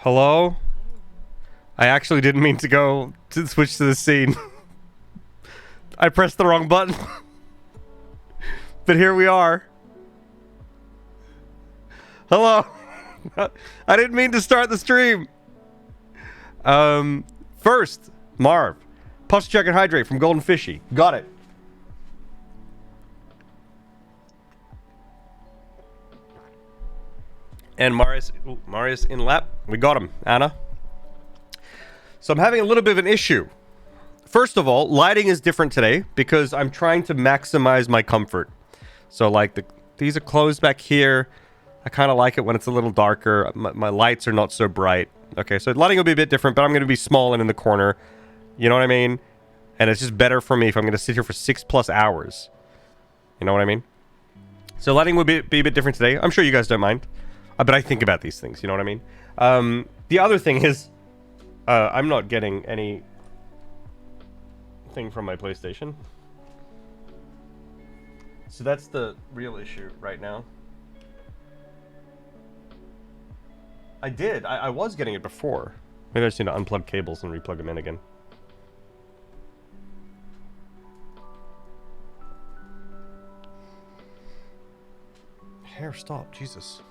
Hello? I actually didn't mean to go to switch to the scene. I pressed the wrong button. But here we are. Hello. I didn't mean to start the stream. First, Marv. Posture check and hydrate from Golden Fishy. Got it. And Marius in lap. We got him, Anna. So I'm having a little bit of an issue. First of all, lighting is different today because I'm trying to maximize my comfort. So like these are closed back here. I kind of like it when it's a little darker. My lights are not so bright. Okay, so lighting will be a bit different, but I'm going to be small and in the corner. You know what I mean? And it's just better for me if I'm going to sit here for 6+ hours. You know what I mean? So lighting will be a bit different today. I'm sure you guys don't mind. But I think about these things, you know what I mean? The other thing is, I'm not getting any thing from my PlayStation. So that's the real issue right now. I did. I was getting it before. Maybe I just need to unplug cables and replug them in again. Hair, stop. Jesus.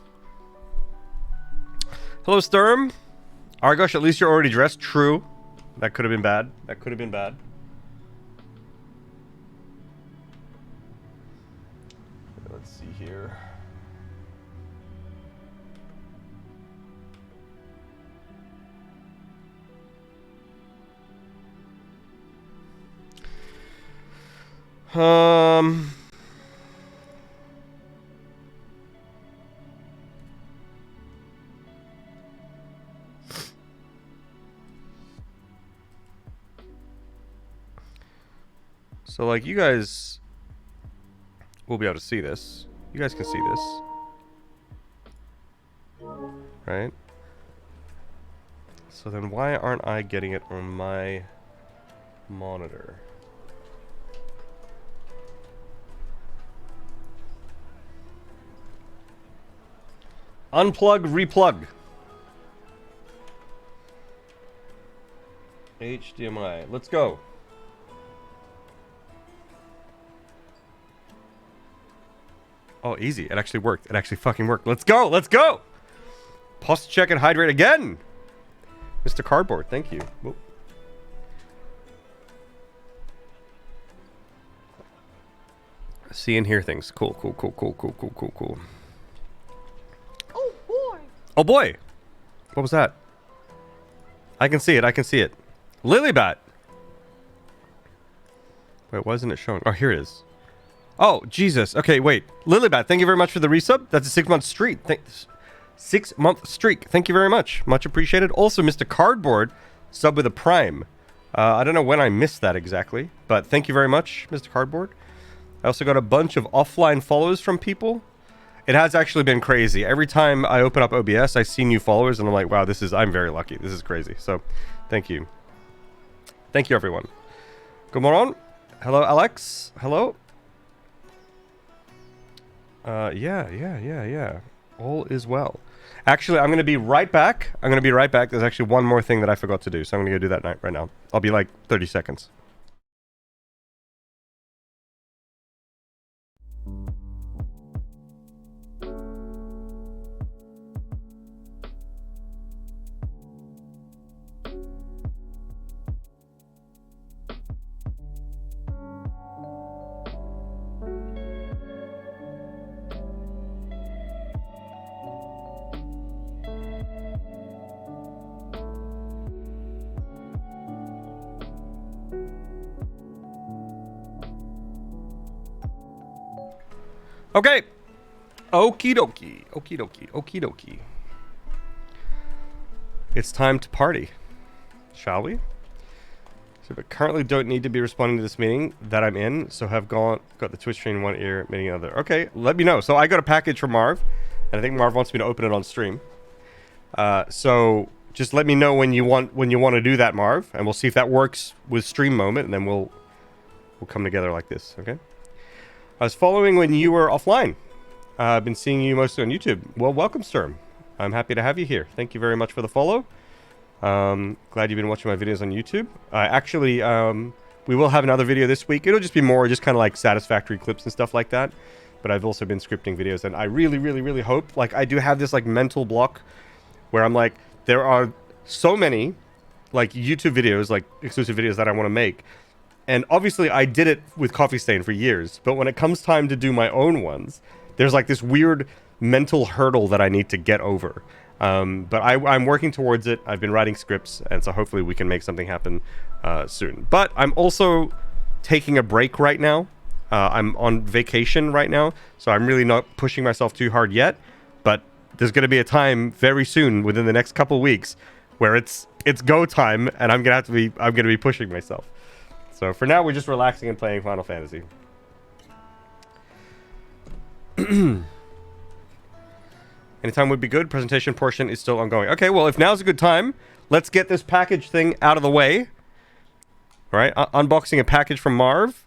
Hello, Sturm. Argosh, at least you're already dressed. True. That could have been bad. That could have been bad. Let's see here. So, like, you guys will be able to see this. You guys can see this. Right? So then why aren't I getting it on my monitor? Unplug, replug. HDMI. Let's go. Oh, easy. It actually worked. It actually fucking worked. Let's go. Let's go. Posture check and hydrate again. Mr. Cardboard, thank you. Whoop. See and hear things. Cool, cool, cool, cool, cool, cool, cool, cool. Oh, boy. Oh, boy. What was that? I can see it. I can see it. Lilybat. Wait, why isn't it showing? Oh, here it is. Oh, Jesus. Okay, wait. Lilybat, thank you very much for the resub. That's a 6-month streak. 6-month streak. Thank you very much. Much appreciated. Also, Mr. Cardboard, sub with a prime. I don't know when I missed that exactly, but thank you very much, Mr. Cardboard. I also got a bunch of offline follows from people. It has actually been crazy. Every time I open up OBS, I see new followers, and I'm like, wow, I'm very lucky. This is crazy. So, thank you. Thank you, everyone. Good morning. Hello, Alex. Hello. Yeah. All is well. Actually, I'm going to be right back. There's actually one more thing that I forgot to do, so I'm going to go do that right now. I'll be like 30 seconds. Okay. Okie dokie. Okie dokie. Okie dokie. It's time to party. Shall we? So, but currently don't need to be responding to this meeting that I'm in, so have got the Twitch stream in one ear, meeting in other. Okay, let me know. So I got a package from Marv, and I think Marv wants me to open it on stream. So just let me know when you want to do that, Marv, and we'll see if that works with Stream Moment, and then we'll come together like this, okay? I was following when you were offline. I've been seeing you mostly on YouTube. Well, welcome, Sturm. I'm happy to have you here. Thank you very much for the follow. Glad you've been watching my videos on YouTube. Actually, we will have another video this week. It'll just be more just kind of like satisfactory clips and stuff like that. But I've also been scripting videos, and I really, really, really hope, like, I do have this, like, mental block where I'm like, there are so many, like, YouTube videos, like, exclusive videos that I want to make. And obviously, I did it with Coffee Stain for years. But when it comes time to do my own ones, there's, like, this weird mental hurdle that I need to get over. But I'm working towards it. I've been writing scripts, and so hopefully we can make something happen soon. But I'm also taking a break right now. I'm on vacation right now, so I'm really not pushing myself too hard yet. But there's going to be a time very soon, within the next couple weeks, where it's go time, and I'm going to be pushing myself. So for now, we're just relaxing and playing Final Fantasy. Anytime would be good. Presentation portion is still ongoing. Okay, well, if now's a good time, let's get this package thing out of the way. All right, unboxing a package from Marv.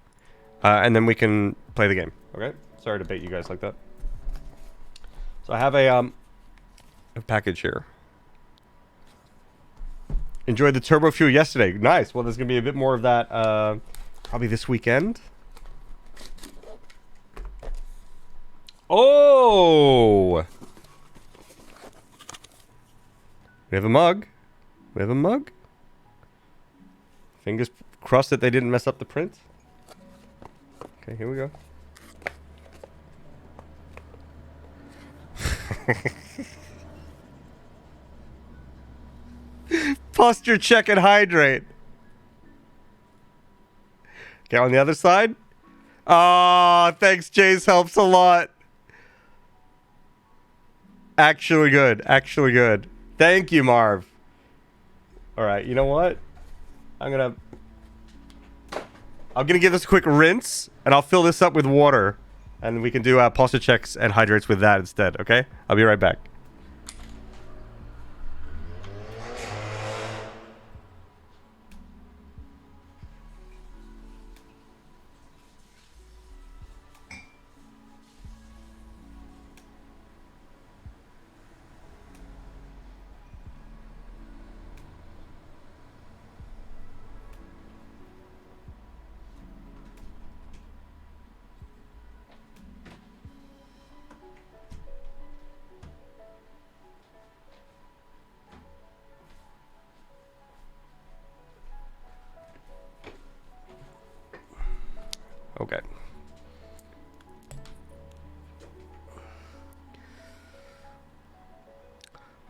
And then we can play the game. Okay? Sorry to bait you guys like that. So I have a package here. Enjoyed the turbo fuel yesterday. Nice. Well, there's going to be a bit more of that probably this weekend. Oh! We have a mug. We have a mug. Fingers crossed that they didn't mess up the print. Okay, here we go. Posture check and hydrate. Okay, on the other side. Ah, thanks, Jace. Helps a lot. Actually good. Actually good. Thank you, Marv. Alright, you know what? I'm gonna give this a quick rinse, and I'll fill this up with water, and we can do posture checks and hydrates with that instead, okay? I'll be right back. Okay.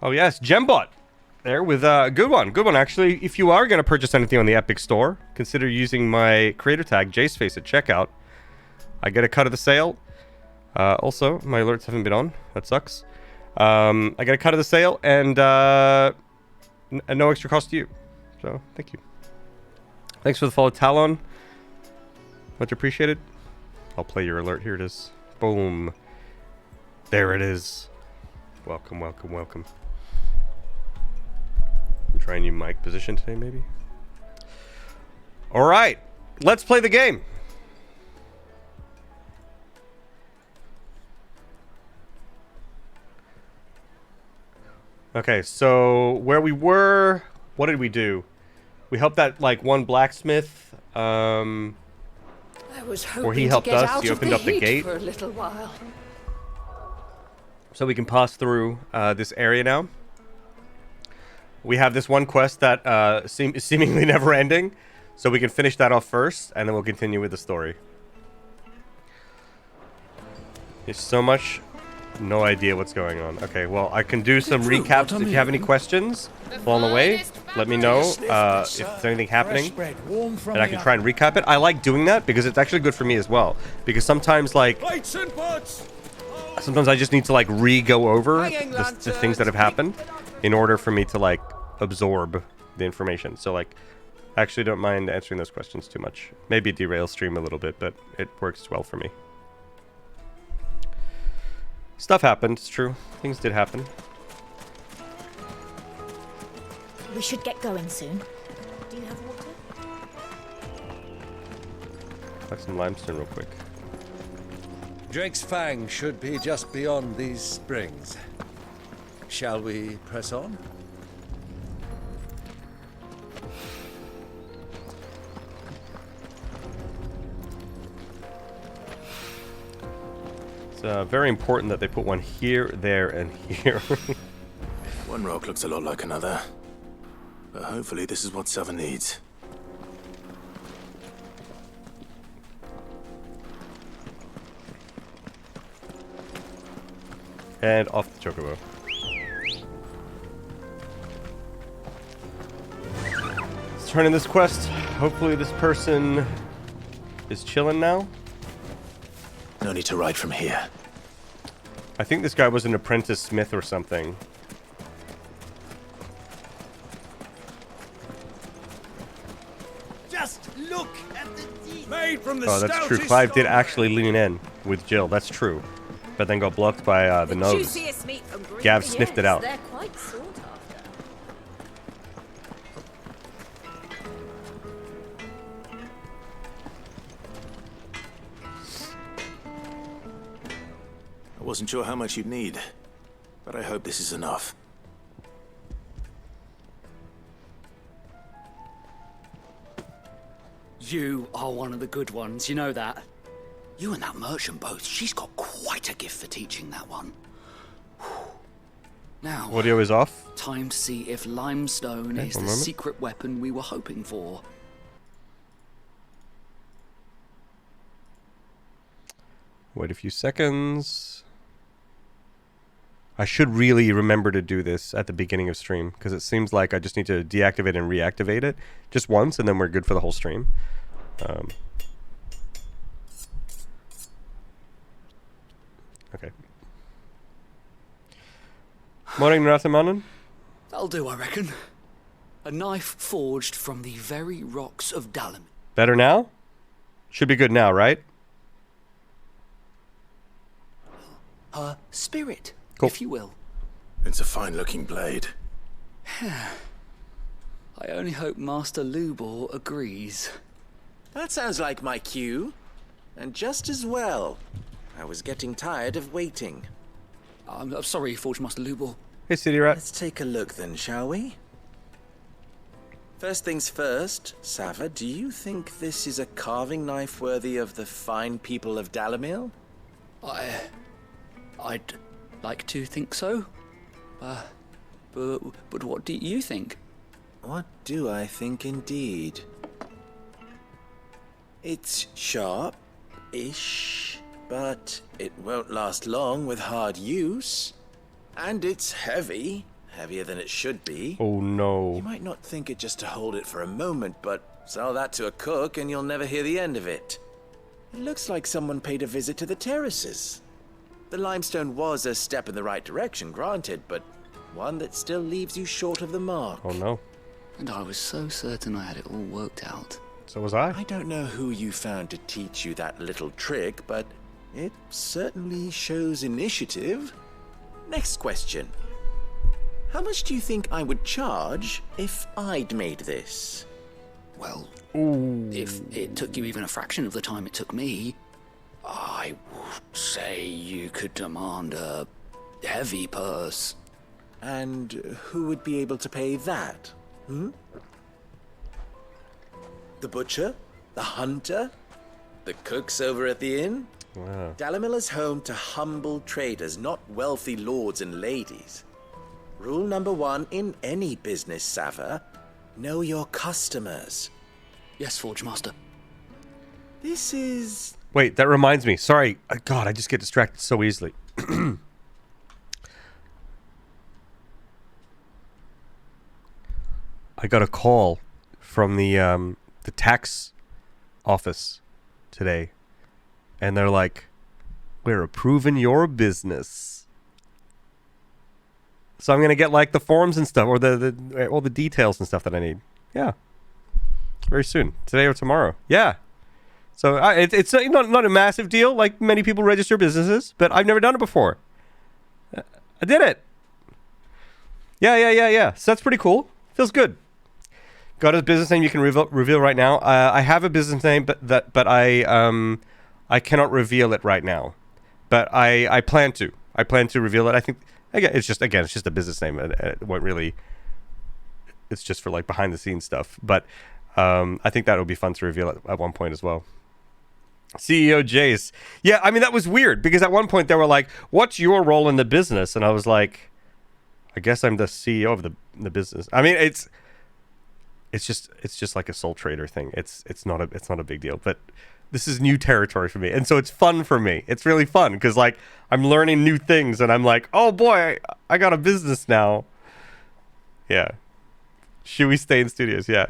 Oh yes, Gembot. There with good one. Good one. Actually, if you are going to purchase anything on the Epic Store, consider using my creator tag, Jaceface, at checkout. I get a cut of the sale. Also, my alerts haven't been on. That sucks. I get a cut of the sale, and no extra cost to you. So, thank you. Thanks for the follow, Talon. Much appreciated. I'll play your alert. Here it is. Boom. There it is. Welcome, welcome, welcome. I'm trying new mic position today, maybe. All right. Let's play the game. Okay, so where we were, what did we do? We helped that, like, one blacksmith, I was hoping or he helped to get us. out He of opened the up the heat gate. for a little while. So we can pass through this area now. We have this one quest that is seemingly never ending. So we can finish that off first, and then we'll continue with the story. There's so much... No idea what's going on. Okay, well, I can do some recaps. If you have any questions along the way, let me know if there's anything happening. And I can try and recap it. I like doing that because it's actually good for me as well. Because sometimes, like... Sometimes I just need to, like, re-go over the things that have happened in order for me to, like, absorb the information. So, like, I actually don't mind answering those questions too much. Maybe derail stream a little bit, but it works well for me. Stuff happened, it's true. Things did happen. We should get going soon. Do you have water? Like some limestone real quick. Drake's Fang should be just beyond these springs. Shall we press on? It's very important that they put one here, there, and here. One rock looks a lot like another. But hopefully this is what Sava needs. And off the chocobo. Let's turn in this quest. Hopefully this person is chilling now. No need to ride from here. I think this guy was an apprentice smith or something. Just look at the detail. Made from the Oh, that's true. Clive did actually lean in with Jill. That's true. But then got blocked by the nose. Juiciest meat from Greece. Gav sniffed it out. They're quite sought after. I wasn't sure how much you'd need, but I hope this is enough. You are one of the good ones, you know that. You and that merchant both, she's got quite a gift for teaching that one. Now, Audio is off. time to see if limestone is one the moment. secret weapon we were hoping for. Wait a few seconds. I should really remember to do this at the beginning of stream, because it seems like I just need to deactivate and reactivate it just once, and then we're good for the whole stream. Okay. Morning, Nathamanon. That'll do, I reckon. A knife forged from the very rocks of Dalam. Better now? Should be good now, right? Her spirit, Cool. if you will. It's a fine-looking blade. I only hope Master Lubor agrees. That sounds like my cue. And just as well. I was getting tired of waiting. I'm sorry, Forge Master Lubor. Hey, City Rat. Let's take a look then, shall we? First things first, Sava, do you think this is a carving knife worthy of the fine people of Dalamil? I'd like to think so. But what do you think? What do I think indeed? It's sharp-ish, but it won't last long with hard use. And it's heavy, heavier than it should be. Oh, no. You might not think it just to hold it for a moment, but sell that to a cook and you'll never hear the end of it. It looks like someone paid a visit to the terraces. The limestone was a step in the right direction, granted, but one that still leaves you short of the mark. Oh, no. And I was so certain I had it all worked out. So was I. I don't know who you found to teach you that little trick, but it certainly shows initiative. Next question. How much do you think I would charge if I'd made this? Well, Ooh. if it took you even a fraction of the time it took me, I would say you could demand a heavy purse. And who would be able to pay that? The butcher? The hunter? The cooks over at the inn? Wow. Dalamil is home to humble traders, not wealthy lords and ladies. Rule number 1 in any business, Sava: know your customers. Yes, Forge Master. This is... Wait, that reminds me. Sorry. God, I just get distracted so easily. I got a call from the tax office today, and they're like, "We're approving your business." So I'm gonna get like the forms and stuff, or the all the details and stuff that I need. Yeah, very soon, today or tomorrow. Yeah. So it's not a massive deal. Like many people register businesses, but I've never done it before. I did it. Yeah. So that's pretty cool. Feels good. Got a business name you can reveal right now. I have a business name, but I cannot reveal it right now. But I plan to. I plan to reveal it. I think Again, it's just a business name, and it won't really. It's just for like behind the scenes stuff, but I think that would be fun to reveal at one point as well. CEO Jace, yeah, I mean that was weird because at one point they were like, "What's your role in the business?" And I was like, "I guess I'm the CEO of the business." I mean, it's just like a sole trader thing. It's not a big deal, but this is new territory for me, and so it's fun for me. It's really fun because like I'm learning new things, and I'm like, "Oh boy, I got a business now." Yeah. Should we stay in studios? Yeah.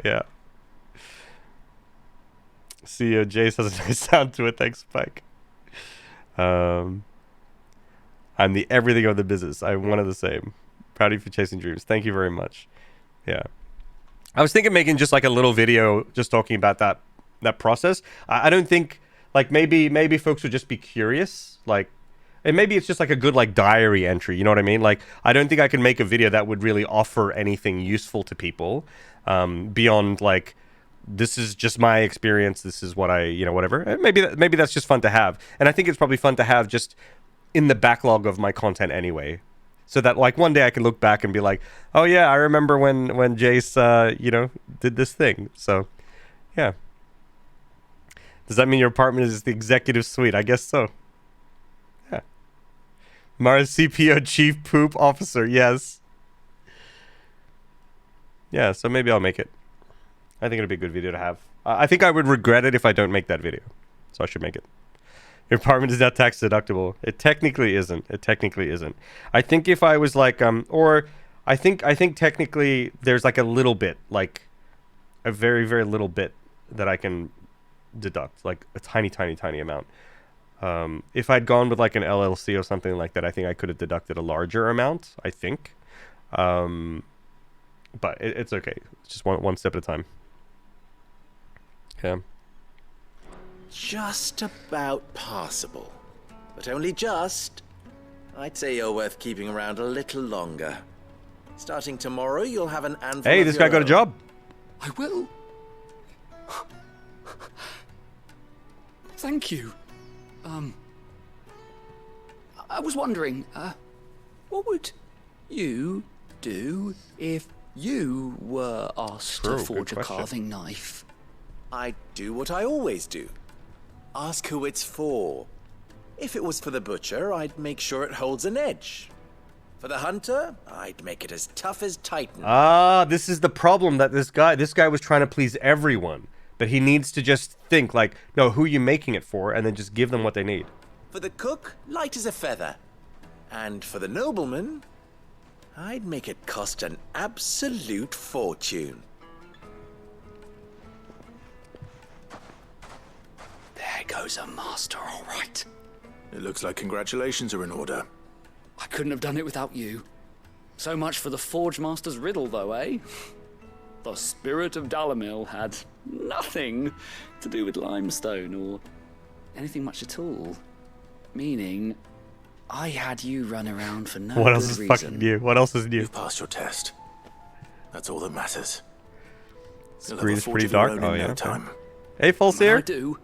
CEO Jace has a nice sound to it. Thanks, Spike. I'm the everything of the business. I'm one of the same. Proud of you for chasing dreams. Thank you very much. Yeah. I was thinking making just like a little video just talking about that process. I don't think like maybe folks would just be curious. Like, and maybe it's just like a good like diary entry. You know what I mean? Like, I don't think I can make a video that would really offer anything useful to people beyond like, this is just my experience. This is what I, whatever. And maybe that's just fun to have. And I think it's probably fun to have just in the backlog of my content anyway. So that like one day I can look back and be like, oh yeah, I remember when Jace, did this thing. So yeah. Does that mean your apartment is the executive suite? I guess so. Yeah. Mars CPO Chief Poop Officer. Yes. Yeah, so maybe I'll make it. I think it'll be a good video to have. I think I would regret it if I don't make that video. So I should make it. Your apartment is not tax deductible. It technically isn't. I think if I was like, I think technically there's like a little bit, like a very, very little bit that I can deduct, like a tiny amount. If I'd gone with like an LLC or something like that, I think I could have deducted a larger amount, I think. But it's okay. It's just one step at a time. Yeah. Just about passable. But only just. I'd say you're worth keeping around a little longer. Starting tomorrow, you'll have an anvil. Hey, this guy got a job. I will. Thank you. I was wondering, what would you do if you were asked to forge a carving knife? I'd do what I always do. Ask who it's for. If it was for the butcher, I'd make sure it holds an edge. For the hunter, I'd make it as tough as Titan. Ah, this is the problem that this guy was trying to please everyone. But he needs to just think like, no, who are you making it for? And then just give them what they need. For the cook, light as a feather. And for the nobleman, I'd make it cost an absolute fortune. There goes a master, all right. It looks like congratulations are in order. I couldn't have done it without you. So much for the Forge Master's riddle, though, eh? The spirit of Dalamil had nothing to do with limestone or anything much at all. Meaning, I had you run around for no good reason. What else is fucking new? What else is new? You've passed your test. That's all that matters. Screen is pretty dark. Oh yeah. Time. Hey, false When I here. do,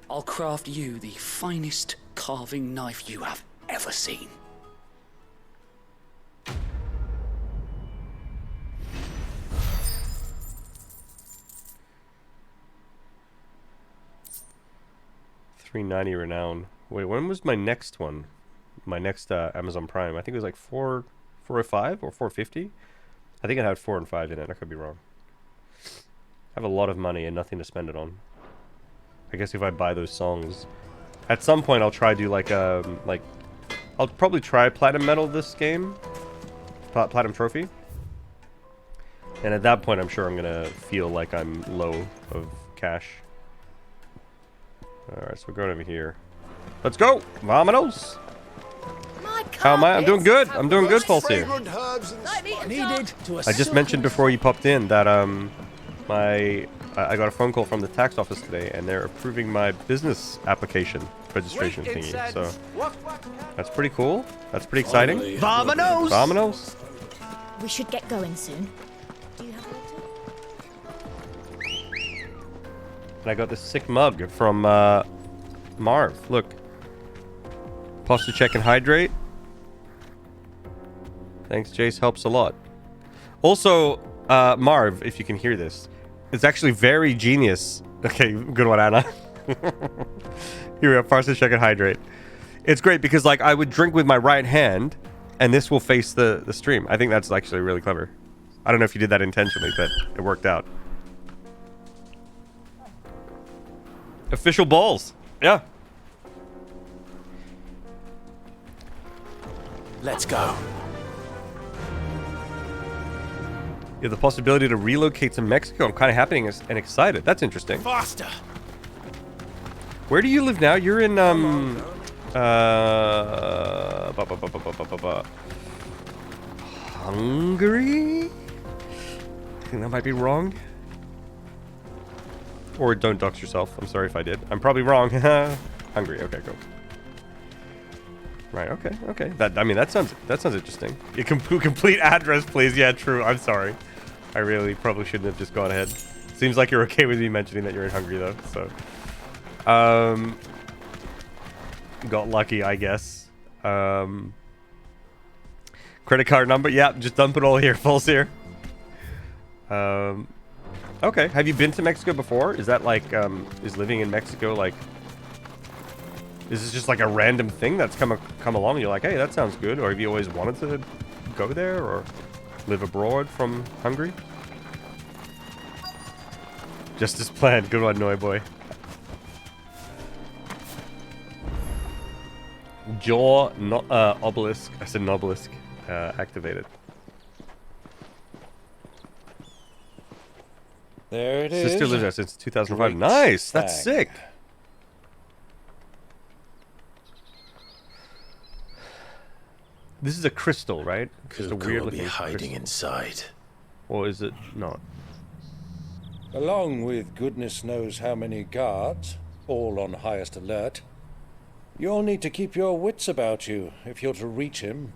I'll craft you the finest carving knife you have ever seen. $390 renown. Wait, when was my next one? My next Amazon Prime. I think it was like 405 or 450. I think it had 4 and 5 in it. I could be wrong. I have a lot of money and nothing to spend it on. I guess if I buy those songs, at some point I'll try to do like I'll probably try platinum medal this game, platinum trophy, and at that point I'm sure I'm gonna feel like I'm low of cash. All right, so we're going over here. Let's go, vamonos. How am I? I'm doing good. I'm doing good, Falsier. I just mentioned before you popped in that I got a phone call from the tax office today, and they're approving my business application registration thingy. So that's pretty cool. That's pretty exciting. Vamonos! Vamonos. We should get going soon. Do you have a letter? And I got this sick mug from Marv. Look. Posture check and hydrate. Thanks, Jace. Helps a lot. Also, Marv, if you can hear this, it's actually very genius. Okay, good one, Anna. Here we are. Farsa, check and hydrate. It's great because, like, I would drink with my right hand, and this will face the stream. I think that's actually really clever. I don't know if you did that intentionally, but it worked out. Official balls. Yeah. Let's go. You have the possibility to relocate to Mexico. I'm kind of happy and excited. That's interesting. Faster. Where do you live now? You're in Hungary? I think that might be wrong. Or don't dox yourself. I'm sorry if I did. I'm probably wrong. Hungary. Okay, cool. Right. Okay. Okay. That sounds interesting. You complete address, please. Yeah, true. I'm sorry. I really probably shouldn't have just gone ahead. Seems like you're okay with me mentioning that you're in Hungary, though. So, got lucky, I guess. Credit card number. Yeah, just dump it all here. False here. Okay. Have you been to Mexico before? Is that like is living in Mexico like? Is this just like a random thing that's come along and you're like, hey, that sounds good? Or have you always wanted to go there or live abroad from Hungary? Just as planned. Good one, Noi boy. Jaw obelisk. I said obelisk. Activated. There it is. Sister lives there since 2005. Great Nice. That's bang. sick. This is a crystal, right? Just a Who weird will be looking hiding crystal. inside? Or is it not? Along with goodness knows how many guards, all on highest alert, you'll need to keep your wits about you if you're to reach him.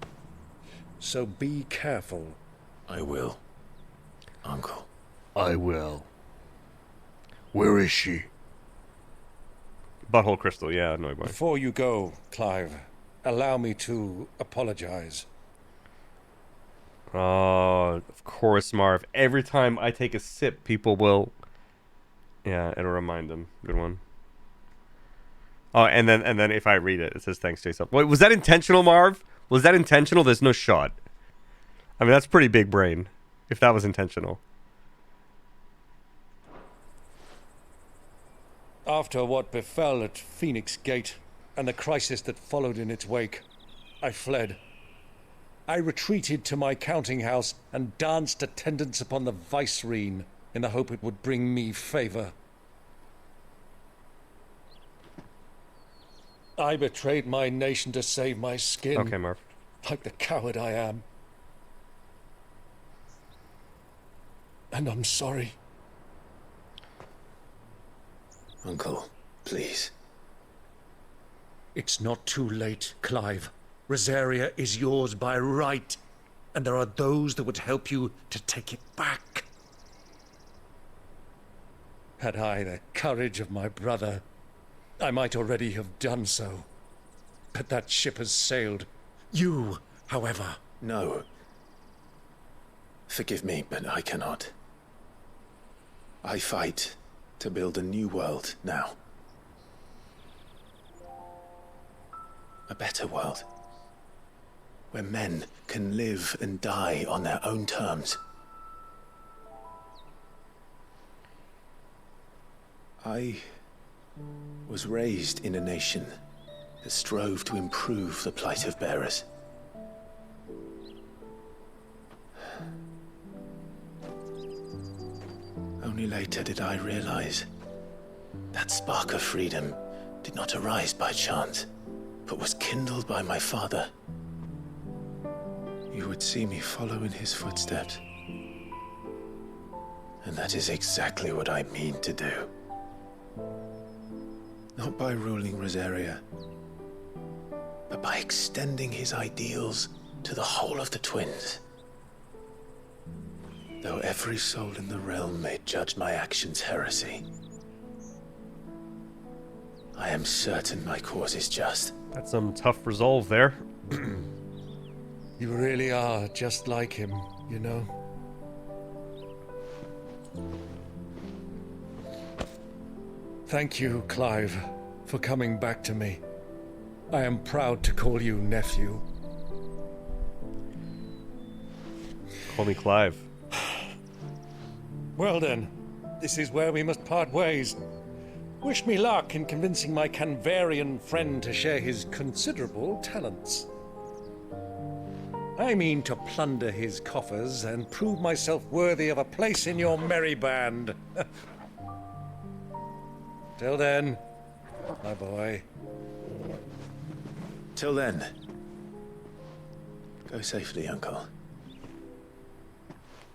So be careful. I will, Uncle. I will. Where is she? Butthole crystal, yeah, no boy. Before you go, Clive, allow me to apologize. Oh, of course, Marv. Every time I take a sip, people will... Yeah, it'll remind them. Good one. Oh, and then if I read it, it says thanks, Jace. Wait, was that intentional, Marv? Was that intentional? There's no shot. I mean, that's pretty big brain, if that was intentional. After what befell at Phoenix Gate and the crisis that followed in its wake, I fled. I retreated to my counting house and danced attendance upon the vicereine in the hope it would bring me favor. I betrayed my nation to save my skin. Okay, Marv. Like the coward I am. And I'm sorry. Uncle, please. It's not too late, Clive. Rosaria is yours by right, and there are those that would help you to take it back. Had I the courage of my brother, I might already have done so. But that ship has sailed. You, however... No. Forgive me, but I cannot. I fight to build a new world now. A better world. Where men can live and die on their own terms. I was raised in a nation that strove to improve the plight of bearers. Only later did I realize that spark of freedom did not arise by chance, but was kindled by my father. You would see me follow in his footsteps. And that is exactly what I mean to do. Not by ruling Rosaria, but by extending his ideals to the whole of the twins. Though every soul in the realm may judge my actions heresy, I am certain my cause is just. That's some tough resolve there. You really are just like him, you know? Thank you, Clive, for coming back to me. I am proud to call you nephew. Call me Clive. Well then, this is where we must part ways. Wish me luck in convincing my Canvarian friend to share his considerable talents. I mean to plunder his coffers and prove myself worthy of a place in your merry band. Till then, my boy. Till then, go safely, Uncle.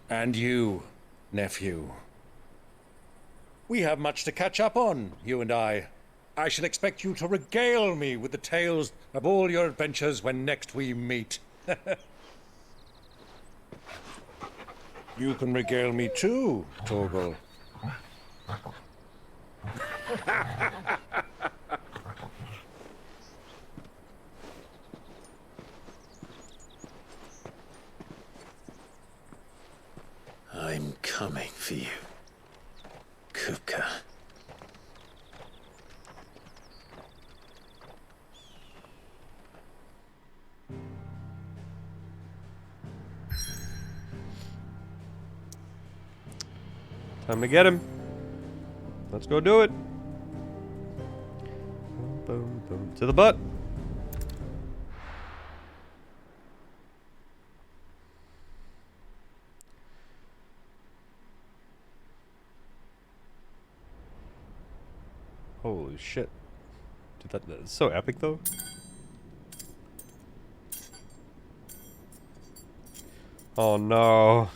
And you, nephew. We have much to catch up on, you and I. I shall expect you to regale me with the tales of all your adventures when next we meet. You can regale me too, Torgal. I'm coming for you, Kupka. Time to get him. Let's go do it. Boom, boom, boom. To the butt. Holy shit. Dude, that's so epic though. Oh no.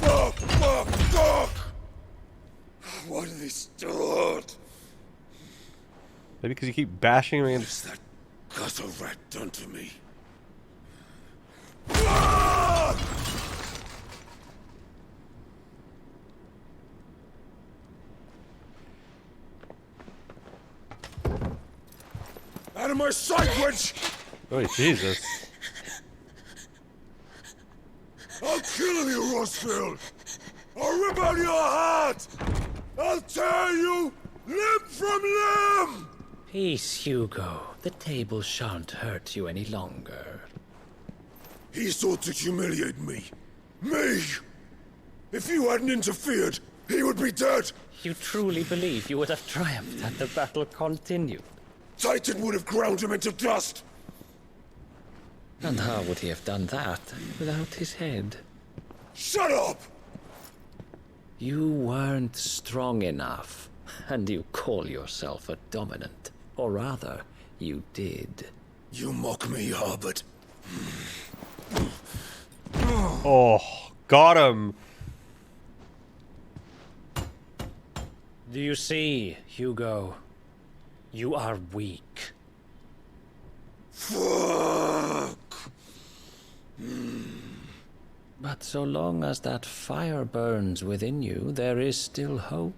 Fuck! Why do they start? Maybe because you keep bashing me What against. has that gutter rat done to me? Out of my sight, witch! Oh Jesus. I'll kill you, Rossfield! I'll rip out your heart! I'll tear you limb from limb! Peace, Hugo. The table shan't hurt you any longer. He sought to humiliate me. Me! If you hadn't interfered, he would be dead! You truly believe you would have triumphed had the battle continued? Titan would have ground him into dust! And how would he have done that without his head? Shut up! You weren't strong enough, and you call yourself a dominant. Or rather, you did. You mock me, Harbert. Oh, got him. Do you see, Hugo? You are weak. Fuck! But so long as that fire burns within you, there is still hope.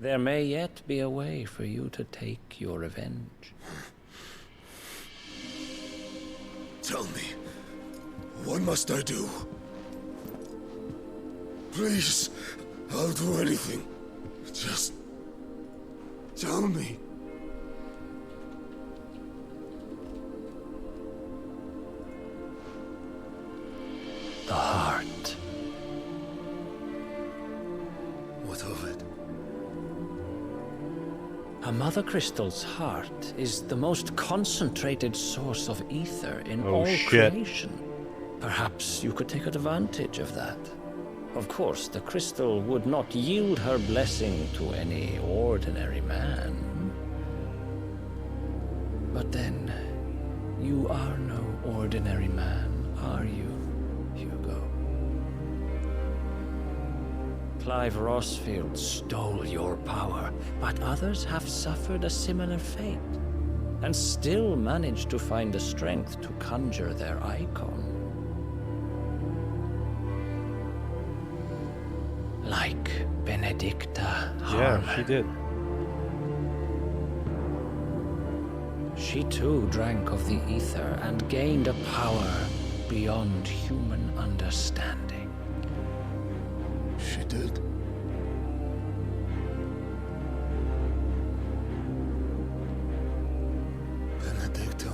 There may yet be a way for you to take your revenge. Tell me, what must I do? Please, I'll do anything. Just tell me. The heart. What of it? A mother crystal's heart is the most concentrated source of ether in Oh, all shit. creation. Perhaps you could take advantage of that. Of course, the crystal would not yield her blessing to any ordinary man. But then, you are no ordinary man, are you, Hugo? Clive Rossfield stole your power, but others have suffered a similar fate, and still managed to find the strength to conjure their icon. Like Benedicta Harlan. Yeah, she did. She too drank of the ether and gained a power beyond human understanding. She did. Benedicta.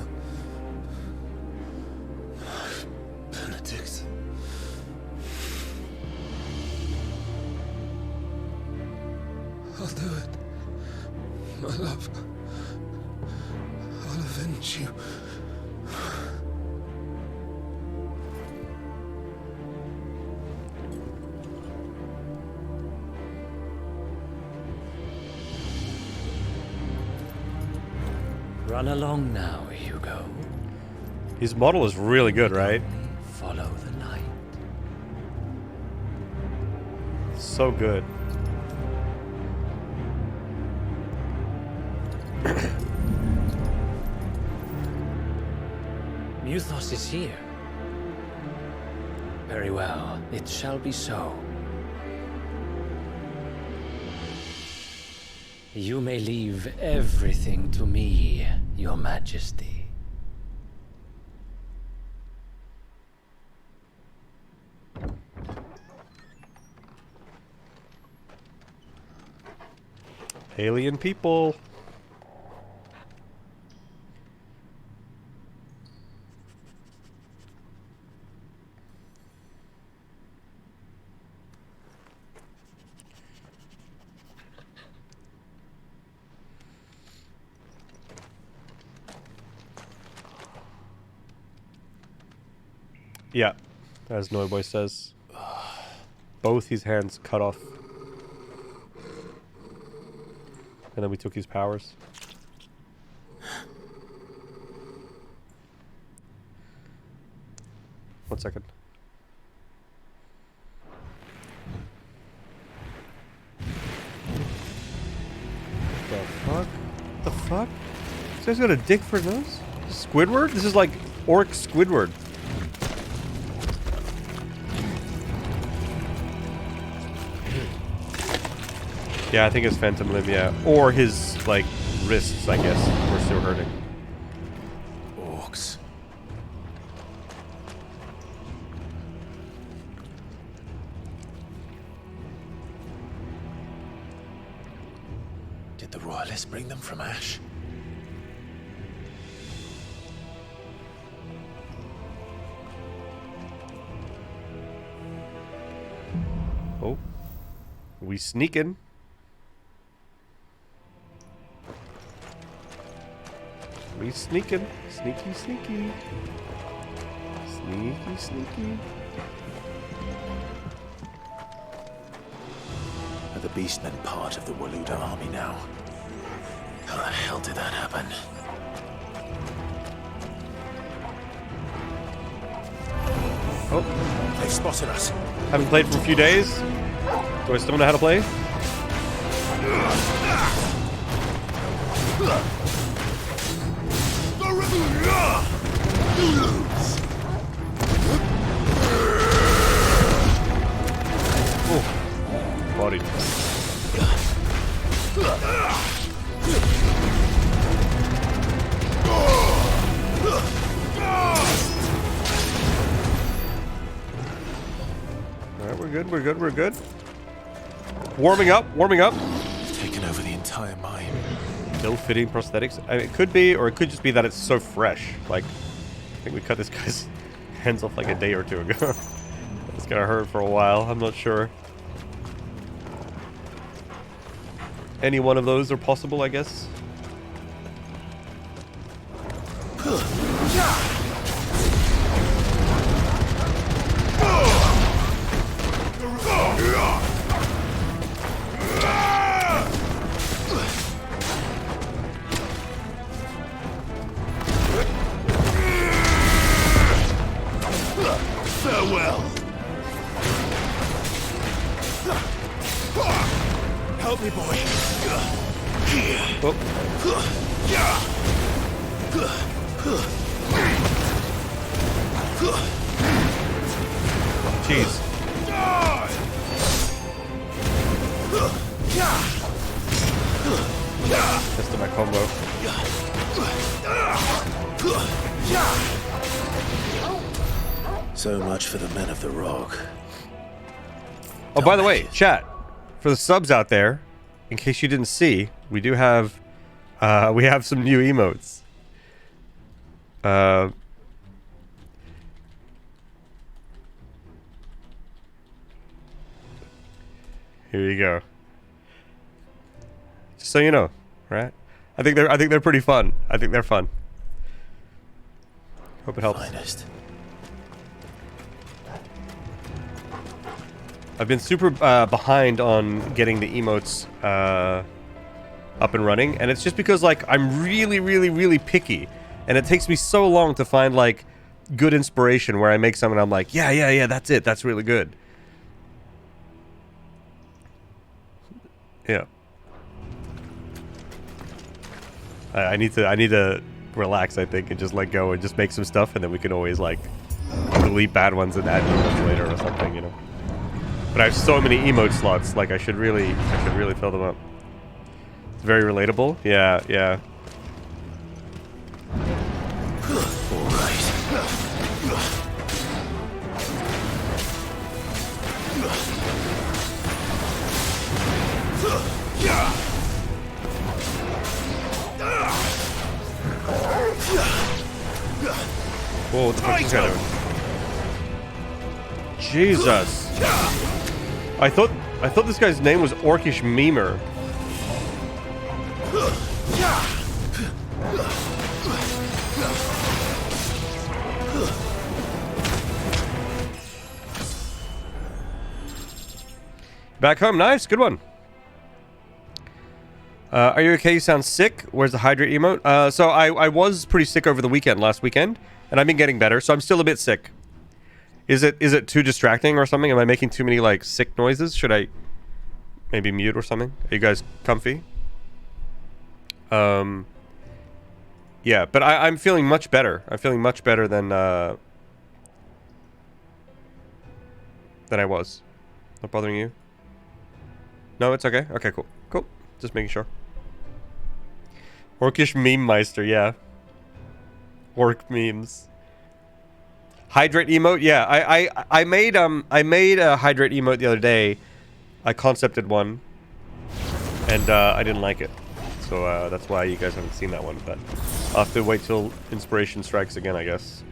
Benedict. I'll do it. My love. I'll avenge you. Run along now, Hugo. His model is really good, right? Follow the light. So good. Muthos is here. Very well, it shall be so. You may leave everything to me, Your Majesty. Alien people. Yeah, as Noiboy says. Both his hands cut off. And then we took his powers. One second. The fuck? The fuck? This guy's got a dick for a nose? Squidward? This is like Orc Squidward. Yeah, I think it's Phantom Limb, yeah. Or his, like, wrists, I guess, were still hurting. Orcs. Did the Royalists bring them from Ash? Oh. We sneaking. We sneaking. Sneaky, sneaky. Sneaky, sneaky. Are the Beastmen part of the Waluda army now? How the hell did that happen? Oh. They've spotted us. Haven't played for a few days. Do I still know how to play? Oh. Body. Alright, we're good, we're good, we're good. Warming up, warming up. Taken over the entire mine. Ill-fitting prosthetics. I mean, it could be, or it could just be that it's so fresh. Like, I think we cut this guy's hands off like a day or two ago. It's gonna hurt for a while. I'm not sure. Any one of those are possible, I guess. Farewell. Help me, boy. Oh. Jeez. Tested my combo. So much for the men of the rock. Oh, by the way, chat, for the subs out there, in case you didn't see, we do have, we have some new emotes. Here you go. Just so you know, right? I think they're pretty fun. I think they're fun. Hope it helps. Finest. I've been super behind on getting the emotes up and running, and it's just because like I'm really picky, and it takes me so long to find like good inspiration where I make something and I'm like, yeah, that's it, that's really good. Yeah. I need to relax, I think, and just let go and just make some stuff, and then we can always like delete bad ones and add new ones later or something, you know. But I have so many emote slots, like I should really fill them up. It's very relatable. Yeah. Whoa, what the fuck is that doing? Jesus. I thought this guy's name was Orcish Memer. Back home, nice, good one. Are you okay? You sound sick. Where's the hydrate emote? So I was pretty sick over the last weekend, and I've been getting better, so I'm still a bit sick. Is it too distracting or something? Am I making too many like sick noises? Should I maybe mute or something? Are you guys comfy? Yeah, but I'm feeling much better. I'm feeling much better than I was. Not bothering you? No, it's okay. Okay, cool. Cool. Just making sure. Orcish Meme Meister, yeah. Orc memes. Hydrate emote, yeah. I made a hydrate emote the other day. I concepted one, and I didn't like it, so that's why you guys haven't seen that one. But I'll have to wait till inspiration strikes again, I guess,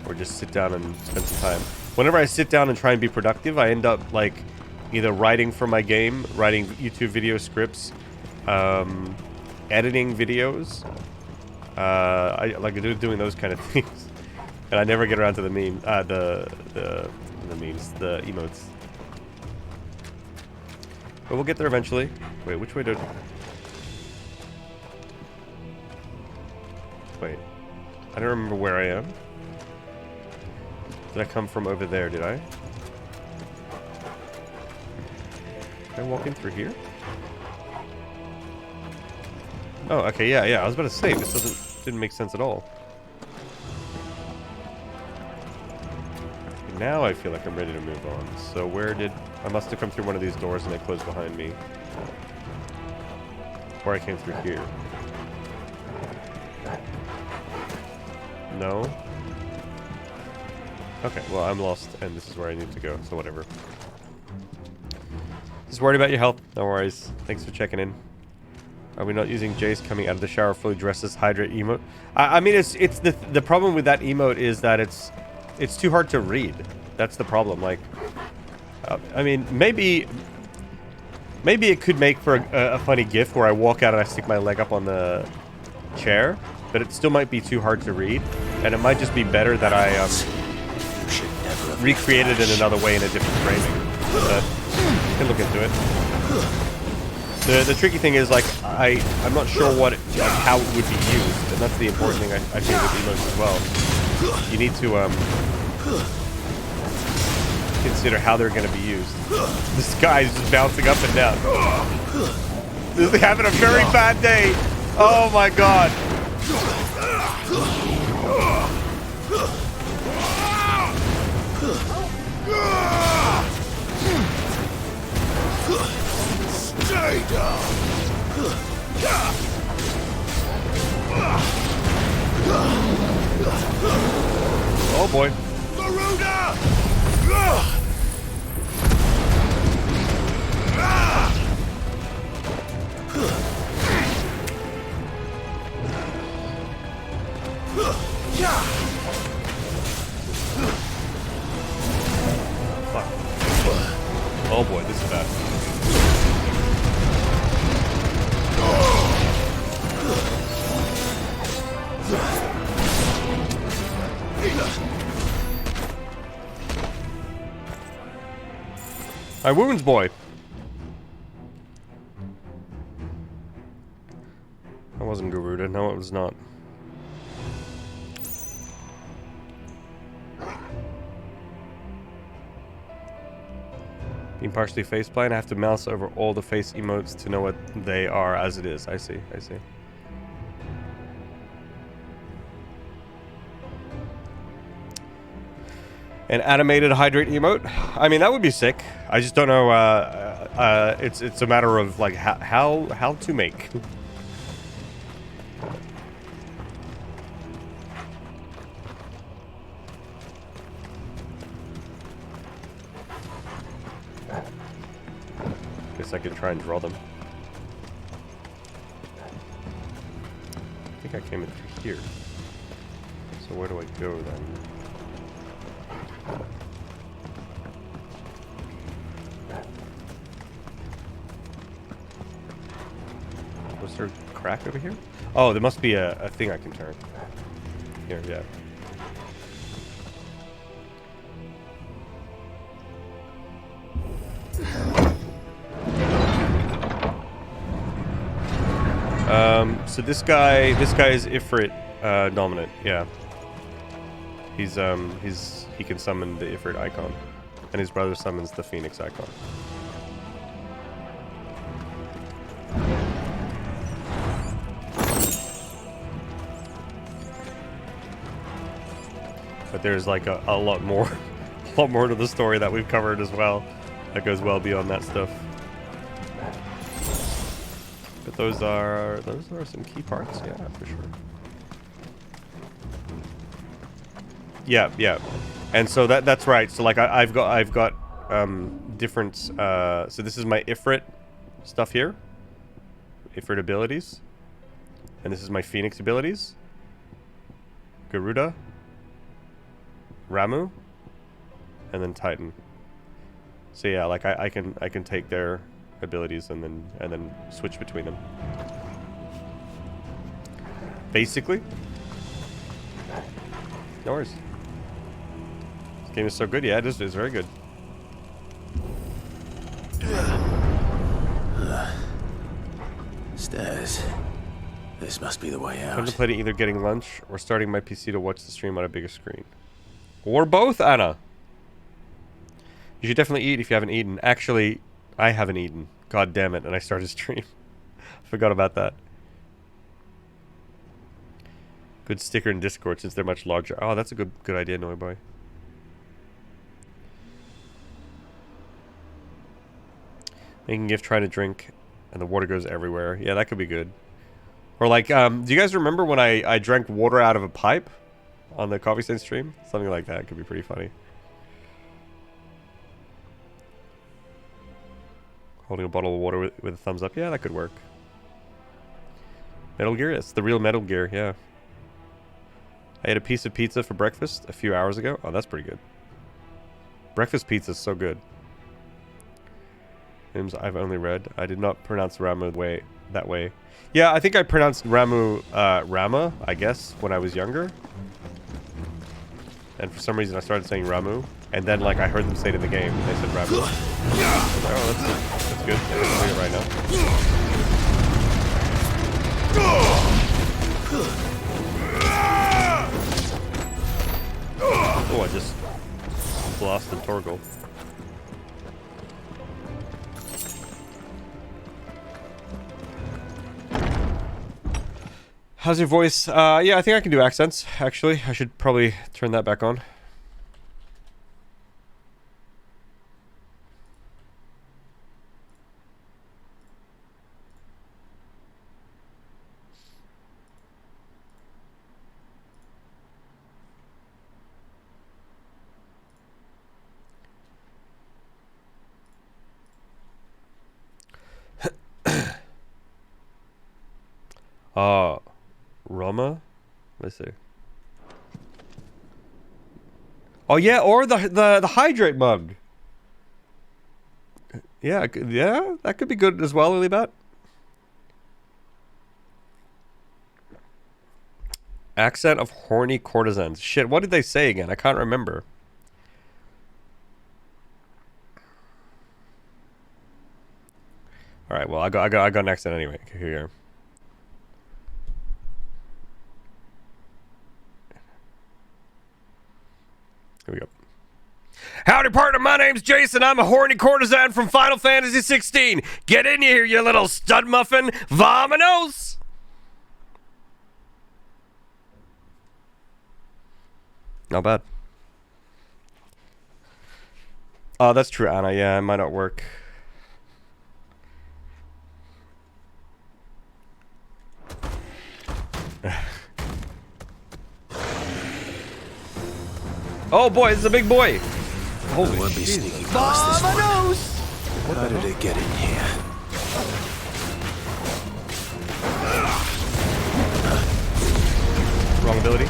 or just sit down and spend some time. Whenever I sit down and try and be productive, I end up like either writing for my game, writing YouTube video scripts, editing videos. I like doing those kind of things. And I never get around to the meme, the memes, the emotes. But we'll get there eventually. Wait, which way did... Wait. I don't remember where I am. Did I come from over there, did I? Am I walking through here? Oh, okay, yeah. I was about to say, this didn't make sense at all. Now I feel like I'm ready to move on. So where did... I must have come through one of these doors and they closed behind me. Or I came through here. No? Okay, well I'm lost and this is where I need to go, so whatever. Just worried about your health. No worries. Thanks for checking in. Are we not using Jace coming out of the shower fully dressed as Hydrate emote? I mean, it's the problem with that emote is that it's too hard to read. That's the problem. Like, I mean, maybe it could make for a funny gif where I walk out and I stick my leg up on the chair, but it still might be too hard to read, and it might just be better that I recreate it in another way in a different framing. But I can look into it. The tricky thing is, like, I'm not sure how it would be used, and that's the important thing I think with emotes as well. You need to consider how they're going to be used. This guy is just bouncing up and down. This is having a very bad day. Oh my god. Stay down. Oh boy. Garuda! Fuck. Oh boy, this is bad. My wounds, boy. That wasn't Garuda. No, it was not. Being partially faceplant, I have to mouse over all the face emotes to know what they are as it is. I see, I see. An animated hydrate emote? I mean, that would be sick. I just don't know, it's a matter of, like, how to make. Guess I could try and draw them. I think I came in through here. So where do I go then? Was there a crack over here? Oh, there must be a thing I can turn. Here, yeah. So this guy is Ifrit dominant, yeah. He can summon the Ifrit icon, and his brother summons the Phoenix icon. But there's like a lot more, a lot more to the story that we've covered as well, that goes well beyond that stuff. But those are some key parts, yeah, for sure. Yeah, yeah, and so that's right. So like I've got different. So this is my Ifrit stuff here, Ifrit abilities, and this is my Phoenix abilities. Garuda, Ramu, and then Titan. So yeah, like I can take their abilities and then switch between them. Basically. No worries. This game is so good, yeah, it is very good. Stairs. This must be the way out. Contemplating either getting lunch or starting my PC to watch the stream on a bigger screen. Or both, Anna! You should definitely eat if you haven't eaten. Actually, I haven't eaten. God damn it, and I started stream. Forgot about that. Good sticker in Discord since they're much larger. Oh, that's a good idea, Noy Boy. Making gift, trying to drink, and the water goes everywhere. Yeah, that could be good. Or like, do you guys remember when I drank water out of a pipe on the Coffee Stain stream? Something like that could be pretty funny. Holding a bottle of water with a thumbs up. Yeah, that could work. Metal Gear? It's the real Metal Gear, yeah. I ate a piece of pizza for breakfast a few hours ago. Oh, that's pretty good. Breakfast pizza is so good. Names I've only read. I did not pronounce Ramu that way. Yeah, I think I pronounced Ramu Rama, I guess, when I was younger. And for some reason I started saying Ramu. And then like I heard them say it in the game and they said Ramu. Oh, that's good. Yeah, I'm doing it right now. Oh, I just blasted Torgal. How's your voice? Yeah, I think I can do accents, actually. I should probably turn that back on. Roma? Let's see. Oh yeah, or the hydrate mug. Yeah, yeah, that could be good as well, Lilybet. Accent of horny courtesans. Shit, what did they say again? I can't remember. All right, well, I got an accent anyway. Here. Here we go. Howdy, partner. My name's Jason. I'm a horny courtesan from Final Fantasy 16. Get in here, you little stud muffin. Vamonos! Not bad. Oh, that's true, Anna. Yeah, it might not work. Oh boy, this is a big boy. Holy won't be Jesus. sneaking past this one. Vamonos! How did it get in here? Wrong ability.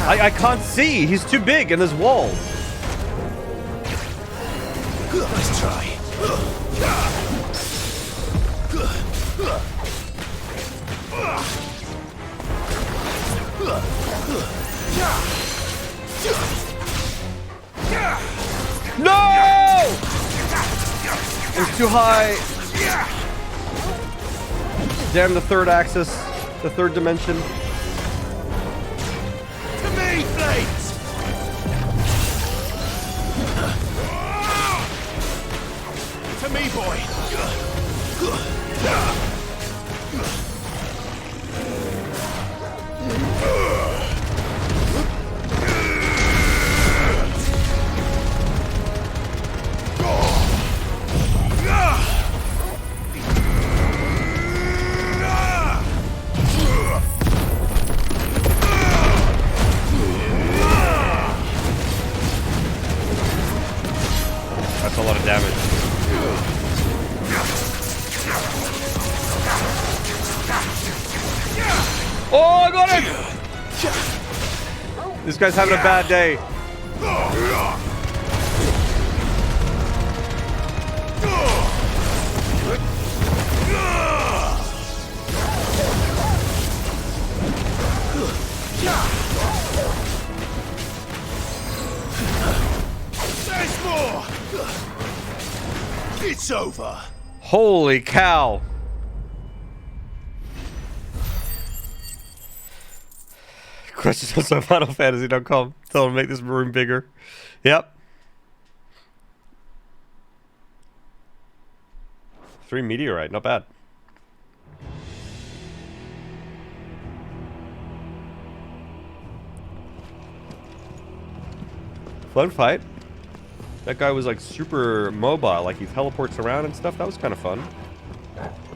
I can't see. He's too big and there's walls. Nice try. No! It's too high. Damn the third axis, the third dimension. To me, Blades! To me, boy! That's a lot of damage. Oh, I got it! This guy's having a bad day. There's more! It's over! Holy cow. Questions on FinalFantasy.com. Tell them to make this room bigger. Yep. 3 meteorite, not bad. Fun fight. That guy was like super mobile, like he teleports around and stuff. That was kind of fun.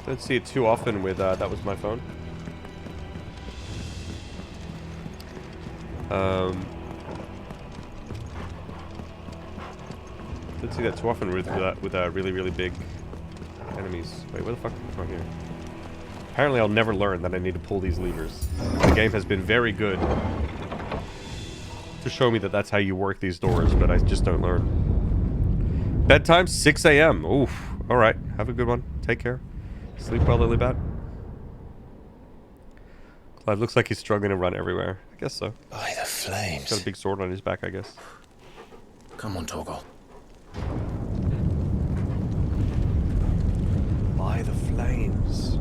Don't see it too often with that was my phone. Didn't see that too often with really, really big enemies. Wait, where the fuck? Oh, here. Apparently I'll never learn that I need to pull these levers. The game has been very good to show me that that's how you work these doors, but I just don't learn. Bedtime, 6 a.m. Oof. Alright, have a good one. Take care. Sleep well, Lilybet. Clive looks like he's struggling to run everywhere. I guess so. By the flames. He's got a big sword on his back, I guess. Come on, Torgal. By the flames.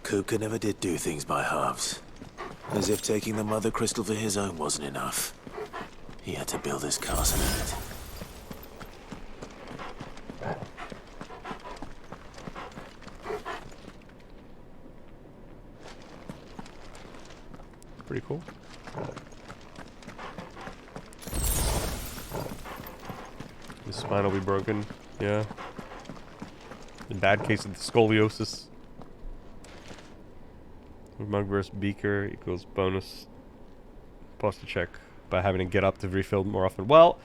Kuka never did do things by halves. As if taking the Mother Crystal for his own wasn't enough. He had to build his castle in it. Pretty cool. His spine will be broken. Yeah. In bad case of scoliosis. Mug versus Beaker equals bonus Pause to check by having to get up to refill more often. Well,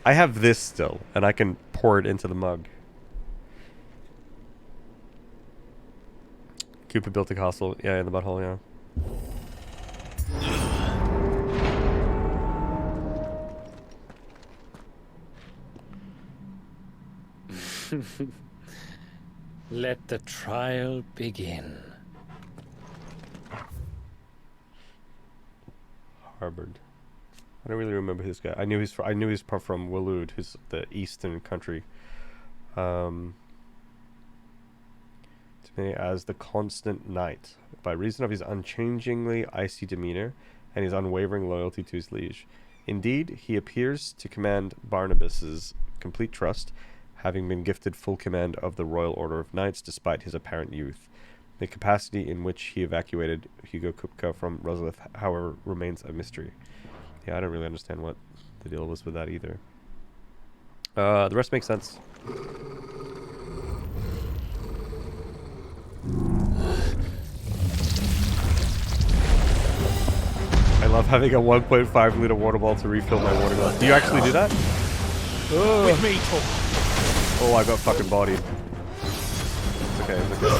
I have this still, and I can pour it into the mug. Cupid built a castle. Yeah, in the butthole, yeah. Let the trial begin. Harbored. I don't really remember this guy. I knew he's from Waloed, who's the eastern country. To me as the constant knight, by reason of his unchangingly icy demeanor and his unwavering loyalty to his liege. Indeed, he appears to command Barnabas's complete trust, having been gifted full command of the Royal Order of Knights despite his apparent youth. The capacity in which he evacuated Hugo Kupka from Rosalith, however, remains a mystery. Yeah, I don't really understand what the deal was with that either. The rest makes sense. I love having a 1.5 liter water bottle to refill my water glass. Do you actually do that? With me, talk. Oh, I got fucking bodied. It's okay, it's okay.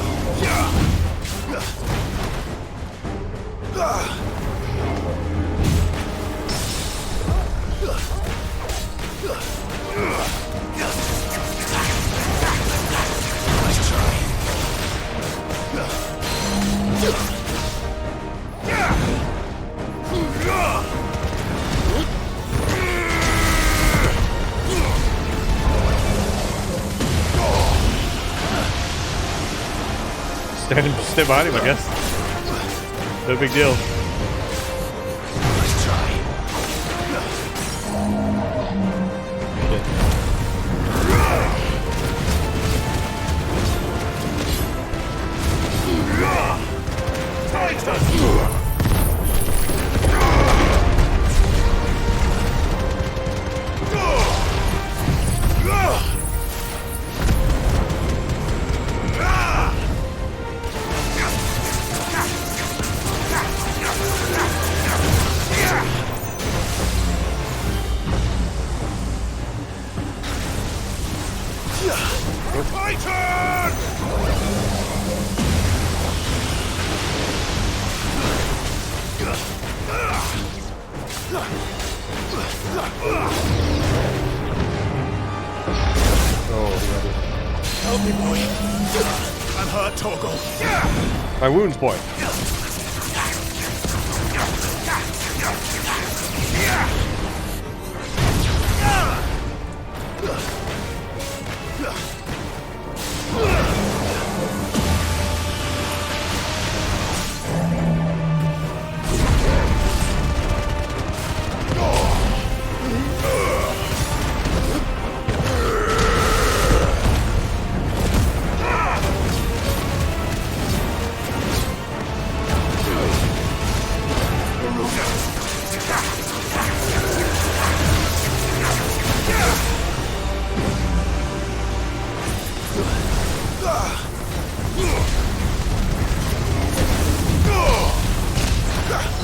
Nice try. Stand behind him, I guess. No big deal. Nice try. My turn! Help me, boy. I'm hurt, Torgal. My wounds, boy.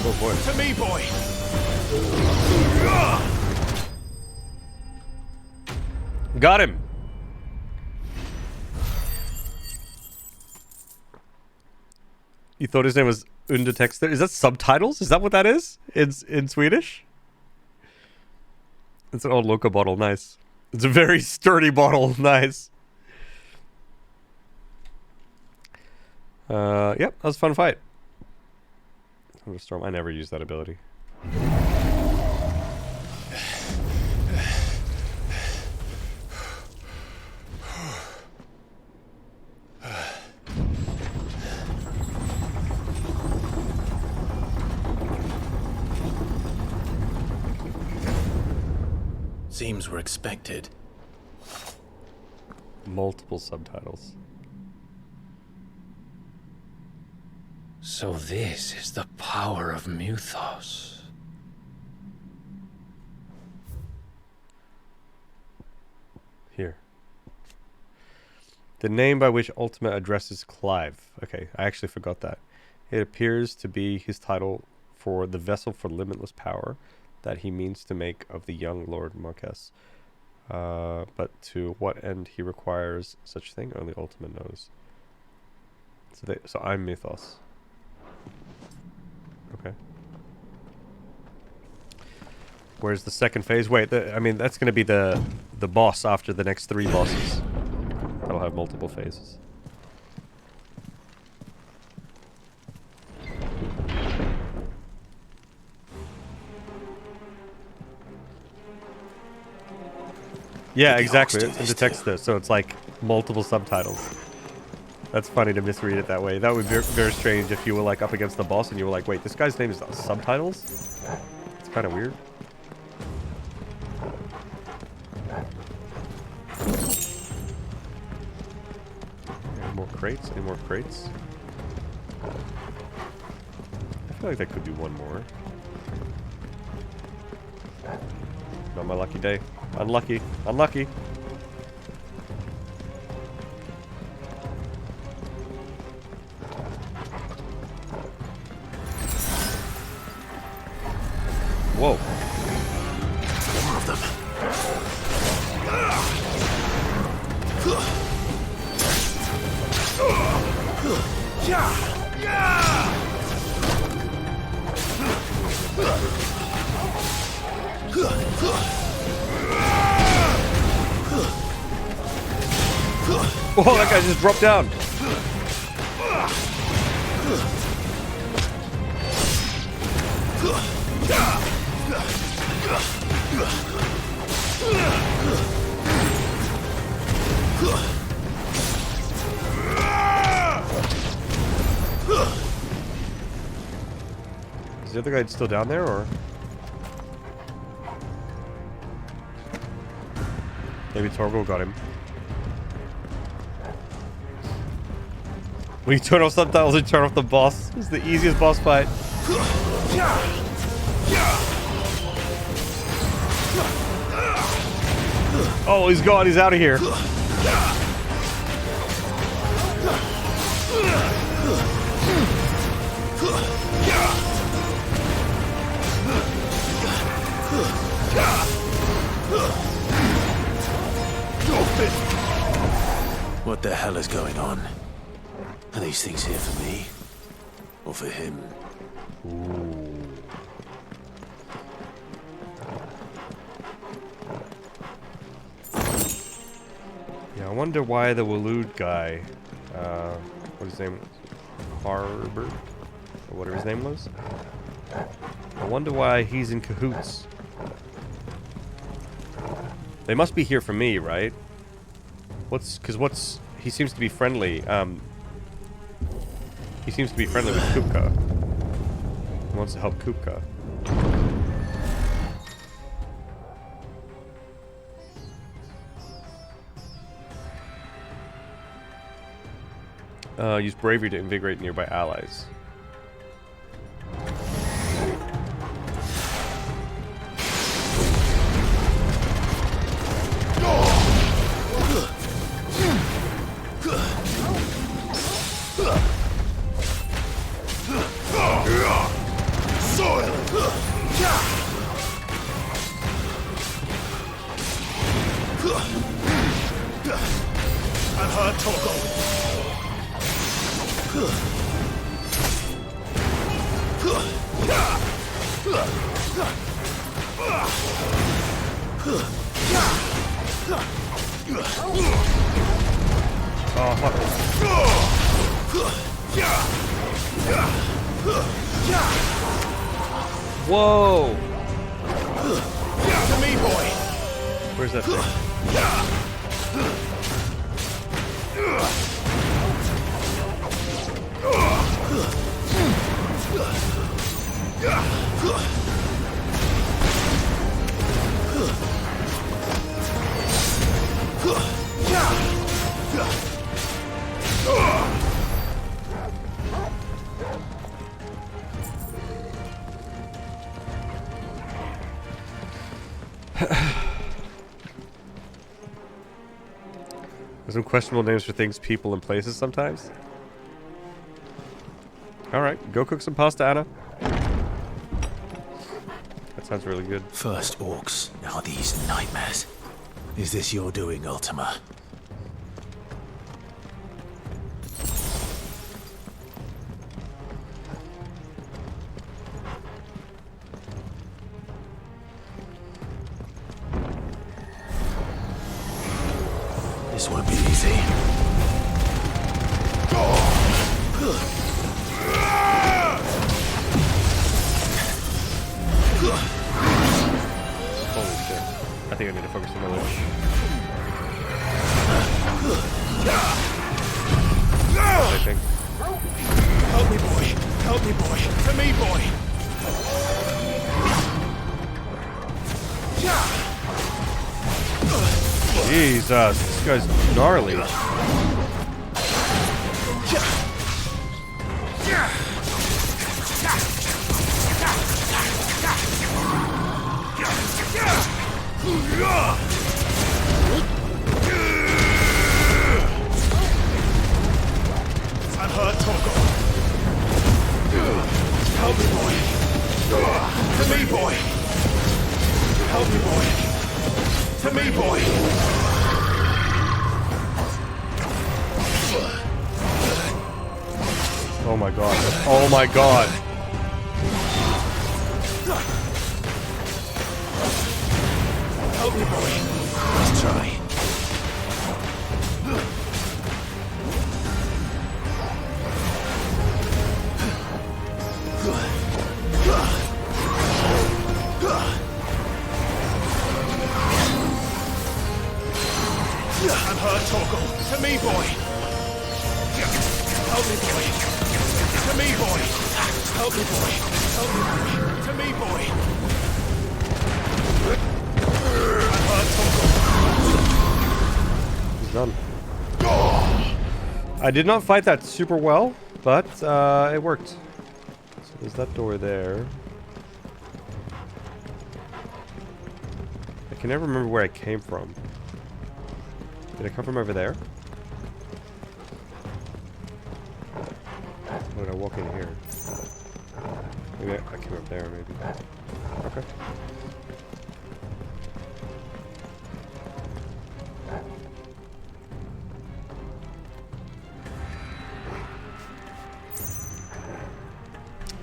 Oh boy. To me, boy. Got him. You thought his name was Undertexter? Is that subtitles? Is that what that is? In Swedish? It's an old Loco bottle. Nice. It's a very sturdy bottle. Nice. Yep, that was a fun fight. Thunderstorm. I never use that ability. Seems we're expected. Multiple subtitles. So this is the power of Muthos. Here. The name by which Ultima addresses Clive. Okay, I actually forgot that. It appears to be his title for the vessel for limitless power that he means to make of the young Lord Marquess. But to what end he requires such thing, only Ultima knows. So I'm Mythos. Okay. Where's the second phase? Wait, I mean, that's going to be the boss after the next 3 bosses. That'll have multiple phases. Yeah, exactly. It's into text though, so it's like multiple subtitles. That's funny to misread it that way. That would be very strange if you were like up against the boss and you were like, wait, this guy's name is subtitles? It's kind of weird. Any more crates? Any more crates? I feel like that could be one more. Not my lucky day. Unlucky. Unlucky. Whoa. More of them. Whoa, that guy just dropped down. Is the other guy still down there, or? Maybe Torgal got him. When you turn off subtitles and turn off the boss, it's the easiest boss fight. Oh, he's gone. He's out of here. What the hell is going on? Are these things here for me? Or for him? Ooh. Yeah, I wonder why the Waloed guy, what his name was? Harbor? Or whatever his name was? I wonder why he's in cahoots. They must be here for me, right? He seems to be friendly, he seems to be friendly with Kupka. He wants to help Kupka. Use bravery to invigorate nearby allies. Whoa! To me, boy! Where's that thing? There's some questionable names for things, people, and places sometimes. Alright, go cook some pasta, Anna. Sounds really good. First orcs, now these nightmares. Is this your doing, Ultima? This won't be easy. Holy shit. I think I need to focus on the lich. I think. Help me, boy. Help me, boy. To me, boy. Jesus, this guy's gnarly. I'm hurt, Torgo. Help me, boy. To me, boy. Help me, boy. To me, boy. Oh my god. Oh my god. Help me, boy. Let's try. I'm hurt, Torgo. To me, boy. Help me, boy. To me, boy. Help me, boy. Help me, boy. To me, boy. I'm hurt, Torgo. He's done. I did not fight that super well, but it worked. So there's that door there. I can never remember where I came from. Did I come from over there? Or did I walk in here? Maybe I came up there, maybe. Okay.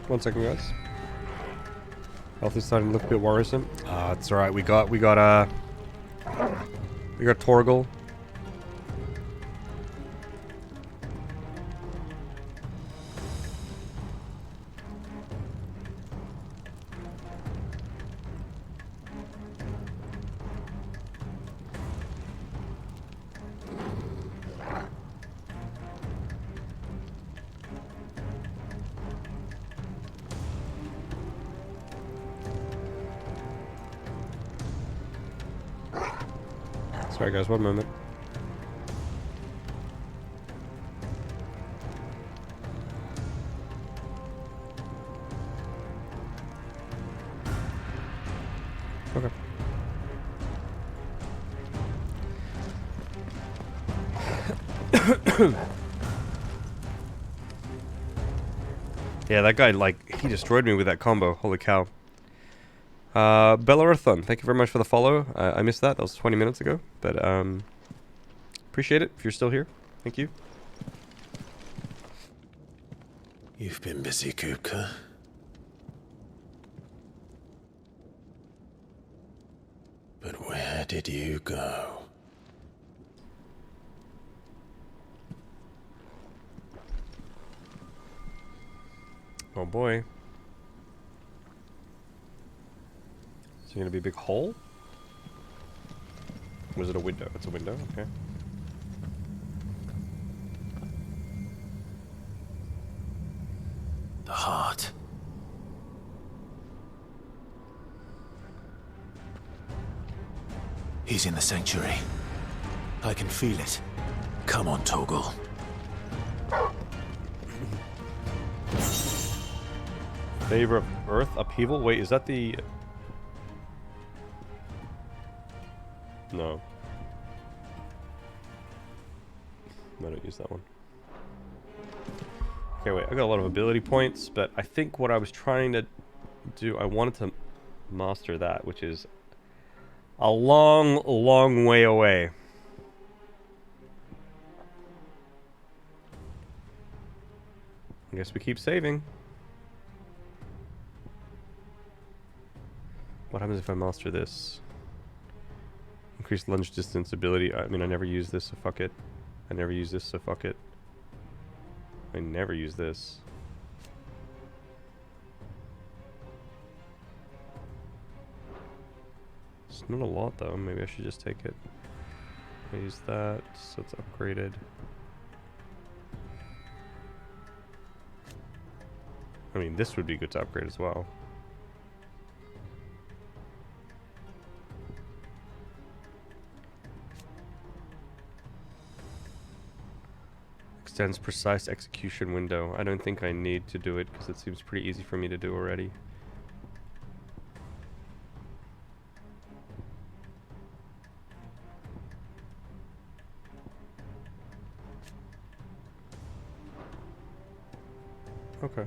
One second, guys. Health is starting to look a bit worrisome. It's alright. We got Torgal. Sorry guys, one moment. Okay. Yeah, that guy, like, he destroyed me with that combo. Holy cow. Bellaruthon, thank you very much for the follow. I missed that. That was 20 minutes ago. But, appreciate it if you're still here. Thank you. You've been busy, Kupka. But where did you go? Oh boy. Is it gonna be a big hole? Was it a window? It's a window, okay. The heart. He's in the sanctuary. I can feel it. Come on, Torgal. Favor of Earth upheaval? Wait, is that the... No. I don't use that one. Okay, wait, I got a lot of ability points, but I think what I was trying to do, I wanted to master that, which is a long, long way away. I guess we keep saving. What happens if I master this? Increased lunge distance ability. I mean, I never use this, so fuck it. I never use this, so fuck it. I never use this. It's not a lot, though. Maybe I should just take it. I use that, so it's upgraded. I mean, this would be good to upgrade as well. Extends precise execution window. I don't think I need to do it because it seems pretty easy for me to do already. Okay.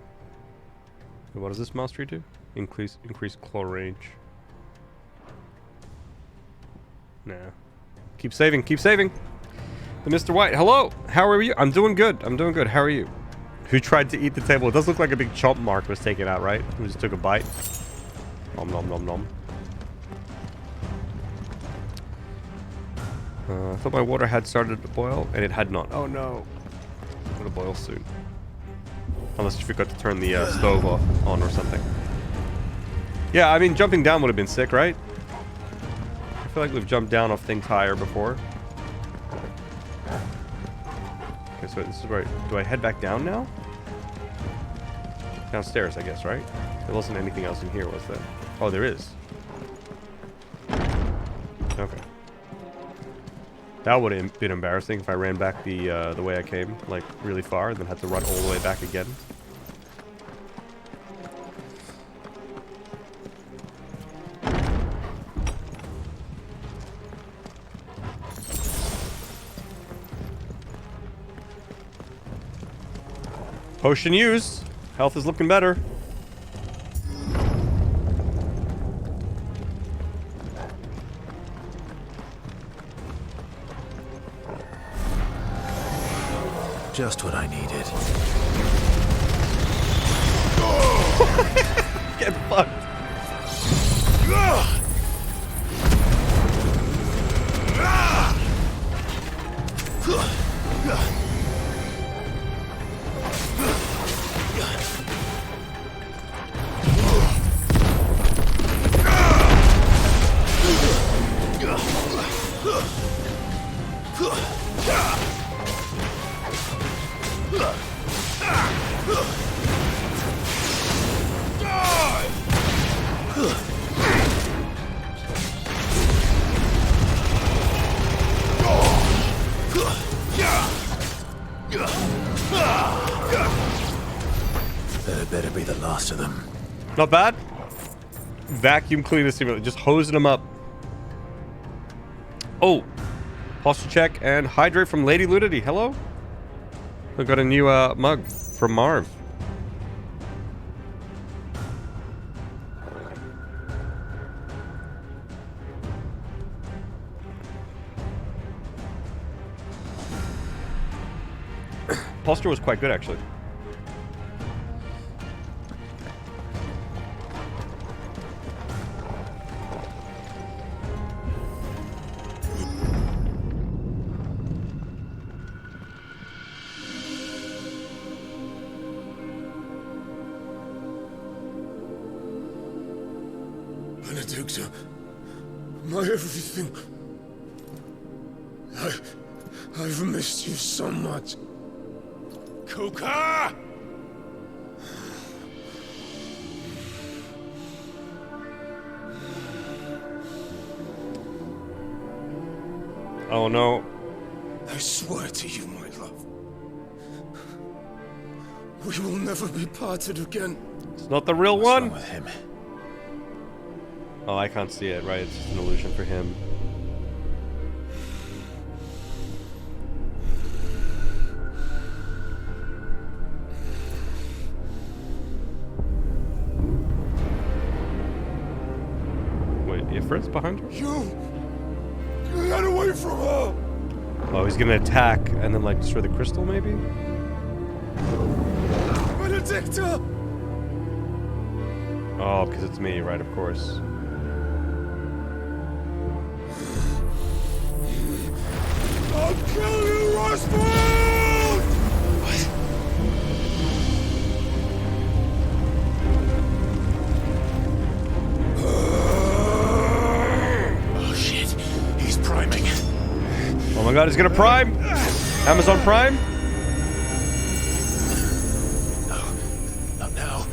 What does this mastery do? Increase claw range. Nah. Keep saving, keep saving. The Mr. White, hello. How are you? I'm doing good. I'm doing good. How are you? Who tried to eat the table? It does look like a big chomp mark was taken out, right? Who just took a bite. Nom nom nom nom. I thought my water had started to boil, and it had not. Oh no. It's gonna boil soon. Unless you forgot to turn the stove on or something. Yeah, I mean, jumping down would have been sick, right? I feel like we've jumped down off things higher before. Okay, so this is right. Do I head back down now? Downstairs, I guess, right? There wasn't anything else in here, was there? Oh, there is. Okay. That would have been embarrassing if I ran back the way I came, like really far, and then had to run all the way back again. Potion used. Health is looking better. Just what I needed. Get fucked. That better be the last of them. Not bad. Vacuum cleaner simulator. Just hosing them up. Oh. Posture check and hydrate from Lady Ludity. Hello. We got a new mug from Marv. Posture was quite good, actually. Benedicta, my everything. I've missed you so much. Kuka! Oh no. I swear to you, my love. We will never be parted again. It's not the real What's one. wrong with him? Oh, I can't see it, right? It's just an illusion for him. guys behind her? You get away from her! Oh, he's gonna attack and then like destroy the crystal, maybe? Benedicta! Oh, because it's me, right? Of course. I'll kill you, Roswell! Oh shit, he's priming. Oh my god, he's gonna prime! Amazon Prime? No, not now.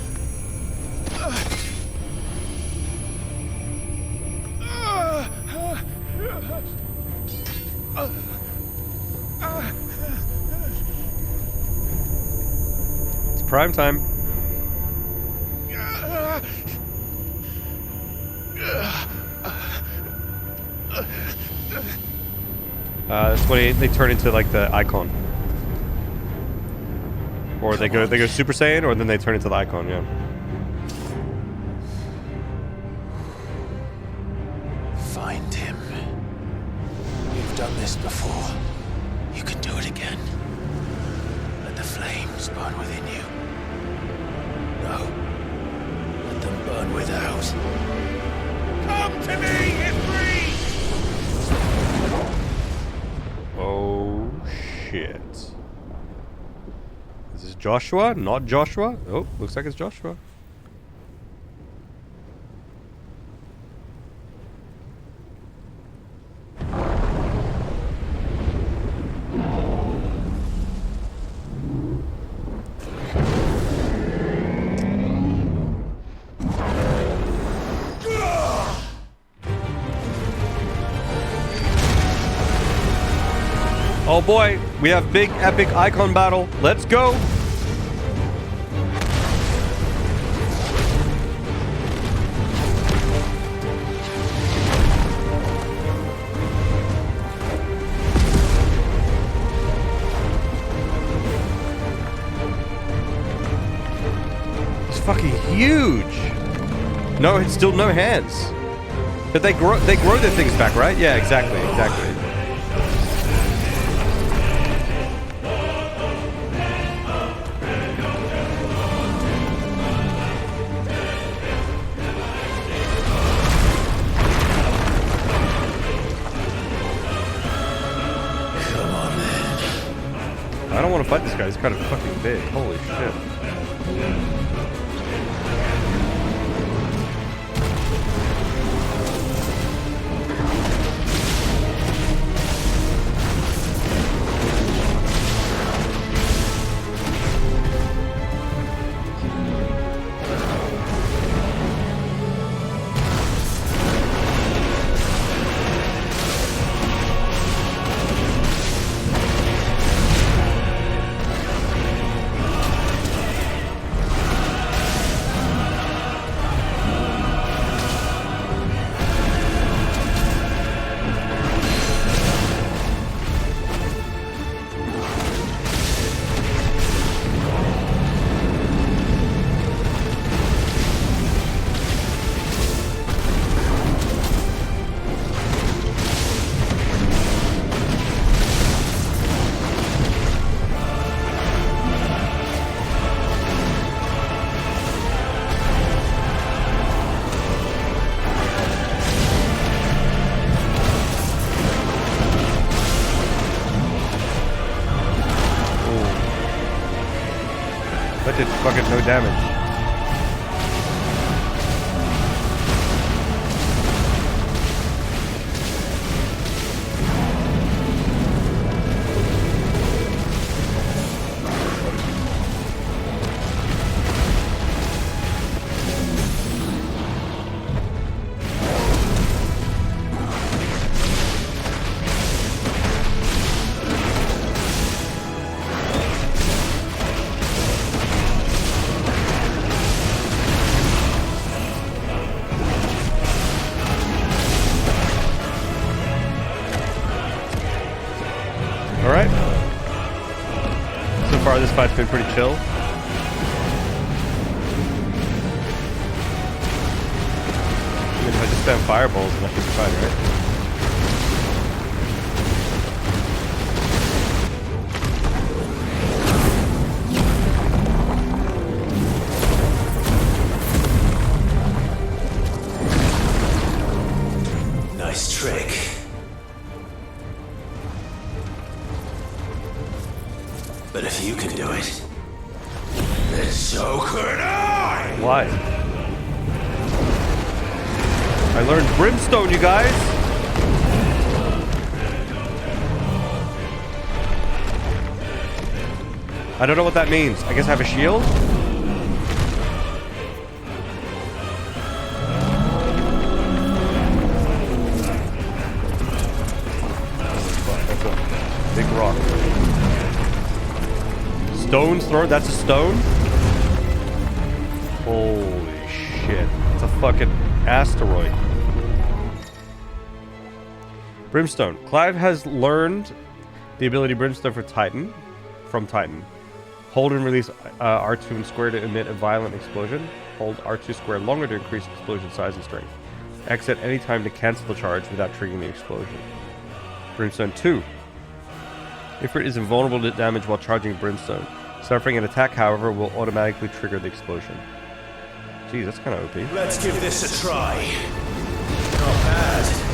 It's prime time. That's when they turn into like the icon. Or they go Super Saiyan, or then they turn into the icon, yeah. Find him. You've done this before. You can do it again. Let the flames burn within you. No. Let them burn without. Come to me, Ifrit! Oh shit. Is this Joshua? Not Joshua? Oh, looks like it's Joshua. Oh boy, we have big epic icon battle. Let's go. It's fucking huge. No, it's still no hands. But they grow their things back, right? Yeah, exactly. I don't want to fight this guy. He's kind of fucking big. Holy shit. That did fucking no damage. Alright. So far this fight's been pretty chill. Even if I just spam fireballs and I should be fine, right? Nice trick. But if you can do it, then so could I! Why? I learned brimstone, you guys! I don't know what that means. I guess I have a shield? That's a big rock. Stone's throw? That's a stone? Holy shit. It's a fucking asteroid. Brimstone. Clive has learned the ability Brimstone from Titan. Hold and release R2 and square to emit a violent explosion. Hold R2 square longer to increase explosion size and strength. X at any time to cancel the charge without triggering the explosion. Brimstone 2. Ifrit is invulnerable to damage while charging Brimstone. Suffering an attack, however, will automatically trigger the explosion. Jeez, that's kind of OP. Let's give this a try. Not bad.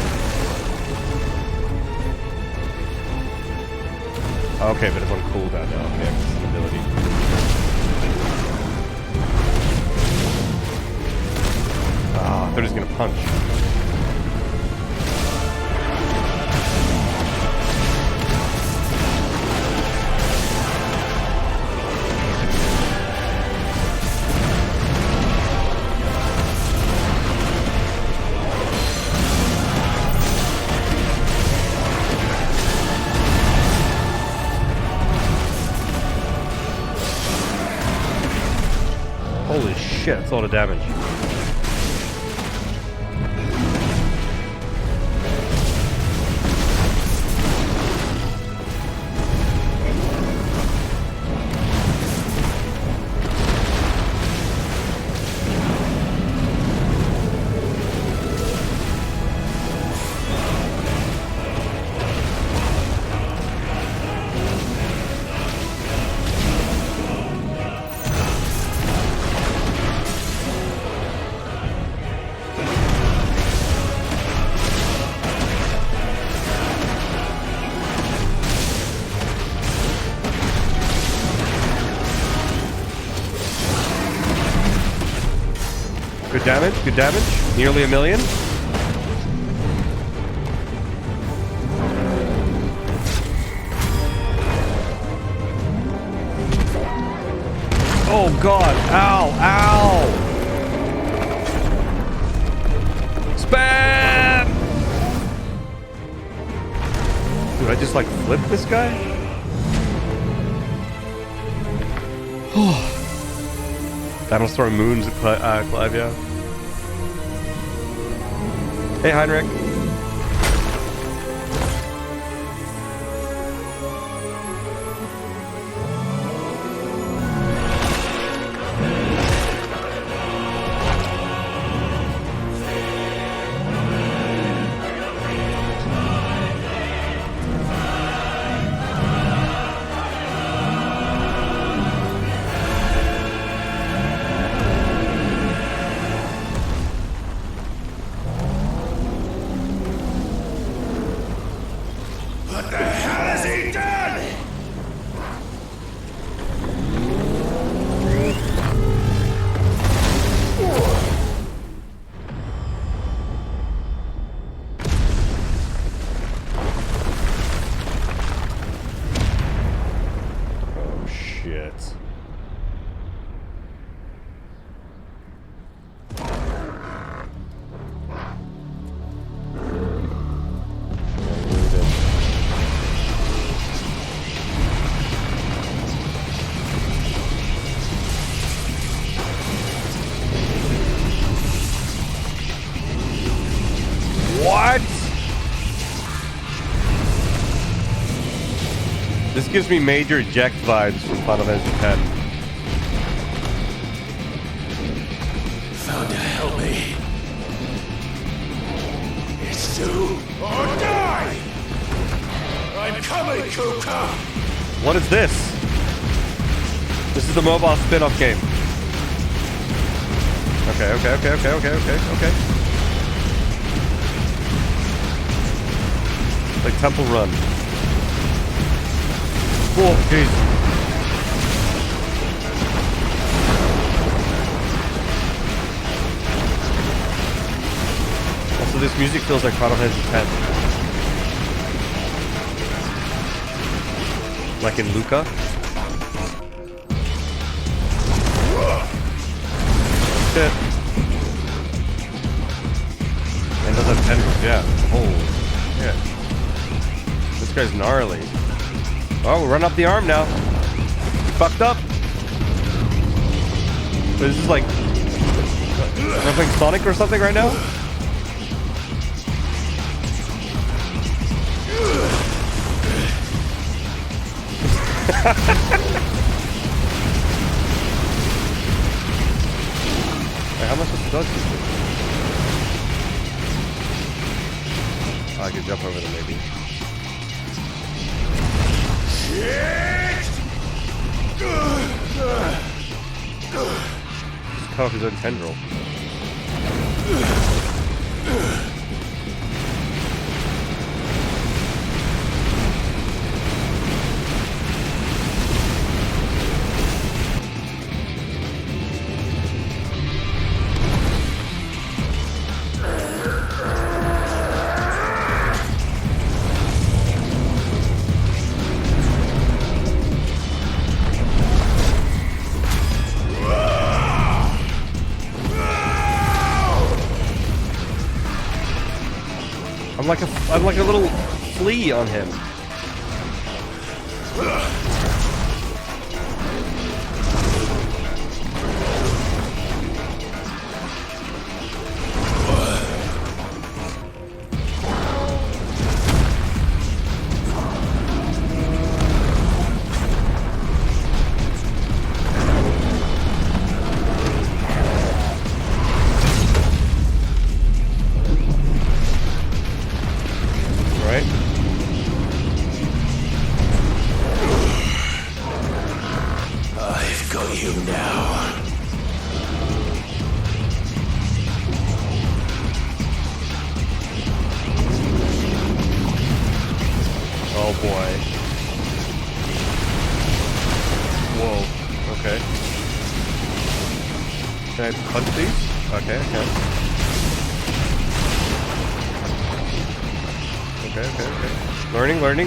Okay, but it's on cooldown now. Okay, it's an ability. Ah, I thought he was gonna punch. Holy shit, that's a lot of damage. Good damage. Nearly a million. Oh god, ow, ow! Spam! Dude, I just like flip this guy? Thanos throwing moons at Clive, yeah. Hey, Heinrich. This gives me major eject vibes from Final Fantasy X. Found to help me. Do or die! I'm coming, Kuka! What is this? This is the mobile spin-off game. Okay. Like Temple Run. Oh, jeez. Also, this music feels like Final Fantasy X. Like in Luca. Shit. And does have tendrils, yeah. Oh, yeah. This guy's gnarly. Oh, we're running up the arm now. Fucked up. But this is like... Am I playing Sonic or something right now? Wait, how am I supposed to dodge this thing? Oh, I can jump over them maybe. Just cut off his own tendril. I'm like a little flea on him.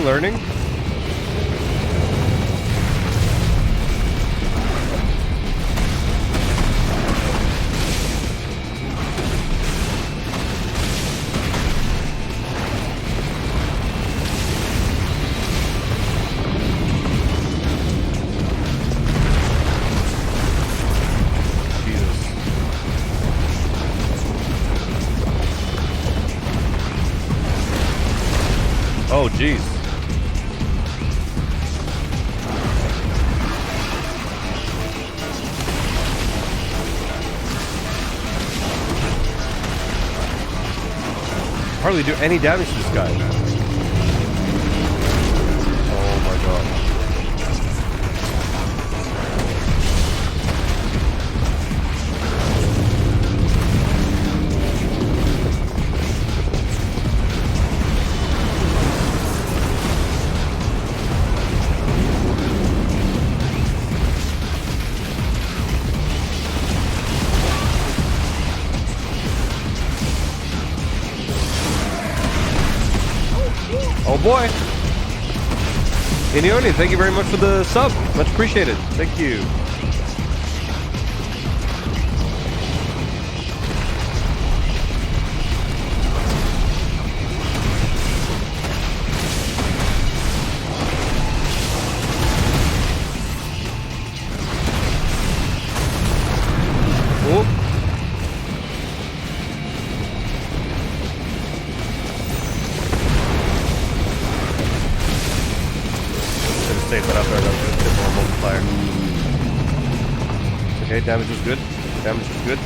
Learning. Oh, jeez. Hardly do any damage to this guy. Oh my god. Oh boy. Inioni, thank you very much for the sub. Much appreciated. Thank you. Oh. Save that up there, that was a bit more multiplier. Okay, damage was good. Damage was good.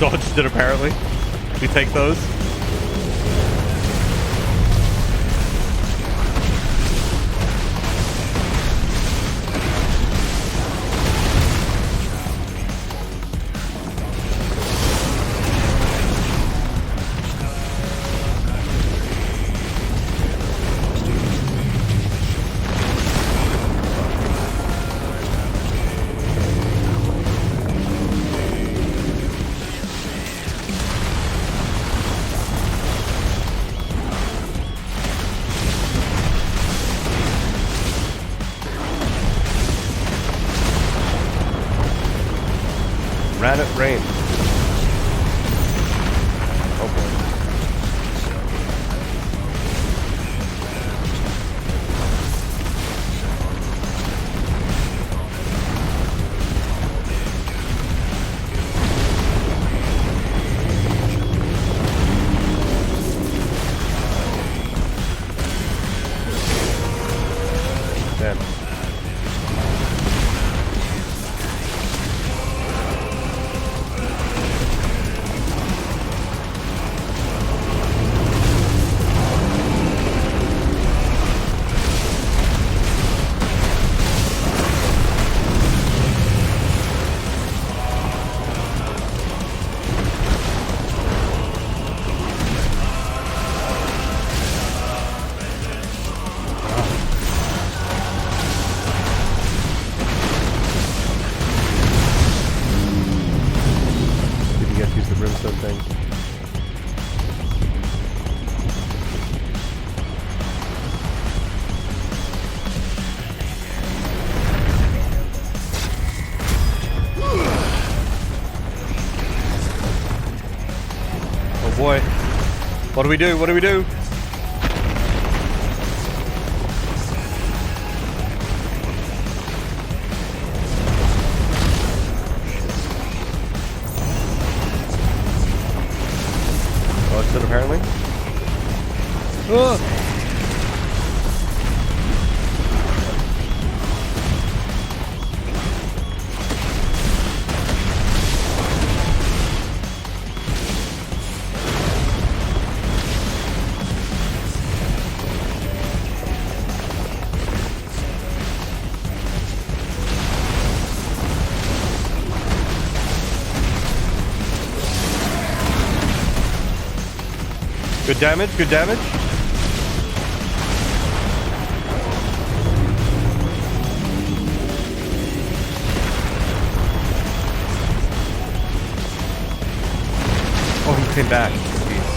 dodged it apparently. We take those. Ran it rain. Oh boy. Damn. Brimstone thing. Oh boy. What do we do? What do we do? Apparently. Oh. Good damage, good damage. Oh, he came back. Jeez.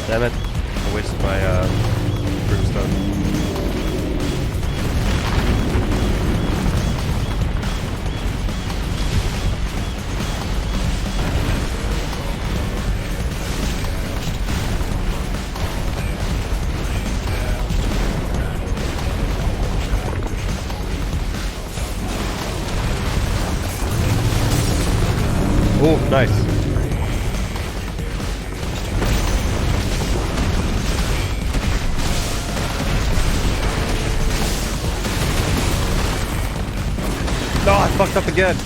Damn it. I wasted my brimstone. Oh, nice. Oh, I fucked up again.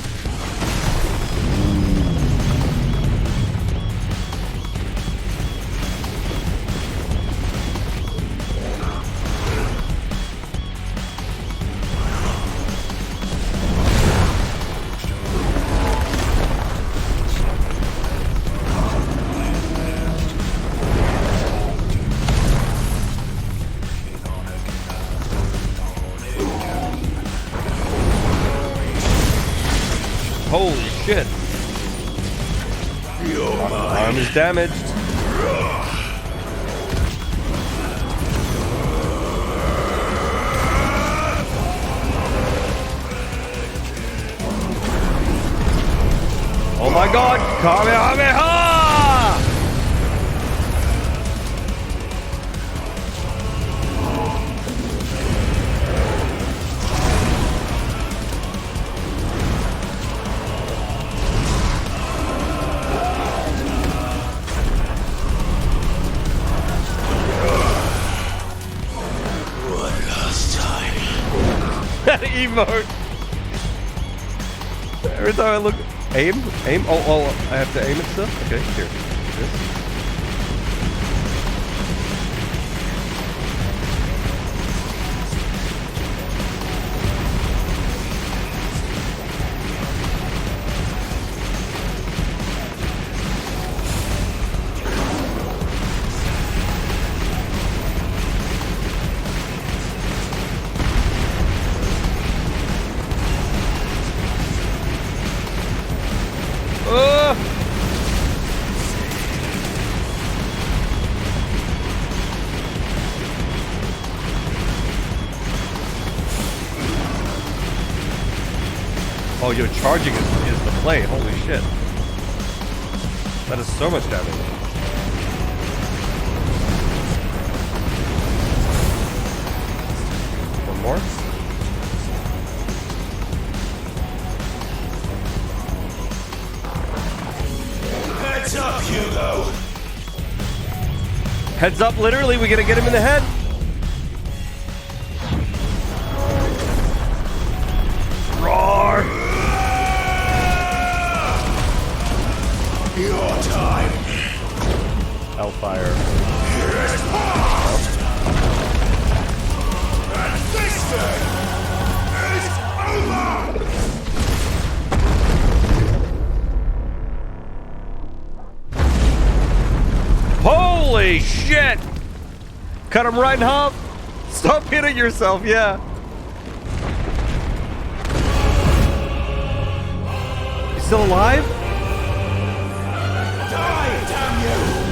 Holy shit. Arm is damaged. Oh my god! Kamehameha! that emote. Every time I look, aim. Oh, I have to aim at stuff. Okay, here. This. Oh, yo, charging is the play. Holy shit. That is so much damage. One more. Heads up, Hugo! Heads up, literally, we gotta get him in the head. Roar! Your time! Hellfire. And this day is over! Holy shit! Cut him right in half. Stop hitting yourself, yeah. You still alive? Die, damn you!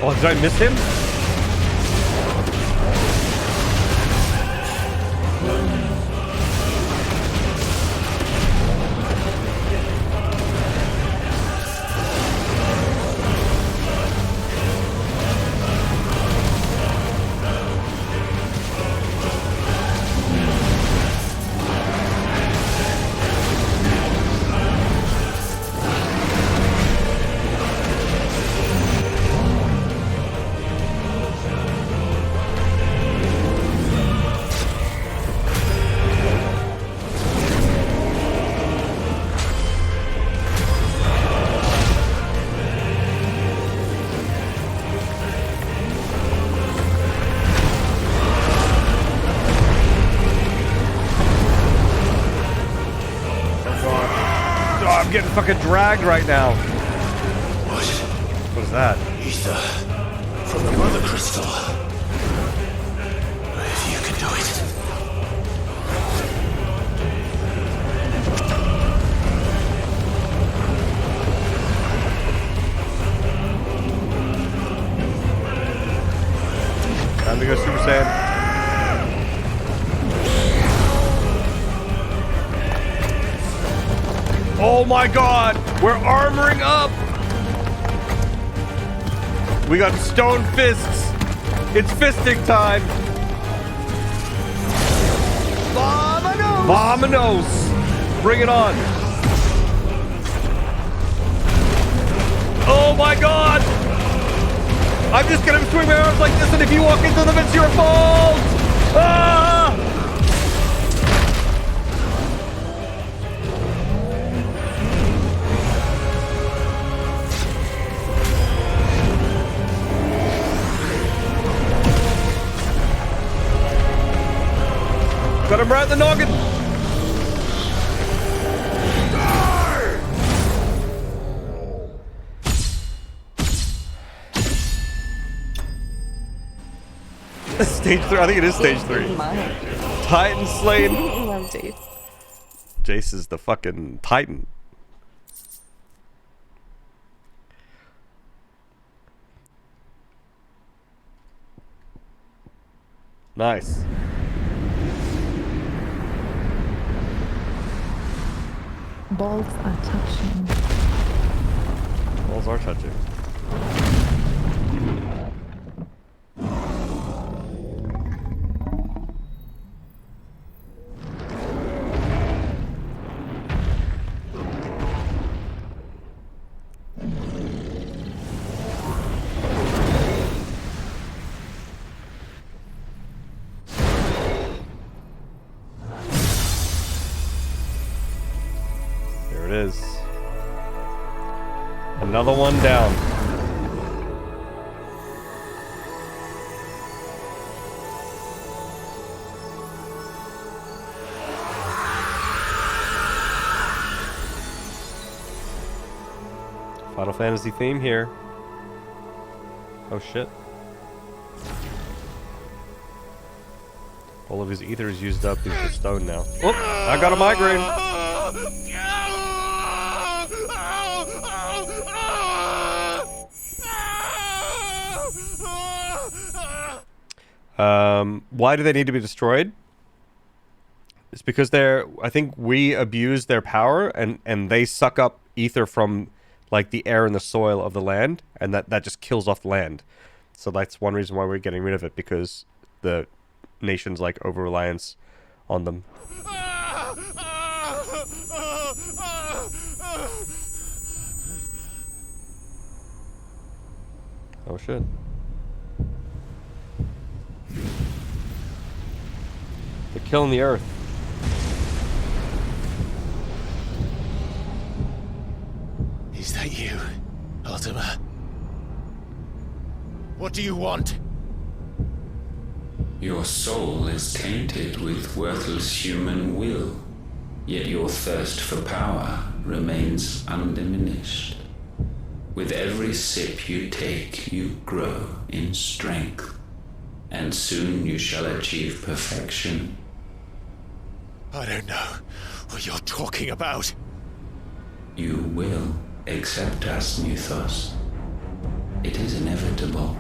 Oh, did I miss him? getting fucking dragged right now. What? What is that? Ether from the Mother Crystal. If you can do it. Time to go Super Saiyan. Oh my god! We're armoring up! We got stone fists! It's fisting time! Vamonos! Vamonos! Bring it on! Oh my god! I'm just gonna swing my arms like this, and if you walk into them, it's your fault! Ah! Got him right in the noggin! Stage 3, I think it is stage 3. Titan slain. I love Jace. Jace is the fucking Titan. Nice. Balls are touching. Balls are touching. There it is. Another one down. Final Fantasy theme here. Oh shit. All of his ether is used up. He's just stone now. Oh, I got a migraine. Why do they need to be destroyed? It's because I think we abuse their power and they suck up ether from like the air and the soil of the land, and that just kills off the land. So that's one reason why we're getting rid of it, because the nation's like over-reliance on them. Oh shit. They're killing the earth. Is that you, Ultima? What do you want? Your soul is tainted with worthless human will, yet your thirst for power remains undiminished. With every sip you take, you grow in strength, and soon you shall achieve perfection. I don't know what you're talking about. You will accept us, Mythos. It is inevitable.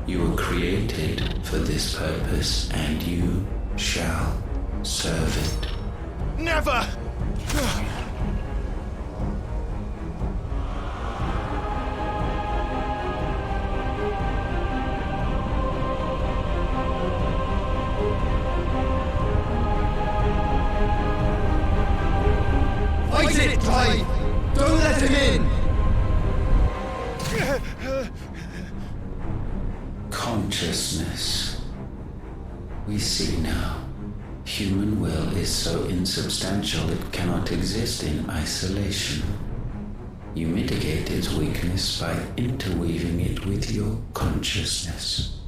You were created for this purpose, and you shall serve it. Never! Fight it, Clive! Don't let him in! Consciousness. We see now. Human will is so insubstantial it cannot exist in isolation. You mitigate its weakness by interweaving it with your consciousness.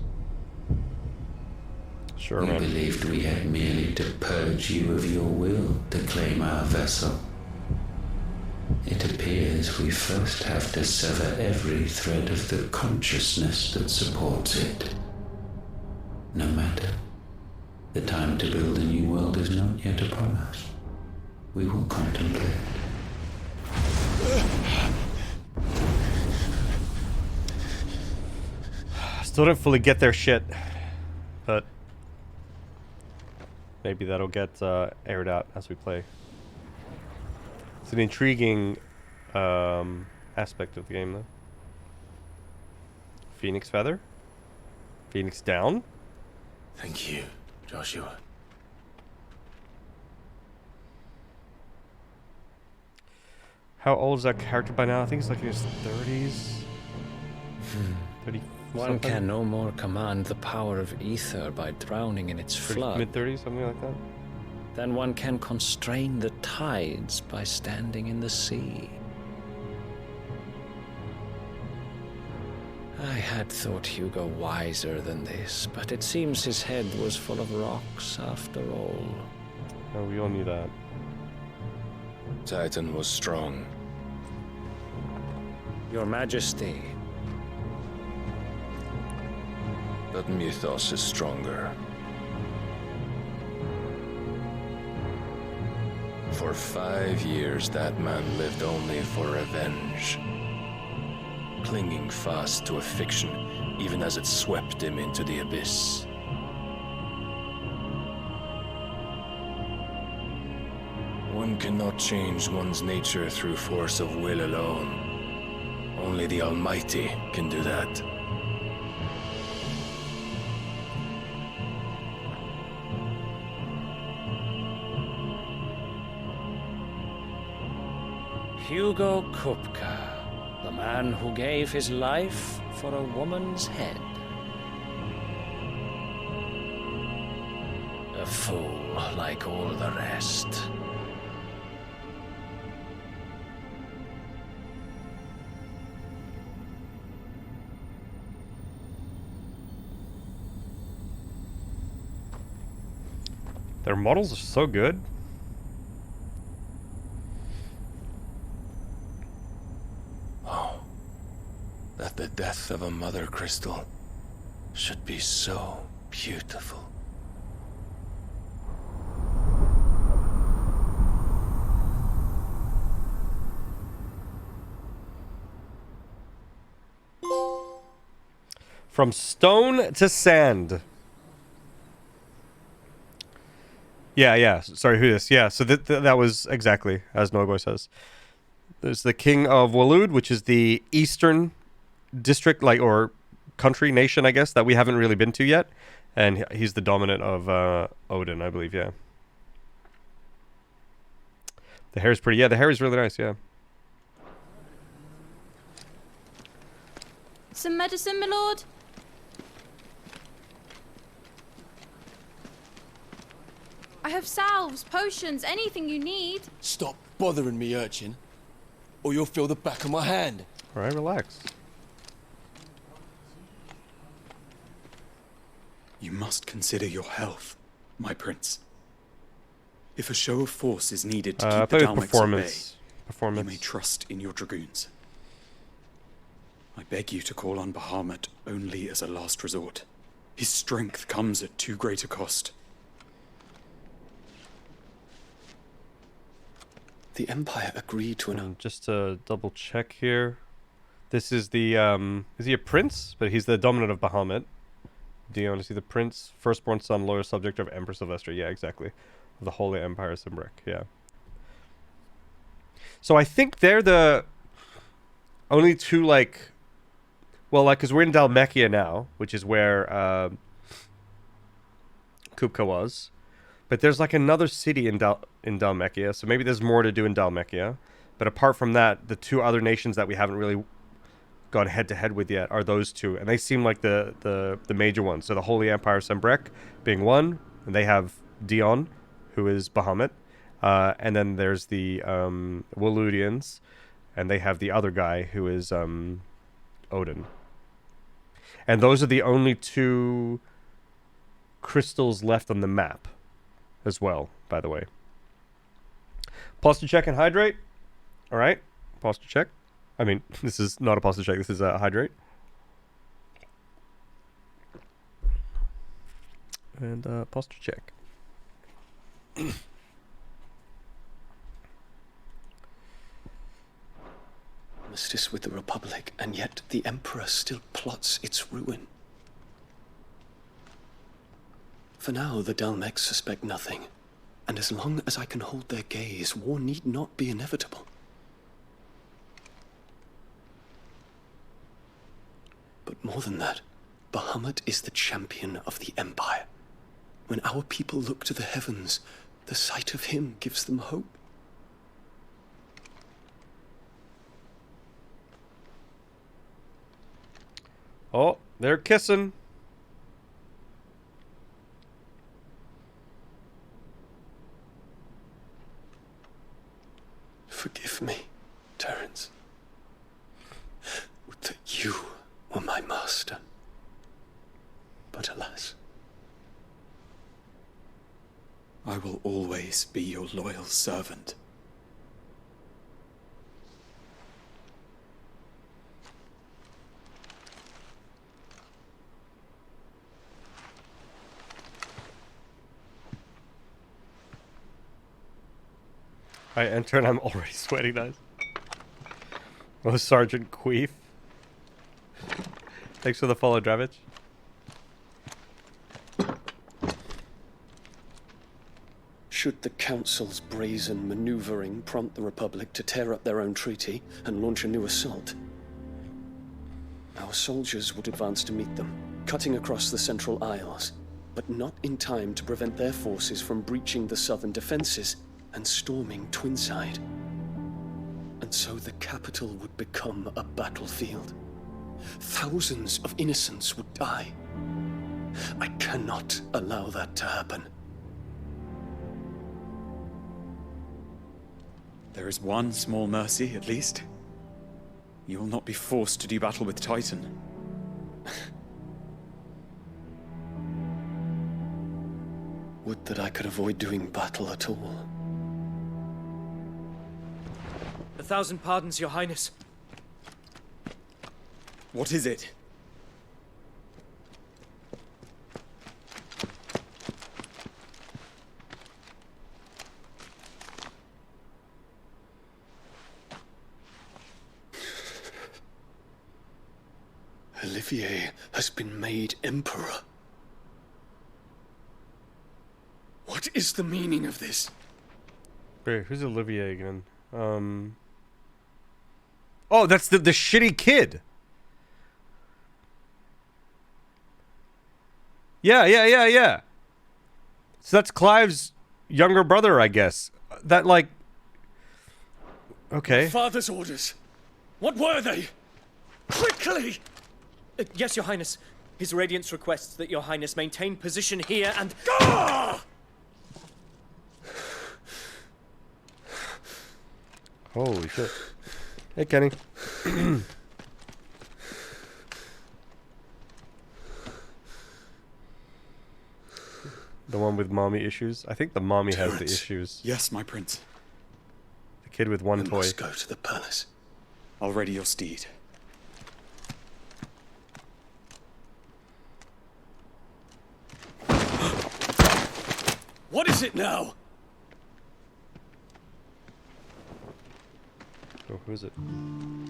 Sure, we man. believed we had merely to purge you of your will to claim our vessel. It appears we first have to sever every thread of the consciousness that supports it. No matter. The time to build a new world is not yet upon us. We will contemplate. Still don't fully get their shit, but maybe that'll get aired out as we play. It's an intriguing aspect of the game, though. Phoenix Feather? Phoenix Down? Thank you, Joshua. How old is that character by now? I think it's like in his 30s. 30. One can no more command the power of ether by drowning in its flood. Mid-30s, something like that. Then one can constrain the tides by standing in the sea. I had thought Hugo wiser than this, but it seems his head was full of rocks after all. Oh, we all knew that. Titan was strong. Your Majesty. But Mythos is stronger. For 5 years, that man lived only for revenge. Clinging fast to a fiction, even as it swept him into the abyss. One cannot change one's nature through force of will alone. Only the Almighty can do that. Hugo Kupka, the man who gave his life for a woman's head. A fool like all the rest. Their models are so good. That the death of a mother crystal should be so beautiful. From stone to sand. Yeah. Sorry, who is? Yeah, so that was exactly as Norgor says. There's the King of Walud, which is the eastern district, like, or country, nation, I guess, that we haven't really been to yet. And he's the dominant of Odin, I believe, yeah. The hair is pretty, yeah, the hair is really nice, yeah. Some medicine, my lord? I have salves, potions, anything you need. Stop bothering me, urchin, or you'll feel the back of my hand. All right, relax. You must consider your health, my prince. If a show of force is needed to keep the Dalmex at bay, you may trust in your dragoons. I beg you to call on Bahamut only as a last resort. His strength comes at too great a cost. The Empire agreed to an... Just to double check here. This is the, is he a prince? But he's the dominant of Bahamut. Dion, is he the prince? Firstborn son, loyal subject of Emperor Sylvester. Yeah, exactly. Of the Holy Empire Simbrek, yeah. So I think they're the only two, like... Well, like, because we're in Dalmekia now, which is where Kupka was. But there's, like, another city in Dalmekia, so maybe there's more to do in Dalmekia. But apart from that, the two other nations that we haven't really gone head-to-head with yet are those two. And they seem like the major ones. So the Holy Empire Sembrek being one, and they have Dion, who is Bahamut. And then there's the Waludians, and they have the other guy, who is Odin. And those are the only two crystals left on the map as well, by the way. Pause to check and hydrate. All right. Posture check. I mean, this is not a posture check. This is a hydrate. And posture check. Armistice with the Republic, and yet the Emperor still plots its ruin. For now, the Dalmex suspect nothing, and as long as I can hold their gaze, war need not be inevitable. But more than that, Bahamut is the champion of the Empire. When our people look to the heavens, the sight of him gives them hope. Oh, they're kissing. Forgive me, Terence. Would that you were my master. But alas. I will always be your loyal servant. I enter and I'm already sweating, guys. Oh, Sergeant Queef. Thanks for the follow, Dravich. Should the Council's brazen maneuvering prompt the Republic to tear up their own treaty and launch a new assault, our soldiers would advance to meet them, cutting across the Central Isles, but not in time to prevent their forces from breaching the southern defenses and storming Twinside. And so the capital would become a battlefield. Thousands of innocents would die. I cannot allow that to happen. There is one small mercy, at least. You will not be forced to do battle with Titan. Would that I could avoid doing battle at all. 1,000 pardons, Your Highness. What is it? Olivier has been made Emperor. What is the meaning of this? Wait, who's Olivier again? Oh, that's the shitty kid. Yeah. So that's Clive's younger brother, I guess. That, like... Okay. Father's orders. What were they? Quickly! Yes, Your Highness. His Radiance requests that Your Highness maintain position here and... Ah! Holy shit. Hey, Kenny. The one with mommy issues? I think the mommy has the issues. Yes, my prince. The kid with one toy. Must go to the palace. I'll ready your steed. What is it now? Oh, who is it?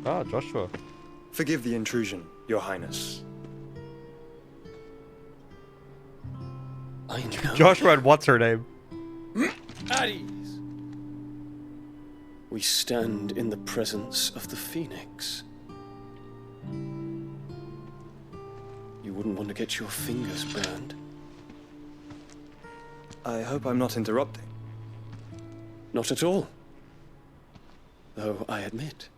Ah, Joshua. Forgive the intrusion, Your Highness. I know. Joshua and what's her name? At ease. We stand in the presence of the Phoenix. You wouldn't want to get your fingers burned. I hope I'm not interrupting. Not at all. Though I admit,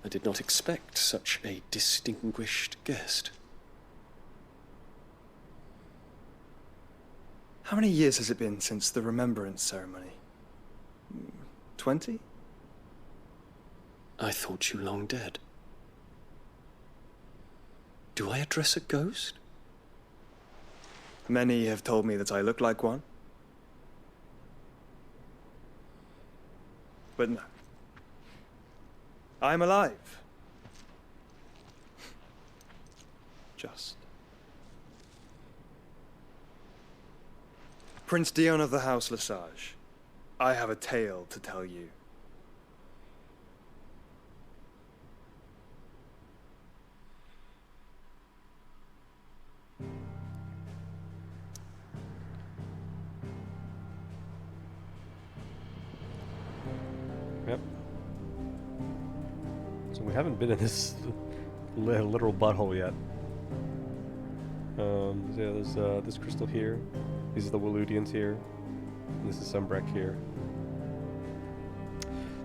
I did not expect such a distinguished guest. How many years has it been since the Remembrance ceremony? 20? I thought you long dead. Do I address a ghost? Many have told me that I look like one. But no. I'm alive. Just. Prince Dion of the House Lesage, I have a tale to tell you. Yep. So we haven't been in this literal butthole yet. Yeah, there's this crystal here. These are the Waludians here. And this is Sunbreck here.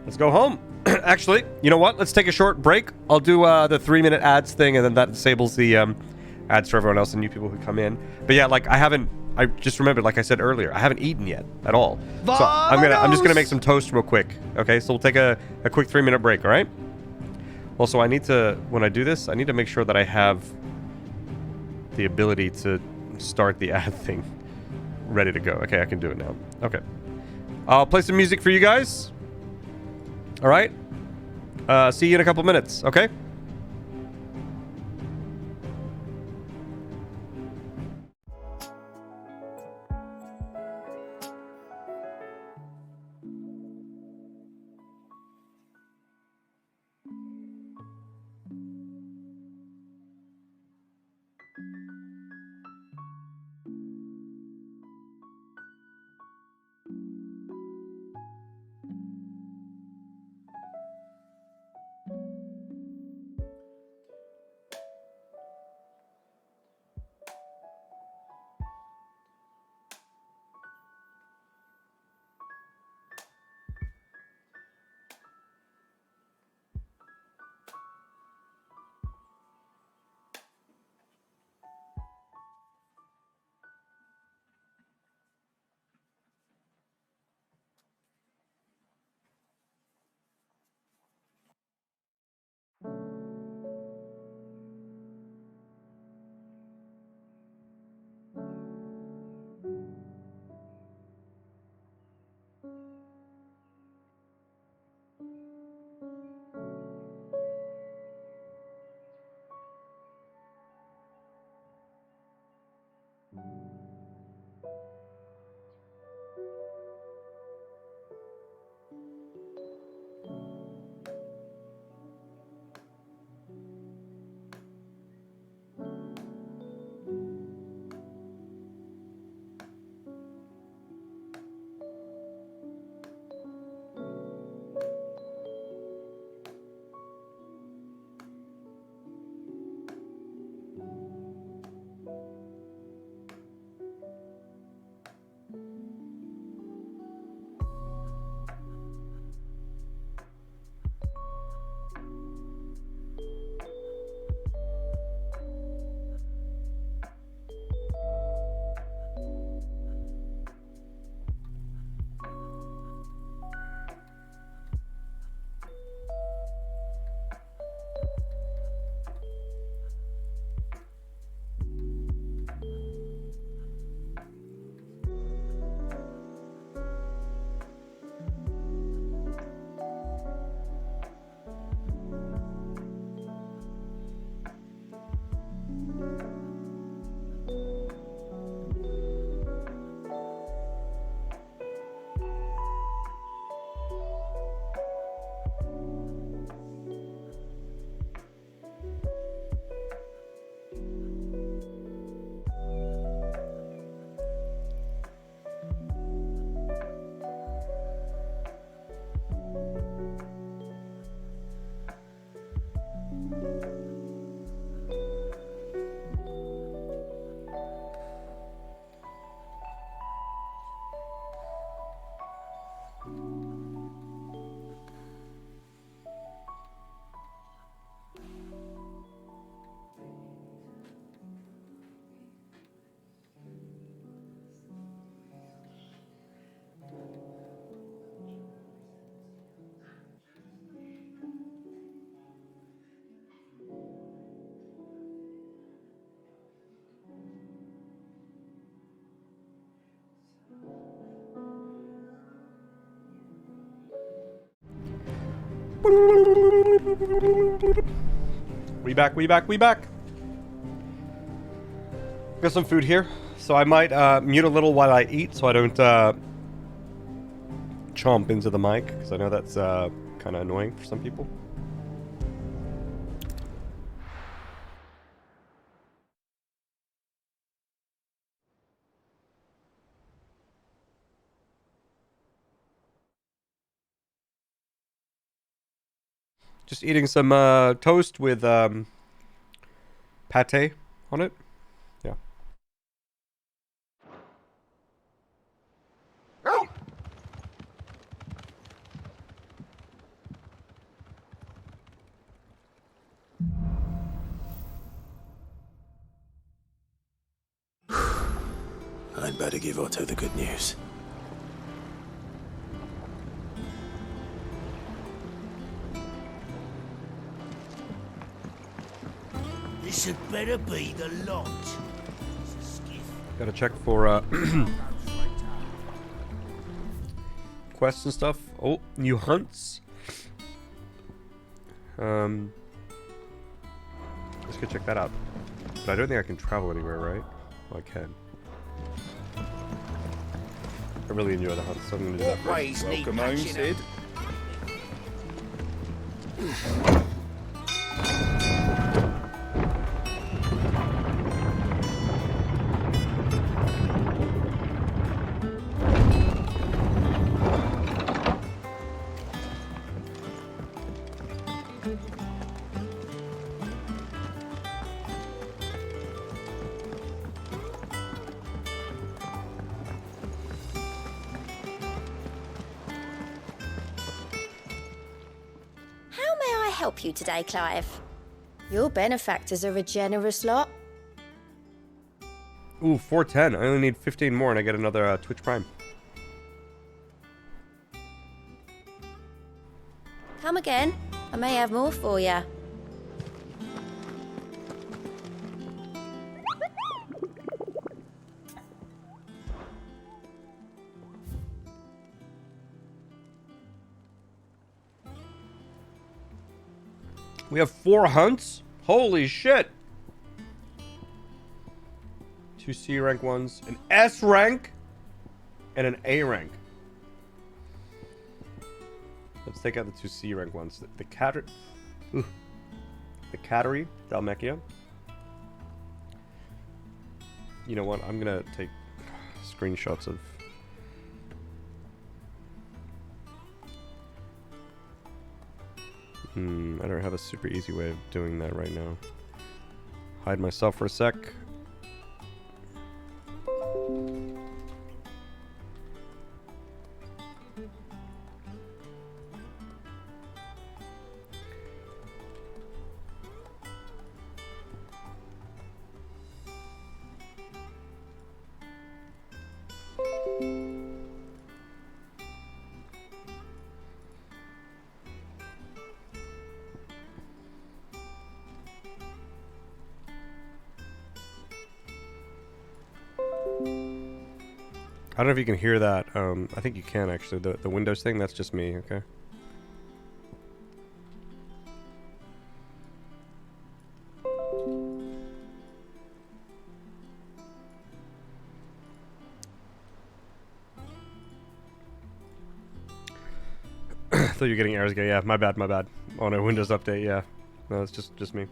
Let's go home. Actually, you know what? Let's take a short break. I'll do the 3-minute ads thing, and then that disables the ads for everyone else and new people who come in. But yeah, like I just remembered, like I said earlier, I haven't eaten yet at all. So I'm just gonna make some toast real quick. Okay, so we'll take a quick 3-minute break. All right. Also, I need to, when I do this, I need to make sure that I have the ability to start the ad thing ready to go. Okay, I can do it now. Okay. I'll play some music for you guys. All right. See you in a couple minutes. Okay. We back. Got some food here, so I might mute a little while I eat, so I don't chomp into the mic, because I know that's kind of annoying for some people. Just eating some toast with pate on it. Yeah. I'd better give Otto the good news. This had better be the lot. Gotta check for quests and stuff. Oh, new hunts. Let's go check that out. But I don't think I can travel anywhere, right? Well, I can. I really enjoy the hunts, so I'm gonna do that first. Welcome home, Sid. Help you today, Clive. Your benefactors are a generous lot. Ooh, 410. I only need 15 more and I get another Twitch Prime. Come again. I may have more for you. We have 4 hunts? Holy shit! 2 C rank ones, an S rank, and an A rank. Let's take out the 2 C rank ones. The Cattery, Dalmekia. You know what? I'm gonna take screenshots of. I don't have a super easy way of doing that right now. Hide myself for a sec. I don't know if you can hear that. I think you can actually. The Windows thing, that's just me, okay? I thought you were getting errors again. Yeah, my bad. On a Windows update, yeah. No, it's just me.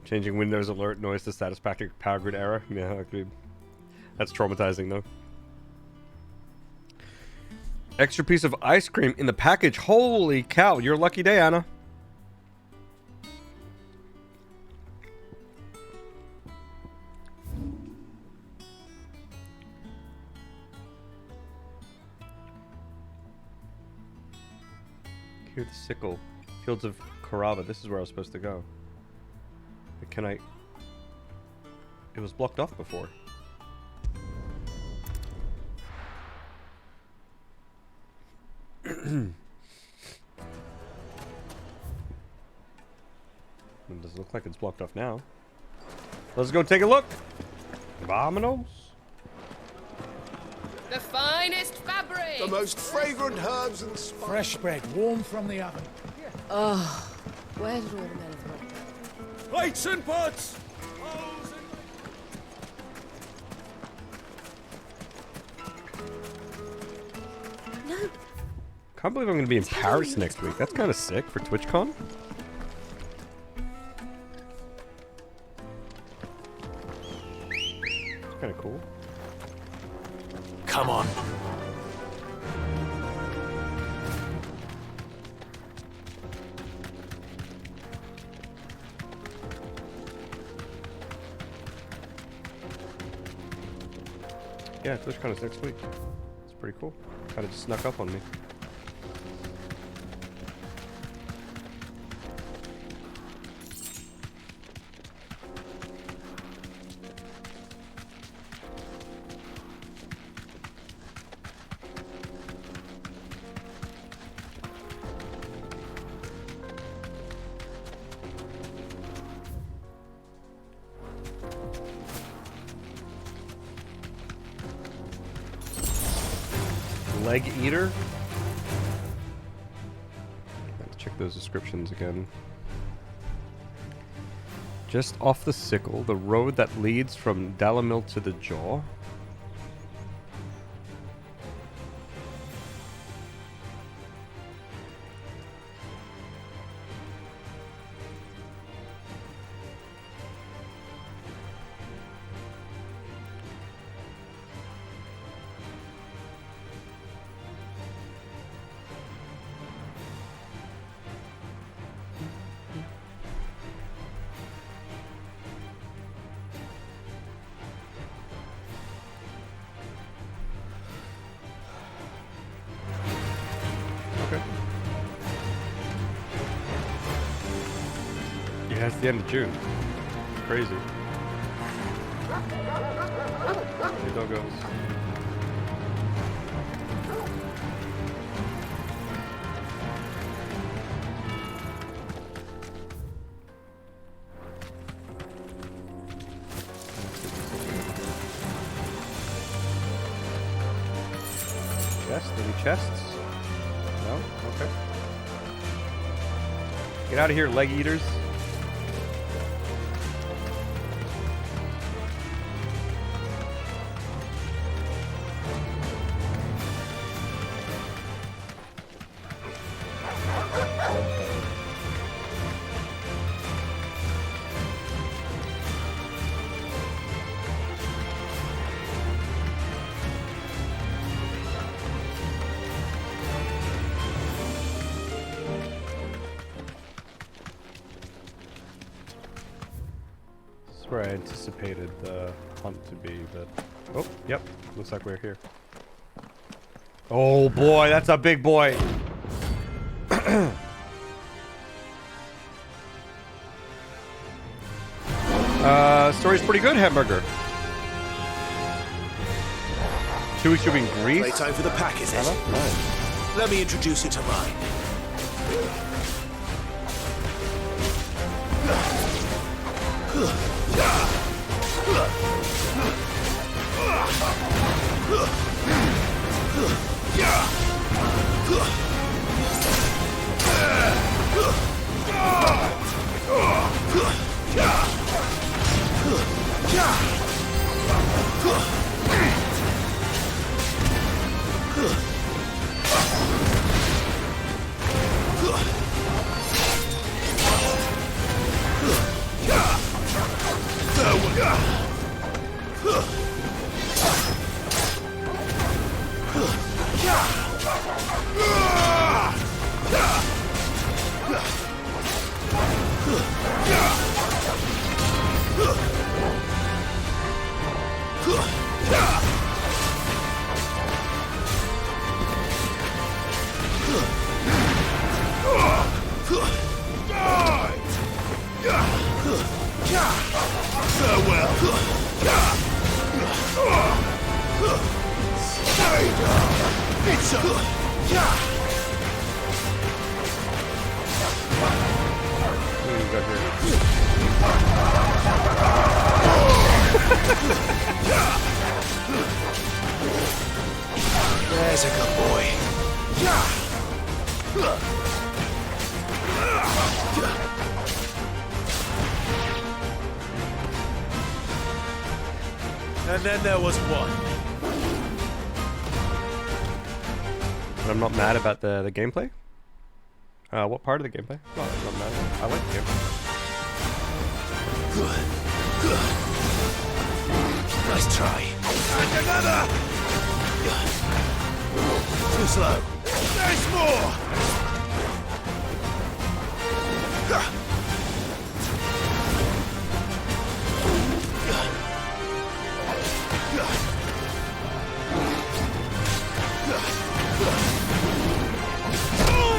Changing Windows alert noise to satisfactory power grid error. Yeah, agreed. That's traumatizing though. Extra piece of ice cream in the package. Holy cow, you're a lucky day, Anna. Hear the sickle. Fields of Karava. This is where I was supposed to go. But can I... It was blocked off before. It doesn't look like it's blocked off now. Let's go take a look. Vamonos. The finest fabric! The most fragrant herbs and spices. Fresh bread, warm from the oven. Oh, where did all the men have gone? Plates and pots! No. Can't believe I'm going to be in Paris next week. That's kind of sick for TwitchCon. It's kind of cool. Come on. Yeah, TwitchCon is next week. It's pretty cool. Kind of just snuck up on me. Leg eater? Let's check those descriptions again. Just off the sickle, the road that leads from Dalamil to the jaw. Yeah, it's the end of June. It's crazy. Hey, doggos. Chest? Any chests? No? Okay. Get out of here, leg eaters. Where I anticipated the hunt to be, but... Oh, yep. Looks like we're here. Oh boy, that's a big boy! Story's pretty good, Hamburger. 2 weeks you'll be in Greece? Playtime for the pack, is it? Nice. Let me introduce you to mine. Farewell. It's a... There's a good boy. And then there was one. But I'm not mad about the gameplay. What part of the gameplay? No, I'm not mad. I like the gameplay. Good. Nice try. And another! Too slow. There's more!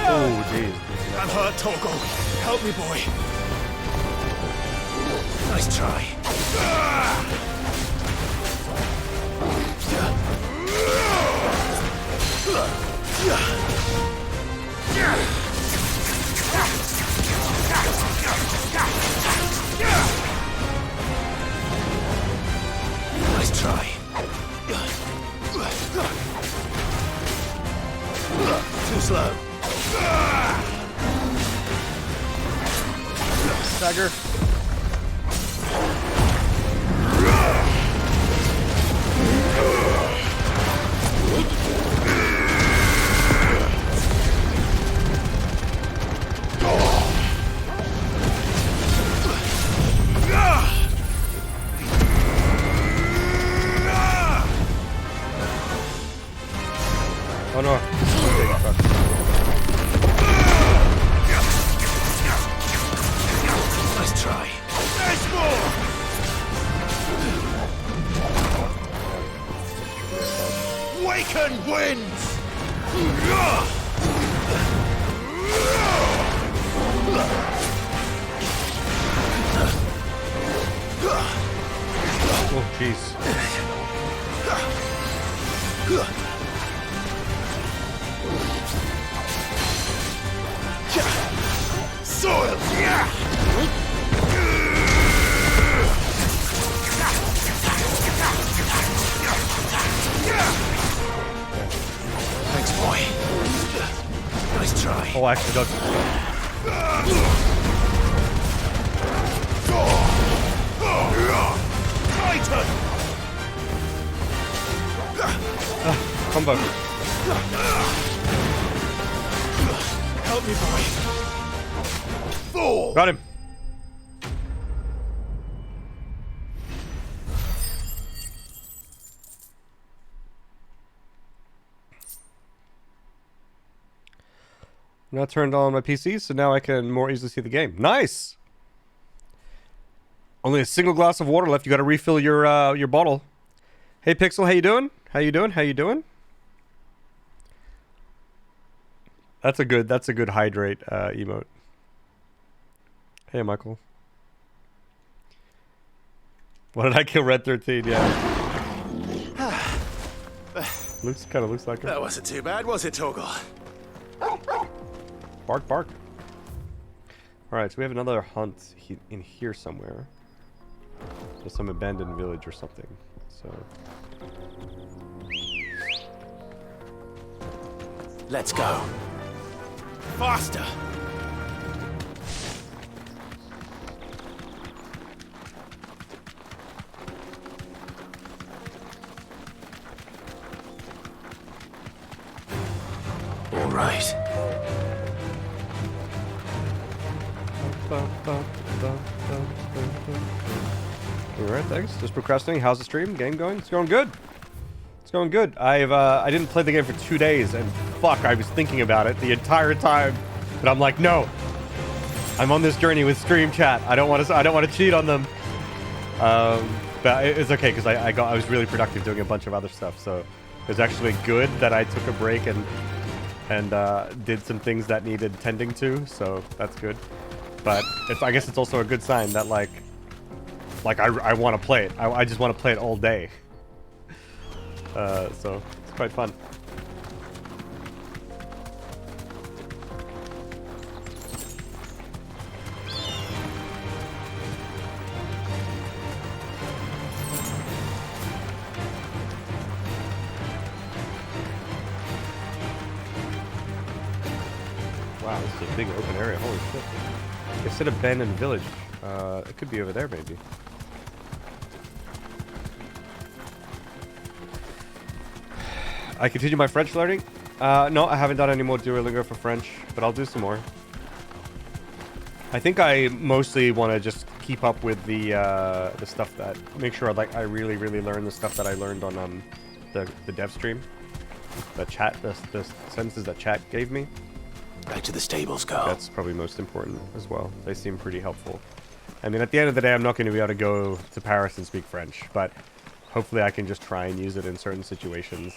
Oh, jeez. I'm hurt, Torgal. Help me, boy. Nice try. Nice try. Too slow. Dagger. Oh no. Nice try. There's more! Waken winds! Oh, jeez. Soil! Thanks, boy. Nice try. Oh, I actually got... Titan! Combo. Help me, boy. Thor! Got him. Now turned on my PC, so now I can more easily see the game. Nice! Only a single glass of water left. You got to refill your bottle. Hey Pixel, how you doing? How you doing? How you doing? That's a good hydrate emote. Hey Michael. What did I kill Red 13? Yeah. Kind of looks like it. That wasn't too bad, was it, Torgal? Bark, bark. Alright, so we have another hunt in here somewhere. Just some abandoned village or something. So. Let's go. Faster! All right. Alright, thanks. Just procrastinating. How's the stream? Game going? It's going good. It's going good. I didn't play the game for 2 days, and fuck, I was thinking about it the entire time. But I'm like, no. I'm on this journey with stream chat. I don't want to cheat on them. But it's okay because I was really productive doing a bunch of other stuff. So it was actually good that I took a break and did some things that needed tending to. So that's good. But I guess it's also a good sign that like Like, I want to play it. I just want to play it all day. So, it's quite fun. Wow, this is a big open area. Holy shit. They said abandoned village. It could be over there, maybe. I continue my French learning. No, I haven't done any more Duolingo for French, but I'll do some more. I think I mostly want to just keep up with the stuff that... Make sure I really, really learn the stuff that I learned on the dev stream. The chat, the sentences that chat gave me. Back to the stables, go. That's probably most important as well. They seem pretty helpful. I mean, at the end of the day, I'm not going to be able to go to Paris and speak French, but hopefully I can just try and use it in certain situations.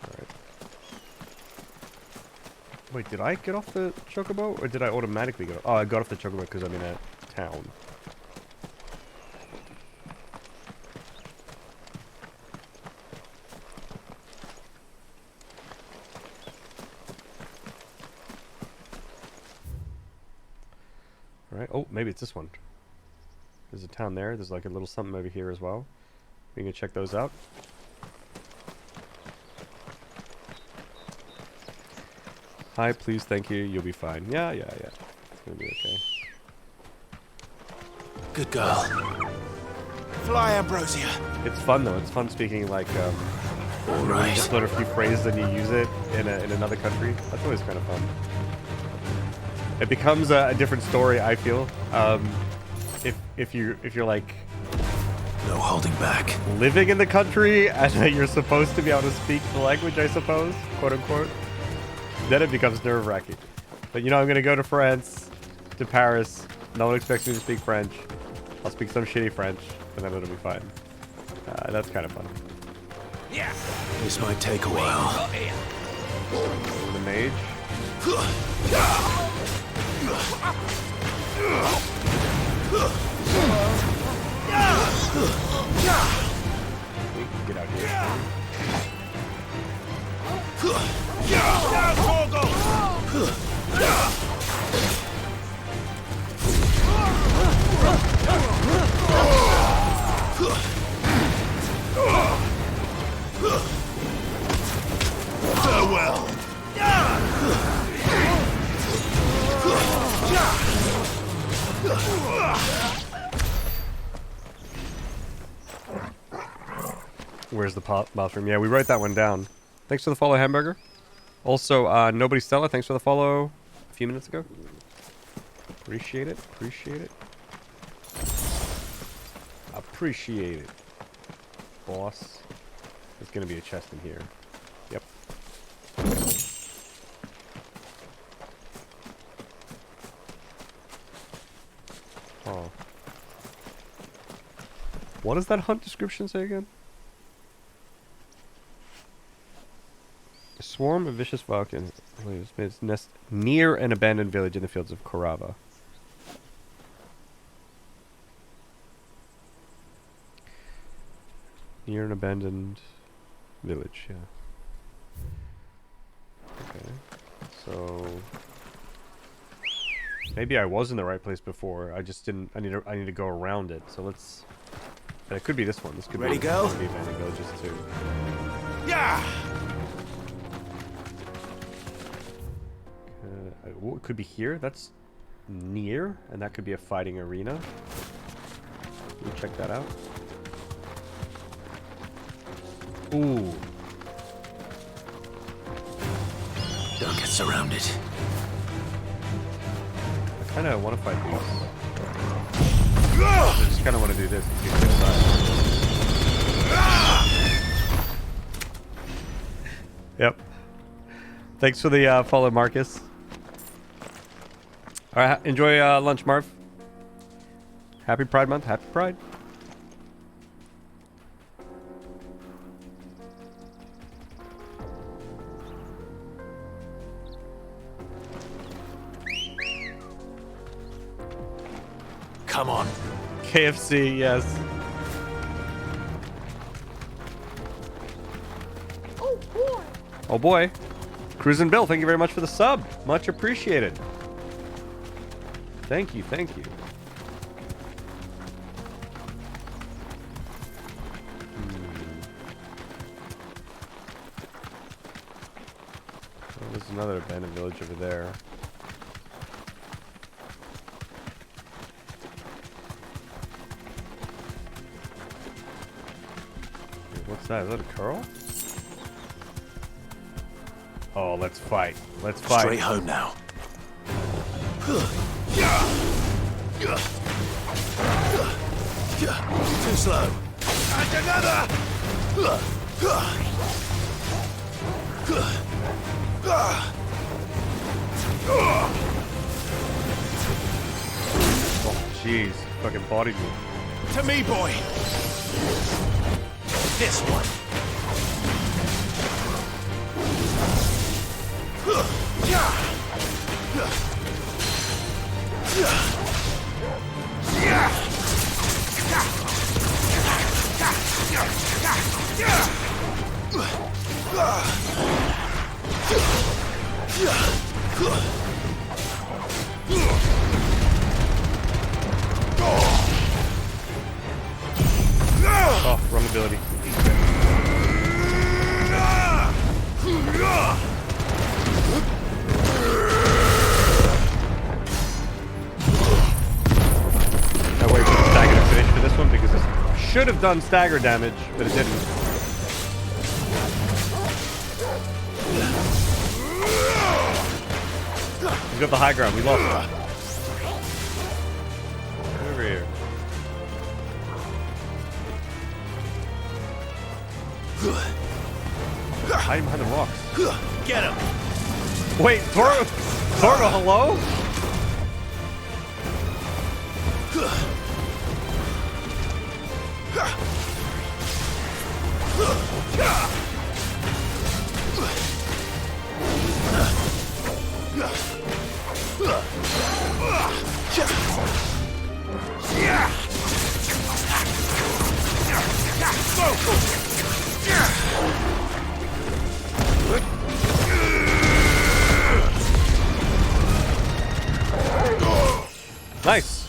Alright. Wait, did I get off the chocobo, or did I automatically go? Oh, I got off the chocobo because I'm in a town. Right. Oh, maybe it's this one. There's a town there. There's like a little something over here as well. We can check those out. Hi, please, thank you. You'll be fine. Yeah. It's gonna be okay. Good girl. Fly, Ambrosia. It's fun though. It's fun speaking like All you right. just learn a few phrases and you use it in another country. That's always kind of fun. It becomes a different story, I feel. If you're like no holding back, living in the country and you're supposed to be able to speak the language, I suppose, quote unquote, then it becomes nerve-wracking. But you know, I'm gonna go to France, to Paris. No one expects me to speak French. I'll speak some shitty French, and then it'll be fine. That's kind of fun. Yeah. This might take a while. The mage. Get out here. Farewell. Where's the bathroom? Yeah, we wrote that one down. Thanks for the follow, Hamburger. Also, Nobody Stella, thanks for the follow a few minutes ago. Appreciate it. Appreciate it. Appreciate it. Boss. There's gonna be a chest in here. Yep. Oh. What does that hunt description say again? A swarm of vicious falcons made its nest near an abandoned village in the fields of Korava. Near an abandoned village, yeah. Okay. So maybe I was in the right place before. I just didn't. I need to go around it. So let's. And it could be this one. This could Ready, be go? one of the abandoned villages too. Yeah. Well, it could be here. That's near, and that could be a fighting arena. Can you check that out? Ooh. Don't get surrounded. I kind of want to fight these. I just kind of want to do this and see what's inside. Yep. Thanks for the follow, Marcus. All right, enjoy lunch, Marv. Happy Pride Month. Happy Pride. Come on. KFC, yes. Oh boy. Cruisin' Bill, thank you very much for the sub. Much appreciated. Thank you, thank you. Oh, there's another abandoned village over there. What's that? Is that a curl? Oh, let's fight. Let's fight. Straight home now. Too slow. And another! Oh, jeez. Fucking bodied me. To me, boy. This one. Oh, wrong ability. I wait for the stagger to finish for this one because this should have done stagger damage, but it didn't. He's got the high ground. We lost him. Over here. Hide behind the rocks. Get him. Wait, Torgo, hello? Nice.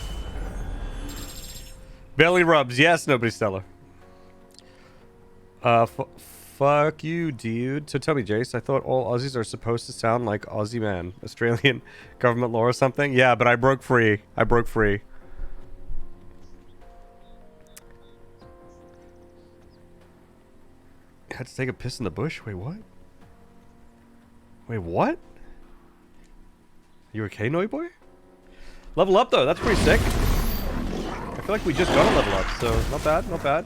Belly rubs. Yes, nobody stellar. Fuck you, dude. So tell me, Jace, I thought all Aussies are supposed to sound like Aussie man. Australian government law or something? Yeah, but I broke free. I broke free. I had to take a piss in the bush? Wait, what? Wait, what? You okay, Noi Boy? Level up, though. That's pretty sick. I feel like we just got a level up, so not bad, not bad.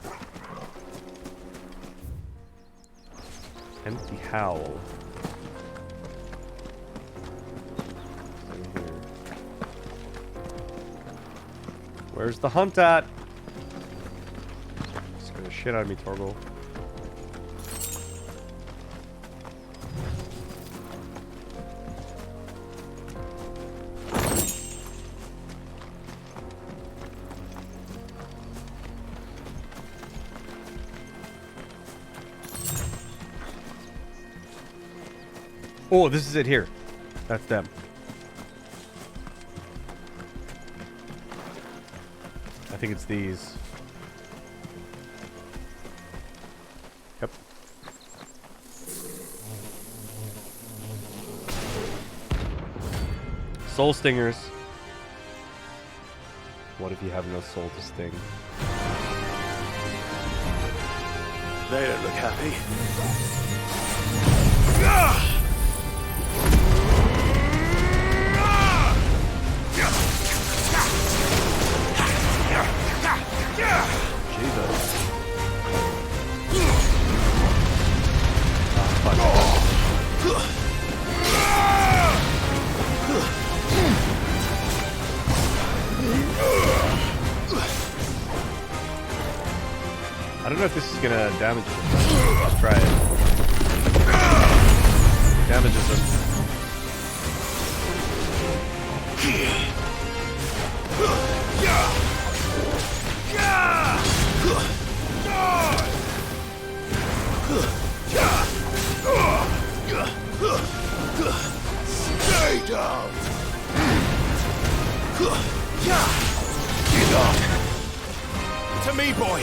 Empty howl. Where's the hunt at? Scare the shit out of me, Torgal. Oh, this is it here. That's them. I think it's these. Yep. Soul stingers. What if you have no soul to sting? They don't look happy. Jesus. I don't know if this is gonna damage it. Let's try it. Damages him. out! Enough! To me, boy!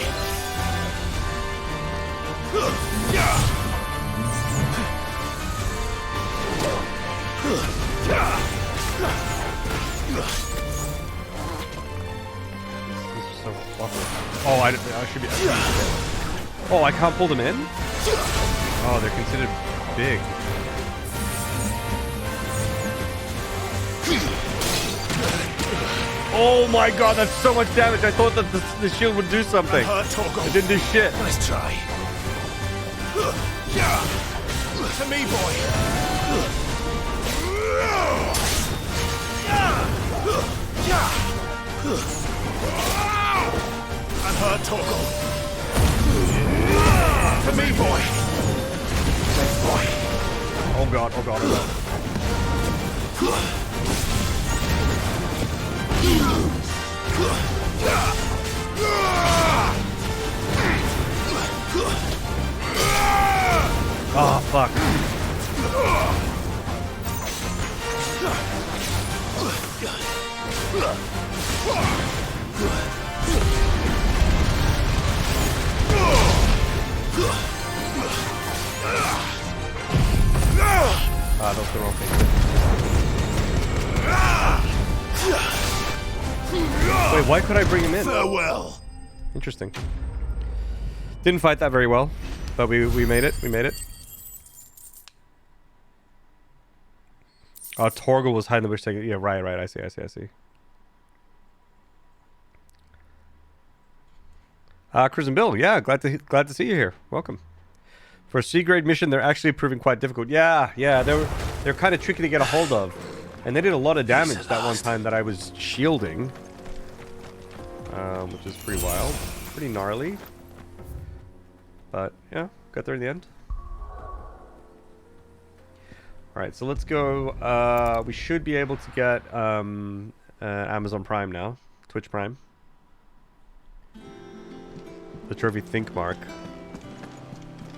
So fluffy. Oh, I should be. Oh, I can't pull them in? Oh, they're considered big. Oh my god, that's so much damage. I thought that the shield would do something. It didn't do shit. Nice try. To me, boy. And her toggle. To me, boy. Boy. Oh god, oh god, oh god. Oh fuck. Ah, that's the wrong thing. Wait, why could I bring him in? Farewell. Interesting. Didn't fight that very well, but we made it. We made it. Oh, Torgal was hiding the bush. Yeah, right. I see. Chris and Bill, yeah, glad to see you here. Welcome. For a C grade mission, they're actually proving quite difficult. Yeah, they're kind of tricky to get a hold of, and they did a lot of damage that one time that I was shielding, which is pretty wild, pretty gnarly. But yeah, got there in the end. All right, so let's go. We should be able to get Amazon Prime now, Twitch Prime. The trophy Think Mark.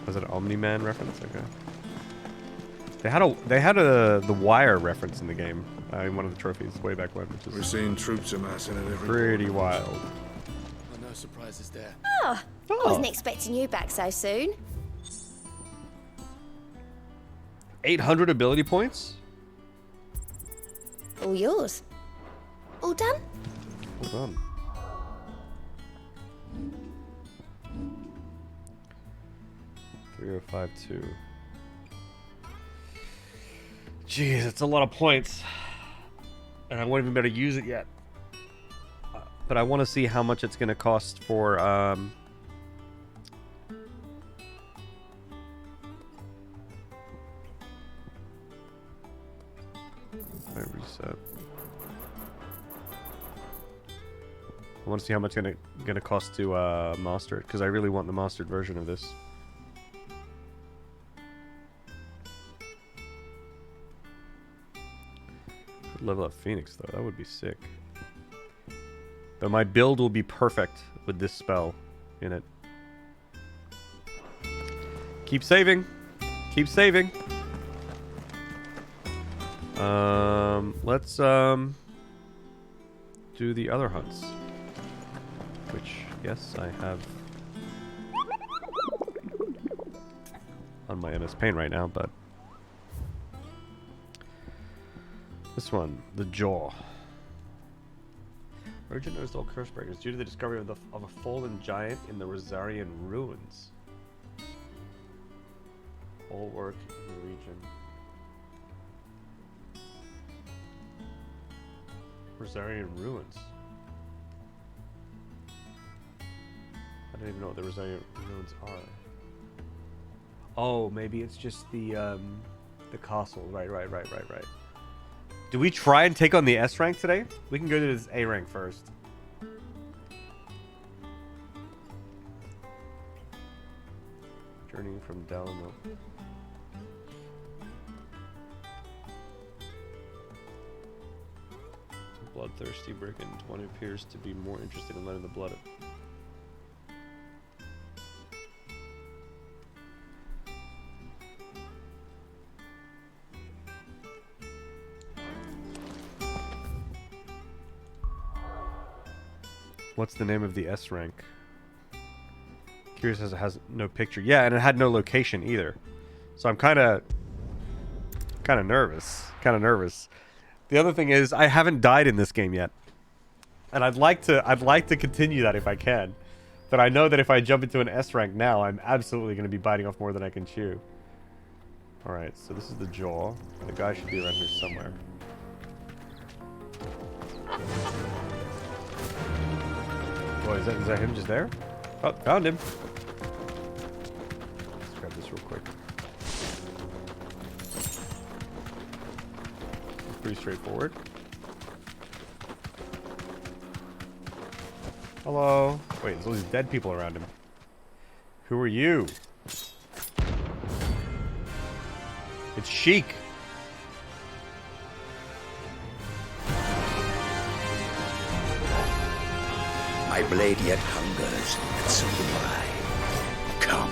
Was it an Omni-Man reference? Okay. They had the Wire reference in the game in one of the trophies way back when, which is We're seeing troops amassing at every pretty wild. Oh, no surprises there. Oh, I wasn't expecting you back so soon. 800 ability points? All yours. All done? Hold on. $3052. Jeez, it's a lot of points. And I won't even be able to use it yet. But I want to see how much it's going to cost for... reset. I want to see how much it's gonna cost to master it, because I really want the mastered version of this. Could level up Phoenix though, that would be sick. But my build will be perfect with this spell in it. Keep saving. Keep saving. Let's do the other hunts, which yes I have on my MS Paint right now, but this one, the Jaw. Origin knows all curse breakers due to the discovery of a fallen giant in the Rosarian ruins. All work in the region. Rosarian ruins. I don't even know what the Rosarian ruins are. Oh, maybe it's just the castle. Right. Do we try and take on the S rank today? We can go to this A rank first. Journeying from Dalamo. Bloodthirsty brigand. One appears to be more interested in letting the blood. What's the name of the S rank? Curious as it has no picture. Yeah, and it had no location either. So I'm kind of nervous. The other thing is I haven't died in this game yet. And I'd like to continue that if I can. But I know that if I jump into an S rank now, I'm absolutely going to be biting off more than I can chew. Alright, so this is the jaw. The guy should be around here somewhere. Oh, is that him just there? Oh, found him. Let's grab this real quick. Pretty straightforward. Hello. Wait, there's all these dead people around him. Who are you? It's Sheik. My blade yet hungers, and so do I. Come,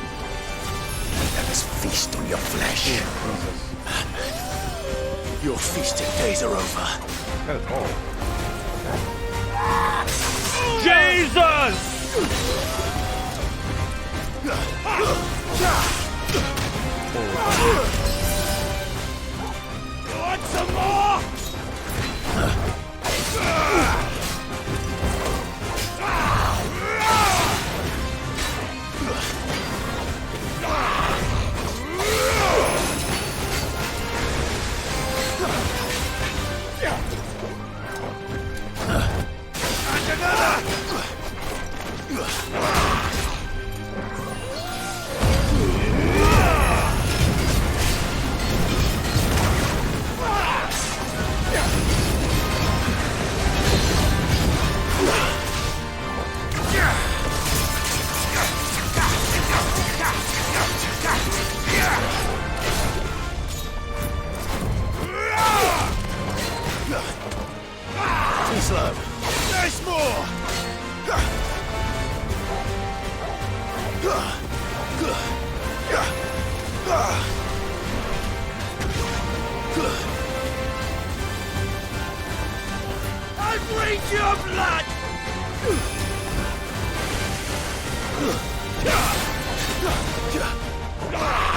let us feast on your flesh. Your feasting days are over. Kind of tall. Jesus! Want some more? Slow. There's more. I breathe your blood.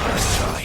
Let's try.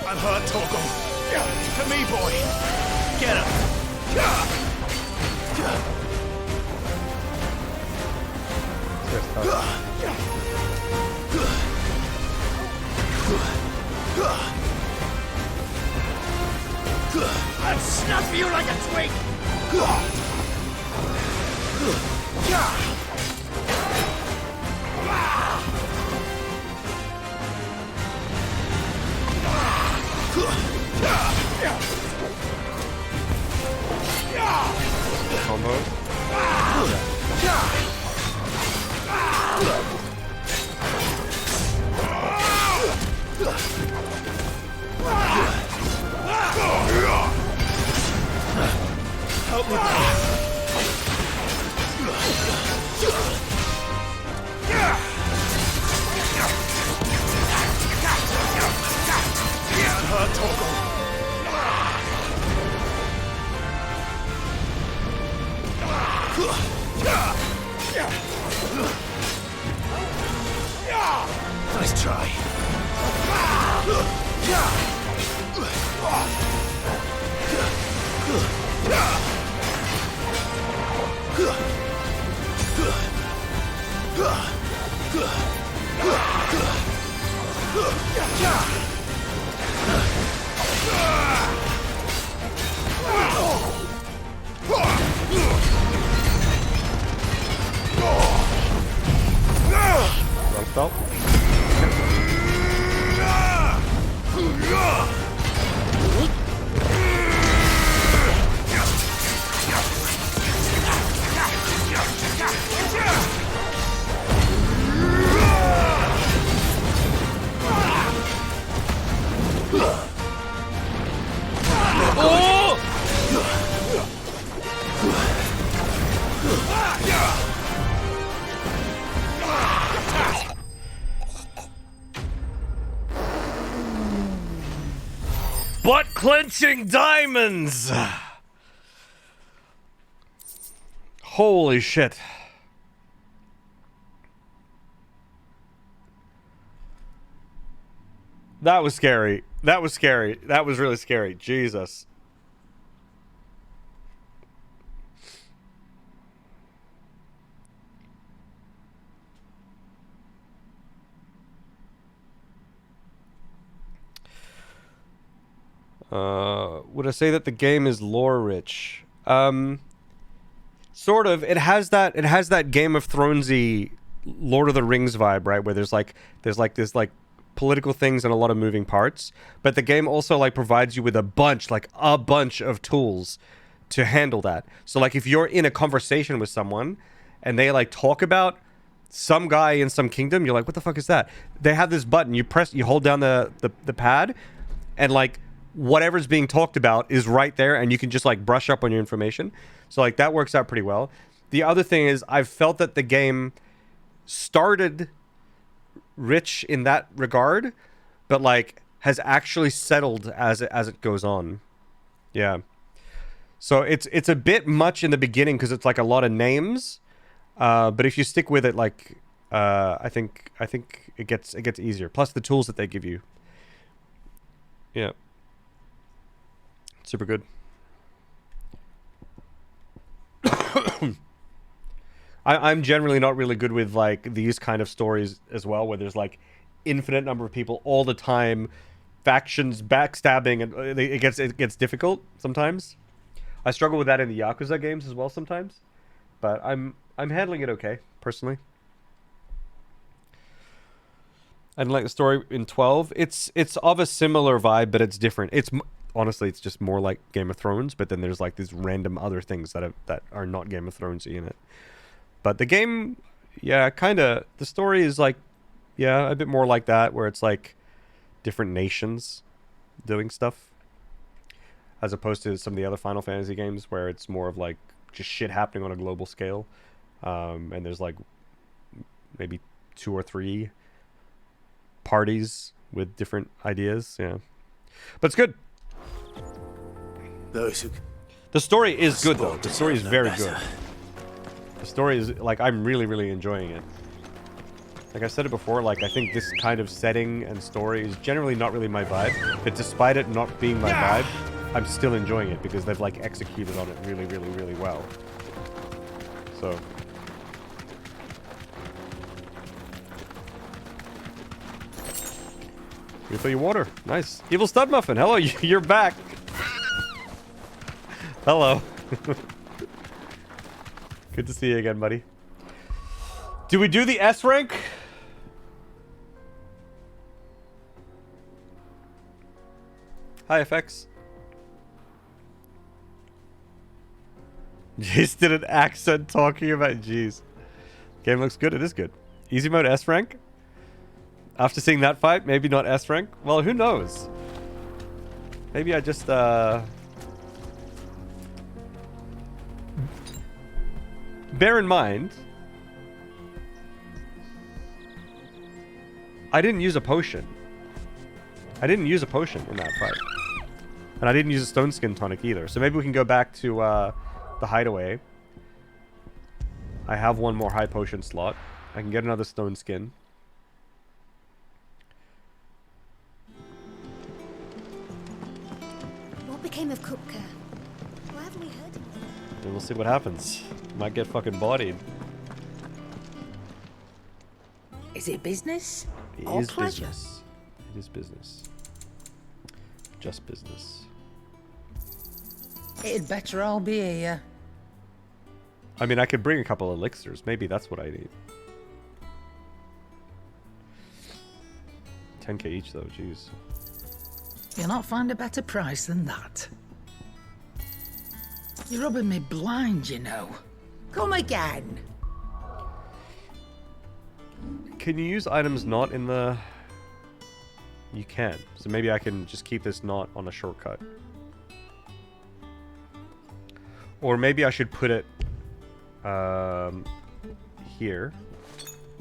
I'm hurt, Torgal. To me, boy. Get him. I'll snuff you like a twig. Combo. Help me. Hurt, Torgal. Nice try. butt-clenching diamonds! Holy shit. That was scary. That was scary. That was really scary. Jesus. Would I say that the game is lore rich? Sort of. It has that Game of Thronesy Lord of the Rings vibe, right? Where there's this political things and a lot of moving parts, but the game also like provides you with a bunch of tools to handle that. So like if you're in a conversation with someone and they like talk about some guy in some kingdom, you're like, what the fuck is that? They have this button, you hold down the pad, and like whatever's being talked about is right there, and you can just like brush up on your information. So like that works out pretty well. The other thing is I've felt that the game started rich in that regard, but like has actually settled as it goes on. Yeah. So it's a bit much in the beginning because it's like a lot of names, but if you stick with it, like I think it gets easier. Plus the tools that they give you. Yeah. Super good. I'm generally not really good with like these kind of stories as well, where there's like infinite number of people all the time, factions backstabbing, and it gets difficult sometimes. I struggle with that in the Yakuza games as well sometimes, but I'm handling it okay personally. I didn't like the story in 12. It's of a similar vibe, but it's different. Honestly, it's just more like Game of Thrones, but then there's like these random other things that are not Game of Thronesy in it. But the game, yeah, kind of, the story is like, yeah, a bit more like that, where it's like different nations doing stuff, as opposed to some of the other Final Fantasy games where it's more of like just shit happening on a global scale. And there's like maybe 2 or 3 parties with different ideas. Yeah, but it's good. The story is good though. The story is very good. The story is like, I'm really, really enjoying it. Like I said it before, like I think this kind of setting and story is generally not really my vibe, but despite it not being my vibe, I'm still enjoying it because they've like executed on it really, really, really well. So. Refill your water. Nice. Evil Stud Muffin. Hello, you're back. Hello. Good to see you again, buddy. Do we do the S rank? Hi, FX. Jace did an accent talking about G's. Game looks good. It is good. Easy mode S rank? After seeing that fight, maybe not S rank? Well, who knows? Maybe I just, bear in mind, I didn't use a potion. I didn't use a potion in that fight. And I didn't use a Stone Skin Tonic either. So maybe we can go back to the hideaway. I have one more high potion slot. I can get another Stone Skin. What became of Kupka? Why haven't we heard him? And we'll see what happens. Might get fucking bodied. Is it business? It or is pleasure? business. It is business. Just business. It'd better all be here. I mean, I could bring a couple elixirs. Maybe that's what I need. 10k each, though. Jeez. You'll not find a better price than that. You're rubbing me blind, you know. Come again. Can you use items not in the... You can. So maybe I can just keep this not on a shortcut. Or maybe I should put it here.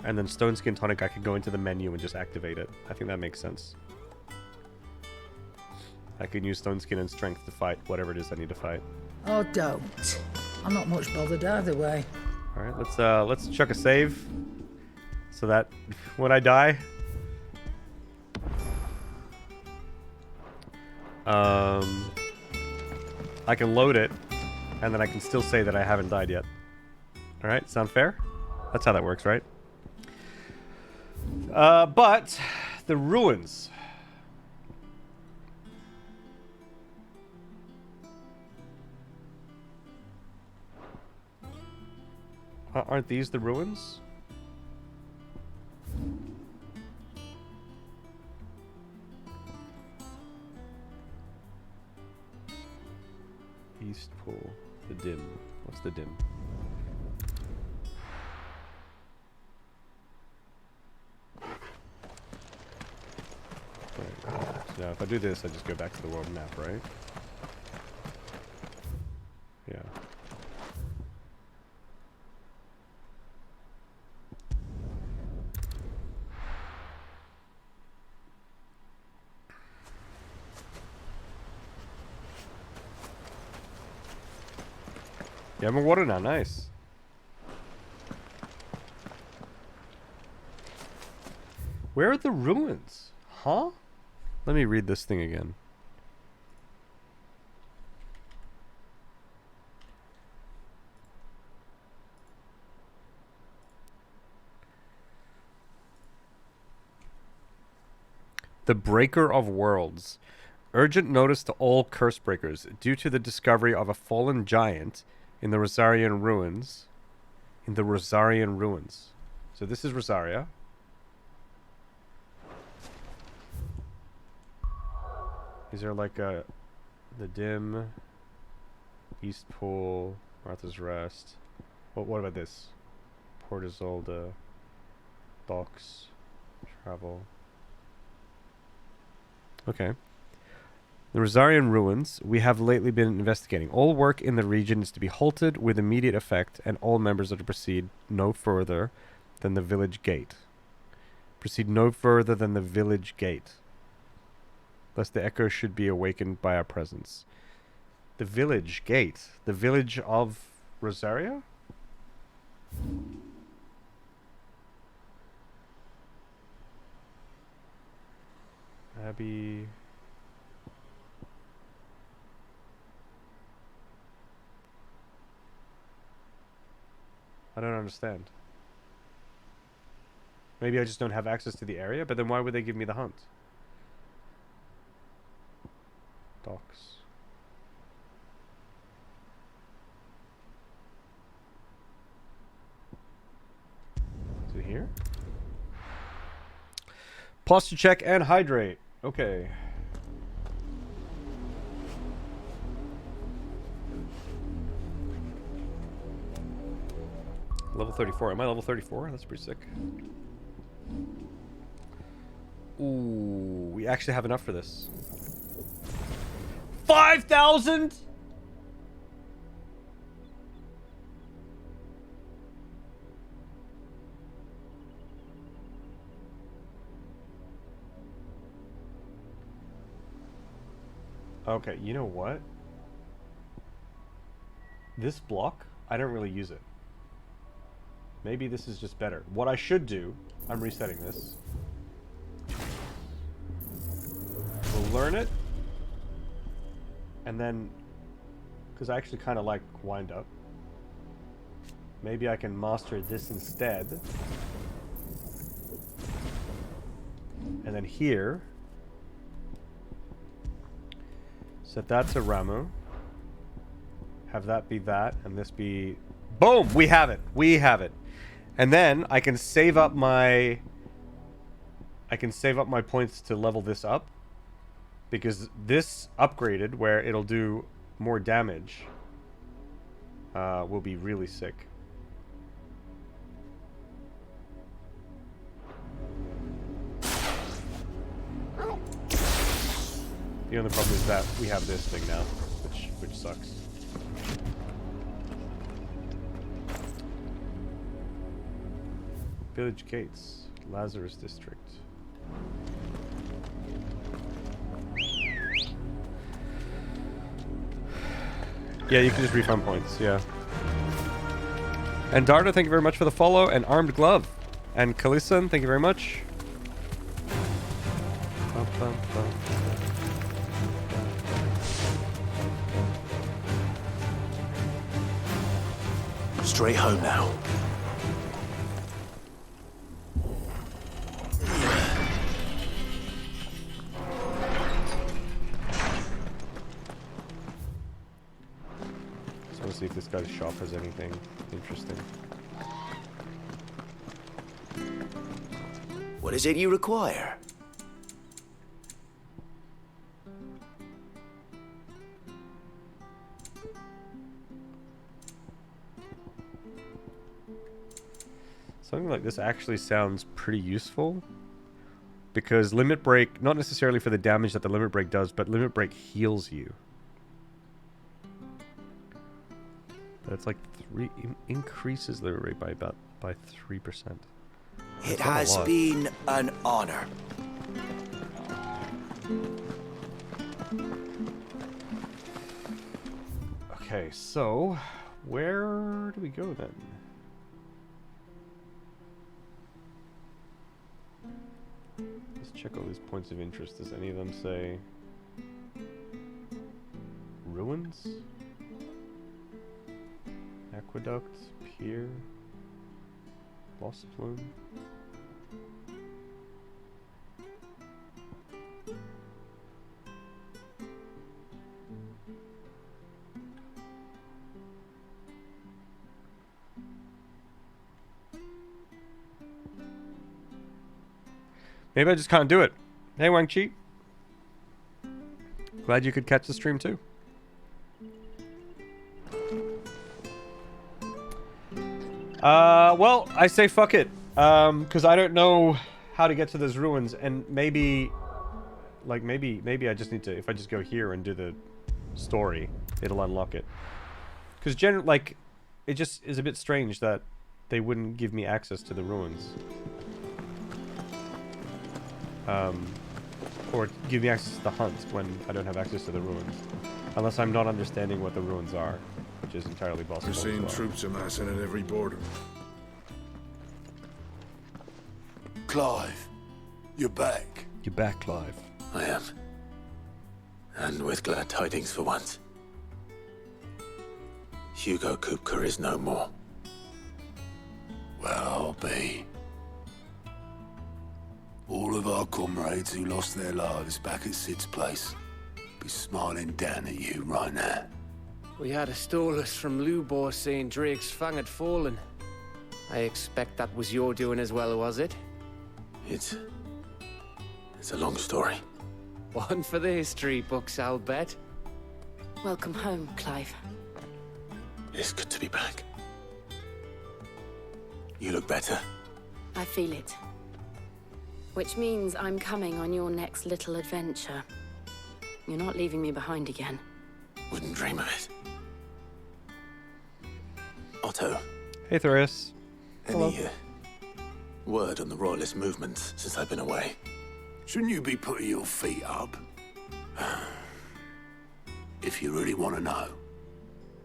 And then Stone Skin Tonic, I could go into the menu and just activate it. I think that makes sense. I can use stone skin and strength to fight whatever it is I need to fight. Oh, don't. I'm not much bothered either way. All right, let's chuck a save, so that when I die, I can load it, and then I can still say that I haven't died yet. All right, sound fair? That's how that works, right? But the ruins. Aren't these the ruins? East Pool. The dim. What's the dim? Right. So now if I do this, I just go back to the world map, right? Yeah. Yeah, I'm in water now. Nice. Where are the ruins? Huh? Let me read this thing again. The Breaker of Worlds. Urgent notice to all curse breakers. Due to the discovery of a fallen giant in the Rosarian ruins. So this is Rosaria. Is there like the dim, East Pool, Martha's Rest? What about this? Port Isolde, docks, travel. Okay. The Rosarian ruins we have lately been investigating. All work in the region is to be halted with immediate effect, and all members are to proceed no further than the village gate. Proceed no further than the village gate, lest the echo should be awakened by our presence. The village gate? The village of Rosaria? Abbey... I don't understand. Maybe I just don't have access to the area, but then why would they give me the hunt? Docks. To here? Posture check and hydrate. Okay. Level 34. Am I level 34? That's pretty sick. Ooh, we actually have enough for this. 5,000? Okay, you know what? This block, I don't really use it. Maybe this is just better. What I should do, I'm resetting this. We'll learn it. And then, because I actually kind of like wind up. Maybe I can master this instead. And then here, set that to Ramu. Have that be that, and this be... Boom! We have it! We have it! And then I can save up my... points to level this up. Because this upgraded, where it'll do more damage, will be really sick. The only problem is that we have this thing now, which sucks. Village gates, Lazarus district. Yeah, you can just refund points, yeah. And Darda, thank you very much for the follow. And Armed Glove. And Kalisan, thank you very much. Bum, bum, bum. Straight home now. Just want to see if this guy's shop has anything interesting. What is it you require? Something like this actually sounds pretty useful. Because Limit Break, not necessarily for the damage that the Limit Break does, but Limit Break heals you. But it's like increases Limit Break by 3%. It has been an honor. Okay, so where do we go then? Let's check all these points of interest. Does any of them say ruins? Aqueduct, pier, lost plume. Maybe I just can't do it. Hey, Wang Chi. Glad you could catch the stream too. Well, I say fuck it. Because I don't know how to get to those ruins, and maybe I just need to, if I just go here and do the story, it'll unlock it. Because it just is a bit strange that they wouldn't give me access to the ruins. Or give me access to the hunt when I don't have access to the ruins. Unless I'm not understanding what the ruins are, which is entirely possible. We're seeing troops amassing at every border. Clive, you're back. You're back, Clive. I am. And with glad tidings for once. Hugo Kupka is no more. Well, I'll be. All of our comrades who lost their lives back at Sid's place be smiling down at you right now. We had a stolus from Lubor saying Drake's fang had fallen. I expect that was your doing as well, was it? It's a long story. One for the history books, I'll bet. Welcome home, Clive. It's good to be back. You look better. I feel it. Which means I'm coming on your next little adventure. You're not leaving me behind again. Wouldn't dream of it. Otto. Hey, Thorius. Any word on the Royalist movement since I've been away? Shouldn't you be putting your feet up? If you really want to know,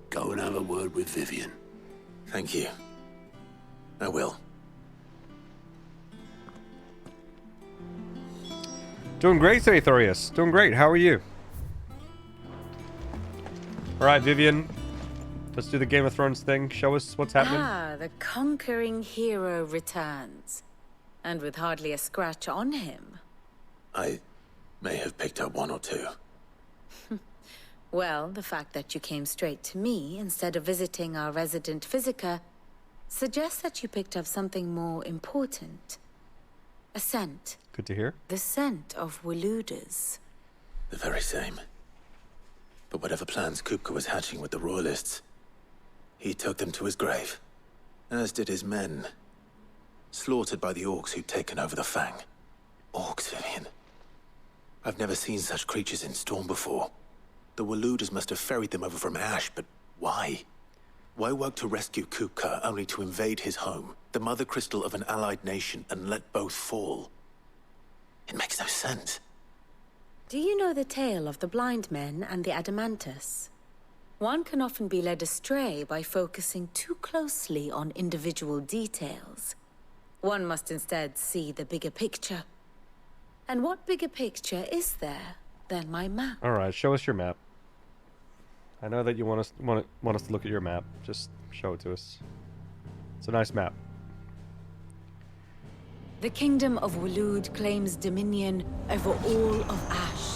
go and have a word with Vivian. Thank you. I will. Doing great today, Thorius. Doing great. How are you? Alright, Vivian. Let's do the Game of Thrones thing. Show us what's happening. Ah, the conquering hero returns. And with hardly a scratch on him. I may have picked up one or two. Well, the fact that you came straight to me instead of visiting our resident Physica suggests that you picked up something more important. A scent. Good to hear. The scent of Waludas. The very same. But whatever plans Kupka was hatching with the Royalists, he took them to his grave. As did his men. Slaughtered by the orcs who'd taken over the Fang. Orcs, Vivian. I've never seen such creatures in Storm before. The Waludas must have ferried them over from Ash, but why? Why work to rescue Kupka only to invade his home, the mother crystal of an allied nation, and let both fall? It makes no sense. Do you know the tale of the blind men and the Adamantus? One can often be led astray by focusing too closely on individual details. One must instead see the bigger picture. And what bigger picture is there than my map? All right, show us your map. I know that you want us to look at your map. Just show it to us. It's a nice map. The kingdom of Waloed claims dominion over all of Ash.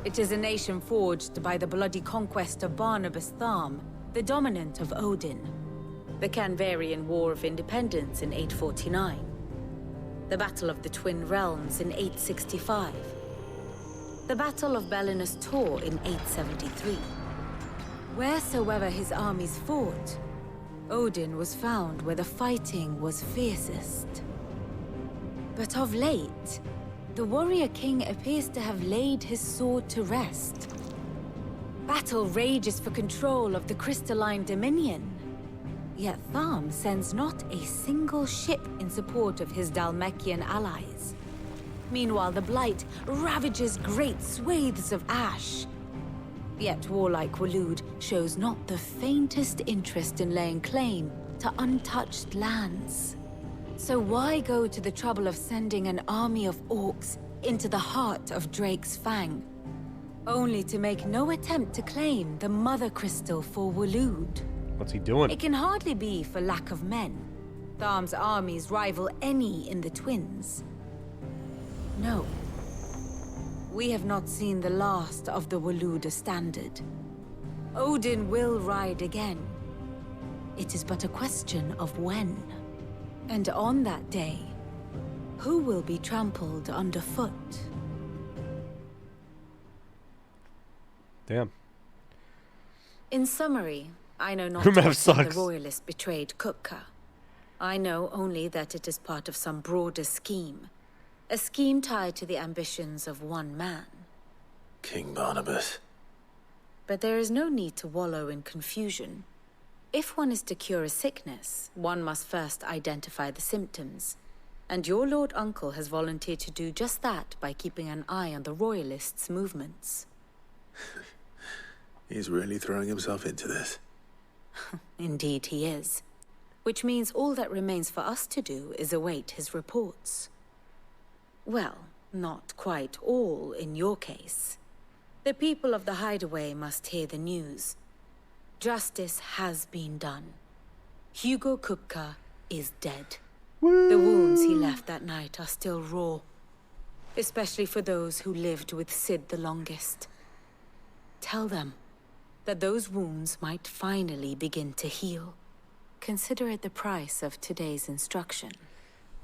It is a nation forged by the bloody conquest of Barnabas Tharm, the dominant of Odin. The Canvarian War of Independence in 849. The Battle of the Twin Realms in 865. The Battle of Belinus Tor in 873. Wheresoever his armies fought, Odin was found where the fighting was fiercest. But of late, the warrior king appears to have laid his sword to rest. Battle rages for control of the crystalline dominion. Yet Tharm sends not a single ship in support of his Dhalmekian allies. Meanwhile, the Blight ravages great swathes of Ash. Yet warlike Waloed shows not the faintest interest in laying claim to untouched lands. So why go to the trouble of sending an army of orcs into the heart of Drake's Fang, only to make no attempt to claim the Mother Crystal for Waloed? What's he doing? It can hardly be for lack of men. Tharm's armies rival any in the Twins. No. We have not seen the last of the Waloed standard. Odin will ride again. It is but a question of when. And on that day, who will be trampled underfoot? Damn. In summary, I know not Your map when the sucks. Royalists betrayed Kupka. I know only that it is part of some broader scheme. A scheme tied to the ambitions of one man. King Barnabas. But there is no need to wallow in confusion. If one is to cure a sickness, one must first identify the symptoms. And your Lord Uncle has volunteered to do just that by keeping an eye on the Royalists' movements. He's really throwing himself into this. Indeed he is. Which means all that remains for us to do is await his reports. Well, not quite all in your case. The people of the Hideaway must hear the news. Justice has been done. Hugo Kupka is dead. The wounds he left that night are still raw. Especially for those who lived with Sid the longest. Tell them that those wounds might finally begin to heal. Consider it the price of today's instruction.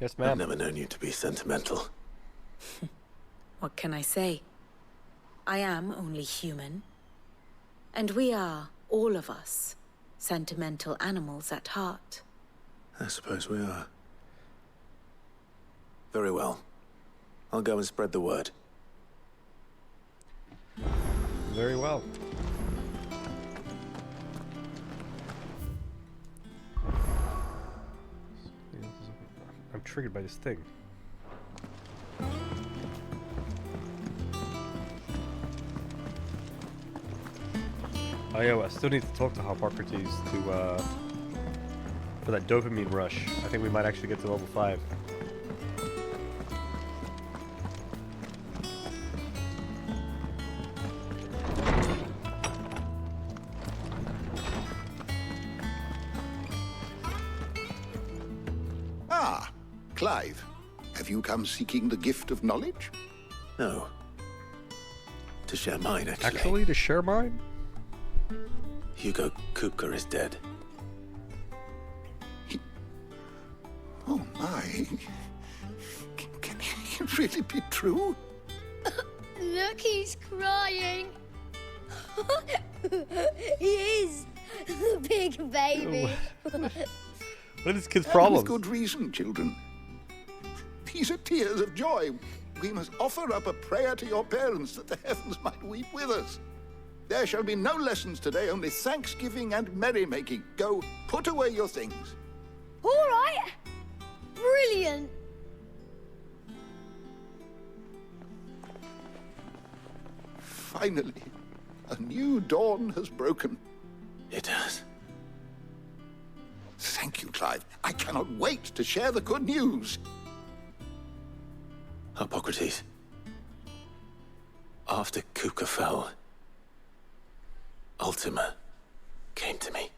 Yes, ma'am. I've never known you to be sentimental. What can I say? I am only human. And we are, all of us, sentimental animals at heart. I suppose we are. Very well. I'll go and spread the word. Very well. I'm triggered by this thing. Oh yeah, well, I still need to talk to Hippocrates to for that dopamine rush. I think we might actually get to level 5. Ah, Clive. Have you come seeking the gift of knowledge? No. To share mine, actually. Actually, to share mine? Hugo Kupka is dead. Oh my. Can it really be true? Look, he's crying. He is. The big baby. What are these kids' And problems? with good reason, children. These are tears of joy. We must offer up a prayer to your parents that the heavens might weep with us. There shall be no lessons today, only thanksgiving and merrymaking. Go, put away your things. All right. Brilliant. Finally, a new dawn has broken. It does. Thank you, Clive. I cannot wait to share the good news. Hippocrates. After Kuka fell, Ultima came to me.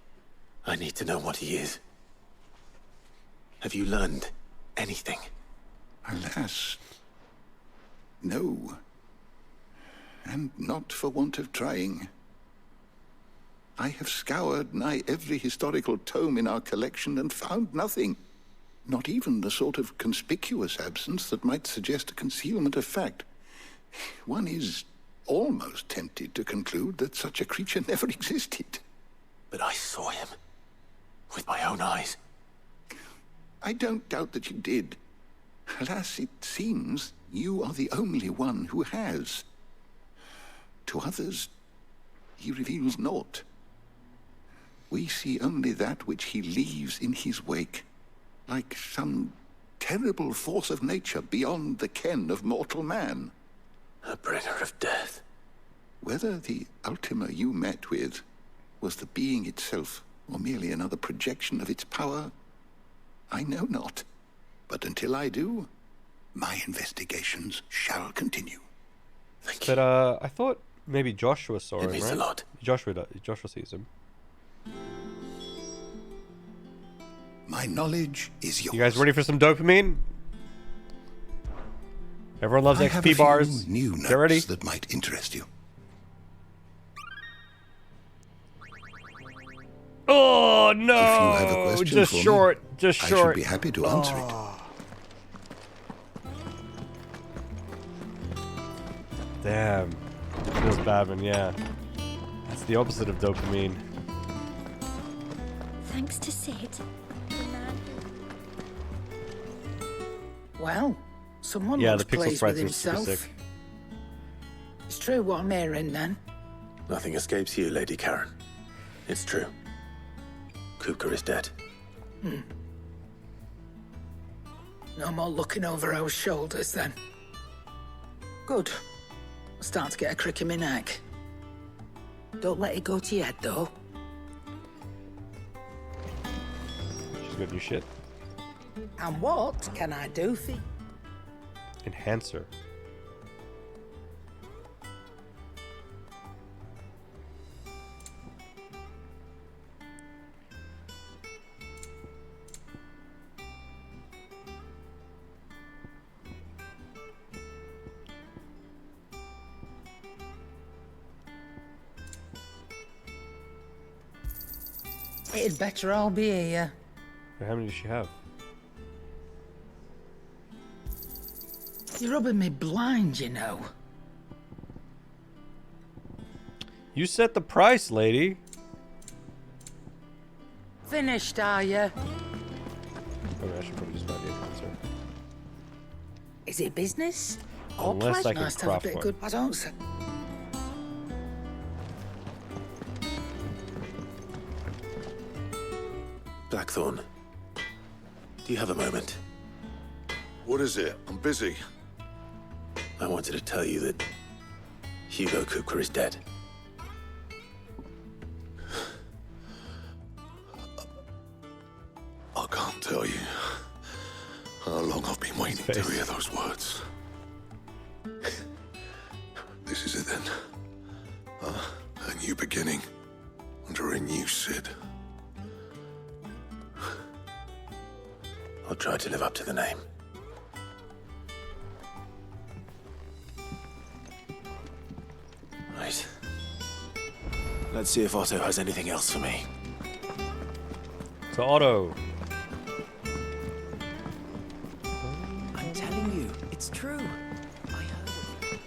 I need to know what he is. Have you learned anything? Alas, no. And not for want of trying. I have scoured nigh every historical tome in our collection and found nothing. Not even the sort of conspicuous absence that might suggest a concealment of fact. One is almost tempted to conclude that such a creature never existed. But I saw him. With my own eyes. I don't doubt that you did. Alas, it seems you are the only one who has. To others, he reveals naught. We see only that which he leaves in his wake, like some terrible force of nature beyond the ken of mortal man. A bringer of death. Whether the Ultima you met with was the being itself, or merely another projection of its power, I know not. But until I do, my investigations shall continue. Thank you. But I thought maybe Joshua saw him, means right? a lot. Joshua sees him. My knowledge is yours. You guys ready for some dopamine? Everyone loves I have a XP few bars. new Get ready. notes that might interest you. Oh no! If you have a question just for short, me, just I short. should be happy to answer it. Damn. Feels bad, man, yeah. That's the opposite of dopamine. Thanks to Sid. Well, someone Yeah, looks the pixel pleased sprites with are super himself. sick. It's true what I'm hearing, then. Nothing escapes you, Lady Karen. It's true. Kuka is dead. No more looking over our shoulders, then. Good. I'm starting to get a crick in my neck. Don't let it go to your head, though. She's gonna do shit. And what can I do for you? Enhancer. It'd better all be here. How many does she have? You're rubbing me blind, you know. You set the price, lady. Finished, are you? Okay, I should probably just buy the enhancer. Is it business? Or Unless pleasure? I can Nice to have a craft bit of one. good. I don't say. Blackthorn, do you have a moment? What is it? I'm busy. I wanted to tell you that Hugo Kuka is dead. I can't tell you how long I've been waiting to hear those words. This is it then. A new beginning under a new Sid. I'll try to live up to the name. Right. Let's see if Otto has anything else for me. To Otto. I'm telling you, it's true. I heard it.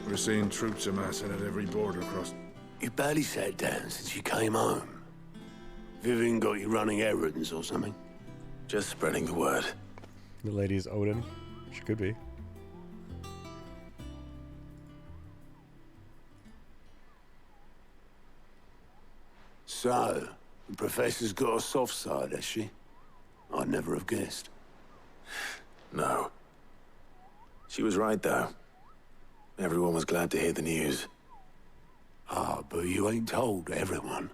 We're seeing troops amassing at every border cross. You barely sat down since you came home. Vivian got you running errands or something? Just spreading the word. The lady's Odin. She could be. So, the Professor's got a soft side, has she? I'd never have guessed. No. She was right, though. Everyone was glad to hear the news. Ah, but you ain't told everyone.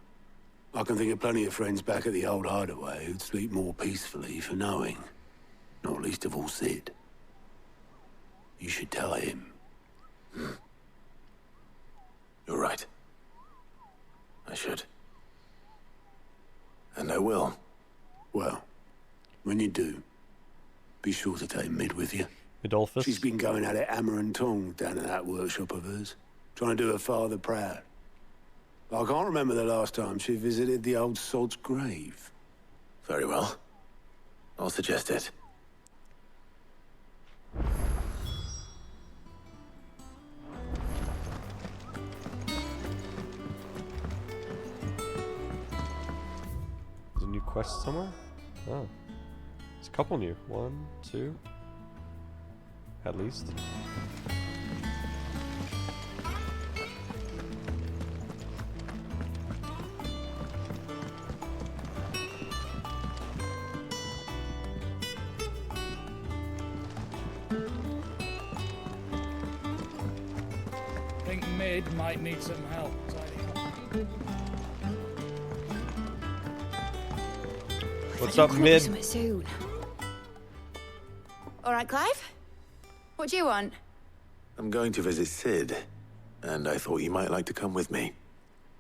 I can think of plenty of friends back at the old hideaway who'd sleep more peacefully for knowing. Not least of all Sid. You should tell him. You're right. I should. And I will. Well, when you do, be sure to take Mid with you. Adolphus? She's been going at it hammer and tongs down at that workshop of hers, trying to do her father proud. I can't remember the last time she visited the old sod's grave. Very well. I'll suggest it. There's a new quest somewhere? Oh. There's a couple new. 1, 2. At least. I think Mid might need some help. What's up, Mid? Soon. All right, Clive? What do you want? I'm going to visit Sid, and I thought you might like to come with me.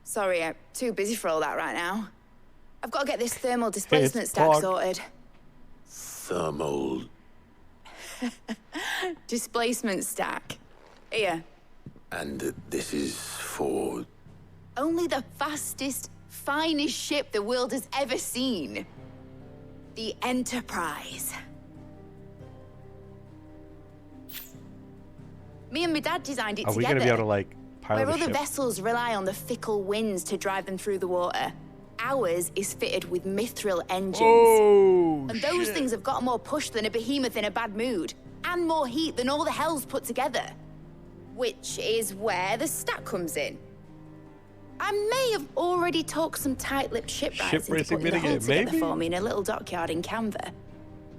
Sorry, I'm too busy for all that right now. I've got to get this thermal displacement stack sorted. Thermal... Displacement stack. Here. And this is for... Only the fastest, finest ship the world has ever seen. The Enterprise. Me and my dad designed it together. Are we going to be able to, like, pilot Where a other ship? vessels rely on the fickle winds to drive them through the water, ours is fitted with mithril engines. Oh, and those shit. things have got more push than a behemoth in a bad mood, and more heat than all the hells put together. Which is where the stack comes in. I may have already talked some tight-lipped shipwrights into putting the hull together for me in a little dockyard in Canva.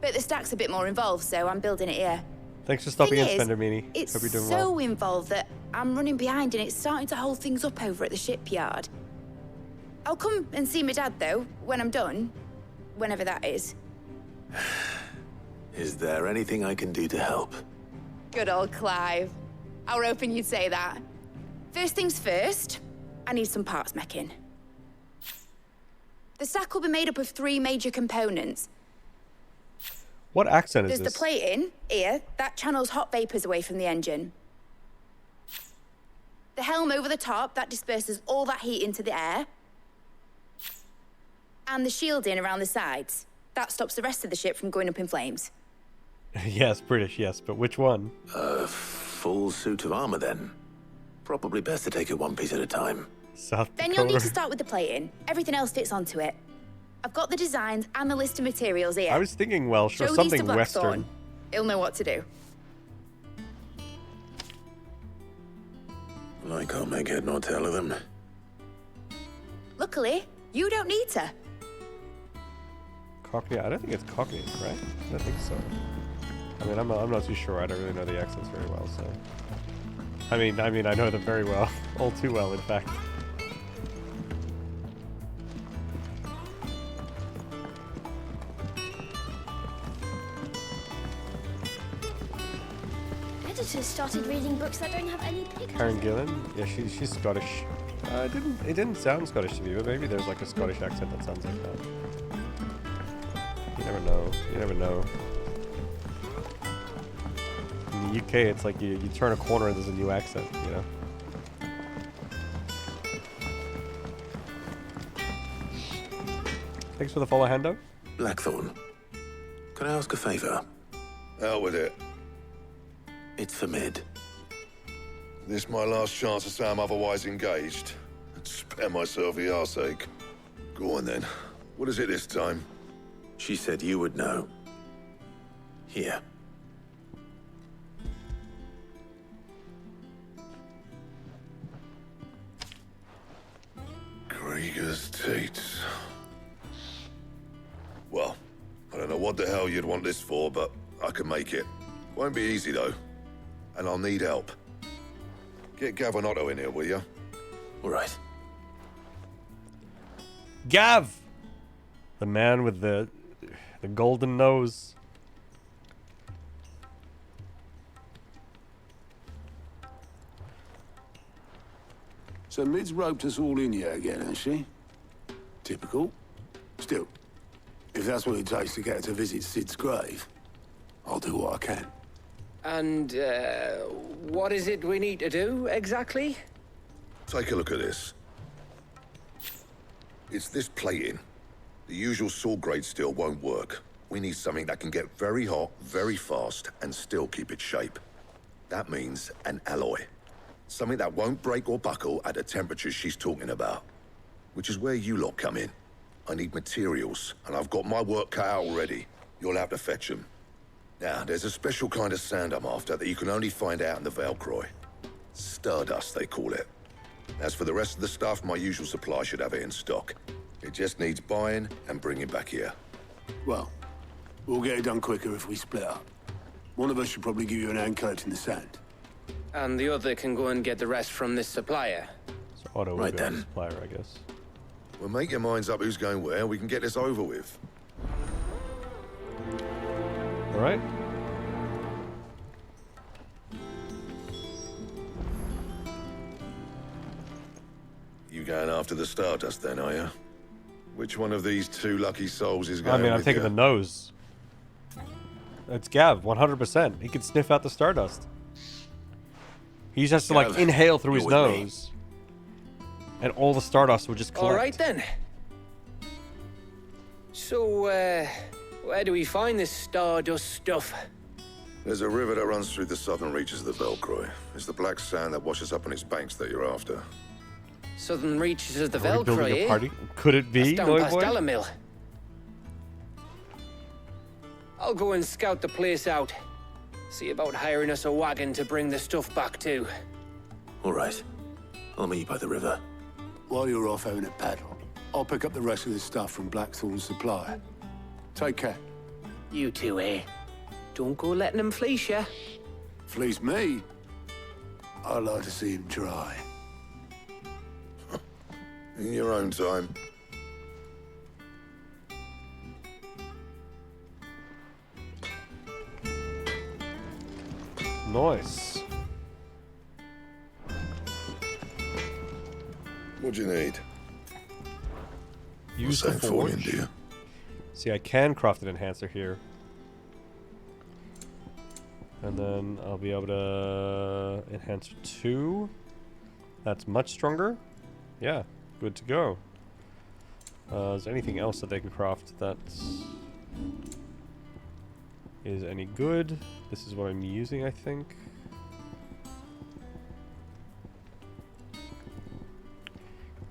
But the stack's a bit more involved, so I'm building it here. Thanks for stopping in, Thing is, Spender Meanie. It's Hope you're doing so well. involved that I'm running behind and it's starting to hold things up over at the shipyard. I'll come and see my dad, though, when I'm done. Whenever that is. Is there anything I can do to help? Good old Clive. I were hoping you'd say that. First things first, I need some parts meching. The stack will be made up of 3 major components. What accent is There's this? the plating, here, that channels hot vapors away from the engine. The helm over the top, that disperses all that heat into the air. And the shielding around the sides. That stops the rest of the ship from going up in flames. Yes, British, yes, but which one? A full suit of armor, then. Probably best to take it one piece at a time. South Then you'll need to start with the plating. Everything else fits onto it. I've got the designs and the list of materials here. I was thinking Welsh or Show these something to Blackthorn. Western. He'll know what to do. I can't make head nor tail of them. Luckily, you don't need to. Cockney? I don't think it's Cockney, right? I don't think so. I mean, I'm not too sure. I don't really know the accents very well, so. I mean, I know them very well. All too well, in fact. Editors started reading books that don't have any pictures. Karen Gillan? Yeah, she's Scottish. It didn't sound Scottish to me, but maybe there's like a Scottish accent that sounds like that. You never know. You never know. In the UK, it's like you turn a corner and there's a new accent, you know? Thanks for the follow, Hando. Blackthorn, can I ask a favor? Out with it. It's for Mid. This my last chance to say I'm otherwise engaged. Spare myself the arseache. Go on then. What is it this time? She said you would know. Here. Krieger's teats. Well, I don't know what the hell you'd want this for, but I can make it. Won't be easy though. and I'll need help. Get Gav and Otto in here, will you? All right. Gav! The man with the golden nose. So Mid's roped us all in here again, has she? Typical. Still, if that's what it takes to get her to visit Sid's grave, I'll do what I can. And, what is it we need to do, exactly? Take a look at this. It's this plating. The usual sword grade steel won't work. We need something that can get very hot, very fast, and still keep its shape. That means an alloy. Something that won't break or buckle at the temperatures she's talking about. Which is where you lot come in. I need materials, and I've got my work cut out already. You'll have to fetch them. Now, there's a special kind of sand I'm after that you can only find out in the Valcroy. Stardust, they call it. As for the rest of the stuff, my usual supply should have it in stock. It just needs buying and bringing back here. Well, we'll get it done quicker if we split up. One of us should probably give you an hand collecting the sand. And the other can go and get the rest from this supplier. So Otto will be the supplier, I guess. Well, make your minds up who's going where. We can get this over with. All right. You going after the Stardust then, are you? Which one of these two lucky souls is going I mean, I'm with taking you? the nose. It's Gav, 100%. He can sniff out the Stardust. He just has to, like, Gav, inhale through his you're with me. nose. And all the Stardust would just collect. All right, then. So, where do we find this Stardust stuff? There's a river that runs through the southern reaches of the Velcroy. It's the black sand that washes up on its banks that you're after. Southern reaches of the Are we building Velcroy, a eh? party? Could it be, That's down Noy past Boy? Alamil. I'll go and scout the place out. See about hiring us a wagon to bring the stuff back to. All right. I'll meet you by the river. While you're off having a paddle, I'll pick up the rest of the stuff from Blackthorn's supplier. Take care. You two, eh? Don't go letting them fleece ya. Fleece me? I'd like to see him try. In your own time. Nice. What do you need? Use the Same for you, forge. do you? See, I can craft an enhancer here. And then I'll be able to enhance 2. That's much stronger. Yeah, good to go. Is there anything else that they can craft that is any good? This is what I'm using, I think.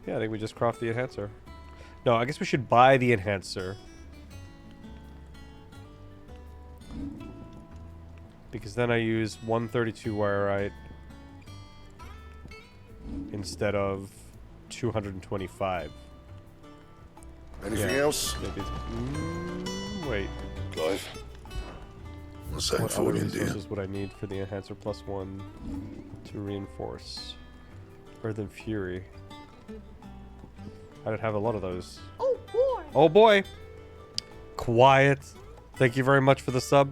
Yeah, I think we just craft the enhancer. No, I guess we should buy the enhancer. Because then I use 132 wire instead of 225. Anything else? Maybe wait. Clive? What's that What for other you, dear? resources would I need for the enhancer +1 to reinforce? Earth and Fury. I did have a lot of those. Oh boy! Oh boy! Quiet. Thank you very much for the sub.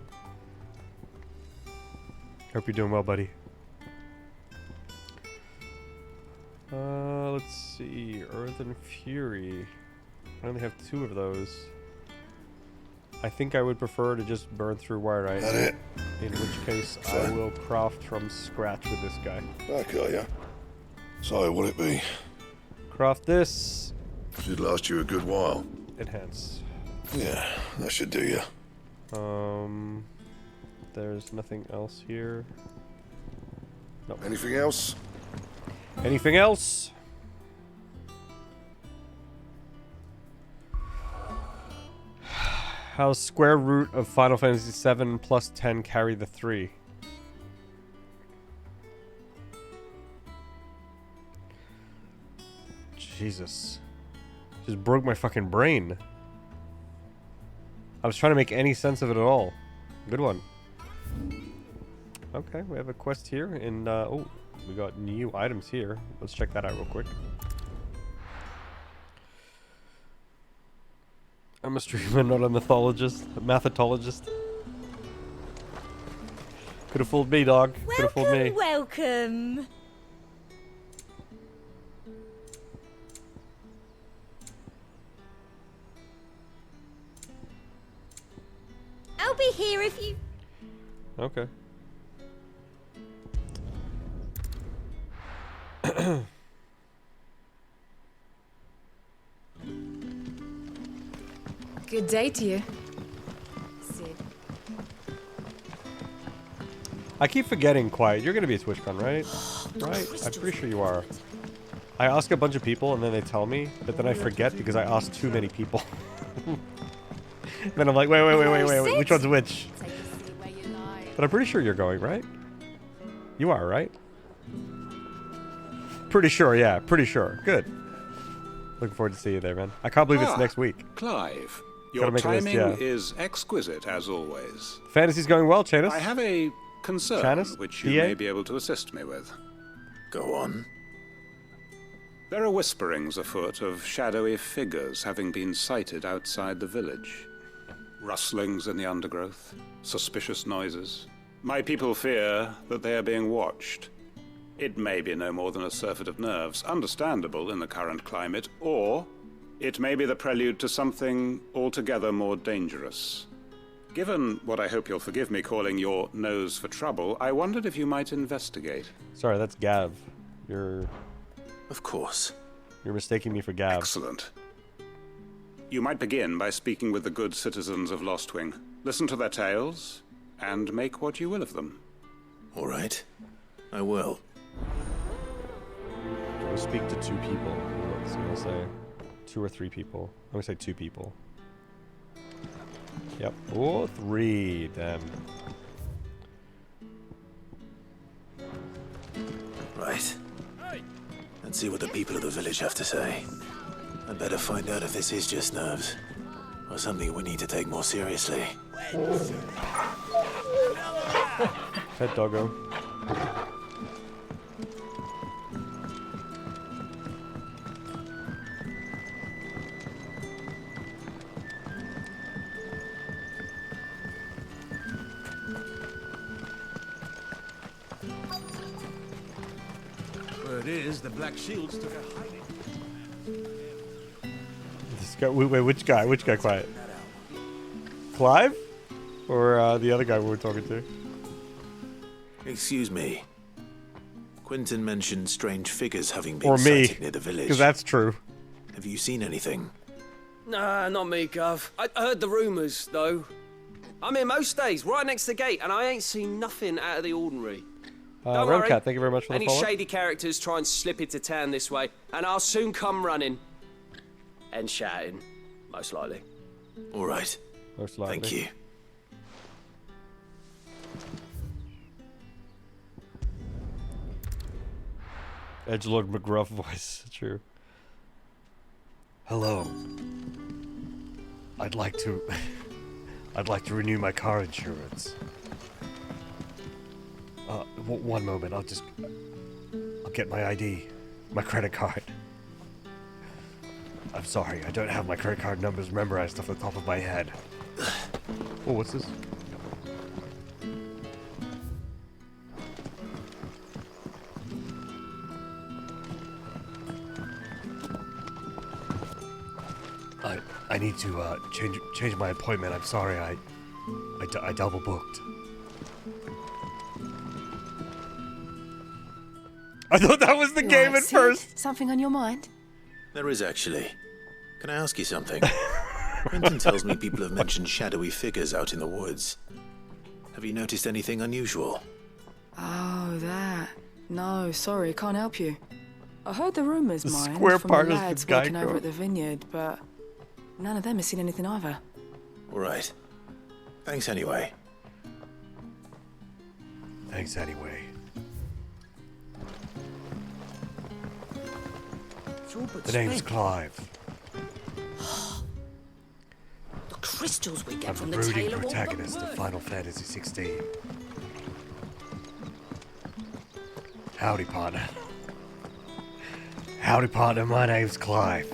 Hope you're doing well, buddy. Let's see. Earth and Fury. I only have 2 of those. I think I would prefer to just burn through Wirite. That it? In which case, I will craft from scratch with this guy. Back, are ya? So, what'll it be? Craft this. Should last you a good while. Enhance. Yeah, that should do you. There's nothing else here. No. Anything else? Anything else? How's square root of Final Fantasy 7 plus 10 carry the 3? Jesus. Just broke my fucking brain. I was trying to make any sense of it at all. Good one. Okay, we have a quest here, and oh, we got new items here. Let's check that out real quick. I'm a streamer, not a mythologist, a mathologist. Could have fooled me, dog. Could have fooled me. Welcome. I'll be here if you... Okay. Good day to you, Sid. I keep forgetting, Quiet. You're gonna be at TwitchCon, right? Right? I'm pretty sure you are. I ask a bunch of people and then they tell me, but then I forget because I asked too many people. Then I'm like, wait, which one's which? But I'm pretty sure you're going, right? You are, right? Pretty sure, yeah, pretty sure. Good. Looking forward to see you there, man. I can't believe it's next week. Clive, your timing is exquisite as always. Fantasy's going well, Chanus. I have a concern Chanus? which you DA? may be able to assist me with. Go on. There are whisperings afoot of shadowy figures having been sighted outside the village. Rustlings in the undergrowth, suspicious noises. My people fear that they are being watched. It may be no more than a surfeit of nerves, understandable in the current climate, or it may be the prelude to something altogether more dangerous. Given what I hope you'll forgive me calling your nose for trouble, I wondered if you might investigate. Sorry, that's Gav. You're... Of course. You're mistaking me for Gav. Excellent. You might begin by speaking with the good citizens of Lostwing. Listen to their tales, and make what you will of them. All right. I will. We'll speak to 2 people. Let's see what I'll say. 2 or 3 people. I'm gonna say 2 people. Yep. Oh, 3. Damn. Right. Let's see what the people of the village have to say. I'd better find out if this is just nerves, or something we need to take more seriously. Pet doggo. Word is the Black Shields took a hiding. This guy, wait, which guy? Which guy, Quiet? Clive? Or the other guy we were talking to? Excuse me. Quentin mentioned strange figures having been Or me, sighted near the village. because that's true. Have you seen anything? Nah, not me, Gov. I heard the rumours, though. I'm here most days, right next to the gate, and I ain't seen nothing out of the ordinary. Don't worry. Remcat, thank you very much for the Any follow. shady characters try and slip into town this way, and I'll soon come running. And shouting, most likely. All right. Most likely. Thank you. Edgelord McGruff voice, true. Hello. I'd like to renew my car insurance. One moment, I'll get my ID, my credit card. I'm sorry, I don't have my credit card numbers memorized off the top of my head. Oh, what's this? I need to change my appointment. I'm sorry, I double booked. I thought that was the game at first. Something on your mind? There is actually. Can I ask you something? Quentin tells me people have mentioned shadowy figures out in the woods. Have you noticed anything unusual? Oh, that. No, sorry, can't help you. I heard the rumours, The mind, square from part the is the lads guy working over code. at the vineyard, but none of them has seen anything either. All right. Thanks anyway. Thanks anyway. The name's Clive. The crystals we get I'm from the the brooding tailor. protagonist of Final Fantasy XVI. Howdy, partner. Howdy, partner. My name's Clive.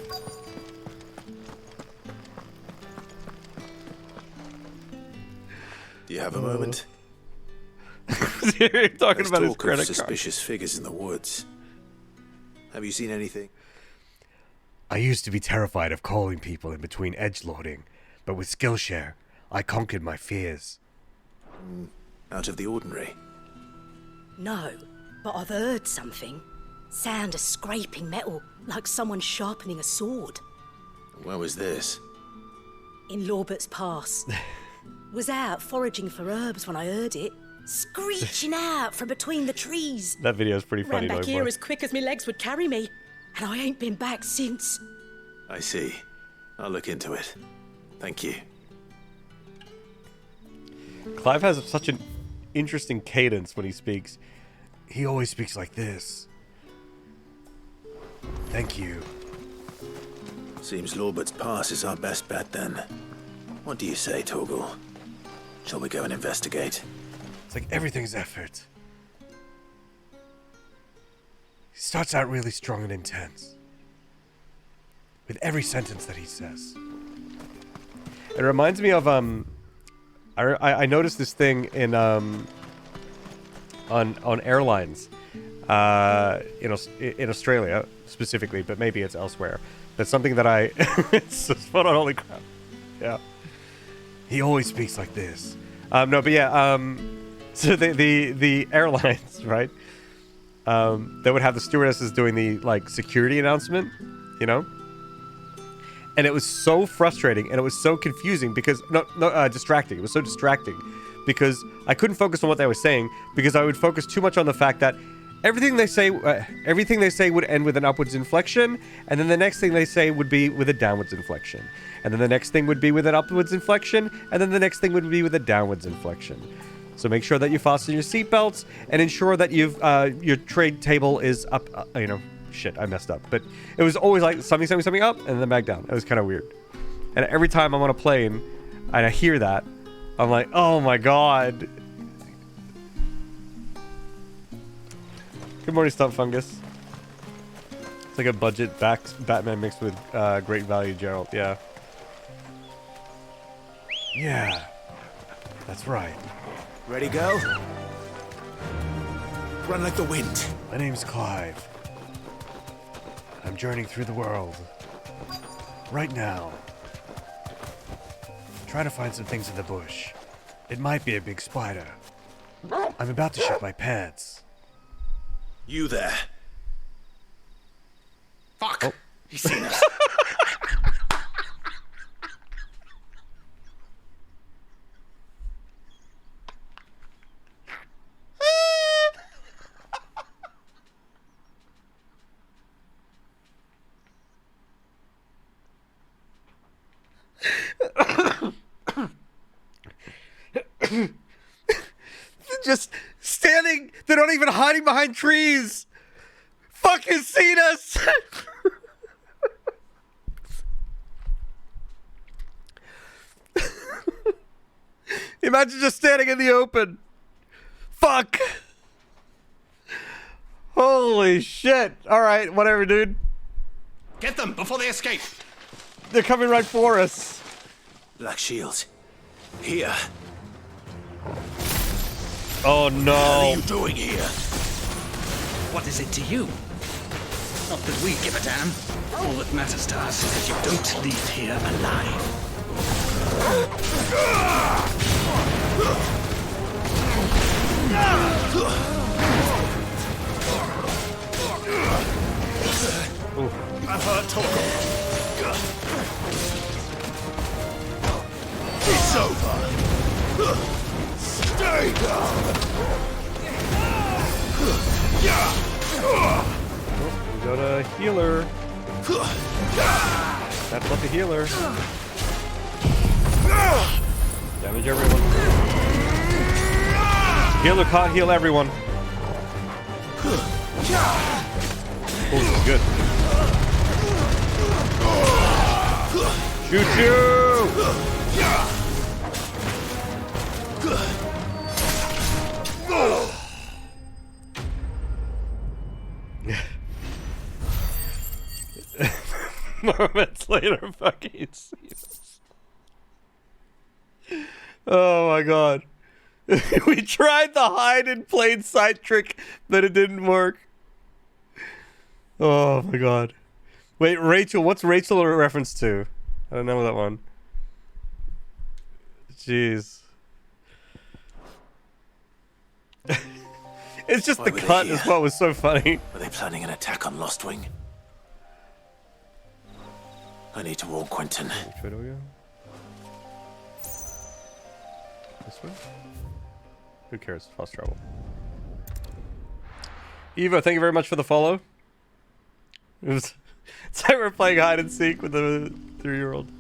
Do you have a moment? You're talking There's about his talk of credit card. suspicious figures in the woods. Have you seen anything? I used to be terrified of calling people in between edgelording, but with Skillshare, I conquered my fears. Out of the ordinary? No, but I've heard something. Sound of scraping metal, like someone sharpening a sword. Where was this? In Lorbert's Pass. Was out foraging for herbs when I heard it. Screeching out from between the trees. That video is pretty funny. Ran back though, here boy. as quick as my legs would carry me. And I ain't been back since. I see. I'll look into it. Thank you. Clive has such an interesting cadence when he speaks. He always speaks like this. Thank you. Seems Lorbert's Pass is our best bet then. What do you say, Torgal? Shall we go and investigate? It's like everything's effort. He starts out really strong and intense. With every sentence that he says. It reminds me of I noticed this thing in on airlines in Australia specifically, but maybe it's elsewhere. That's something that I it's just fun on holy crap. Yeah. He always speaks like this. No, but yeah, so the airlines, right? They would have the stewardesses doing the like security announcement, you know? And it was so frustrating and it was so confusing because distracting. It was so distracting because I couldn't focus on what they were saying because I would focus too much on the fact that everything they say would end with an upwards inflection, and then the next thing they say would be with a downwards inflection, and then the next thing would be with an upwards inflection, and then the next thing would be with a downwards inflection. So make sure that you fasten your seatbelts and ensure that your trade table is up. Shit, I messed up. But it was always like something up and then back down. It was kind of weird. And every time I'm on a plane and I hear that, I'm like, oh my god. Good morning, Stump Fungus. It's like a budget Batman mixed with Great Value Gerald. Yeah. Yeah. That's right. Ready, go? Run like the wind. My name's Clive. I'm journeying through the world. Right now. Trying to find some things in the bush. It might be a big spider. I'm about to shit my pants. You there. Fuck! Oh. He's seen us. Just standing. They're not even hiding behind trees. Fucking seen us. Imagine just standing in the open. Fuck. Holy shit. All right, whatever, dude. Get them before they escape. They're coming right for us. Black Shield. Here. Oh no. What are you doing here? What is it to you? Not that we give a damn. All that matters to us is that you don't leave here alive. I've heard talk. It's over. Stay down. We got a healer. That's not the healer. Damage everyone. Healer can't heal everyone. Oh, this is good. Shoot you! Moments later, fucking sees. Oh my god. We tried the hide in plain sight trick, but it didn't work. Oh my god. Wait, Rachel, what's Rachel a reference to? I don't know that one. Jeez. It's just Why the were they cut here? is what was so funny. Were they planning an attack on Lost Wing? I need to warn Quentin. Which way do we go? This way? Who cares? Fast travel. Eva, thank you very much for the follow. It's like we're playing hide and seek with a 3-year-old.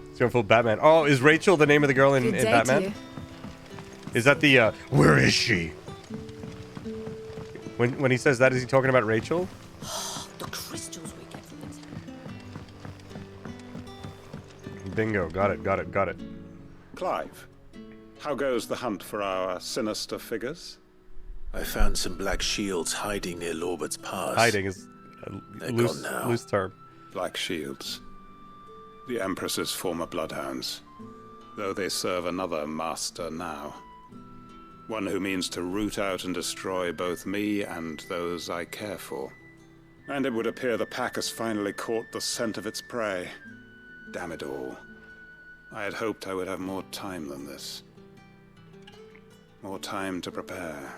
It's going full Batman. Oh, is Rachel the name of the girl in Batman? Is that the, where is she? When he says that, is he talking about Rachel? The crystals we get from the Bingo. Got it. Clive, how goes the hunt for our sinister figures? I found some black shields hiding near Lorbert's Pass. Hiding is a They're loose, gone now. loose term. Black shields. The Empress's former bloodhounds. Though they serve another master now. One who means to root out and destroy both me and those I care for. And it would appear the pack has finally caught the scent of its prey. Damn it all. I had hoped I would have more time than this. More time to prepare.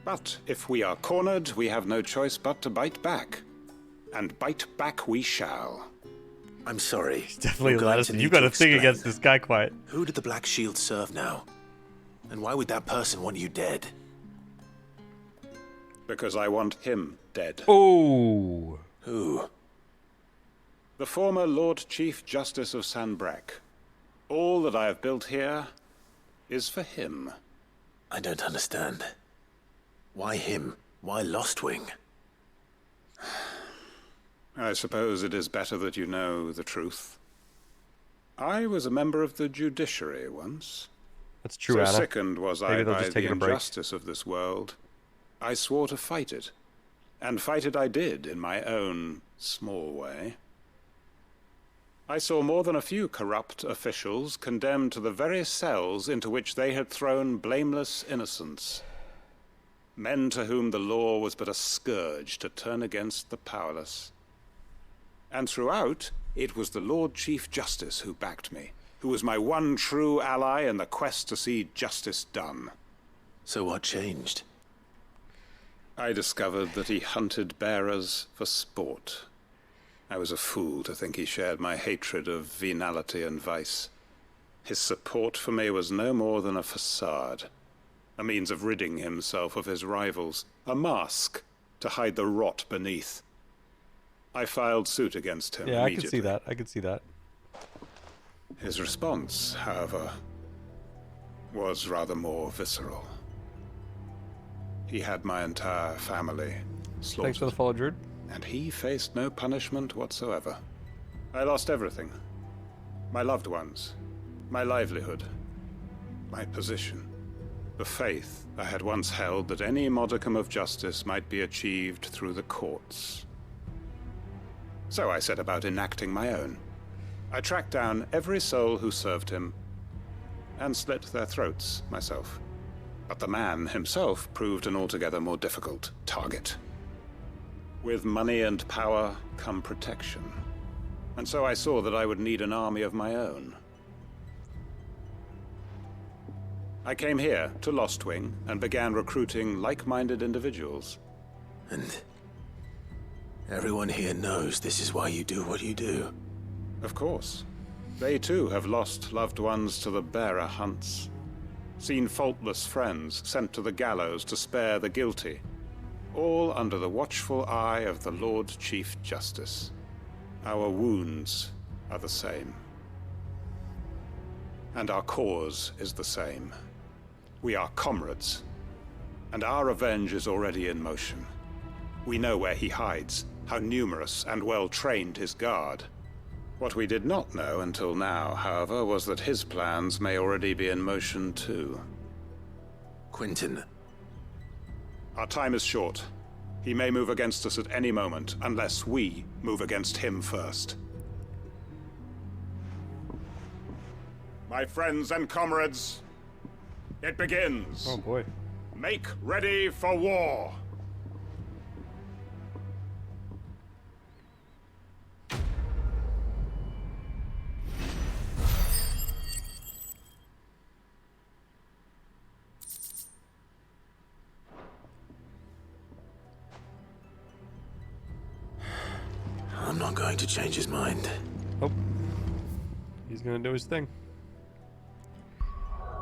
But if we are cornered, we have no choice but to bite back. And bite back we shall. I'm sorry. Definitely, You're going Lattice. to You need got to a thing explain. against this guy, quiet. Who did the Black Shield serve now? And why would that person want you dead? Because I want him dead. Oh. Who? The former Lord Chief Justice of Sanbreque. All that I have built here is for him. I don't understand. Why him? Why Lost Wing? I suppose it is better that you know the truth. I was a member of the judiciary once. That's true, So Anna. sickened was Maybe I they'll by just the take a break. injustice of this world. I swore to fight it. And fight it I did, in my own small way. I saw more than a few corrupt officials condemned to the very cells into which they had thrown blameless innocents. Men to whom the law was but a scourge to turn against the powerless. And throughout, it was the Lord Chief Justice who backed me, who was my one true ally in the quest to see justice done. So what changed? I discovered that he hunted bearers for sport. I was a fool to think he shared my hatred of venality and vice. His support for me was no more than a facade, a means of ridding himself of his rivals, a mask to hide the rot beneath. I filed suit against him Yeah, I immediately. can see that. I can see that. His response, however, was rather more visceral. He had my entire family slaughtered. Thanks for the follow, Druid. And he faced no punishment whatsoever. I lost everything. My loved ones, my livelihood, my position, the faith I had once held that any modicum of justice might be achieved through the courts. So I set about enacting my own. I tracked down every soul who served him and slit their throats myself. But the man himself proved an altogether more difficult target. With money and power come protection. And so I saw that I would need an army of my own. I came here to Lost Wing and began recruiting like-minded individuals. And everyone here knows this is why you do what you do. Of course. They too have lost loved ones to the bearer hunts. Seen faultless friends sent to the gallows to spare the guilty. All under the watchful eye of the Lord Chief Justice. Our wounds are the same. And our cause is the same. We are comrades. And our revenge is already in motion. We know where he hides, how numerous and well-trained his guard. What we did not know until now, however, was that his plans may already be in motion too. Quentin. Our time is short. He may move against us at any moment, unless we move against him first. My friends and comrades, it begins. Oh boy. Make ready for war. I'm not going to change his mind. Oh. He's gonna do his thing.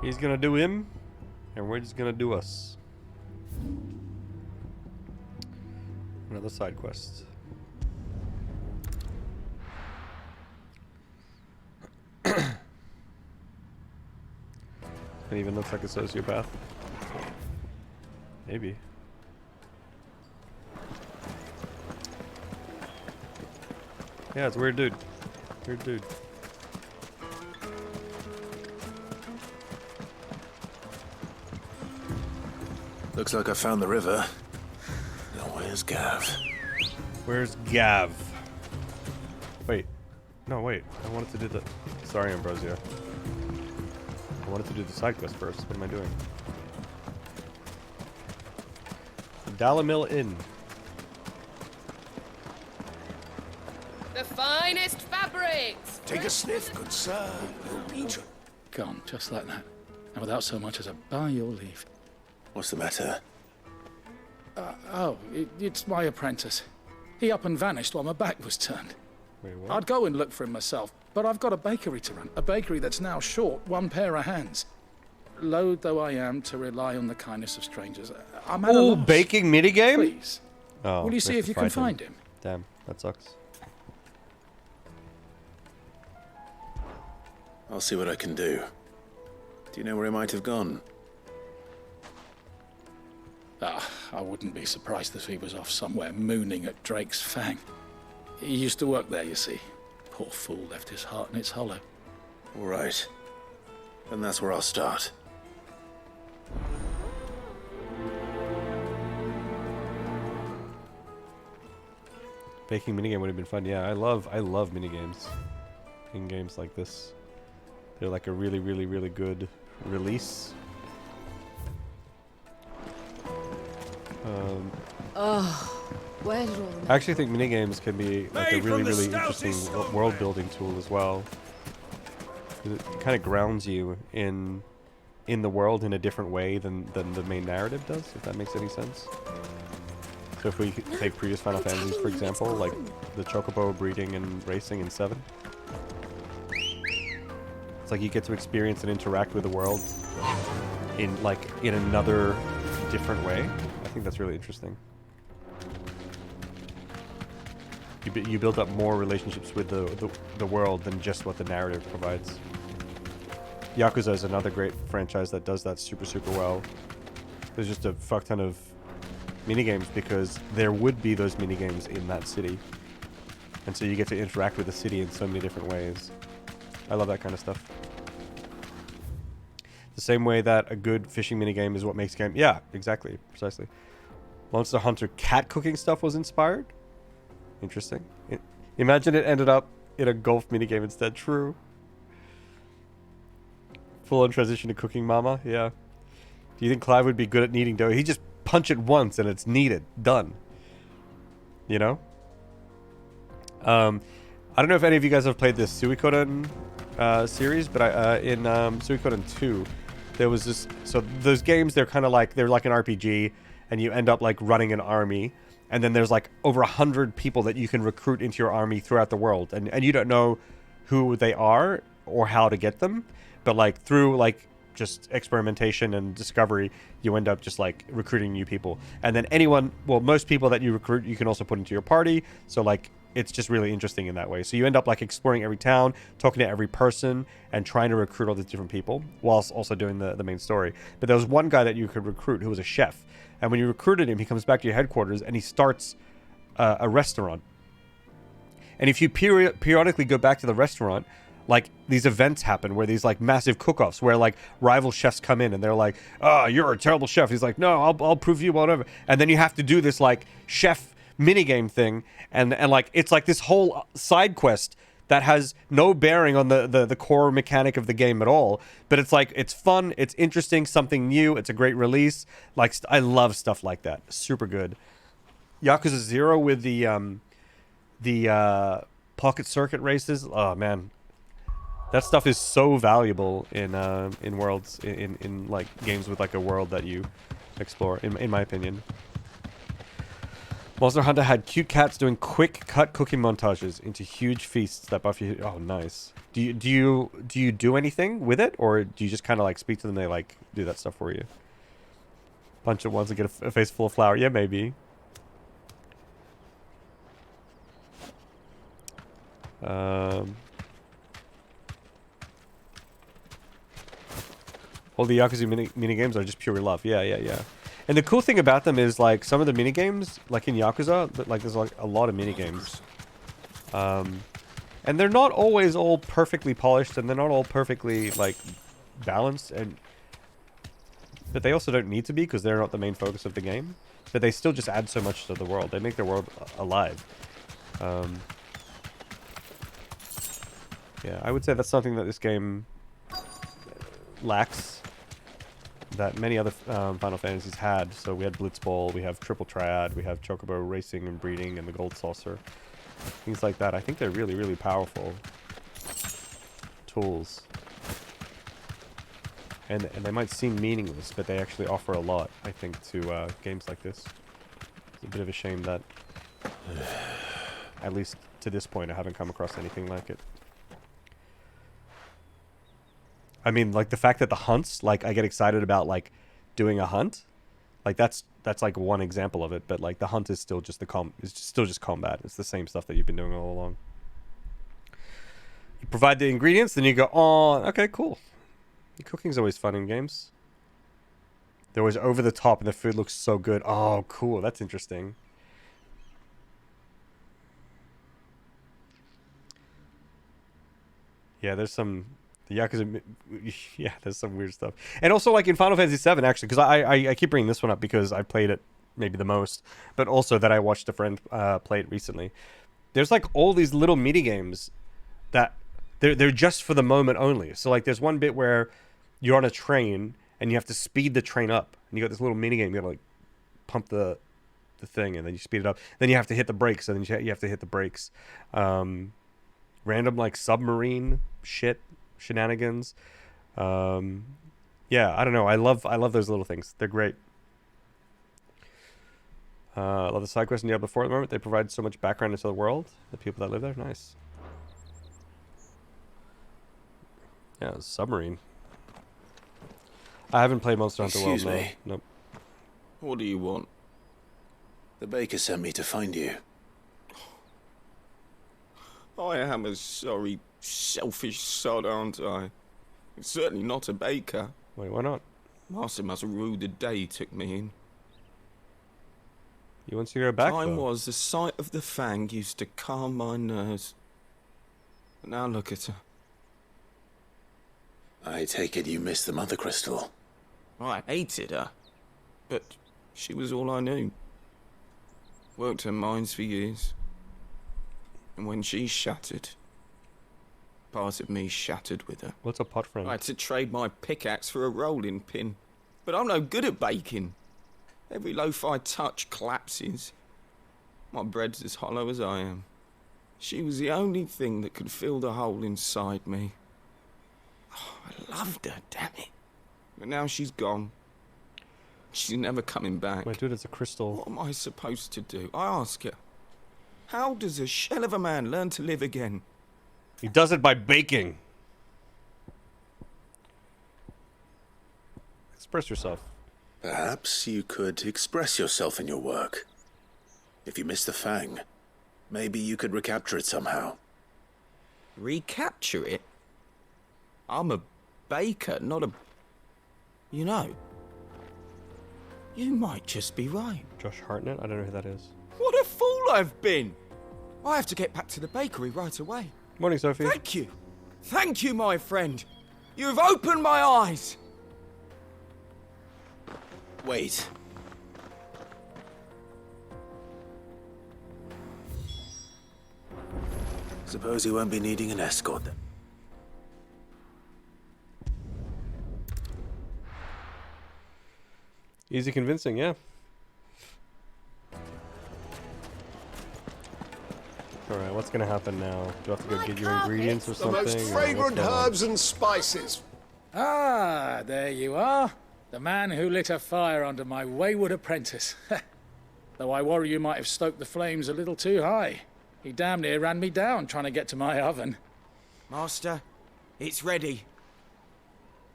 He's gonna do him, and we're just gonna do us. Another side quest. It even looks like a sociopath. Maybe. Yeah, it's a weird dude. Weird dude. Looks like I found the river. Now where's Gav? Where's Gav? Wait. No, wait. I wanted to do the... Sorry, Ambrosia. I wanted to do the side quest first. What am I doing? Dalamil Inn. The finest fabrics! Take a sniff, good sir. You'll be Gone, just like that. And without so much as a by your leave. What's the matter? It's my apprentice. He up and vanished while my back was turned. Wait, what? I'd go and look for him myself, but I've got a bakery to run. A bakery that's now short one pair of hands. Loath though I am to rely on the kindness of strangers, I'm at a Oh, loss. baking minigame? Please. Oh, Will you see we have if to you can find him? Damn, that sucks. I'll see what I can do. Do you know where he might have gone? I wouldn't be surprised if he was off somewhere mooning at Drake's Fang. He used to work there, you see. Poor fool left his heart in its hollow. All right. Then that's where I'll start. Baking minigame would have been fun. Yeah, I love minigames. In games like this. They're like a really, really, really good release. Where did all I actually think minigames can be like a really, really interesting world building tool as well. 'Cause it kind of grounds you in the world in a different way than the main narrative does, if that makes any sense. So if we take previous Final Fantasies, for example, like the Chocobo breeding and racing in 7. It's like you get to experience and interact with the world in another different way. I think that's really interesting. You build up more relationships with the world than just what the narrative provides. Yakuza is another great franchise that does that super, super well. There's just a fuck ton of minigames because there would be those minigames in that city. And so you get to interact with the city in so many different ways. I love that kind of stuff. The same way that a good fishing minigame is what makes a game... Yeah, exactly. Precisely. Monster Hunter cat cooking stuff was inspired. Interesting. Imagine it ended up in a golf minigame instead. True. Full-on transition to cooking mama. Yeah. Do you think Clive would be good at kneading dough? He just punch it once and it's kneaded. Done. You know? I don't know if any of you guys have played this Suikoden series, but in Suikoden 2, there was this... So those games, they're kind of like... They're like an RPG, and you end up like running an army. And then there's like over 100 people that you can recruit into your army throughout the world. And you don't know who they are or how to get them. But like through like just experimentation and discovery, you end up just like recruiting new people. And then most people that you recruit, you can also put into your party. So like it's just really interesting in that way. So you end up like exploring every town, talking to every person, and trying to recruit all these different people whilst also doing the main story. But there was one guy that you could recruit who was a chef. And when you recruited him, he comes back to your headquarters and he starts a restaurant. And if you periodically go back to the restaurant, like these events happen where these like massive cook-offs where like rival chefs come in and they're like, oh, you're a terrible chef. He's like, no, I'll prove you whatever. And then you have to do this like chef minigame thing, and like it's like this whole side quest that has no bearing on the core mechanic of the game at all. But it's like, it's fun, it's interesting, something new, it's a great release. Like, I love stuff like that. Super good. Yakuza 0 with the pocket circuit races. Oh man, that stuff is so valuable in worlds, in like games with like a world that you explore, in my opinion. Monster Hunter had cute cats doing quick cut cooking montages into huge feasts that buff you. Oh, nice. Do you do anything with it, or do you just kind of like speak to them? They like do that stuff for you. Bunch of ones that get a face full of flour. Yeah, maybe. All the Yakuza mini games are just pure love. Yeah. And the cool thing about them is, like, some of the minigames, like in Yakuza, like there's like a lot of minigames. And they're not always all perfectly polished, and they're not all perfectly, like, balanced. But they also don't need to be, because they're not the main focus of the game. But they still just add so much to the world. They make the world alive. Yeah, I would say that's something that this game lacks, that many other Final Fantasies had. So we had Blitzball, we have Triple Triad, we have Chocobo Racing and Breeding, and the Gold Saucer. Things like that. I think they're really, really powerful tools. And they might seem meaningless, but they actually offer a lot, I think, to games like this. It's a bit of a shame that, at least to this point, I haven't come across anything like it. I mean, like, the fact that the hunts, like, I get excited about, like, doing a hunt. Like, that's like one example of it. But, like, the hunt is still just still just combat. It's the same stuff that you've been doing all along. You provide the ingredients, then you go, oh, okay, cool. Cooking's always fun in games. They're always over the top, and the food looks so good. Oh, cool. That's interesting. Yeah, there's some... The Yakuza, yeah, there's some weird stuff. And also, like, in Final Fantasy VII, actually, because I keep bringing this one up because I played it maybe the most, but also that I watched a friend play it recently. There's, like, all these little mini-games that they're just for the moment only. So, like, there's one bit where you're on a train, and you have to speed the train up. And you got this little mini-game, you gotta, like, pump the thing, and then you speed it up. Then you have to hit the brakes, and then you have to hit the brakes. Random, like, submarine shit. Shenanigans. Yeah, I don't know. I love those little things. They're great. I love the side quests in Diablo 4 at the moment. They provide so much background into the world, the people that live there. Nice. Yeah, submarine. I haven't played Monster Hunter World. Excuse me. Nope. What do you want? The baker sent me to find you. I am a sorry, selfish sod, aren't I? Certainly not a baker. Wait, why not? Master must rue the day he took me in. You want to go back, Time though? was the sight of the fang used to calm my nerves. But now look at her. I take it you missed the Mother Crystal. I hated her. But she was all I knew. Worked her mines for years. And when she shattered, part of me shattered with her. What's a pot friend? I had to trade my pickaxe for a rolling pin. But I'm no good at baking. Every loaf I touch collapses. My bread's as hollow as I am. She was the only thing that could fill the hole inside me. Oh, I loved her, damn it. But now she's gone. She's never coming back. Wait, dude, it's a crystal. What am I supposed to do? I ask her. How does a shell of a man learn to live again? He does it by baking. Express yourself. Perhaps you could express yourself in your work. If you miss the fang, maybe you could recapture it somehow. Recapture it? I'm a baker, not a... You know, you might just be right. Josh Hartnett? I don't know who that is. What a fool I've been! I have to get back to the bakery right away. Morning, Sophie. Thank you. Thank you, my friend. You've opened my eyes. Wait. Suppose he won't be needing an escort then. Easy convincing, yeah. Alright, what's gonna happen now? Do I have to go get your ingredients or The something? most or fragrant what's going on? herbs and spices. Ah, there you are. The man who lit a fire under my wayward apprentice. Though I worry you might have stoked the flames a little too high. He damn near ran me down trying to get to my oven. Master, it's ready.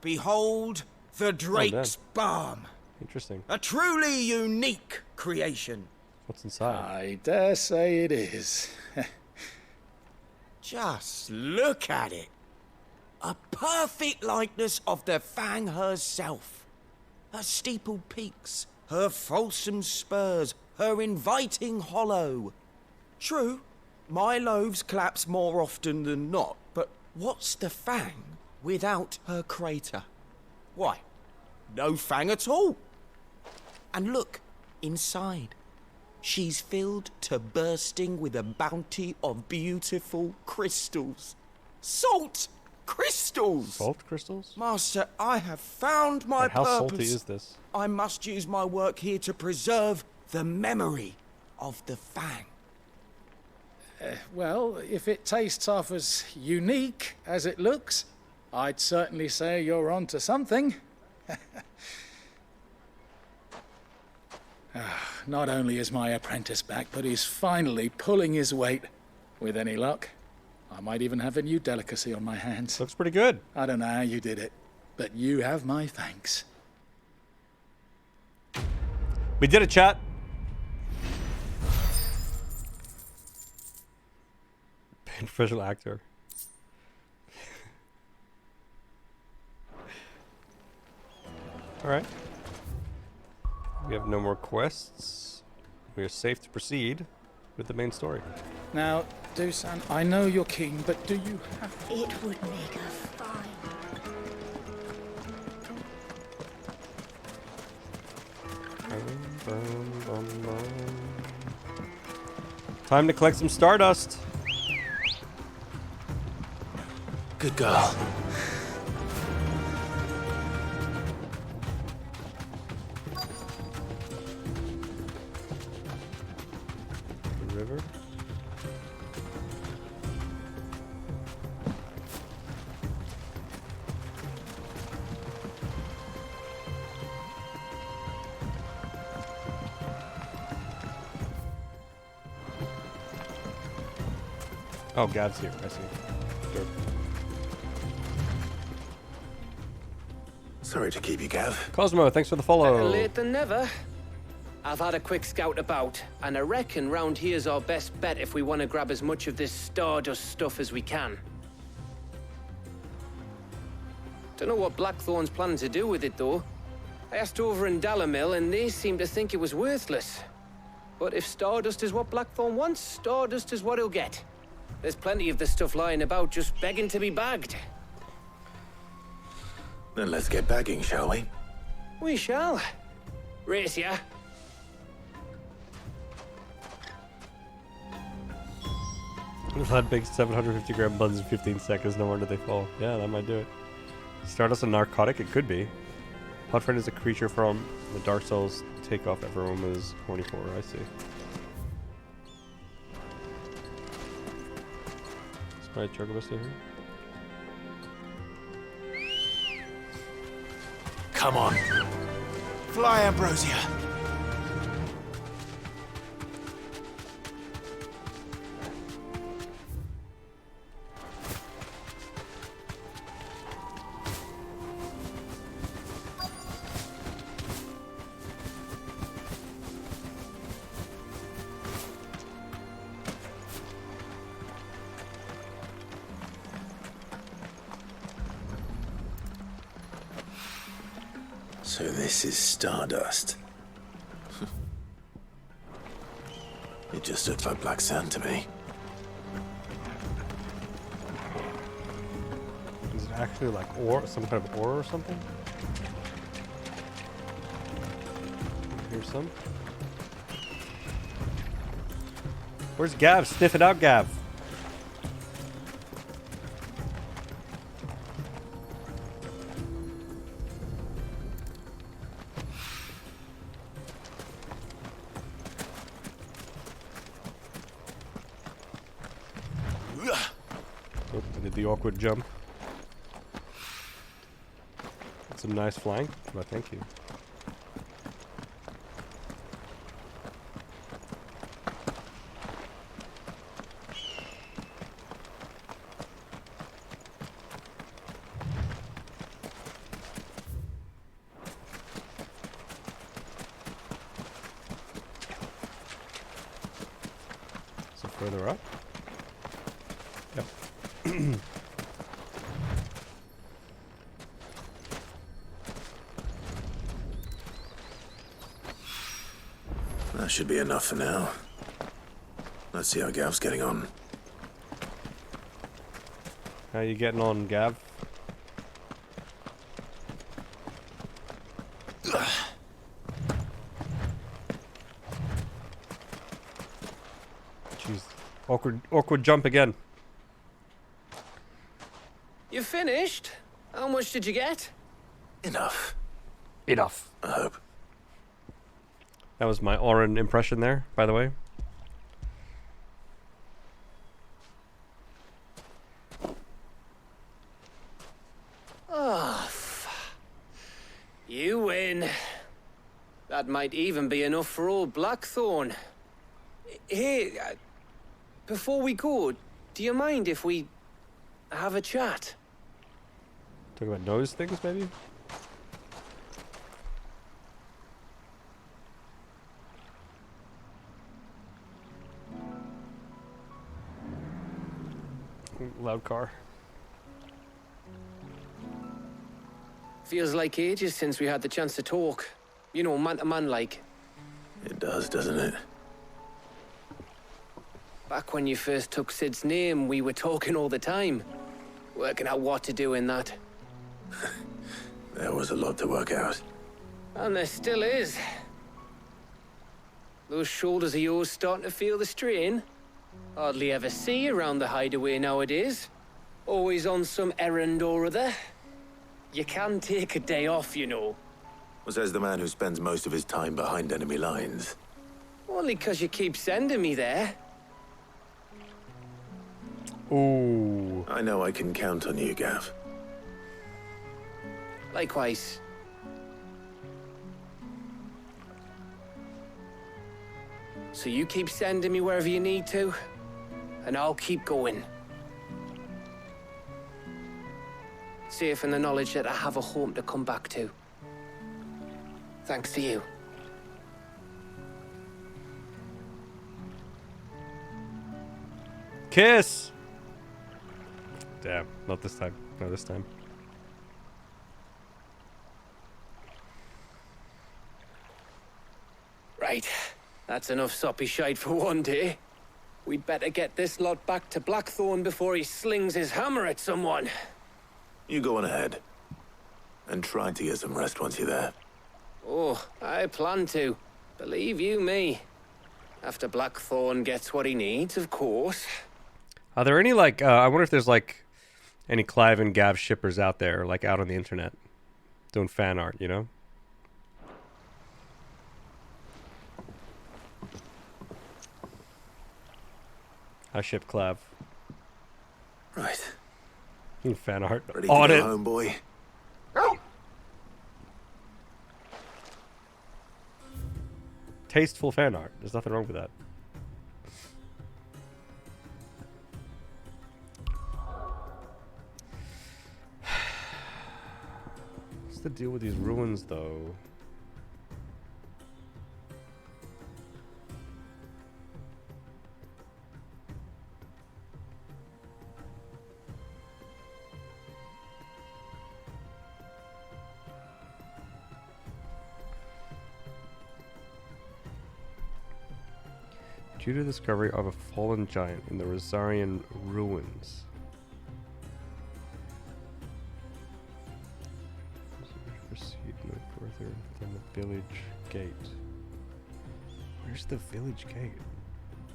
Behold the Drake's Balm. Interesting. A truly unique creation. What's inside? I dare say it is. Just look at it. A perfect likeness of the Fang herself. Her steepled peaks, her fulsome spurs, her inviting hollow. True, my loaves collapse more often than not, but what's the Fang without her crater? Why, no Fang at all. And look, inside. She's filled to bursting with a bounty of beautiful crystals. Salt crystals! Salt crystals? Master, I have found my How purpose. salty is this? I must use my work here to preserve the memory of the Fang. Well, if it tastes half as unique as it looks, I'd certainly say you're onto something. Not only is my apprentice back, but he's finally pulling his weight. With any luck, I might even have a new delicacy on my hands. Looks pretty good. I don't know how you did it, but you have my thanks. We did it, chat. Professional actor. Alright. We have no more quests. We are safe to proceed with the main story. Now, Dusan, I know you're keen, but do you have... It would make a fine... Time to collect some stardust. Good girl. The river. Oh, Gav's here. I see. Sure. Sorry to keep you, Gav. Cosmo, thanks for the follow. Better late than never. I've had a quick scout about, and I reckon round here's our best bet if we want to grab as much of this Stardust stuff as we can. Don't know what Blackthorn's planning to do with it, though. I asked over in Dalamil, and they seem to think it was worthless. But if Stardust is what Blackthorn wants, Stardust is what he'll get. There's plenty of the stuff lying about, just begging to be bagged. Then let's get bagging, shall we? We shall. Race ya. We've had big 750 gram buns in 15 seconds. No wonder they fall. Yeah, that might do it. Stardust a narcotic? It could be. Hotfriend is a creature from the Dark Souls takeoff everyone was horny for. I see. Is my Chocobus here? Come on. Fly, Ambrosia. So this is Stardust. It just looked like black sand to me. actually like ore, some kind of ore or something? Here's some. Where's Gav? Sniff it out, Gav. Oh, I did the awkward jump. That's some nice flying. Well, thank you. So further up. Yep. That should be enough for now. Let's see how Gav's getting on. How you getting on, Gav? Jeez. Awkward jump again. You finished? How much did you get? Enough. Enough. I hope. That was my Oren impression there, by the way. Oh, you win. That might even be enough for old Blackthorn. Hey, before we go, do you mind if we have a chat? Talk about nose things, maybe? Loud car. Feels like ages since we had the chance to talk. You know, man to man like. It does, doesn't it? Back when you first took Sid's name, we were talking all the time. Working out what to do in that. There was a lot to work out. And there still is. Those shoulders of yours starting to feel the strain. Hardly ever see you around the hideaway nowadays. Always on some errand or other. You can take a day off, you know. Says the man who spends most of his time behind enemy lines. Only 'cause you keep sending me there. Ooh. I know I can count on you, Gav. Likewise. So you keep sending me wherever you need to, and I'll keep going. Safe in the knowledge that I have a home to come back to. Thanks to you. Kiss! Damn, not this time. Not this time. Right. That's enough soppy shite for one day. We'd better get this lot back to Blackthorn before he slings his hammer at someone. You go on ahead. And try to get some rest once you're there. Oh, I plan to. Believe you me. After Blackthorn gets what he needs, of course. Are there any, like, I wonder if there's, like, any Clive and Gav shippers out there, like, out on the internet doing fan art, you know? I ship Clive. Right. Fan art. Ready On to it. go home, boy? Tasteful fan art. There's nothing wrong with that. What's the deal with these ruins, though? Due to the discovery of a fallen giant in the Rosarian ruins. Clear from the village gate. Where's the village gate?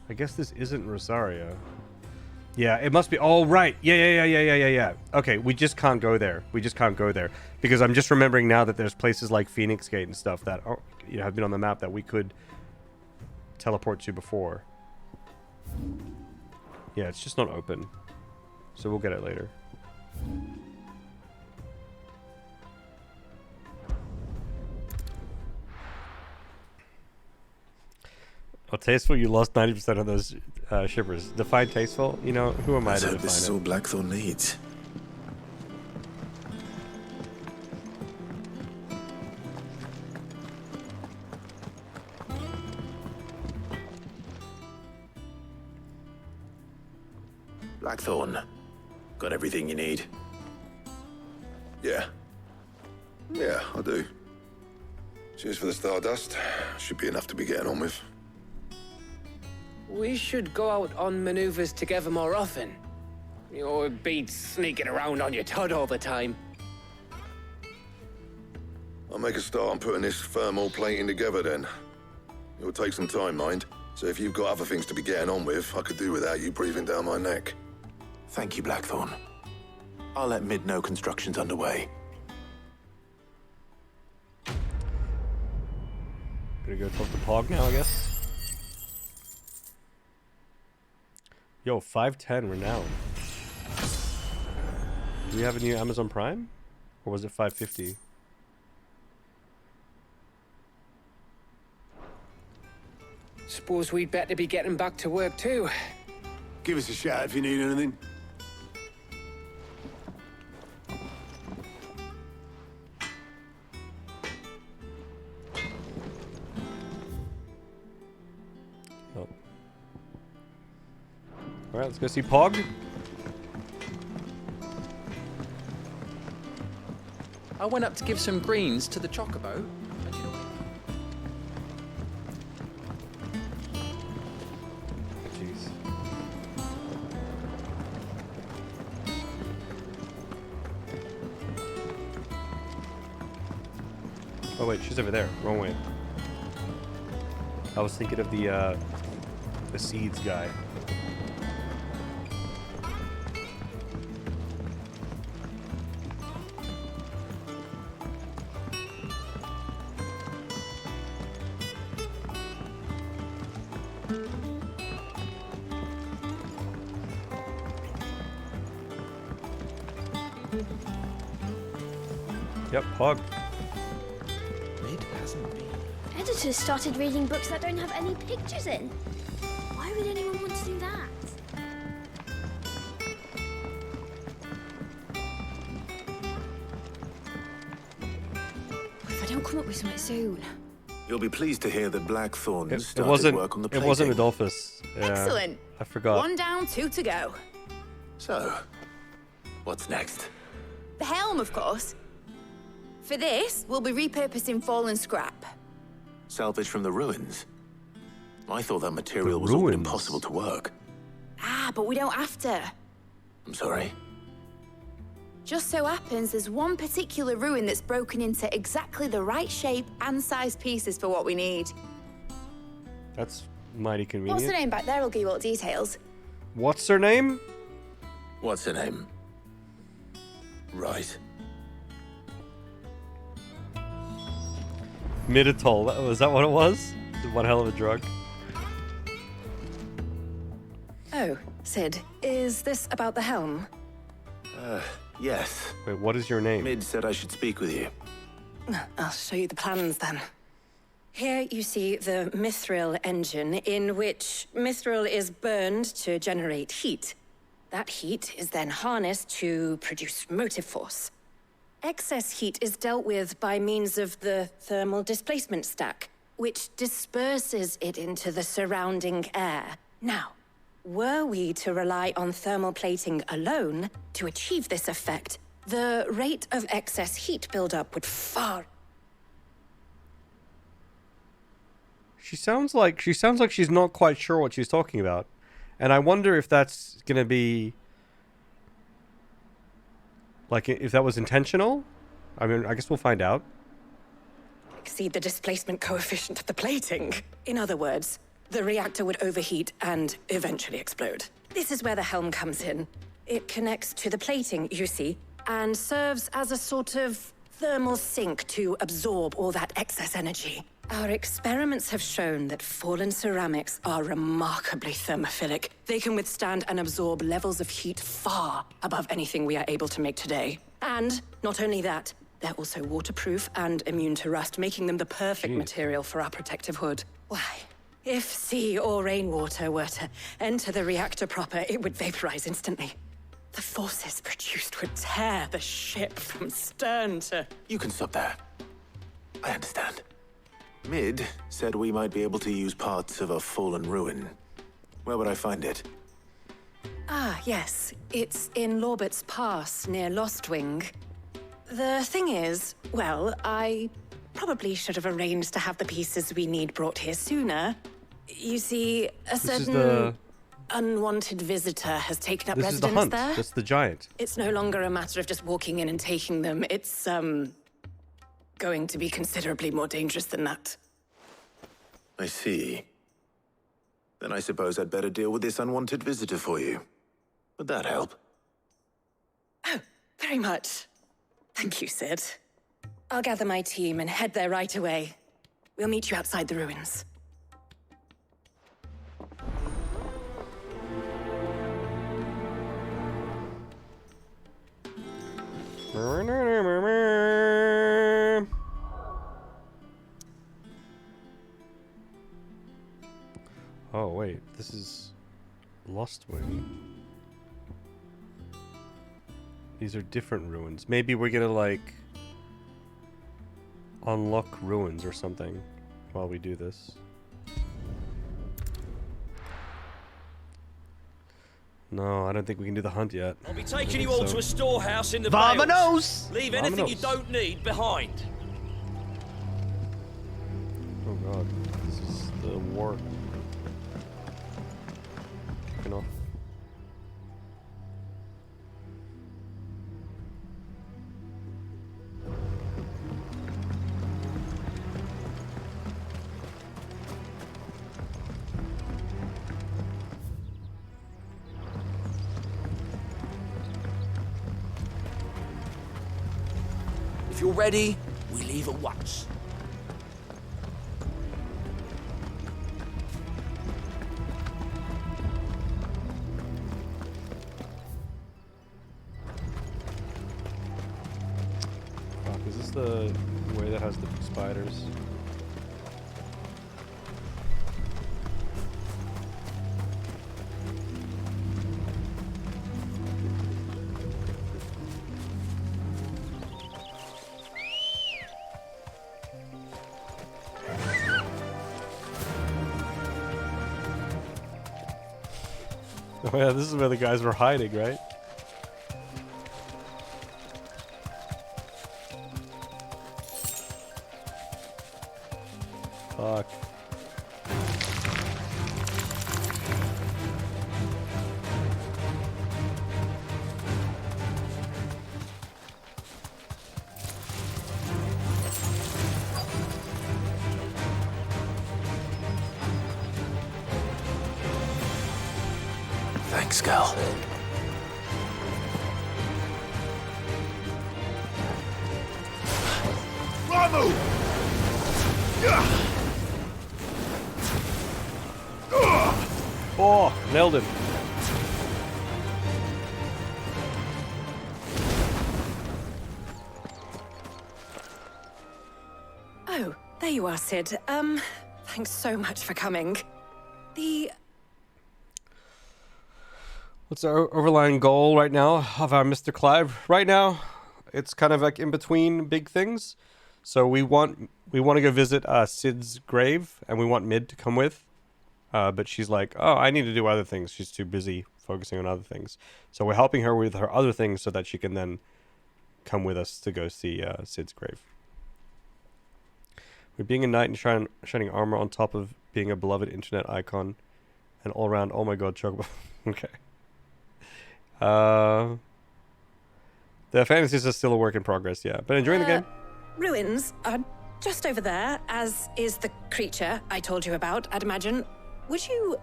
I guess this isn't Rosaria. Yeah, it must be. Oh, right. Yeah. Okay, we just can't go there. We just can't go there because I'm just remembering now that there's places like Phoenix Gate and stuff that are, have been on the map that we could teleport to before. Yeah, it's just not open, so we'll get it later. Oh, tasteful, you lost 90% of those shippers. Define tasteful? You know, who am I to define it? This is all Blackthorn needs. Blackthorn, got everything you need? Yeah. Yeah, I do. Cheers for the stardust. Should be enough to be getting on with. We should go out on maneuvers together more often. You know, it beats sneaking around on your tud all the time. I'll make a start on putting this thermal plating together then. It will take some time, mind. So if you've got other things to be getting on with, I could do without you breathing down my neck. Thank you, Blackthorn. I'll let Mid know construction's underway. Gonna go talk to Pog now, I guess. Yo, 510 renown. Do we have a new Amazon Prime? Or was it 550? Suppose we'd better be getting back to work too. Give us a shout if you need anything. Oh. Alright, let's go see Pog. I went up to give some greens to the chocobo. Jeez. Oh wait, she's over there. Wrong way. I was thinking of the seeds guy. Yep, Pog. Mid hasn't been. Editors started reading books that don't have any pictures in. Why would anyone want to do that? If I don't come up with something soon. You'll be pleased to hear that Blackthorn It started wasn't. work on the It plating. wasn't Adolphus. Yeah, Excellent. I forgot. 1 down, 2 to go. So, what's next? The helm, of course. For this, we'll be repurposing fallen scrap. Salvage from the ruins? I thought that material was all impossible to work. Ah, but we don't have to. I'm sorry. Just so happens there's one particular ruin that's broken into exactly the right shape and size pieces for what we need. That's mighty convenient. What's the name back there? I'll give you all the details. What's her name? What's her name? Right. Miditol. Was that what it was? One hell of a drug. Oh, Sid, is this about the helm? Yes. Wait, what is your name? Mid said I should speak with you. I'll show you the plans then. Here you see the mithril engine, in which mithril is burned to generate heat. That heat is then harnessed to produce motive force. Excess heat is dealt with by means of the thermal displacement stack, which disperses it into the surrounding air. Now, were we to rely on thermal plating alone to achieve this effect, the rate of excess heat buildup would far... She sounds like she's not quite sure what she's talking about. And I wonder if that's going to be like if that was intentional. I mean, I guess we'll find out. exceed the displacement coefficient of the plating. In other words, the reactor would overheat and eventually explode. This is where the helm comes in. It connects to the plating, you see, and serves as a sort of thermal sink to absorb all that excess energy. Our experiments have shown that fallen ceramics are remarkably thermophilic. They can withstand and absorb levels of heat far above anything we are able to make today. And not only that, they're also waterproof and immune to rust, making them the perfect material for our protective hood. Why? If sea or rainwater were to enter the reactor proper, it would vaporize instantly. The forces produced would tear the ship from stern to... You can stop there. I understand. Mid said we might be able to use parts of a fallen ruin. Where would I find it? Ah, yes. It's in Lorbert's Pass, near Lostwing. The thing is, well, I probably should have arranged to have the pieces we need brought here sooner. You see, a certain unwanted visitor has taken up residence hunt. there. That's the giant. It's no longer a matter of just walking in and taking them. It's, going to be considerably more dangerous than that. I see. Then I suppose I'd better deal with this unwanted visitor for you. Would that help? Oh, very much. Thank you, Sid. I'll gather my team and head there right away. We'll meet you outside the ruins. Oh wait, this is Lostwing. These are different ruins. Maybe we're gonna like unlock ruins or something while we do this. No, I don't think we can do the hunt yet. I'll be taking you all to a storehouse in the Vamonos! Vales. Leave anything Vamonos. you don't need behind. Oh god, this is the war. Kicking off. If you're ready, we leave at once. Fuck, is this the way that has the big spiders? Oh yeah, this is where the guys were hiding, right? Fuck. Thanks, Gal. Ramu! Oh, nailed him. Oh, there you are, Sid. Thanks so much for coming. What's our overlying goal right now of our Mr. Clive? Right now, it's kind of like in between big things. So we want to go visit Sid's grave, and we want Mid to come with. But she's like, oh, I need to do other things. She's too busy focusing on other things. So we're helping her with her other things so that she can then come with us to go see Sid's grave. With being a knight and shining armor on top of being a beloved internet icon, and all around, oh my god, Chocobo. Okay. The fantasies are still a work in progress, yeah. But enjoying the game? Ruins are just over there, as is the creature I told you about, I'd imagine. Would you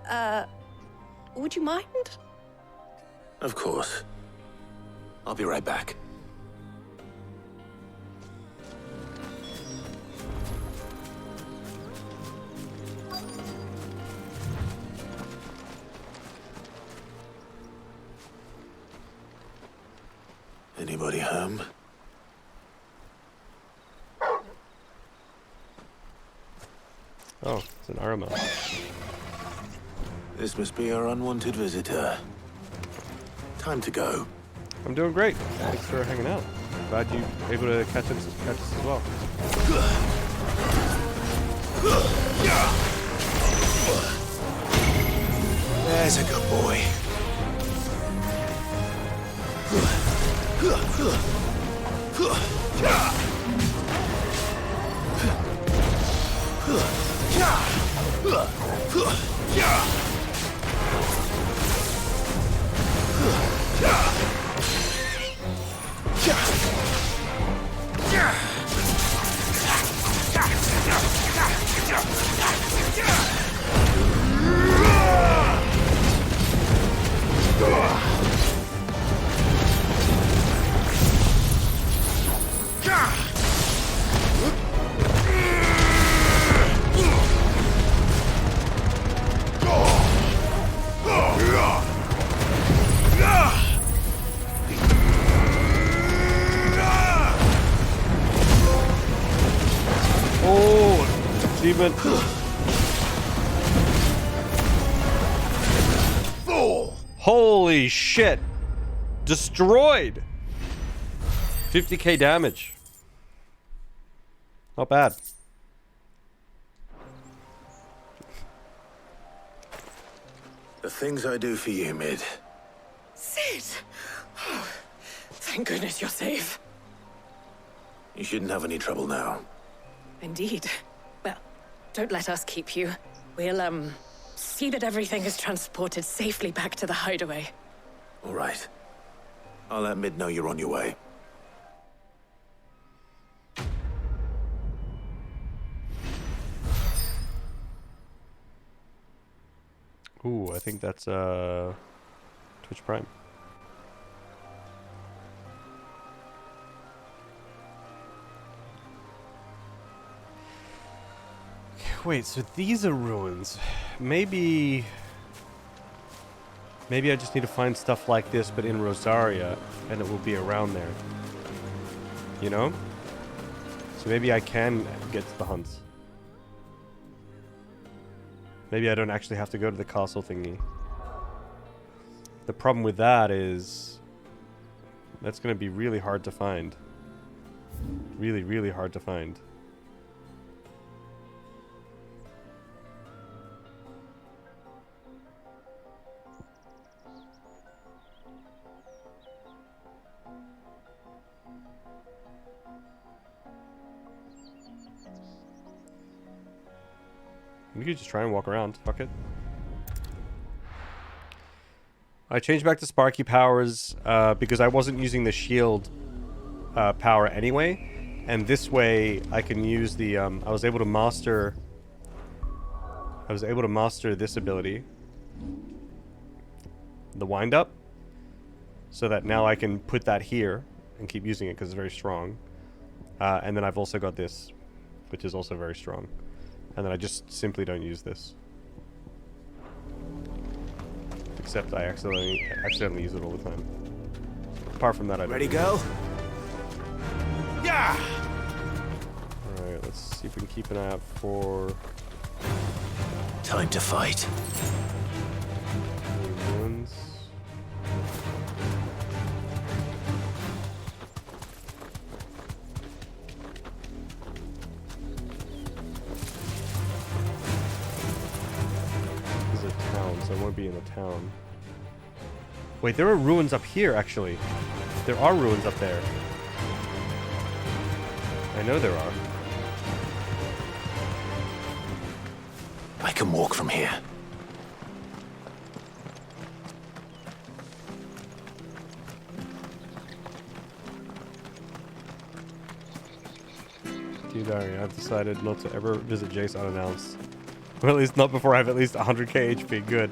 mind? Of course. I'll be right back. Anybody home? Oh, it's an Arma. This must be our unwanted visitor. Time to go. I'm doing great. Thanks for hanging out. Glad you were able to catch us as well. There's a good boy. Oh, achievement. Holy shit. Destroyed. 50k damage. Not bad. The things I do for you, Mid. Sid! Oh, thank goodness you're safe. You shouldn't have any trouble now. Indeed. Well, don't let us keep you. We'll, see that everything is transported safely back to the hideaway. All right. I'll let Mid know you're on your way. Ooh, I think that's Twitch Prime. Wait, so these are ruins. Maybe I just need to find stuff like this, but in Rosaria, and it will be around there. You know? So maybe I can get to the hunts. Maybe I don't actually have to go to the castle thingy. The problem with that is that's going to be really hard to find. Really, really hard to find. We could just try and walk around. Fuck it. I changed back to Sparky powers because I wasn't using the shield power anyway, and this way I can use the. I was able to master this ability, the wind up, so that now I can put that here and keep using it because it's very strong. And then I've also got this, which is also very strong. And then I just simply don't use this. Except I accidentally use it all the time. Apart from that, I don't. Ready, go? Yeah! Alright, let's see if we can keep an eye out for... Time to fight. Ruins. So I won't be in the town. Wait, there are ruins up here, actually. There are ruins up there. I know there are. I can walk from here. Dear Diary, I've decided not to ever visit Jace unannounced. Or at least not before I have at least 100k HP. Good.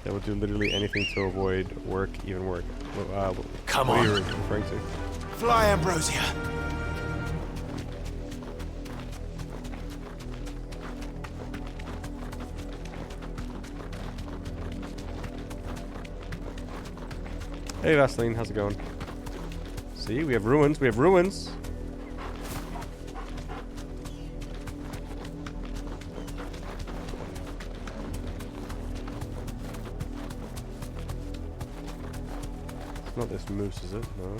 They will do literally anything to avoid work, even work. Come what on. are you referring to? Fly, Ambrosia. Hey Vaseline, how's it going? See, we have ruins. We have ruins. It's not this moose, is it? No.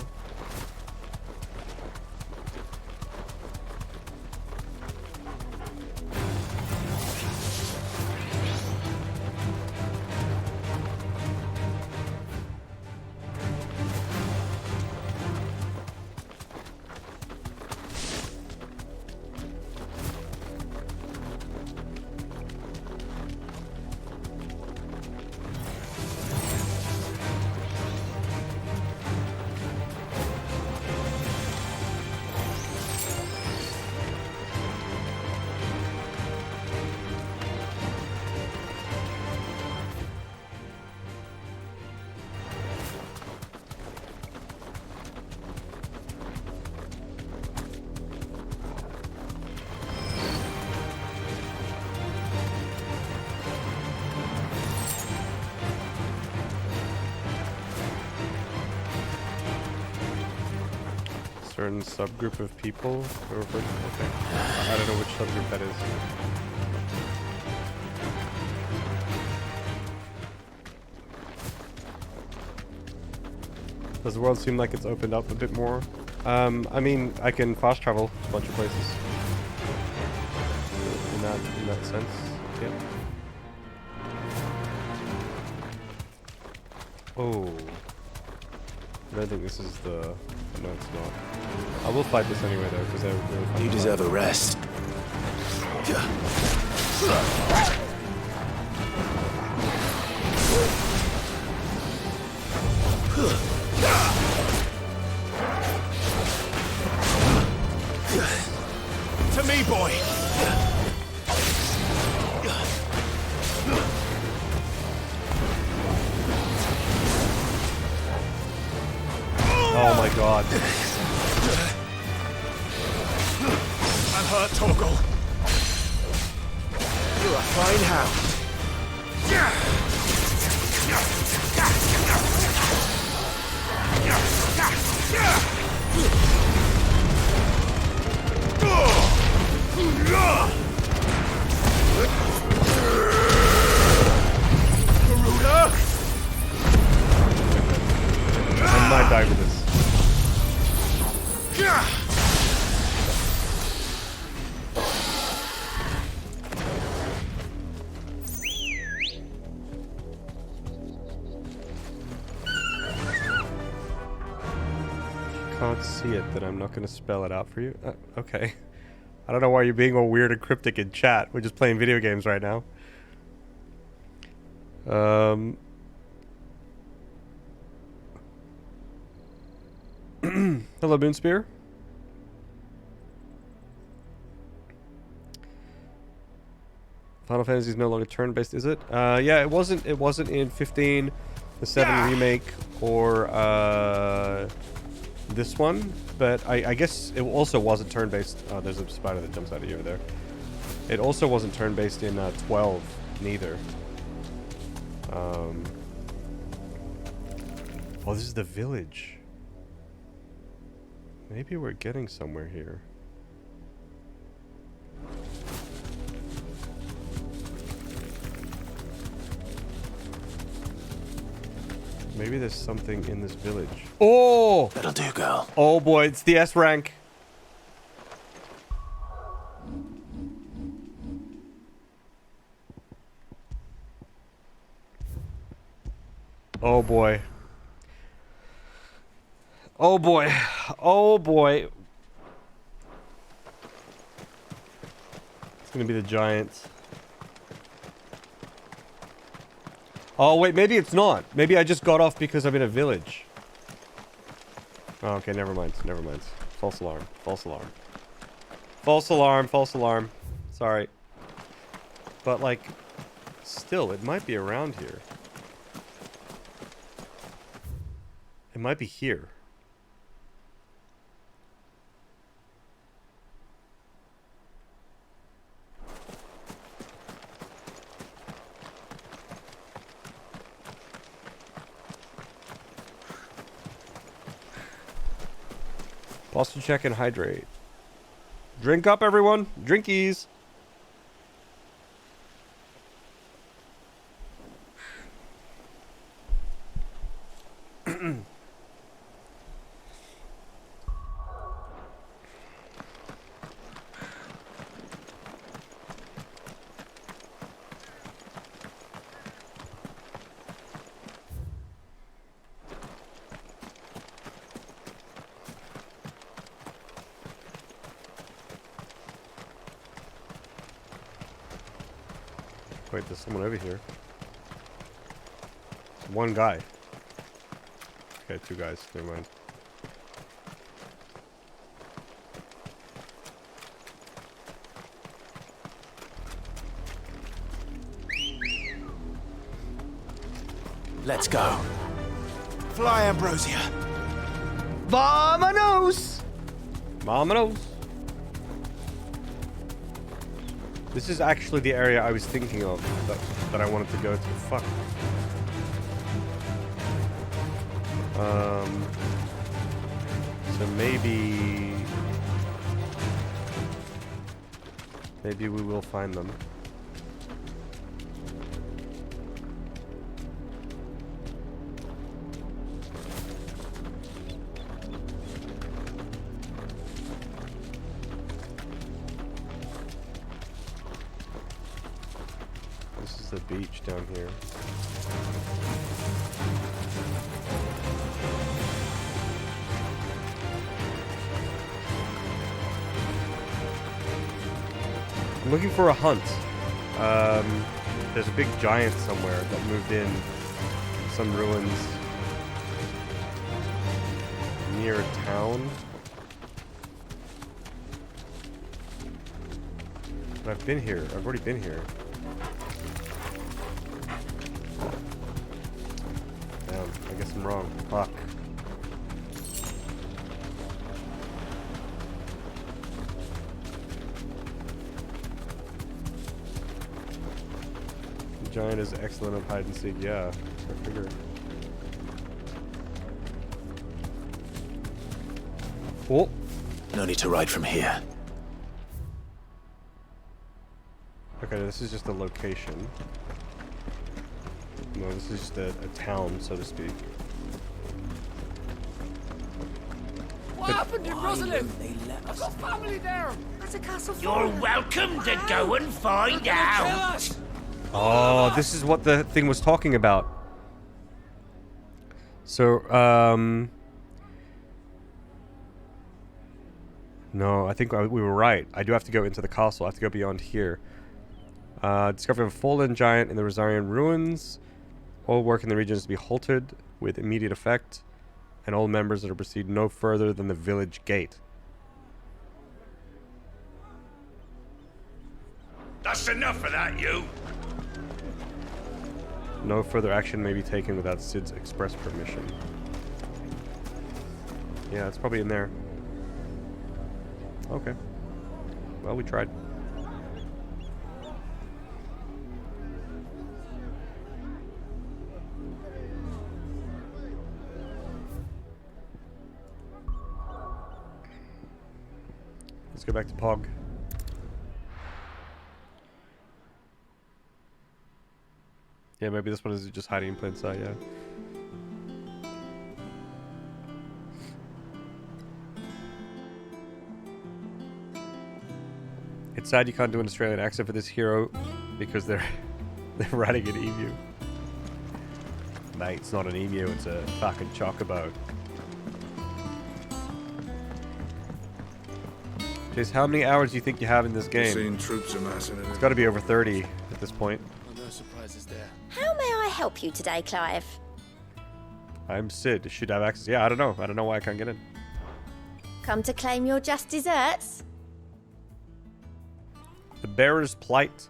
Certain subgroup of people. Okay. I don't know which subgroup that is. Does the world seem like it's opened up a bit more? I mean, I can fast travel a bunch of places. In that sense, yeah. Oh. I don't think this is the... No, it's not. I will fight this anyway, though, because they're really fun. You deserve a rest. To me, boy! Oh my god. I'm hurt, Torgal. You're a fine hound. Garuda! I might die with this. Can't see it, then I'm not going to spell it out for you. Okay. I don't know why you're being all weird and cryptic in chat. We're just playing video games right now. Hello, Moonspear. Final Fantasy is no longer turn-based, is it? Yeah, it wasn't in 15, the 7 remake, or this one, but I guess it also wasn't turn-based. Oh, there's a spider that jumps out of you over there. It also wasn't turn-based in 12, neither. Oh, this is the village. Maybe we're getting somewhere here. Maybe there's something in this village. Oh! That'll do, girl. Oh boy, it's the S rank. Oh boy. Oh boy. Oh boy. It's gonna be the Giants. Oh wait, maybe it's not. Maybe I just got off because I'm in a village. Oh, okay, never mind. Never mind. False alarm. False alarm. False alarm. False alarm. Sorry. But, like, still, it might be around here. It might be here. Posture check and hydrate. Drink up, everyone. Drinkies. Wait, there's someone over here. One guy. Okay, two guys. Never mind. Let's go. Fly, Ambrosia. Vamonos! Vamonos. This is actually the area I was thinking of that I wanted to go to. Fuck. So maybe we will find them. This is the beach down here. I'm looking for a hunt. There's a big giant somewhere that moved in some ruins near a town. But I've been here. I've already been here. Damn, I guess I'm wrong. Fuck. Giant is excellent at hide and seek. Yeah, I figured. Oh. No need to ride from here. Okay, this is just a location. No, this is just a town, so to speak. What happened in Rosalind? I've got family there. That's a castle. You're welcome to go and find out. Oh, this is what the thing was talking about. So, no, I think we were right. I do have to go into the castle. I have to go beyond here. Discovery of a fallen giant in the Rosarian ruins. All work in the region is to be halted with immediate effect, and all members are to proceed no further than the village gate. That's enough of that, you. No further action may be taken without Sid's express permission. Yeah, it's probably in there. Okay. Well, we tried. Let's go back to Pog. Yeah, maybe this one is just hiding in plain sight, yeah. It's sad you can't do an Australian accent for this hero because they're riding an emu. Mate, it's not an emu, it's a fucking chocobo. Jace, how many hours do you think you have in this game? Seen troops amassing. It's got to be over 30 at this point. No surprises there. How may I help you today, Clive? I'm Sid. Should have access. Yeah, I don't know. I don't know why I can't get in. Come to claim your just desserts? The Bearer's Plight.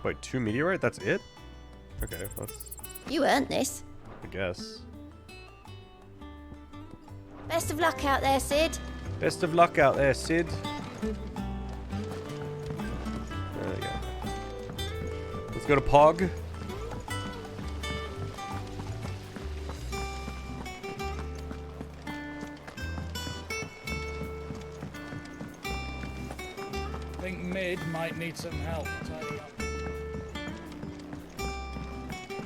Wait, 2 meteorite? That's it? Okay, that's... You earned this. I guess. Best of luck out there, Sid. Best of luck out there, Sid. There we go. Let's go to Pog. I think Mid might need some help tidying up.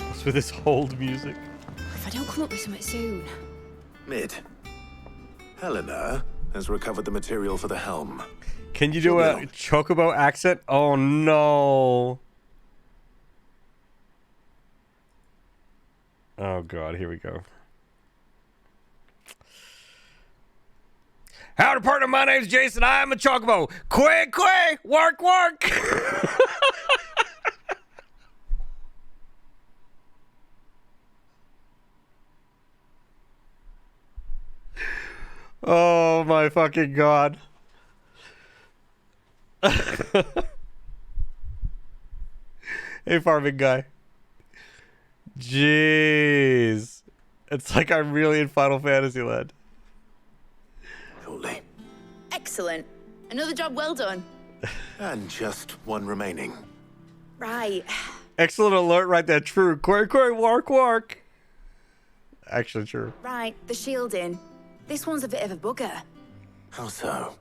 What's with this hold music? If I don't come up with something soon. Mid. Helena has recovered the material for the helm. Can you do a Chocobo accent? Oh no. Oh god, here we go. Howdy, partner. My name's Jace, and I am a Chocobo. Quick, work, work. Oh my fucking god. Hey, farming guy. Jeez. It's like I'm really in Final Fantasy land. Surely. Excellent. Another job well done. And just one remaining. Right. Excellent alert right there. True. Quick, work. Actually true. Right, the shielding. This one's a bit of a bugger. How so?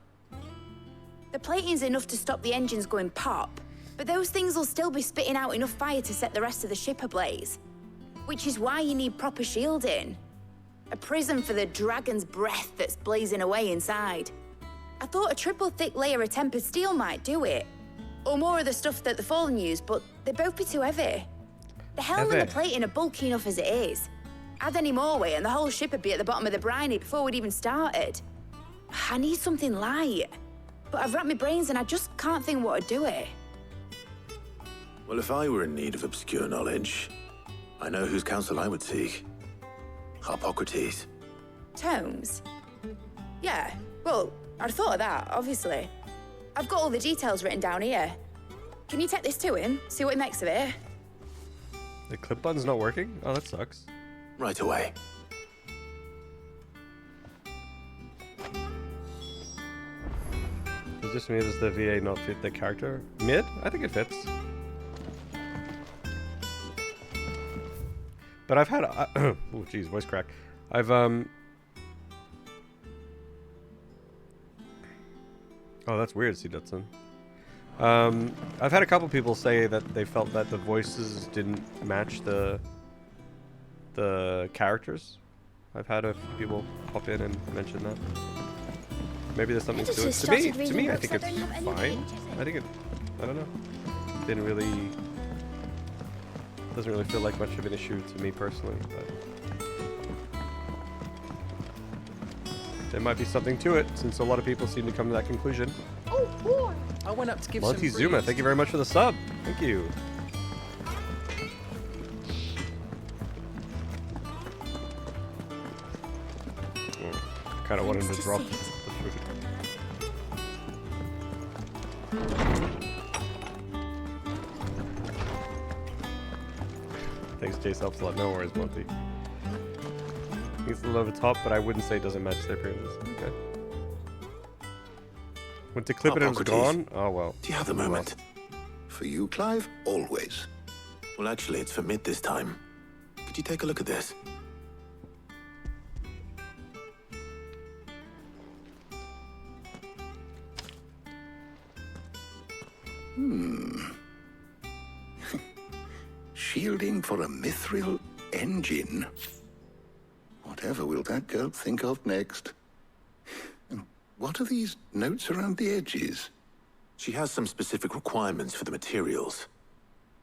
The plating's enough to stop the engines going pop, but those things will still be spitting out enough fire to set the rest of the ship ablaze. Which is why you need proper shielding. A prison for the dragon's breath that's blazing away inside. I thought a triple thick layer of tempered steel might do it. Or more of the stuff that the Fallen use, but they'd both be too heavy. The helm and the plating are bulky enough as it is. Add any more weight and the whole ship would be at the bottom of the briny before we'd even started. I need something light. But I've wrapped my brains and I just can't think what would do it. Well, if I were in need of obscure knowledge, I know whose counsel I would seek. Harpocrates. Tomes? Yeah, well, I'd thought of that, obviously. I've got all the details written down here. Can you take this to him, see what he makes of it? The clip button's not working? Oh, that sucks. Right away. Is this me? Does the VA not fit the character? Mid? I think it fits. But I've had oh jeez, voice crack. I've oh, that's weird, C. Dutson. I've had a couple people say that they felt that the voices didn't match the characters. I've had a few people pop in and mention that. Maybe there's something to it. To me, I think it's fine. I think it, I don't know. Didn't really, doesn't really feel like much of an issue to me personally, but there might be something to it, since a lot of people seem to come to that conclusion. Oh boy! I went up to give Monty some Zuma, thank you very much for the sub. Thank you. Kind of wanted to drop the food. Thanks, Jace. Helps a lot. No worries, Monty. He's a little over top, but I wouldn't say it doesn't match their appearances. Okay. Went to clip it and it was gone? Oh, well. Do you have the moment? For you, Clive? Always. Well, actually, it's for Mid this time. Could you take a look at this? Shielding for a mithril engine. Whatever will that girl think of next? And what are these notes around the edges? She has some specific requirements for the materials.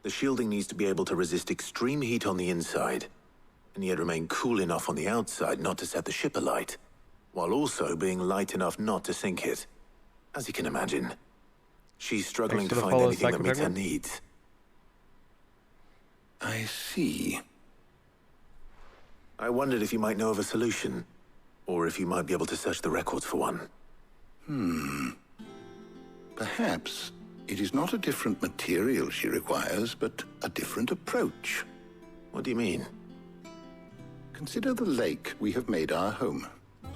The shielding needs to be able to resist extreme heat on the inside, and yet remain cool enough on the outside not to set the ship alight, while also being light enough not to sink it. As you can imagine, she's struggling to find anything that meets her needs. I see. I wondered if you might know of a solution, or if you might be able to search the records for one. Perhaps it is not a different material she requires, but a different approach. What do you mean? Consider the lake we have made our home.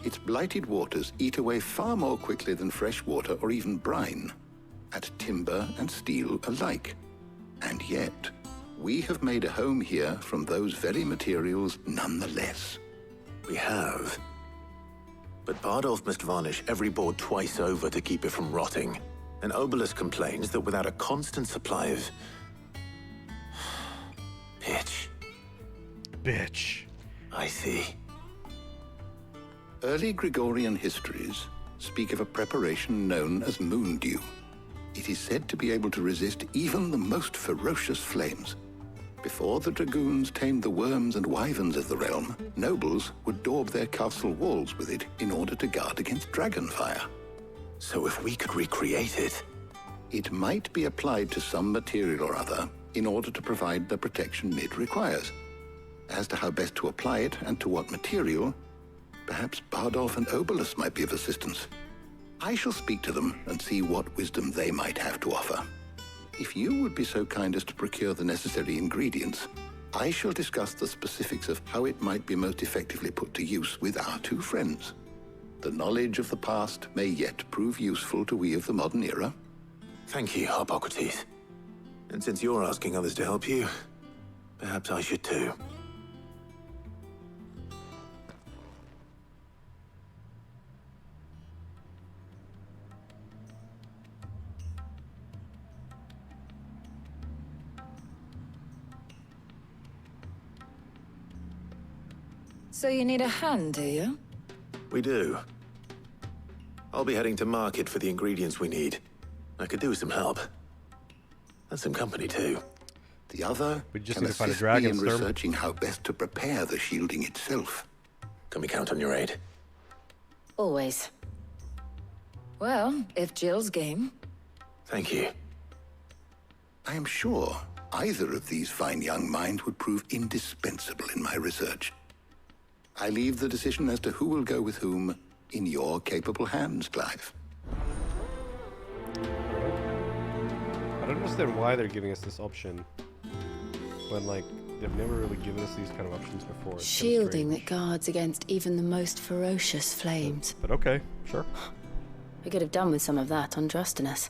Its blighted waters eat away far more quickly than fresh water or even brine, at timber and steel alike. And yet, we have made a home here from those very materials nonetheless. We have. But Bardolph must varnish every board twice over to keep it from rotting. And Obelus complains that without a constant supply of... pitch. I see. Early Gregorian histories speak of a preparation known as moon dew. It is said to be able to resist even the most ferocious flames. Before the dragoons tamed the worms and wyverns of the realm, nobles would daub their castle walls with it in order to guard against dragonfire. So if we could recreate it... It might be applied to some material or other in order to provide the protection Mid requires. As to how best to apply it and to what material, perhaps Bardolph and Obelus might be of assistance. I shall speak to them and see what wisdom they might have to offer. If you would be so kind as to procure the necessary ingredients, I shall discuss the specifics of how it might be most effectively put to use with our two friends. The knowledge of the past may yet prove useful to we of the modern era. Thank you, Hippocrates. And since you're asking others to help you, perhaps I should too. So you need a hand, do you? We do. I'll be heading to market for the ingredients we need. I could do with some help. And some company, too. The other We just can need to find a assist me dragon, in sir. researching how best to prepare the shielding itself. Can we count on your aid? Always. Well, if Jill's game. Thank you. I am sure either of these fine young minds would prove indispensable in my research. I leave the decision as to who will go with whom in your capable hands, Clive. I don't understand why they're giving us this option when, like, they've never really given us these kind of options before. It's kinda Shielding strange. that guards against even the most ferocious flames. But okay, sure. We could have done with some of that on Drustinus.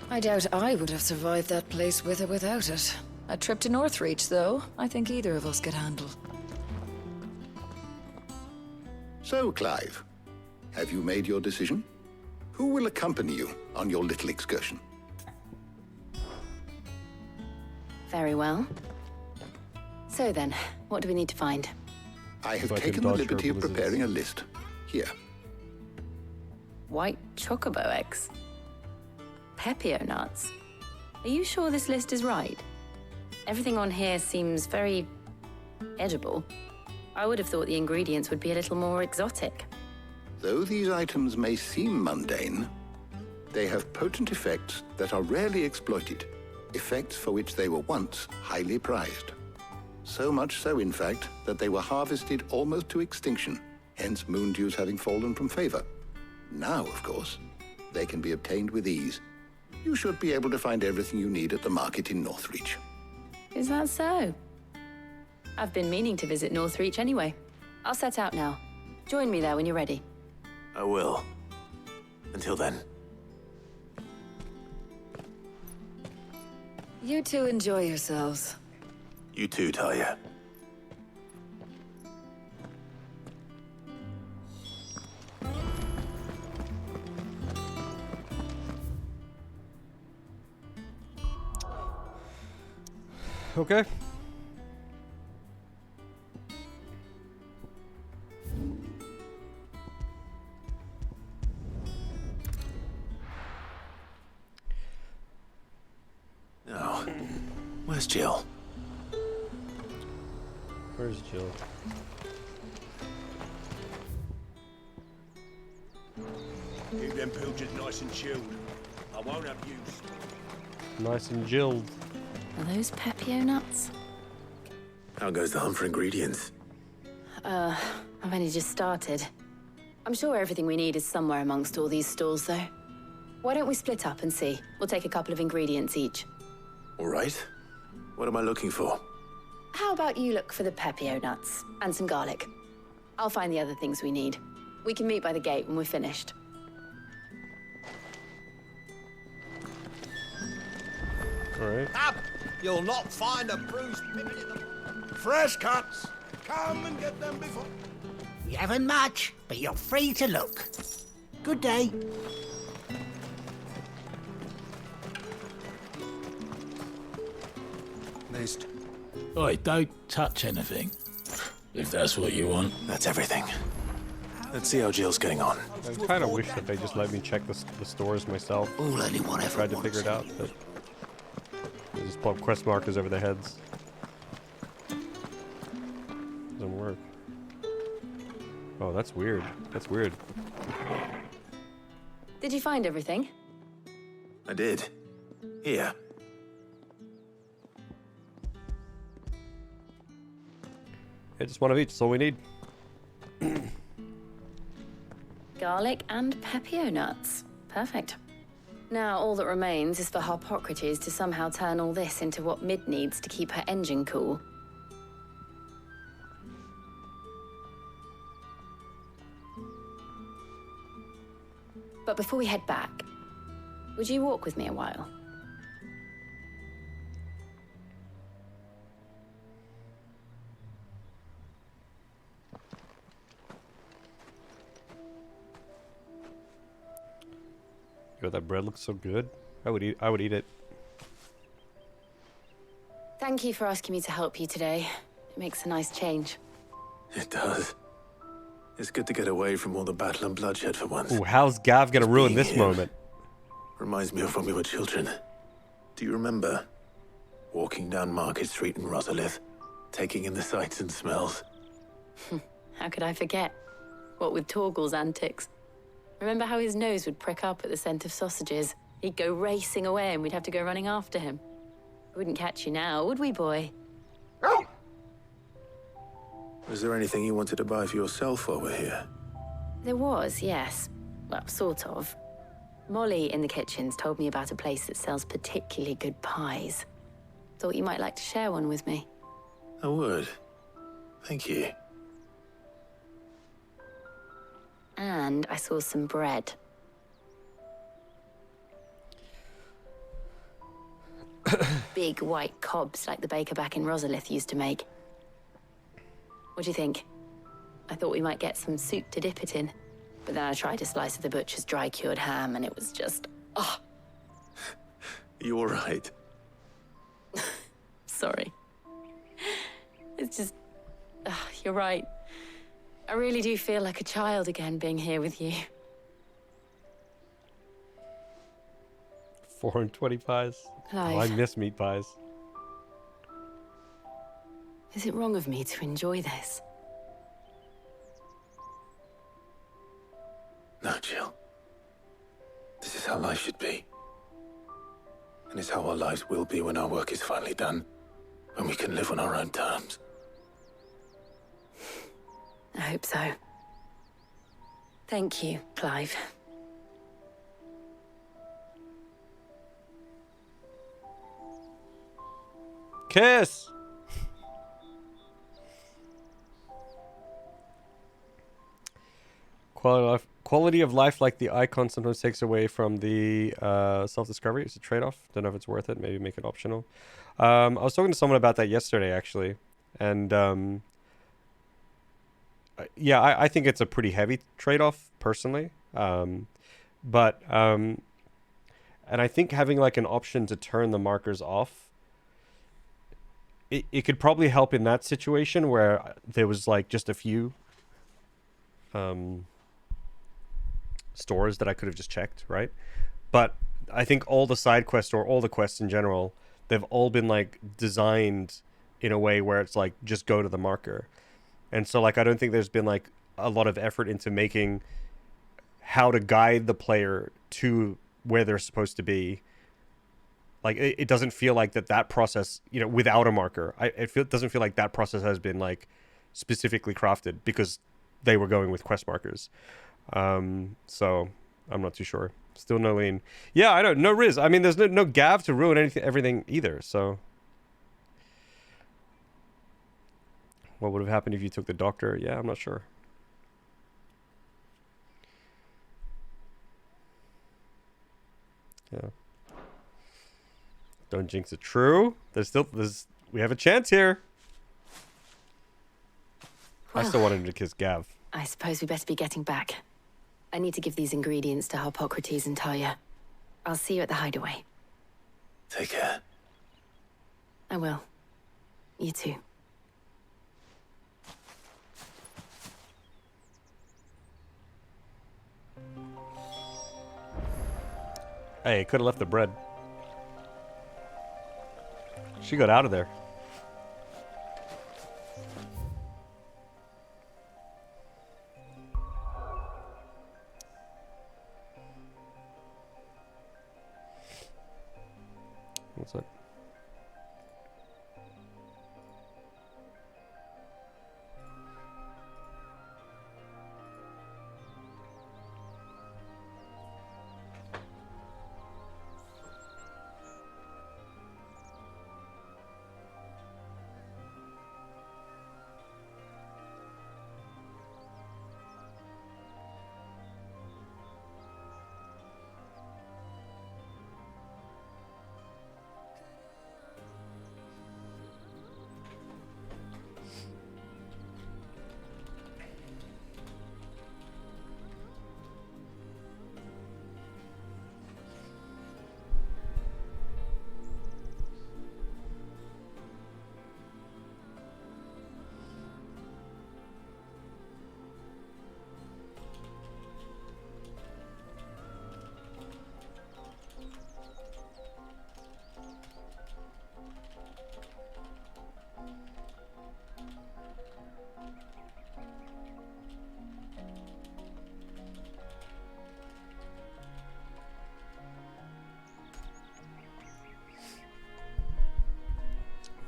I doubt I would have survived that place with or without it. A trip to Northreach, though, I think either of us could handle. So, Clive, have you made your decision? Who will accompany you on your little excursion? Very well. So then, what do we need to find? I have If I can taken the dodge liberty of her blizzards. preparing a list. Here. White chocobo eggs. Pepio nuts. Are you sure this list is right? Everything on here seems very edible. I would have thought the ingredients would be a little more exotic. Though these items may seem mundane, they have potent effects that are rarely exploited, effects for which they were once highly prized. So much so, in fact, that they were harvested almost to extinction, hence moon dews having fallen from favor. Now, of course, they can be obtained with ease. You should be able to find everything you need at the market in Northreach. Is that so? I've been meaning to visit Northreach anyway. I'll set out now. Join me there when you're ready. I will. Until then. You two enjoy yourselves. You too, Talia. Okay. Now, where's Jill? Where's Jill? Keep them pilgers nice and chilled. I won't abuse. Nice and jilled. Are those Pepio nuts? How goes the hunt for ingredients? I've only just started. I'm sure everything we need is somewhere amongst all these stalls, though. Why don't we split up and see? We'll take a couple of ingredients each. All right. What am I looking for? How about you look for the pepio nuts and some garlic? I'll find the other things we need. We can meet by the gate when we're finished. All right. Up! You'll not find a bruised pippin in the... Fresh cuts! Come and get them before... We haven't much, but you're free to look. Good day. Missed. Oi, don't touch anything. If that's what you want. That's everything. Let's see how Jill's getting on. I kind of wish that they just let me check the stores myself. All anyone ever tried to figure it out, but they just plop quest markers over their heads. Doesn't work. Oh, that's weird. That's weird. Did you find everything? I did. Here. Yeah, just one of each. That's all we need. Garlic and pepio nuts. Perfect. Now all that remains is for Harpocrates to somehow turn all this into what Mid needs to keep her engine cool. But before we head back, would you walk with me a while? Yo, that bread looks so good. I would eat it. Thank you for asking me to help you today. It makes a nice change. It does. It's good to get away from all the battle and bloodshed for once. Ooh, how's Gav gonna ruin this moment? Reminds me of when we were children. Do you remember? Walking down Market Street in Rosalith, taking in the sights and smells. How could I forget? What with Torgal's antics. Remember how his nose would prick up at the scent of sausages? He'd go racing away and we'd have to go running after him. We wouldn't catch you now, would we, boy? Was there anything you wanted to buy for yourself while we're here? There was, yes. Well, sort of. Molly in the kitchens told me about a place that sells particularly good pies. Thought you might like to share one with me. I would. Thank you. And I saw some bread. Big white cobs like the baker back in Rosalith used to make. What do you think? I thought we might get some soup to dip it in. But then I tried a slice of the butcher's dry-cured ham and it was just... oh. You all right? Sorry. It's just... you're right. I really do feel like a child again being here with you. 420 pies. Clive. Oh, I miss meat pies. Is it wrong of me to enjoy this? No, Jill. This is how life should be. And it's how our lives will be when our work is finally done. When we can live on our own terms. I hope so. Thank you, Clive. Kiss! Quality of life, like the icon, sometimes takes away from the self-discovery. It's a trade-off. Don't know if it's worth it. Maybe make it optional. I was talking to someone about that yesterday, actually. And yeah, I think it's a pretty heavy trade-off, personally. And I think having like an option to turn the markers off, it could probably help in that situation where there was like just a few stores that I could have just checked, right? But I think all the side quests, or all the quests in general, they've all been like designed in a way where it's like just go to the marker. And so like I don't think there's been like a lot of effort into making how to guide the player to where they're supposed to be. Like it doesn't feel like that process, you know, without a marker, it doesn't feel like that process has been like specifically crafted because they were going with quest markers. So I'm not too sure. Still no lean. Yeah, I don't. No Riz. I mean, there's no Gav to ruin everything either. So what would have happened if you took the doctor? Yeah, I'm not sure. Yeah. Don't jinx it. True. We have a chance here. Well, I still wanted him to kiss Gav. I suppose we better be getting back. I need to give these ingredients to Harpocrates and Talia. I'll see you at the hideaway. Take care. I will. You too. Hey, could have left the bread. She got out of there. What's that?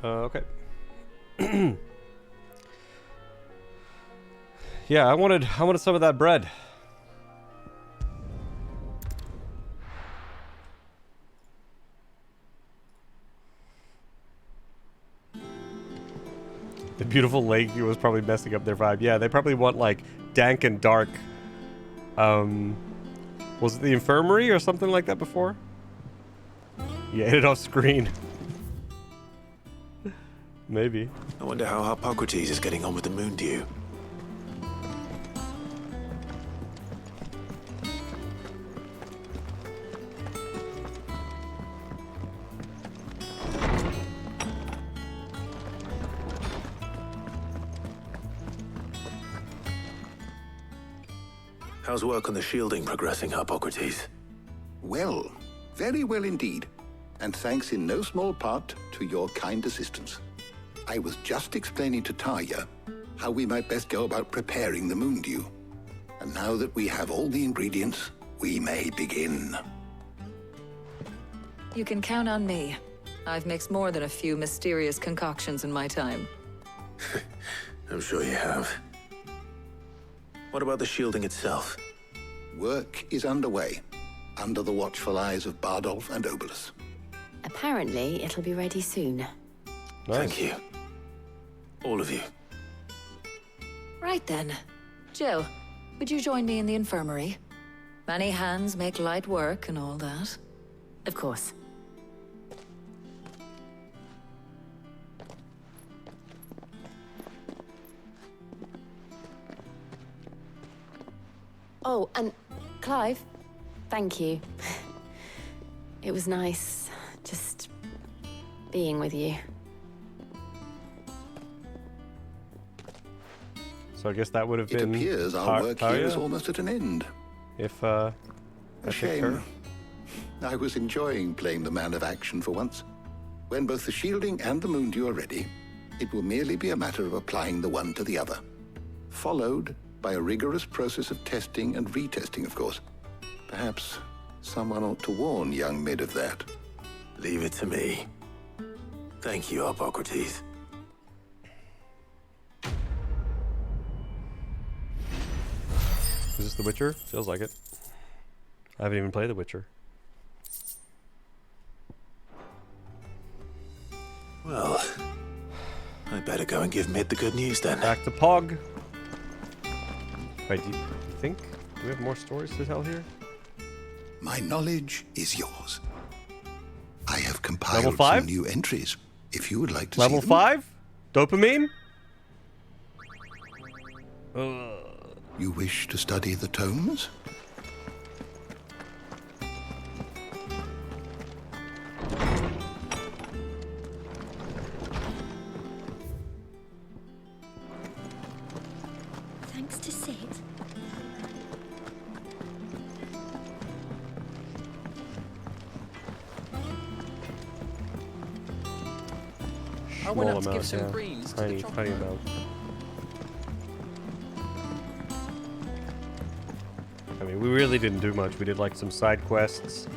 Okay. Yeah, I wanted some of that bread. The beautiful lake was probably messing up their vibe. Yeah, they probably want like dank and dark. Was it the infirmary or something like that before? You ate it off screen. Maybe. I wonder how Harpocrates is getting on with the moon dew. How's work on the shielding progressing, Harpocrates? Well, very well indeed. And thanks in no small part to your kind assistance. I was just explaining to Talia how we might best go about preparing the moon dew. And now that we have all the ingredients, we may begin. You can count on me. I've mixed more than a few mysterious concoctions in my time. I'm sure you have. What about the shielding itself? Work is underway, under the watchful eyes of Bardolph and Obolus. Apparently, it'll be ready soon. Nice. Thank you. All of you. Right then. Jill, would you join me in the infirmary? Many hands make light work and all that. Of course. Oh, and Clive, thank you. It was nice just being with you. So I guess that would have been. It appears our work here is almost at an end. If a shame. I was enjoying playing the man of action for once. When both the shielding and the moon dew are ready, it will merely be a matter of applying the one to the other, followed by a rigorous process of testing and retesting, of course. Perhaps someone ought to warn young Mid of that. Leave it to me. Thank you, Harpocrates. The Witcher? Feels like it. I haven't even played The Witcher. Well, I better go and give Mid the good news then. Back to Pog. Wait, do you think? Do we have more stories to tell here? My knowledge is yours. I have compiled Level 5? some new entries, if you would like to Level see them. 5? Dopamine? You wish to study the tomes? Thanks to Sid. I went up to give some greens to the Tiny, chocolate. tiny amount. I mean, we really didn't do much. We did like some side quests.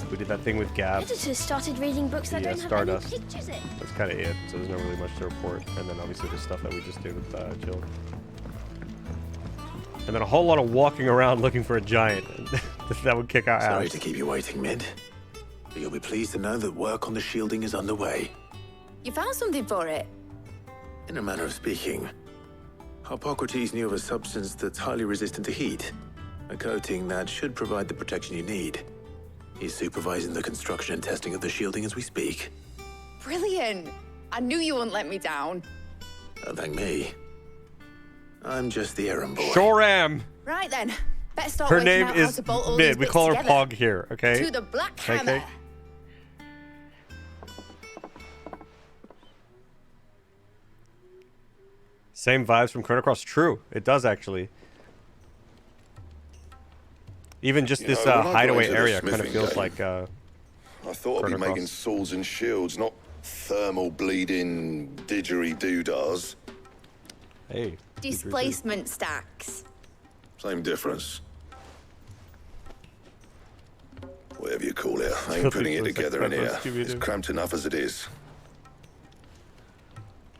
We did that thing with Gab. Editors started reading books that Yeah, don't have Stardust. any pictures in. That's kind of it. So there's not really much to report. And then obviously the stuff that we just did with Jill. And then a whole lot of walking around looking for a giant. That would kick our ass. Sorry to keep you waiting, Mid. But you'll be pleased to know that work on the shielding is underway. You found something for it? In a manner of speaking, Hippocrates knew of a substance that's highly resistant to heat. A coating that should provide the protection you need. He's supervising the construction and testing of the shielding as we speak. Brilliant. I knew you wouldn't let me down. Don't thank me. I'm just the errand boy. Sure am. Right then. Better start Her working name out how is to bolt all Mid. these We bits call her together. Pog here, okay? To the Black Okay. Hammer. Same vibes from Chrono Cross. True. It does actually. Even just this when I got hideaway into the area kind of smithing feels game, like I thought I'd be Chrono making Cross. swords and shields, not thermal bleeding didgeridoo-dahs. Hey. Displacement stacks. Same difference. Whatever you call it, I Still ain't putting think it it's like together in here. Scooby-Doo. It's cramped enough as it is.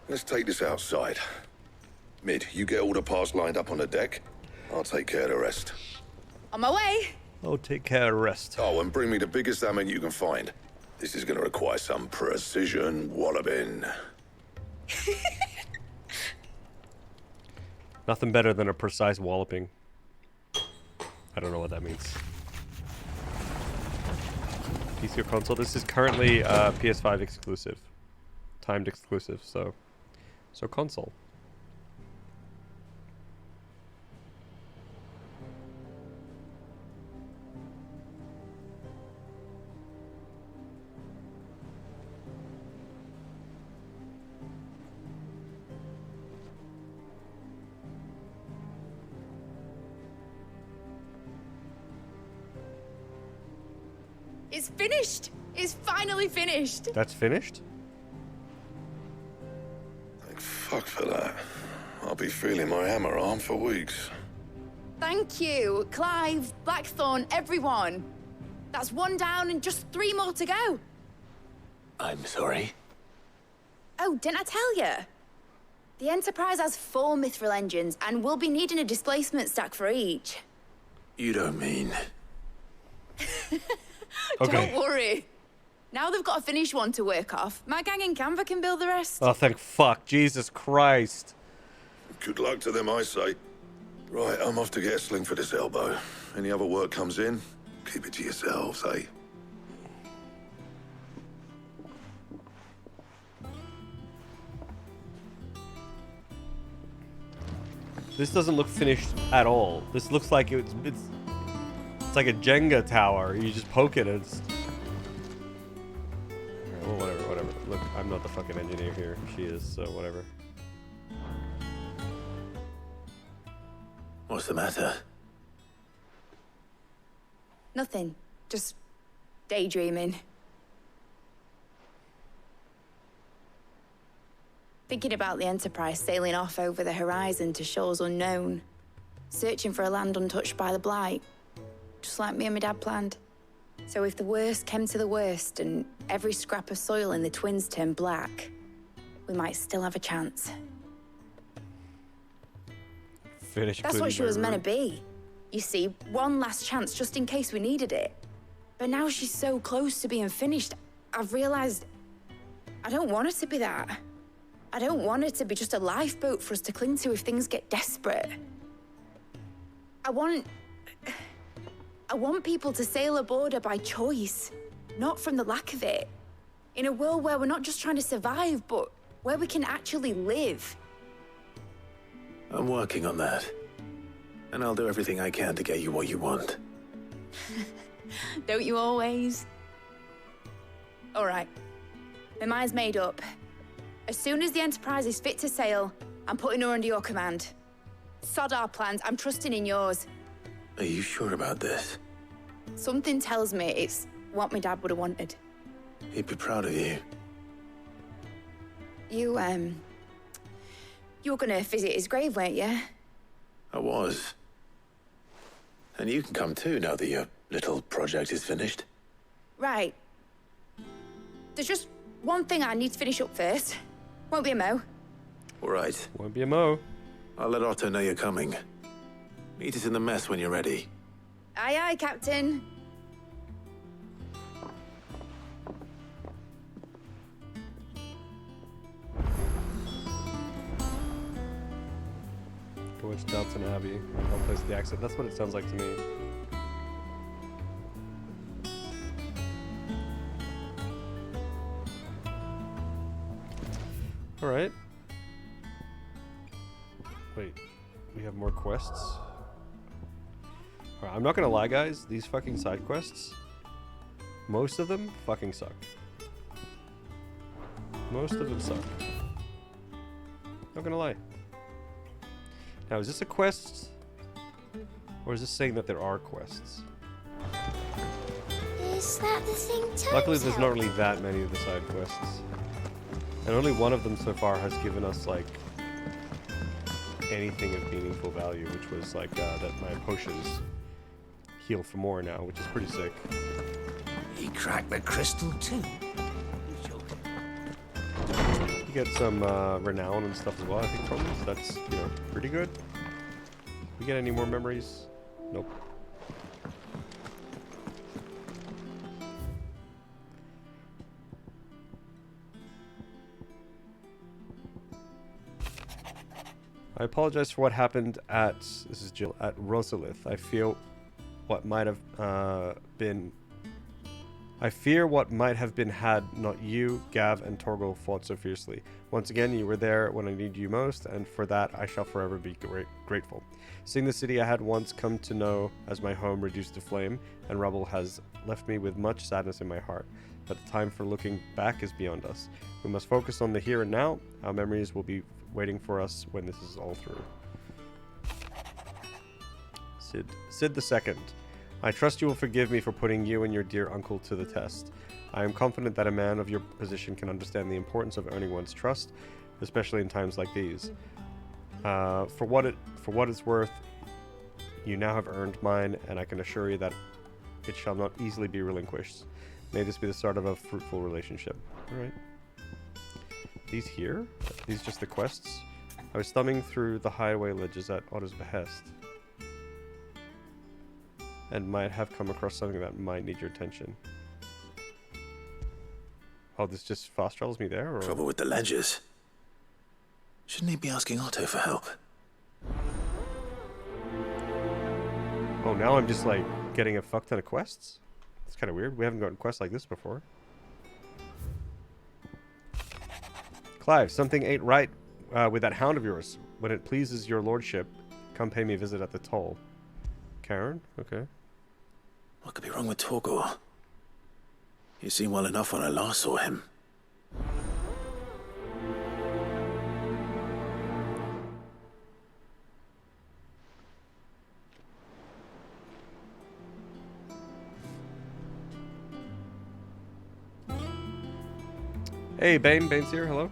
Let's take this outside. Mid, you get all the parts lined up on the deck. I'll take care of the rest. On my way. Oh, take care, rest. Oh, and bring me the biggest hammer you can find. This is gonna require some precision walloping. Nothing better than a precise walloping. I don't know what that means. PC or console? This is currently PS5 exclusive. Timed exclusive, so console. It's finished. It's finally finished. That's finished? Thank fuck for that. I'll be feeling my hammer arm for weeks. Thank you, Clive, Blackthorn, everyone. That's one down and just 3 more to go. I'm sorry. Oh, didn't I tell you? The Enterprise has 4 mithril engines and we'll be needing a displacement stack for each. You don't mean... Don't worry. Now they've got a finished one to work off. My gang in Canva can build the rest. Oh, thank fuck. Jesus Christ. Good luck to them, I say. Right, I'm off to get a sling for this elbow. Any other work comes in, keep it to yourselves, eh? This doesn't look finished at all. This looks like it's like a Jenga tower. You just poke it and it's... Well, whatever. Look, I'm not the fucking engineer here. She is, so whatever. What's the matter? Nothing. Just daydreaming. Thinking about the Enterprise sailing off over the horizon to shores unknown. Searching for a land untouched by the Blight. Just like me and my dad planned. So if the worst came to the worst and every scrap of soil in the Twins turned black, we might still have a chance. Spanish. That's what she was meant to be. You see, one last chance just in case we needed it. But now she's so close to being finished, I've realized I don't want her to be that. I don't want her to be just a lifeboat for us to cling to if things get desperate. I want people to sail aboard her by choice, not from the lack of it. In a world where we're not just trying to survive, but where we can actually live. I'm working on that. And I'll do everything I can to get you what you want. Don't you always? All right. My mind's made up. As soon as the Enterprise is fit to sail, I'm putting her under your command. Sod our plans, I'm trusting in yours. Are you sure about this? Something tells me it's what my dad would have wanted. He'd be proud of you. You were gonna visit his grave, weren't you? I was. And you can come too now that your little project is finished. Right. There's just one thing I need to finish up first. Won't be a mo. All right. Won't be a mo. I'll let Otto know you're coming. Meet us in the mess when you're ready. Aye, aye, Captain. Towards Downton Abbey. I'll place the accent. That's what it sounds like to me. Alright. Wait. We have more quests? Alright, I'm not gonna lie, guys. These fucking side quests, most of them fucking suck. Most of them suck. Not gonna lie. Now, is this a quest? Or is this saying that there are quests? Is that the thing? Luckily, there's not really that many of the side quests. And only one of them so far has given us, like, anything of meaningful value, which was, like, that my potions heal for more now, which is pretty sick. He cracked the crystal too. You get some renown and stuff as well, I think, from this. That's, you know, pretty good. We get any more memories? Nope. I apologize for what happened at, this is Jill, at Rosalith. I fear what might have been had not you, Gav, and Torgal fought so fiercely. Once again, you were there when I needed you most, and for that I shall forever be grateful. Seeing the city I had once come to know as my home reduced to flame and rubble has left me with much sadness in my heart. But the time for looking back is beyond us. We must focus on the here and now. Our memories will be waiting for us when this is all through. Sid the Second. I trust you will forgive me for putting you and your dear uncle to the test. I am confident that a man of your position can understand the importance of earning one's trust, especially in times like these. For what it's worth, you now have earned mine, and I can assure you that it shall not easily be relinquished. May this be the start of a fruitful relationship. Alright. These here? These just the quests? I was thumbing through the hideaway ledges at Otto's behest, and might have come across something that might need your attention. Oh, this just fast travels me there? Or? Trouble with the ledgers. Shouldn't he be asking Otto for help? Oh, now I'm just like getting a fuck ton of quests? It's kind of weird. We haven't gotten quests like this before. Clive, something ain't right with that hound of yours. When it pleases your lordship, come pay me a visit at the toll. Karen? Okay. What could be wrong with Torgal? He seemed well enough when I last saw him. Hey, Bane. Bane's here. Hello.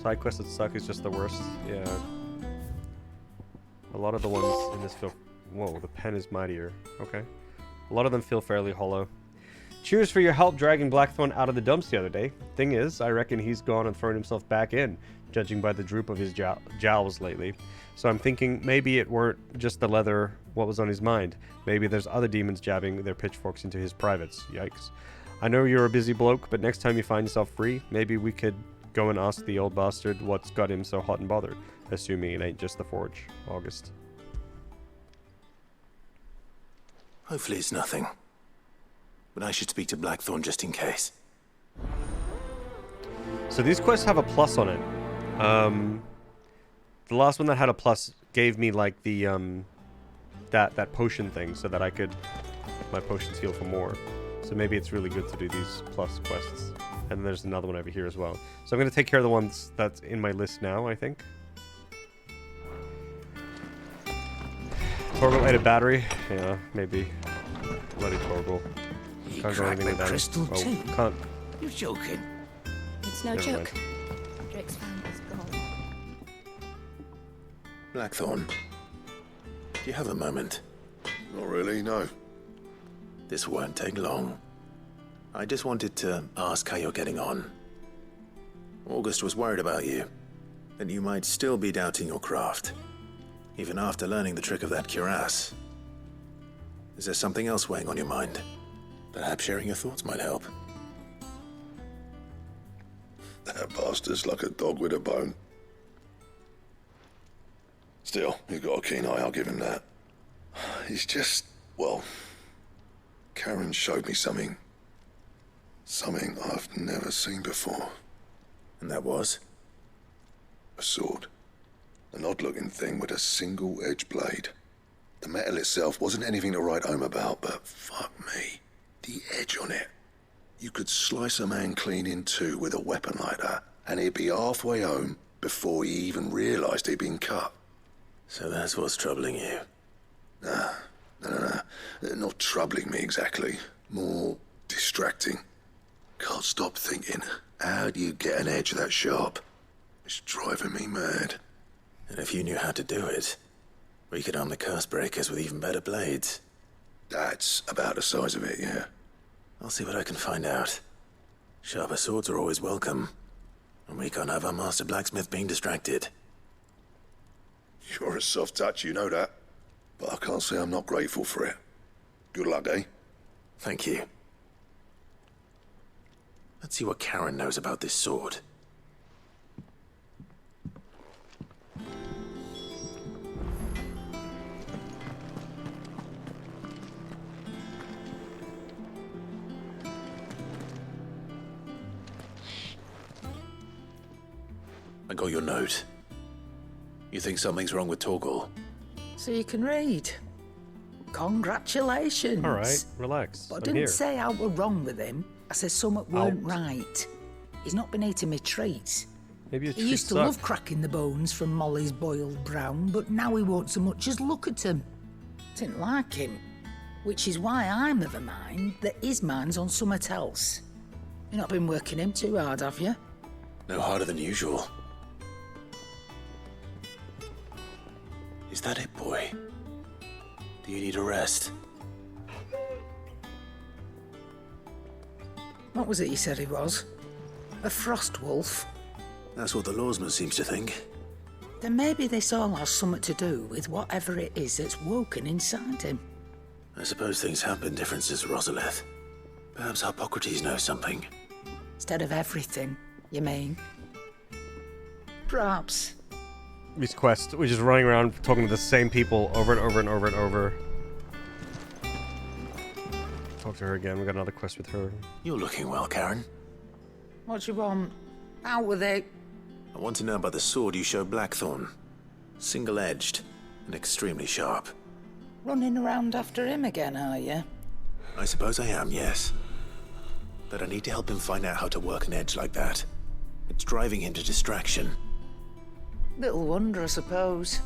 Side quests that suck is just the worst. Yeah. A lot of the ones in this feel... Whoa, the pen is mightier. Okay. A lot of them feel fairly hollow. Cheers for your help dragging Blackthorn out of the dumps the other day. Thing is, I reckon he's gone and thrown himself back in. judging by the droop of his jowls lately. So I'm thinking maybe it weren't just the leather what was on his mind. Maybe there's other demons jabbing their pitchforks into his privates. Yikes. I know you're a busy bloke, but next time you find yourself free, maybe we could go and ask the old bastard what's got him so hot and bothered. Assuming it ain't just the forge. August. Hopefully it's nothing. But I should speak to Blackthorn just in case. So these quests have a plus on it. The last one that had a plus gave me like the that potion thing so that I could my potions heal for more. So maybe it's really good to do these plus quests. And there's another one over here as well. So I'm going to take care of the ones that's in my list now, I think. Torgal ate a battery. Yeah, maybe. Bloody Torgal. You Can't go cracked anything the without him. crystal Oh, too? can't. You're joking. It's no Never joke. mind. Drake's found his gold. Blackthorn, do you have a moment? Not really, no. This won't take long. I just wanted to ask how you're getting on. August was worried about you, that you might still be doubting your craft, even after learning the trick of that cuirass. Is there something else weighing on your mind? Perhaps sharing your thoughts might help. That bastard's like a dog with a bone. Still, you've got a keen eye, I'll give him that. He's just, well, Karen showed me something. Something I've never seen before. And that was? A sword. An odd-looking thing with a single-edged blade. The metal itself wasn't anything to write home about, but fuck me. The edge on it. You could slice a man clean in two with a weapon like that, and he'd be halfway home before he even realized he'd been cut. So that's what's troubling you? Nah, no. Not troubling me exactly. More distracting. Can't stop thinking, how do you get an edge that sharp? It's driving me mad. And if you knew how to do it, we could arm the curse breakers with even better blades. That's about the size of it, yeah. I'll see what I can find out. Sharper swords are always welcome. And we can't have our master blacksmith being distracted. You're a soft touch, you know that. But I can't say I'm not grateful for it. Good luck, eh? Thank you. Let's see what Karen knows about this sword. I got your note. You think something's wrong with Torgal? So you can read. Congratulations. All right, relax. But I I'm didn't here. say I were wrong with him. I said something weren't right. He's not been eating me treats. Maybe his He treats used to suck. love cracking the bones from Molly's boiled brown, but now he won't so much as look at him. Didn't like him. Which is why I'm of a mind that his mind's on something else. You've not been working him too hard, have you? No harder than usual. Is that it, boy? Do you need a rest? What was it you said he was? A frost wolf? That's what the lawsman seems to think. Then maybe this all has something to do with whatever it is that's woken inside him. I suppose things have been different since Rosalith. Perhaps Hippocrates knows something. Instead of everything, you mean? Perhaps. These quests, we're just running around talking to the same people over and over and over and over. Talk to her again. We got another quest with her. You're looking well, Karen. What do you want? Out with it. I want to know about the sword you showed Blackthorn. Single-edged and extremely sharp. Running around after him again, are you? I suppose I am, yes. But I need to help him find out how to work an edge like that. It's driving him to distraction. Little wonder, I suppose.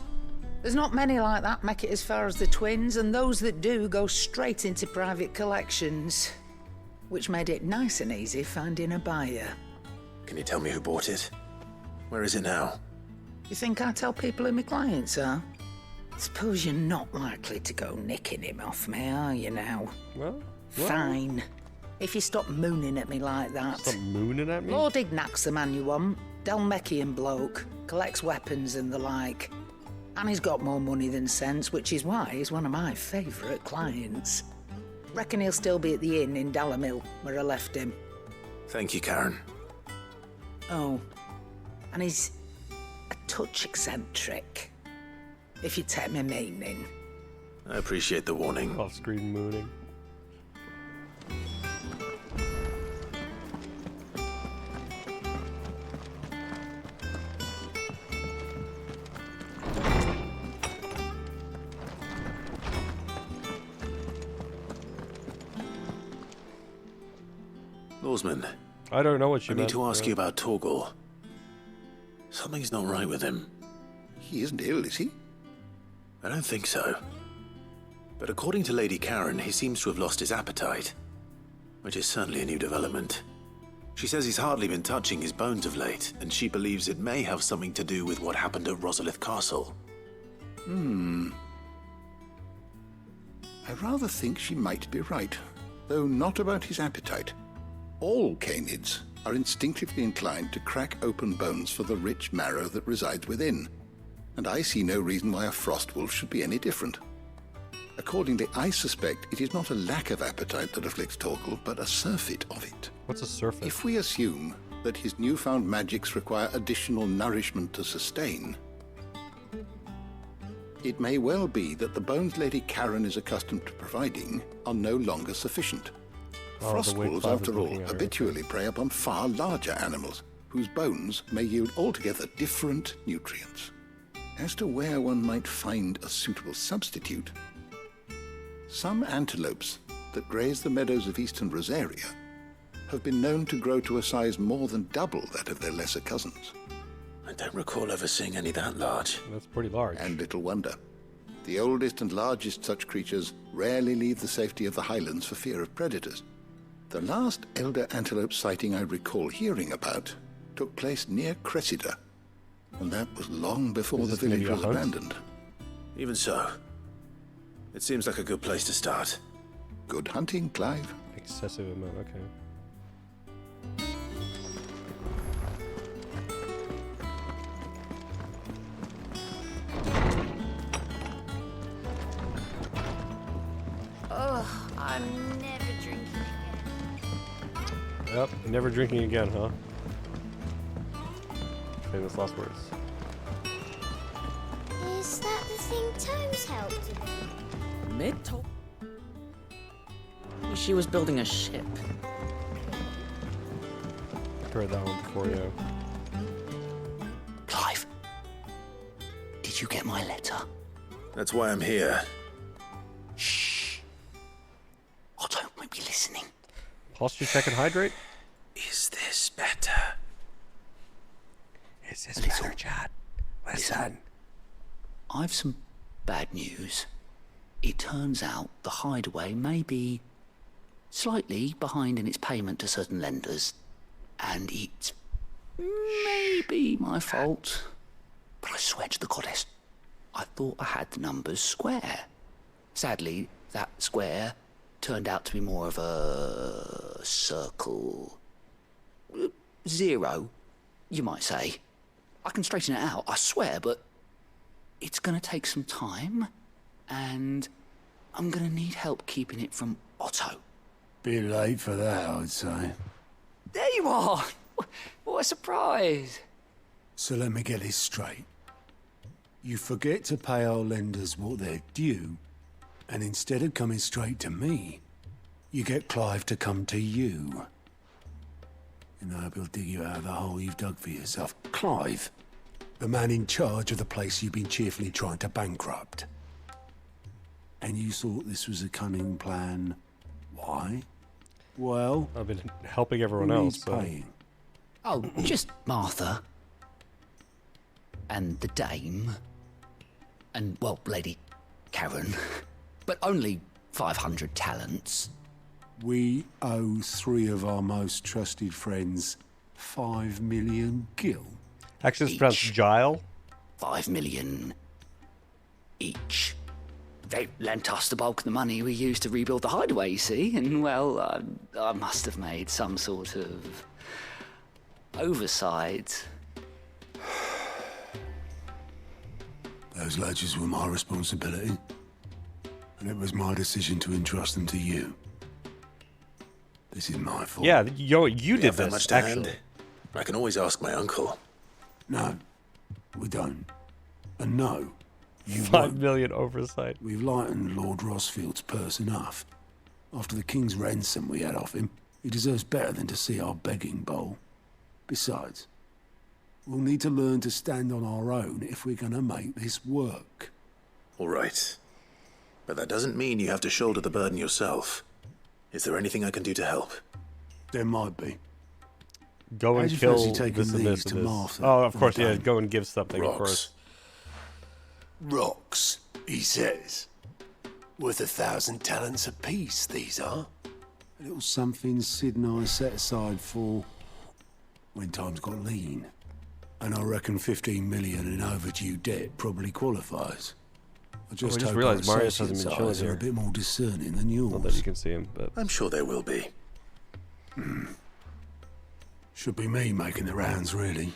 There's not many like that make it as far as the twins, and those that do go straight into private collections. Which made it nice and easy finding a buyer. Can you tell me who bought it? Where is it now? You think I tell people who my clients are? Suppose you're not likely to go nicking him off me, are you now? Well, fine. If you stop mooning at me like that. Stop mooning at me? Lord Ignac's the man you want. Dalmekian bloke, collects weapons and the like. And he's got more money than sense, which is why he's one of my favourite clients. Reckon he'll still be at the inn in Dalamil, where I left him. Thank you, Karen. Oh, and he's a touch eccentric, if you take my meaning. I appreciate the warning. Off-screen mooning. Lawsman. I don't know what you I meant. need to ask you about Torgal. Something's not right with him. He isn't ill, is he? I don't think so. But according to Lady Karen, he seems to have lost his appetite, which is certainly a new development. She says he's hardly been touching his bones of late, and she believes it may have something to do with what happened at Rosalith Castle. I rather think she might be right, though not about his appetite. All canids are instinctively inclined to crack open bones for the rich marrow that resides within, and I see no reason why a frost wolf should be any different. Accordingly, I suspect it is not a lack of appetite that afflicts Torgal, but a surfeit of it. What's a surfeit? If we assume that his newfound magics require additional nourishment to sustain, it may well be that the bones Lady Karen is accustomed to providing are no longer sufficient. Frost wolves, after all, habitually prey upon far larger animals, whose bones may yield altogether different nutrients. As to where one might find a suitable substitute, some antelopes that graze the meadows of eastern Rosaria have been known to grow to a size more than double that of their lesser cousins. I don't recall ever seeing any that large. That's pretty large. And little wonder. The oldest and largest such creatures rarely leave the safety of the highlands for fear of predators. The last elder antelope sighting I recall hearing about took place near Cressida, and that was long before the village was abandoned. Even so, it seems like a good place to start. Good hunting, Clive. Excessive amount, okay. Ugh, I'm never drinking again. Yep, never drinking again, huh? Famous last words. Is that the thing Tomes helped with? Mid told she was building a ship. Heard that one before, yeah. Clive, did you get my letter? That's why I'm here. Shh. Otto won't be listening. Posture check and hydrate? Is this better? Is this better, Chad? Listen. I've some bad news. It turns out the hideaway may be slightly behind in its payment to certain lenders, and it's maybe my fault. But I swear to the goddess, I thought I had the numbers square. Sadly, that square turned out to be more of a circle. 0, you might say. I can straighten it out, I swear, but it's gonna take some time, and I'm gonna need help keeping it from Otto. Bit late for that, I'd say. There you are! What a surprise! So let me get this straight. You forget to pay our lenders what they're due, and instead of coming straight to me, you get Clive to come to you. And I hope he'll dig you out of the hole you've dug for yourself. Clive, the man in charge of the place you've been cheerfully trying to bankrupt. And you thought this was a cunning plan. Why? Well, I've been helping everyone else, so. Paying? Oh, just Martha. And the dame. And, well, Lady Karen. But only 500 talents. We owe 3 of our most trusted friends 5 million gil. Actually, it's pronounced Gile. 5 million each. They lent us the bulk of the money we used to rebuild the hideaway, you see, and, well, I must have made some sort of oversight. Those ledgers were my responsibility, and it was my decision to entrust them to you. This is my fault. Yeah, you did have that this, much to actually. hand? I can always ask my uncle. No, we don't. And no, you 5 won't. million oversight. We've lightened Lord Rosfield's purse enough. After the king's ransom we had off him, he deserves better than to see our begging bowl. Besides, we'll need to learn to stand on our own if we're gonna make this work. All right. But that doesn't mean you have to shoulder the burden yourself. Is there anything I can do to help? There might be. Go and How'd you kill fancy taking this and these this to and this. Martha Oh, of for course, the yeah. game? Go and give something, of Rocks. course. Rocks, he says. Worth 1,000 talents apiece, these are. A little something Sid and I set aside for when times got lean. And I reckon 15 million in overdue debt probably qualifies. I just just hope realized our Marius hasn't been associates' chilling eyes are here. a bit more discerning than yours. Not that you can see him, but I'm sure there will be. Should be me making the rounds, really.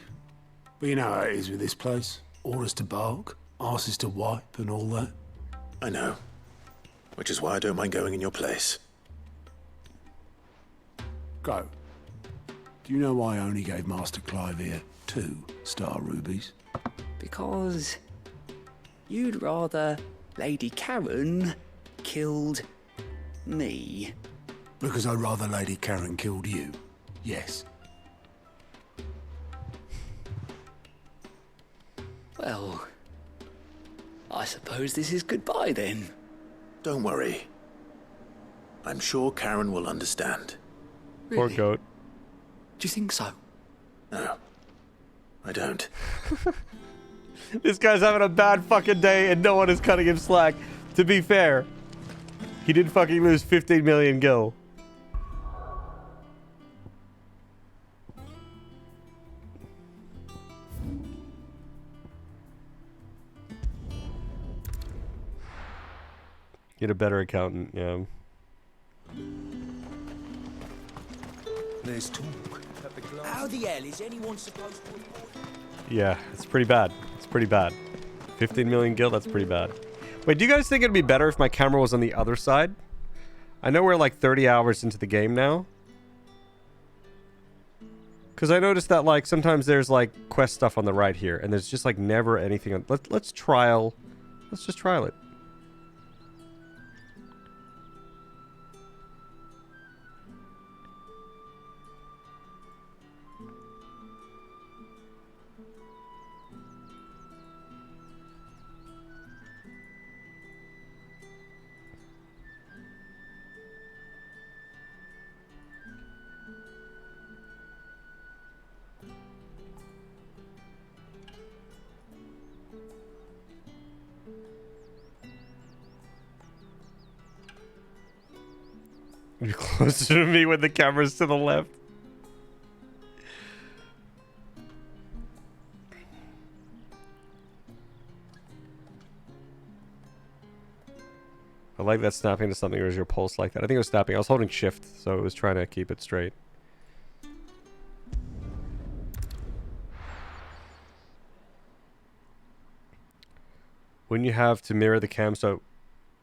But you know how it is with this place. Orders to bark, arses to wipe, and all that. I know. Which is why I don't mind going in your place. Go. Do you know why I only gave Master Clive here 2 star rubies? Because you'd rather Lady Karen killed me. Because I'd rather Lady Karen killed you. Yes. Well, I suppose this is goodbye then. Don't worry. I'm sure Karen will understand. poor Really? goat. Do you think so? No, I don't. This guy's having a bad fucking day and no one is cutting him slack. To be fair, he did fucking lose 15 million gil. Get a better accountant, yeah. There's talk. How the hell is anyone supposed to... Yeah, it's pretty bad. It's pretty bad. 15 million gil, that's pretty bad. Wait, do you guys think it'd be better if my camera was on the other side? I know we're like 30 hours into the game now. Because I noticed that like sometimes there's like quest stuff on the right here. And there's just like never anything on... Let's trial... Let's just trial it. You're closer to me when the camera's to the left. I like that snapping to something, or is your pulse like that? I think it was snapping. I was holding shift, so it was trying to keep it straight. Wouldn't you have to mirror the cam so it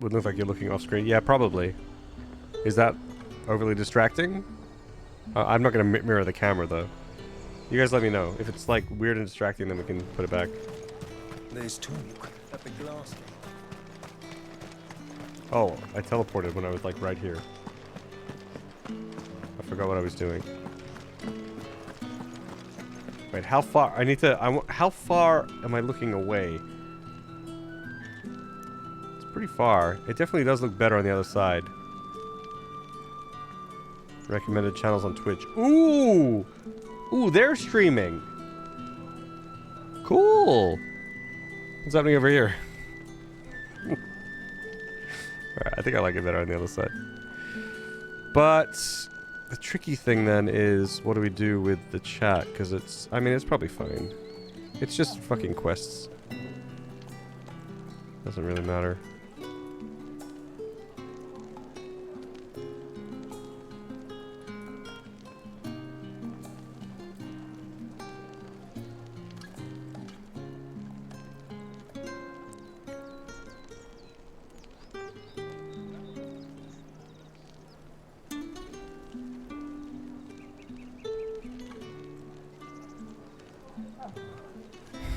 would look like you're looking off screen? Yeah, probably. Is that overly distracting? I'm not going to mirror the camera, though. You guys let me know. If it's, like, weird and distracting, then we can put it back. There's talk at the glass. Oh, I teleported when I was, like, right here. I forgot what I was doing. Wait, how far? I need to... how far am I looking away? It's pretty far. It definitely does look better on the other side. Recommended channels on Twitch. Ooh! Ooh, they're streaming. Cool. What's happening over here? Alright, I think I like it better on the other side. But the tricky thing then is, what do we do with the chat? Because it's, I mean, it's probably fine. It's just fucking quests. Doesn't really matter.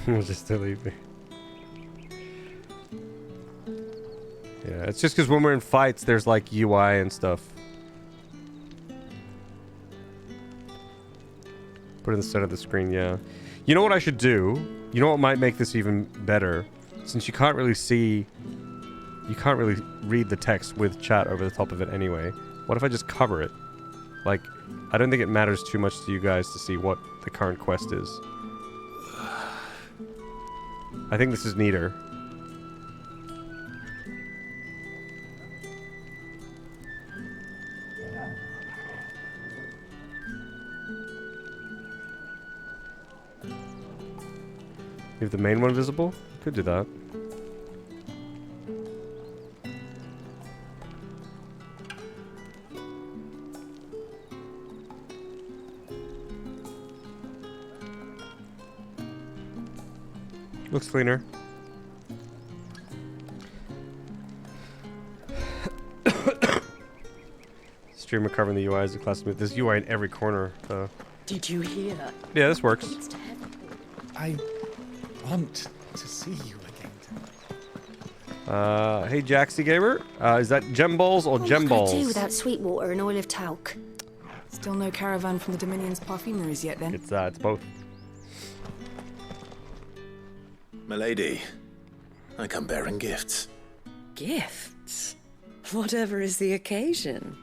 Just delete me. Yeah, it's just because when we're in fights, there's like UI and stuff. Put it in the center of the screen, yeah. You know what I should do? You know what might make this even better? Since you can't really see... You can't really read the text with chat over the top of it anyway. What if I just cover it? Like, I don't think it matters too much to you guys to see what the current quest is. I think this is neater. Leave the main one visible? Could do that. Looks cleaner. Streamer covering the UI is a class. There's UI in every corner, though. Did you hear? Yeah, this works. I want to see you again. Hey, Jaxie Gamer. Is that gem balls or gem balls? What can I do without sweet water and oil of talc? Still no caravan from the Dominion's perfumeries yet, then? It's both. Milady, I come bearing gifts. Gifts? Whatever is the occasion.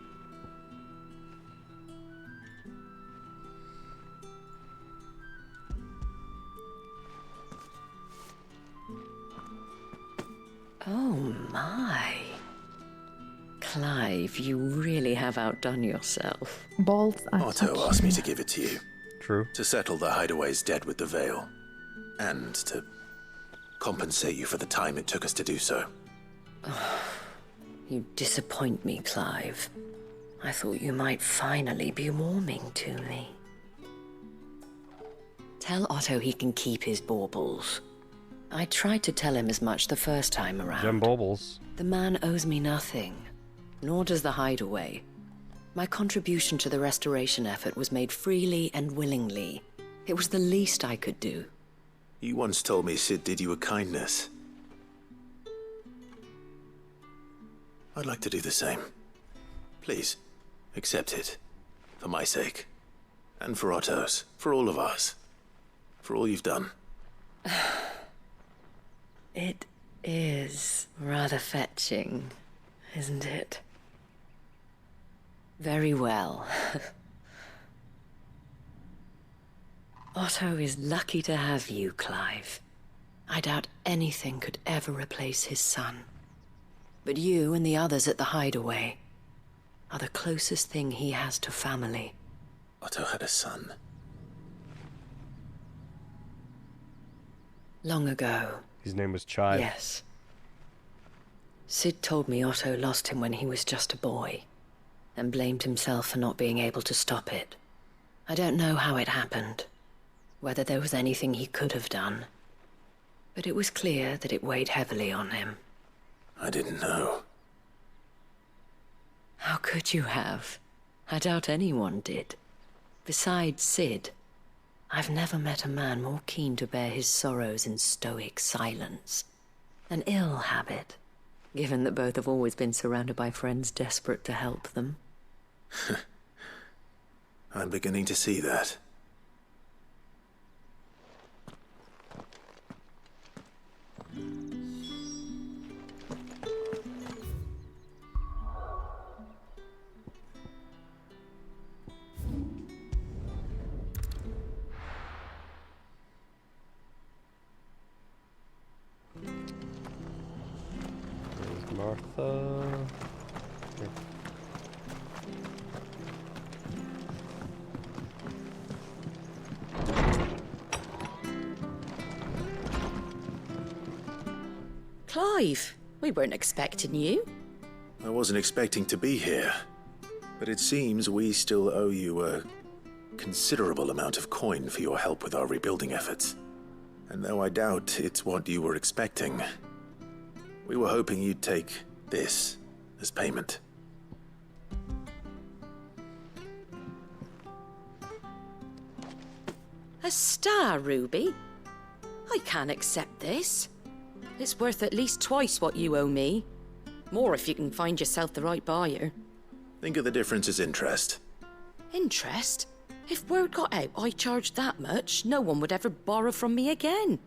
Oh my. Clive, you really have outdone yourself. Balls are Otto asked me to give it to you. True. To settle the Hideaway's debt with the Veil. And to compensate you for the time it took us to do so. You disappoint me, Clive. I thought you might finally be warming to me. Tell Otto he can keep his baubles. I tried to tell him as much the first time around. Gem baubles. The man owes me nothing, nor does the Hideaway. My contribution to the restoration effort was made freely and willingly. It was the least I could do. You once told me Sid did you a kindness. I'd like to do the same. Please, accept it. For my sake. And for Otto's. For all of us. For all you've done. It is rather fetching, isn't it? Very well. Otto is lucky to have you, Clive. I doubt anything could ever replace his son. But you and the others at the Hideaway are the closest thing he has to family. Otto had a son. Long ago. His name was Chai. Yes. Sid told me Otto lost him when he was just a boy, and blamed himself for not being able to stop it. I don't know how it happened, whether there was anything he could have done, but it was clear that it weighed heavily on him. I didn't know. How could you have? I doubt anyone did. Besides Sid, I've never met a man more keen to bear his sorrows in stoic silence. An ill habit, given that both have always been surrounded by friends desperate to help them. I'm beginning to see that. Martha. Here. Clive, we weren't expecting you. I wasn't expecting to be here, but it seems we still owe you a considerable amount of coin for your help with our rebuilding efforts. And though I doubt it's what you were expecting, we were hoping you'd take this as payment. A star ruby? I can't accept this. It's worth at least twice what you owe me. More if you can find yourself the right buyer. Think of the difference as interest. Interest? If word got out I charged that much, no one would ever borrow from me again.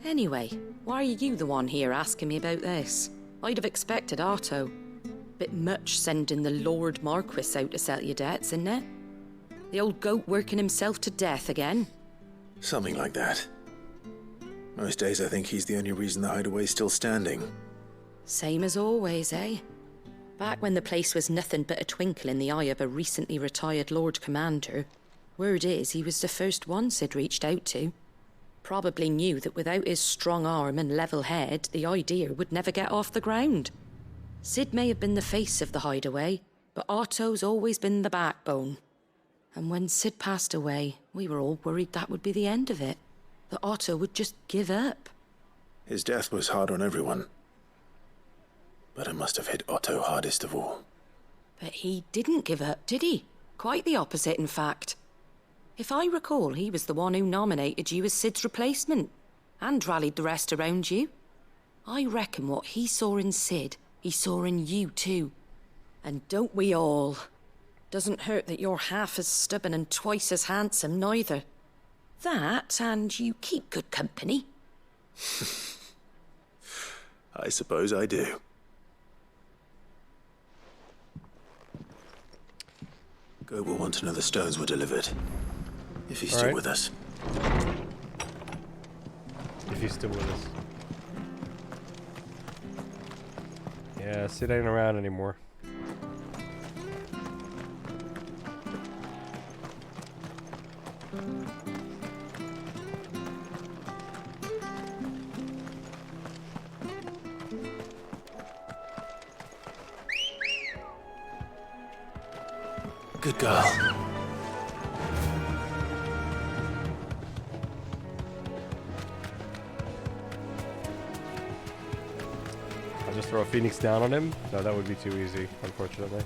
Anyway, why are you the one here asking me about this? I'd have expected Otto. Bit much sending the Lord Marquis out to settle your debts, isn't it? The old goat working himself to death again. Something like that. Most days I think he's the only reason the hideaway's still standing. Same as always, eh? Back when the place was nothing but a twinkle in the eye of a recently retired Lord Commander, word is he was the first one Sid reached out to. Probably knew that without his strong arm and level head, the idea would never get off the ground. Sid may have been the face of the hideaway, but Otto's always been the backbone. And when Sid passed away, we were all worried that would be the end of it. That Otto would just give up. His death was hard on everyone. But it must have hit Otto hardest of all. But he didn't give up, did he? Quite the opposite, in fact. If I recall, he was the one who nominated you as Sid's replacement, and rallied the rest around you. I reckon what he saw in Sid, he saw in you too. And don't we all? Doesn't hurt that you're half as stubborn and twice as handsome, neither. That, and you keep good company. I suppose I do. Goat will want to know the stones were delivered. If he's still with us. If he's still with us. Yeah, Sid ain't around anymore. Good girl. I'll just throw a phoenix down on him? No, that would be too easy, unfortunately.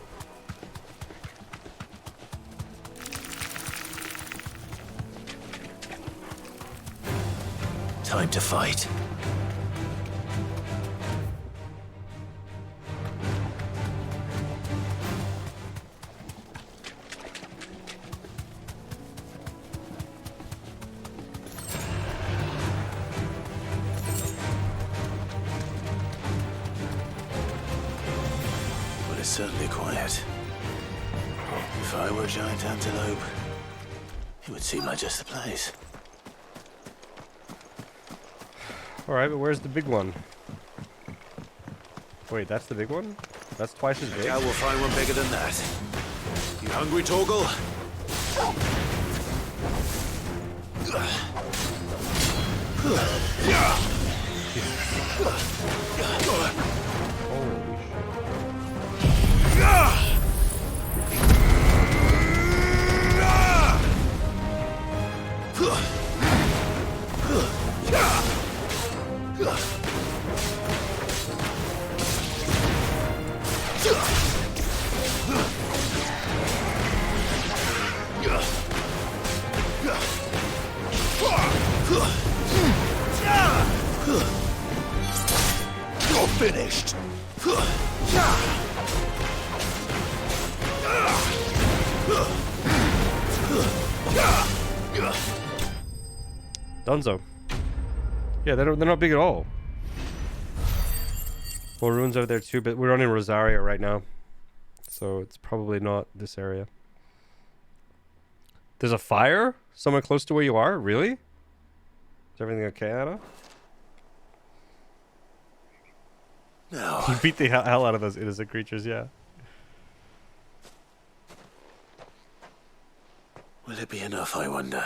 Time to fight. Certainly quiet. If I were a giant antelope, it would seem like just the place. Alright, but where's the big one? Wait, that's the big one? That's twice as big? Yeah, we'll find one bigger than that. You hungry, Torgal? You're finished. Dunzo. Yeah, they're not big at all. Well, ruins over there too, but we're on in Rosaria right now, so it's probably not this area. There's a fire somewhere close to where you are? Really? Is everything okay, Anna? No. You beat the hell out of those innocent creatures, yeah. Will it be enough, I wonder?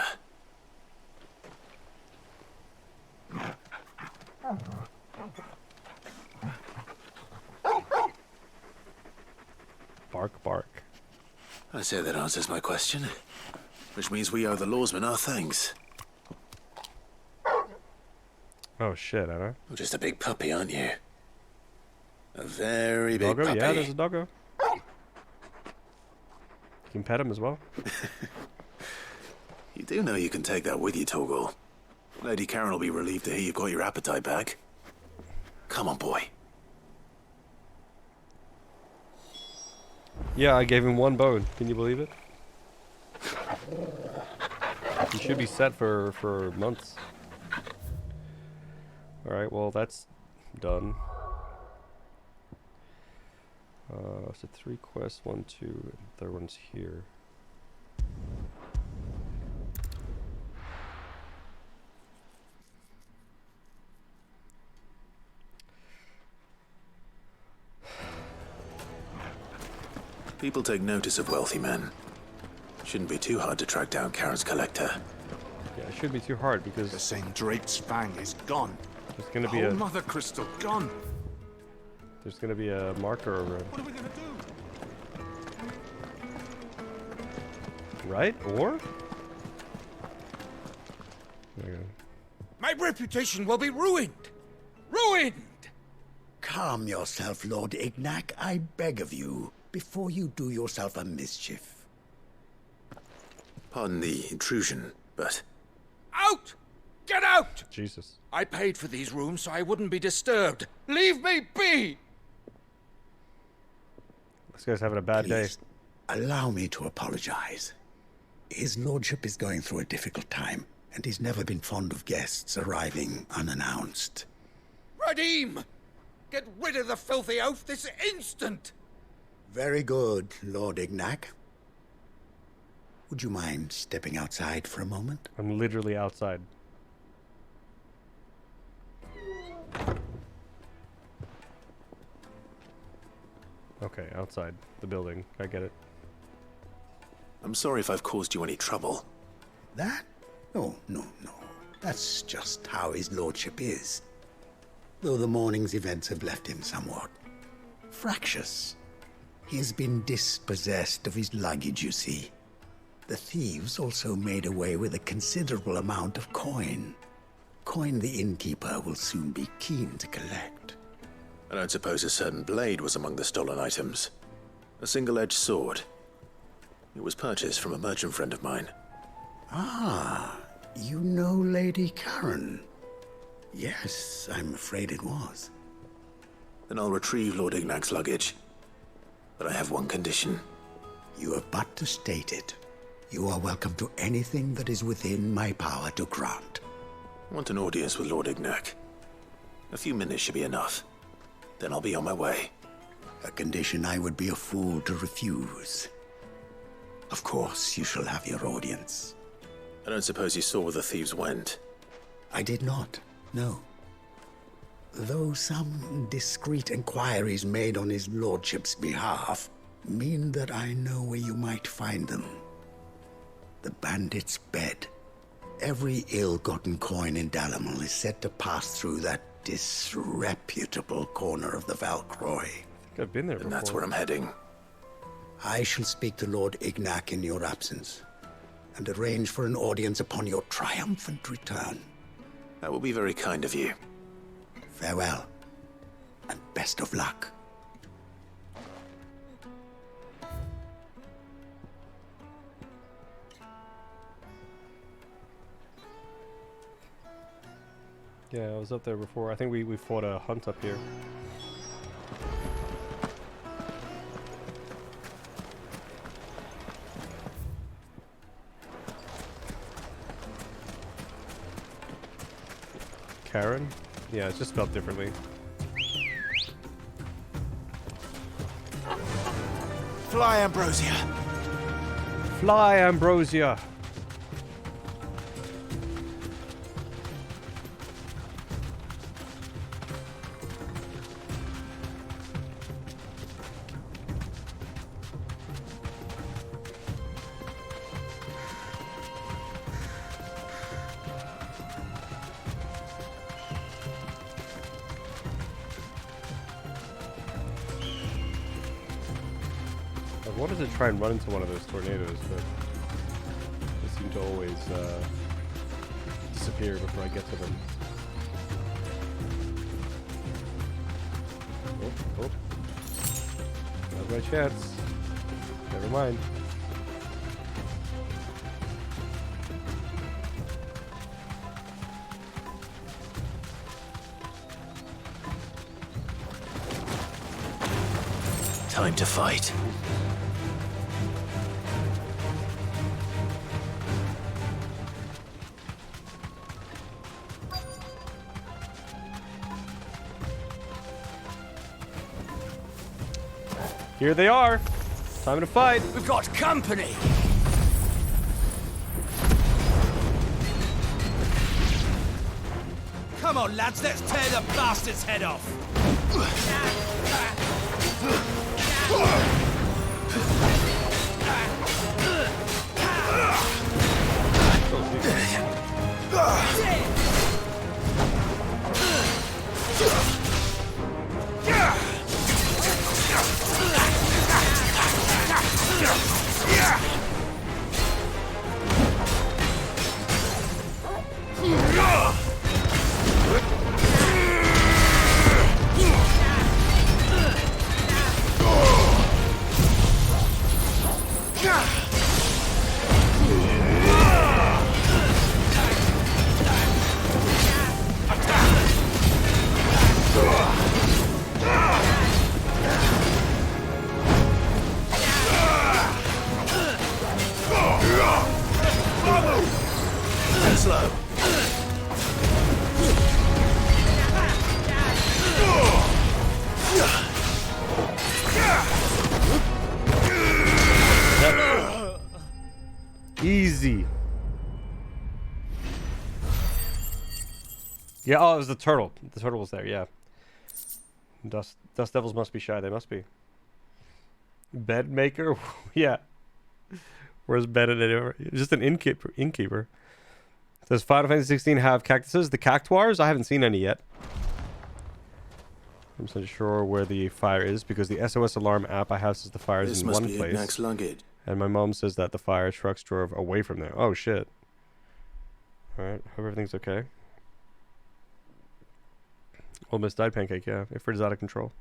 Bark, bark. I say that answers my question. Which means we owe the lawsmen our thanks. Oh shit, Anna. You're just a big puppy, aren't you? A very big Doggo? puppy. Yeah, there's a doggo. You can pet him as well. You do know you can take that with you, Torgal. Lady Karen will be relieved to hear you've got your appetite back. Come on, boy. Yeah, I gave him 1 bone. Can you believe it? He should be set for months. Alright, well that's done. So 3 quests, 1, 2, and the third one's here. People take notice of wealthy men. Shouldn't be too hard to track down Karen's collector. Yeah, it shouldn't be too hard because The St. Drake's Fang is gone. there's gonna The be whole a Mother Crystal gone. there's gonna be a marker over it. What are we gonna do? Right? Or? There you go. My reputation will be ruined. Ruined! Calm yourself, Lord Ignac, I beg of you, before you do yourself a mischief. Pardon the intrusion, but... Out! Get out! Jesus. I paid for these rooms so I wouldn't be disturbed. Leave me be! This guy's having a bad day. Please, allow me to apologize. His lordship is going through a difficult time, and he's never been fond of guests arriving unannounced. Radim! Get rid of the filthy oaf this instant! Very good, Lord Ignac. Would you mind stepping outside for a moment? I'm literally outside. Okay, outside the building. I get it. I'm sorry if I've caused you any trouble. That? Oh, no. That's just how his lordship is. Though the morning's events have left him somewhat fractious. He has been dispossessed of his luggage, you see. The thieves also made away with a considerable amount of coin. Coin the innkeeper will soon be keen to collect. I don't suppose a certain blade was among the stolen items. A single-edged sword. It was purchased from a merchant friend of mine. Ah, you know Lady Karen. Yes, I'm afraid it was. Then I'll retrieve Lord Ignac's luggage. But I have one condition. You have but to state it. You are welcome to anything that is within my power to grant. I want an audience with Lord Ignac. A few minutes should be enough. Then I'll be on my way. A condition I would be a fool to refuse. Of course, you shall have your audience. I don't suppose you saw where the thieves went. I did not, no. Though some discreet inquiries made on his lordship's behalf mean that I know where you might find them. The bandit's bed. Every ill-gotten coin in Dalamil is said to pass through that disreputable corner of the Valcroy. I think I've been there before. And that's where I'm heading. I shall speak to Lord Ignac in your absence, and arrange for an audience upon your triumphant return. That will be very kind of you. Farewell, and best of luck. Yeah, I was up there before. I think we fought a hunt up here. Karen? Yeah, it's just spelled differently. Fly, Ambrosia! Fly, Ambrosia! I wanted to try and run into one of those tornadoes, but they seem to always disappear before I get to them. Oh. That's my chance. Never mind. Time to fight. Here they are. Time to fight. We've got company. Come on, lads, let's tear the bastard's head off. Slow. Easy. Yeah, oh, it was the turtle. The turtle was there, yeah. Dust devils must be shy. They must be. Bed maker? Yeah. Where's bed in it? Just an innkeeper. Does Final Fantasy 16 have cactuses? The cactuars? I haven't seen any yet. I'm not sure where the fire is because the SOS alarm app I have says the fire is in one place. Next luggage. And my mom says that the fire trucks drove away from there. Oh shit. Alright, hope everything's okay. Almost died Pancake, yeah. Ifrit is out of control.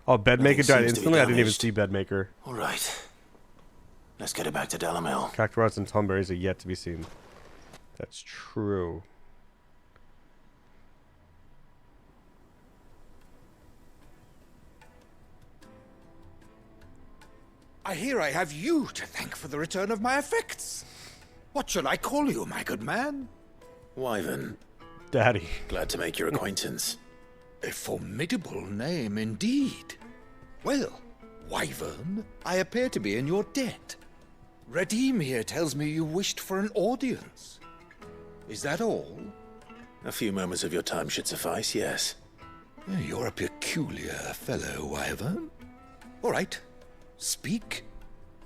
Oh, Bedmaker died instantly? I didn't even see Bedmaker. Alright. Let's get it back to Delamel. Cactuars and Tomberries are yet to be seen. That's true. I hear I have you to thank for the return of my effects. What shall I call you, my good man? Wyvern. Daddy. Glad to make your acquaintance. A formidable name indeed. Well, Wyvern, I appear to be in your debt. Redeem here tells me you wished for an audience. Is that all? A few moments of your time should suffice, yes. You're a peculiar fellow, Wyvern. All right. Speak.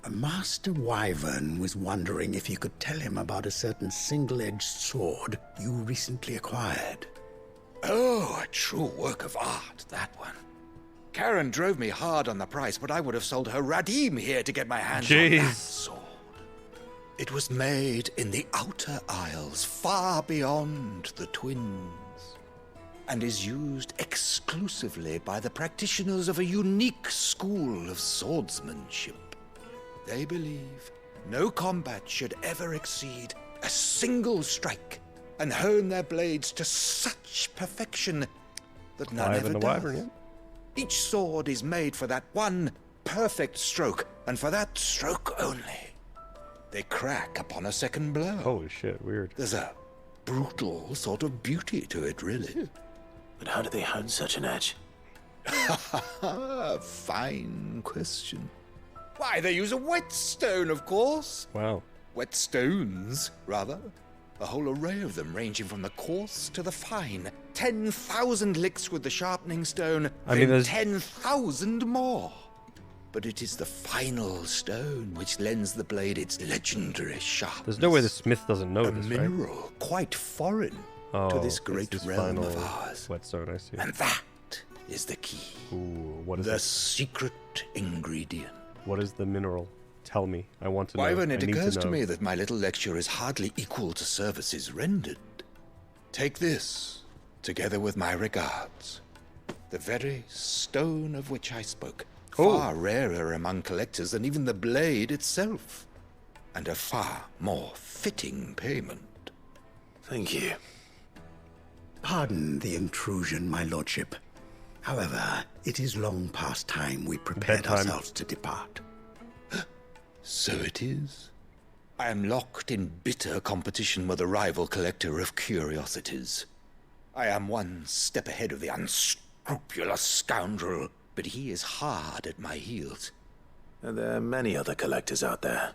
Master Wyvern was wondering if you could tell him about a certain single-edged sword you recently acquired. Oh, a true work of art, that one. Karen drove me hard on the price, but I would have sold her Radim here to get my hands on that sword. It was made in the Outer Isles, far beyond the Twins, and is used exclusively by the practitioners of a unique school of swordsmanship. They believe no combat should ever exceed a single strike, and hone their blades to such perfection that none ever does. Wyvern, yeah. Each sword is made for that one perfect stroke, and for that stroke only. They crack upon a second blow. Holy shit, weird. There's a brutal sort of beauty to it, really. But how do they hone such an edge? Fine question. Why, they use a whetstone, of course. Wow. Whetstones, rather. A whole array of them, ranging from the coarse to the fine. 10,000 licks with the sharpening stone, then 10,000 more. But it is the final stone which lends the blade its legendary sharpness. There's no way the smith doesn't know this, right? A mineral quite foreign to this great realm of ours. Whetstone, I see. And that is the key. Ooh, what is the it? secret ingredient. What is the mineral? Tell me. I want to know. Wyvern, it occurs to me that my little lecture is hardly equal to services rendered. Take this, together with my regards. The very stone of which I spoke. Far rarer among collectors than even the blade itself. And a far more fitting payment. Thank you. Pardon the intrusion, my lordship. However, it is long past time we prepared ourselves to depart. So it is. I am locked in bitter competition with a rival collector of curiosities. I am one step ahead of the unscrupulous scoundrel, but he is hard at my heels. Are there many other collectors out there?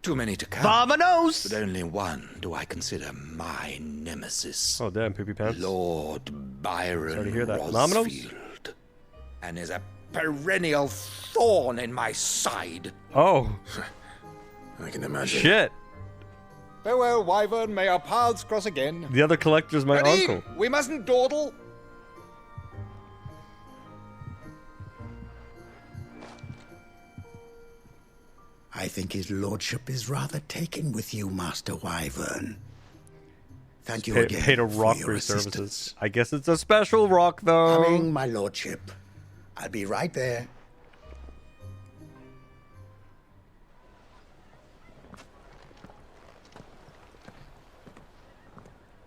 Too many to count. Vamonos! But only one do I consider my nemesis. Oh, damn, poopy pants. Lord Byron Sorry to hear that. Rosfield. And is a perennial thorn in my side. Oh. I can imagine. Shit. Farewell, Wyvern. May our paths cross again. The other collector's my Radim, uncle. we mustn't dawdle. I think his lordship is rather taken with you, Master Wyvern. Thank you again Paid a rock for for your his assistance. services. I guess it's a special rock, though. Coming, my lordship. I'll be right there.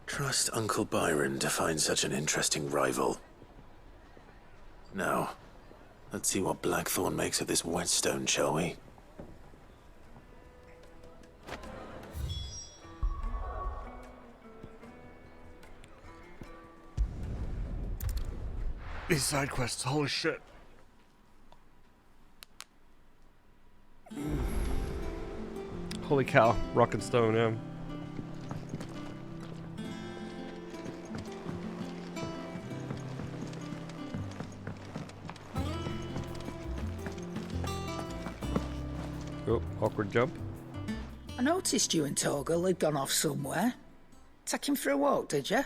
Trust Uncle Byron to find such an interesting rival. Now, let's see what Blackthorn makes of this whetstone, shall we? These side quests, holy shit. Holy cow, rock and stone, yeah. Oh, awkward jump. I noticed you and Torgal had gone off somewhere. Take him for a walk, did you?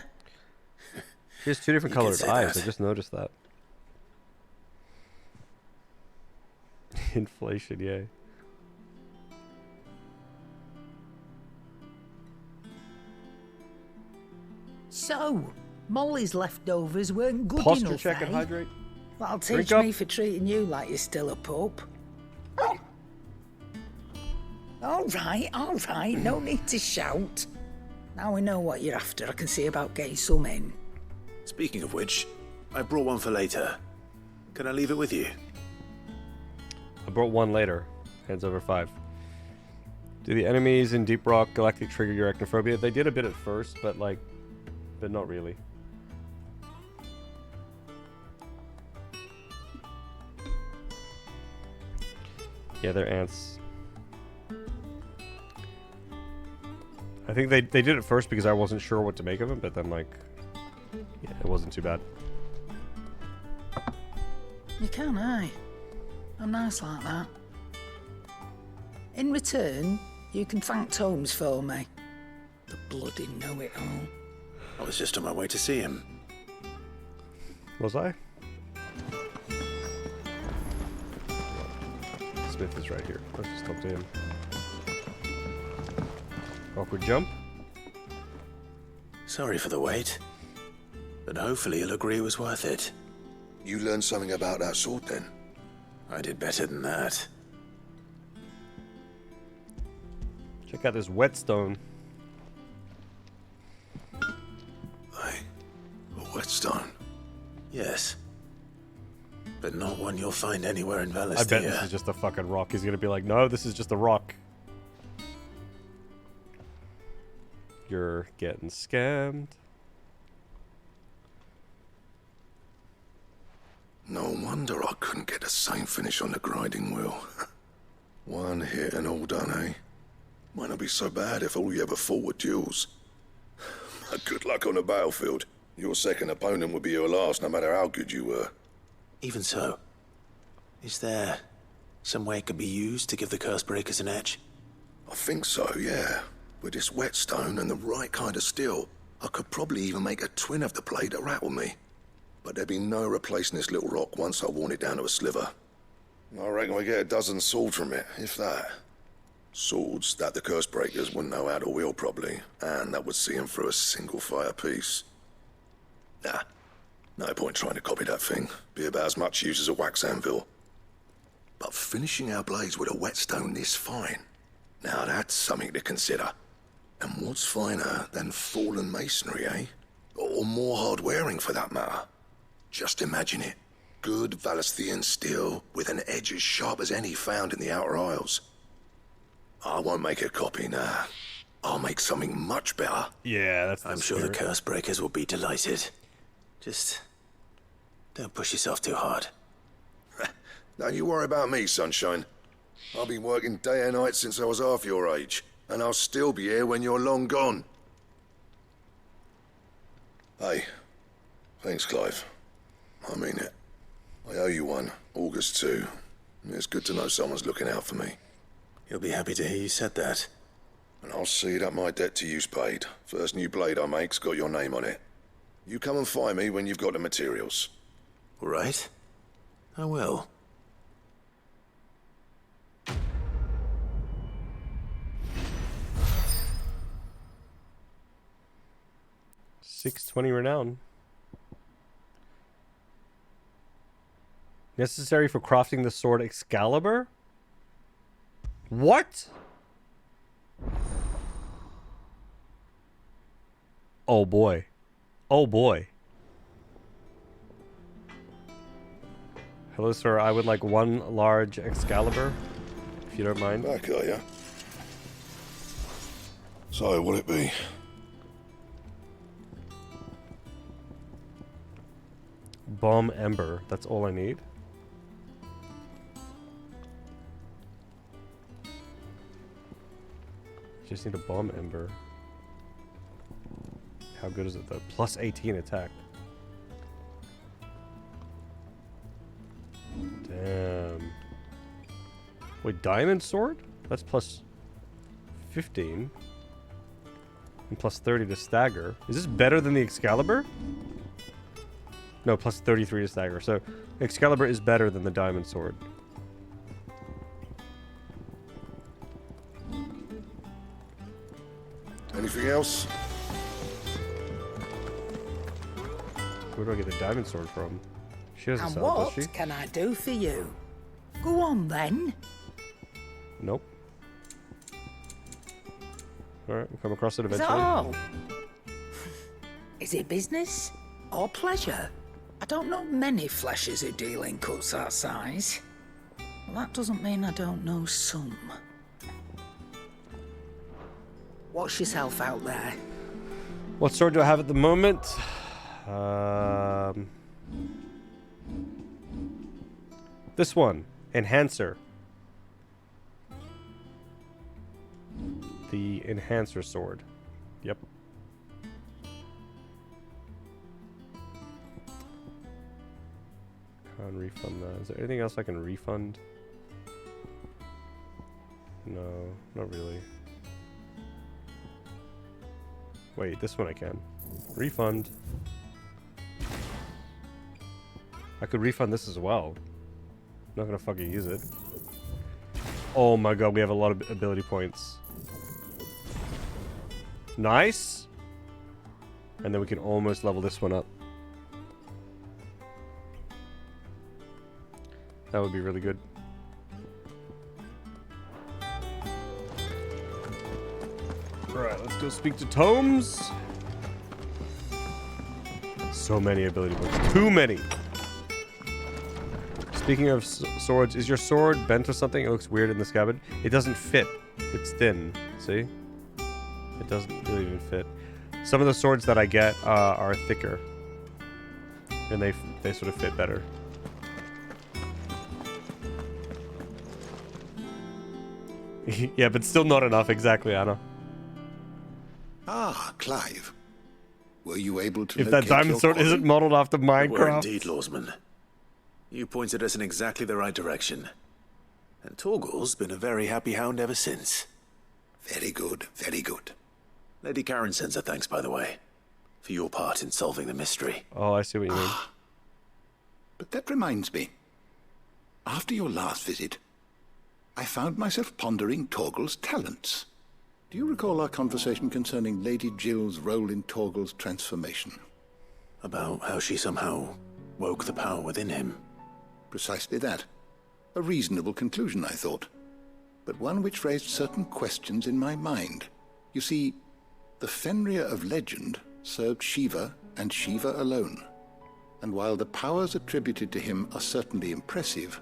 He has two different You can colored say eyes, that. I just noticed that. Inflation, yay. So, Molly's leftovers weren't good Posture enough, check and eh? hydrate. That'll Drink teach up. me for treating you like you're still a pup. All right, no need to shout. Now we know what you're after, I can see about getting some in. Speaking of which, I brought one for later. Can I leave it with you? I brought one later. Hands over 5. Do the enemies in Deep Rock Galactic trigger your arachnophobia? They did a bit at first, but not really. Yeah, they're ants. I think they did it first because I wasn't sure what to make of them, but then yeah, it wasn't too bad. You can, eh? I'm nice like that. In return, you can thank Tomes for me. The bloody know-it-all. I was just on my way to see him. Was I? Smith is right here. Let's just talk to him. Awkward jump. Sorry for the wait. But hopefully he'll agree it was worth it. You learned something about that sword then? I did better than that. Check out this whetstone. A whetstone? Yes. But not one you'll find anywhere in Valistia. I bet this is just a fucking rock. He's gonna be like, no, this is just a rock. You're getting scammed. No wonder I couldn't get the same finish on the grinding wheel. One hit and all done, eh? Might not be so bad if all you ever fought were duels. Good luck on the battlefield. Your second opponent would be your last, no matter how good you were. Even so, is there some way it could be used to give the curse breakers an edge? I think so, yeah. With this whetstone and the right kind of steel, I could probably even make a twin of the blade to rattle me. But there'd be no replacing this little rock once I worn it down to a sliver. I reckon we get a dozen swords from it, if that. Swords that the curse breakers wouldn't know how to wield properly, and that would see them through a single fire piece. Nah, no point trying to copy that thing. Be about as much use as a wax anvil. But finishing our blades with a whetstone this fine, Now that's something to consider. And what's finer than fallen masonry, eh? Or more hard-wearing, for that matter. Just imagine it. Good Valesthian steel with an edge as sharp as any found in the Outer Isles. I won't make a copy, nah. I'll make something much better. Yeah, that's I'm sure the curse breakers will be delighted. Just don't push yourself too hard. Don't you worry about me, sunshine. I've been working day and night since I was half your age, and I'll still be here when you're long gone. Hey, thanks, Clive. I mean it. I owe you one, August too. It's good to know someone's looking out for me. You'll be happy to hear you said that. And I'll see that my debt to you's paid. First new blade I make's got your name on it. You come and find me when you've got the materials. All right. I will. $620 renown. Necessary for crafting the sword Excalibur? What? Oh boy. Oh boy. Hello, sir. I would like one large Excalibur, if you don't mind. Back, are ya? So, what'll it be? Bomb Ember. That's all I need. Just need a Bomb Ember. How good is it though? Plus 18 attack. Damn. Wait, Diamond Sword? That's plus 15. And plus 30 to stagger. Is this better than the Excalibur? No, plus 33 to stagger. So, Excalibur is better than the Diamond Sword. Anything else? Where do I get the Diamond Sword from? She doesn't And sell it, what does she? can I do for you? Go on then. Nope. Alright, we'll come across it Is that eventually. all? Is it business or pleasure? I don't know many fleshers who deal in cuts that size. Well, that doesn't mean I don't know some. Watch yourself out there. What sword do I have at the moment? This one. Enhancer. The Enhancer sword. Yep. Can't refund that. Is there anything else I can refund? No, not really. Wait, this one I can. Refund. I could refund this as well. Not gonna fucking use it. Oh my god, we have a lot of ability points. Nice! And then we can almost level this one up. That would be really good. Alright, let's go speak to Tomes. So many ability points. Too many! Speaking of swords, is your sword bent or something? It looks weird in the scabbard. It doesn't fit. It's thin. See? It doesn't really even fit. Some of the swords that I get are thicker. And they sort of fit better. Yeah, but still not enough. Exactly, Anna. Ah, Clive. Were you able to If that locate diamond your sword quarry? isn't modeled after We were Minecraft. indeed, Lawsman. You pointed us in exactly the right direction. And Torgal's been a very happy hound ever since. Very good, very good. Lady Karen sends her thanks, by the way, for your part in solving the mystery. Oh, I see what you mean. But that reminds me. After your last visit, I found myself pondering Torgal's talents. Do you recall our conversation concerning Lady Jill's role in Torgal's transformation? About how she somehow woke the power within him. Precisely that. A reasonable conclusion, I thought. but one which raised certain questions in my mind. You see, the Fenrir of legend served Shiva and Shiva alone. And while the powers attributed to him are certainly impressive,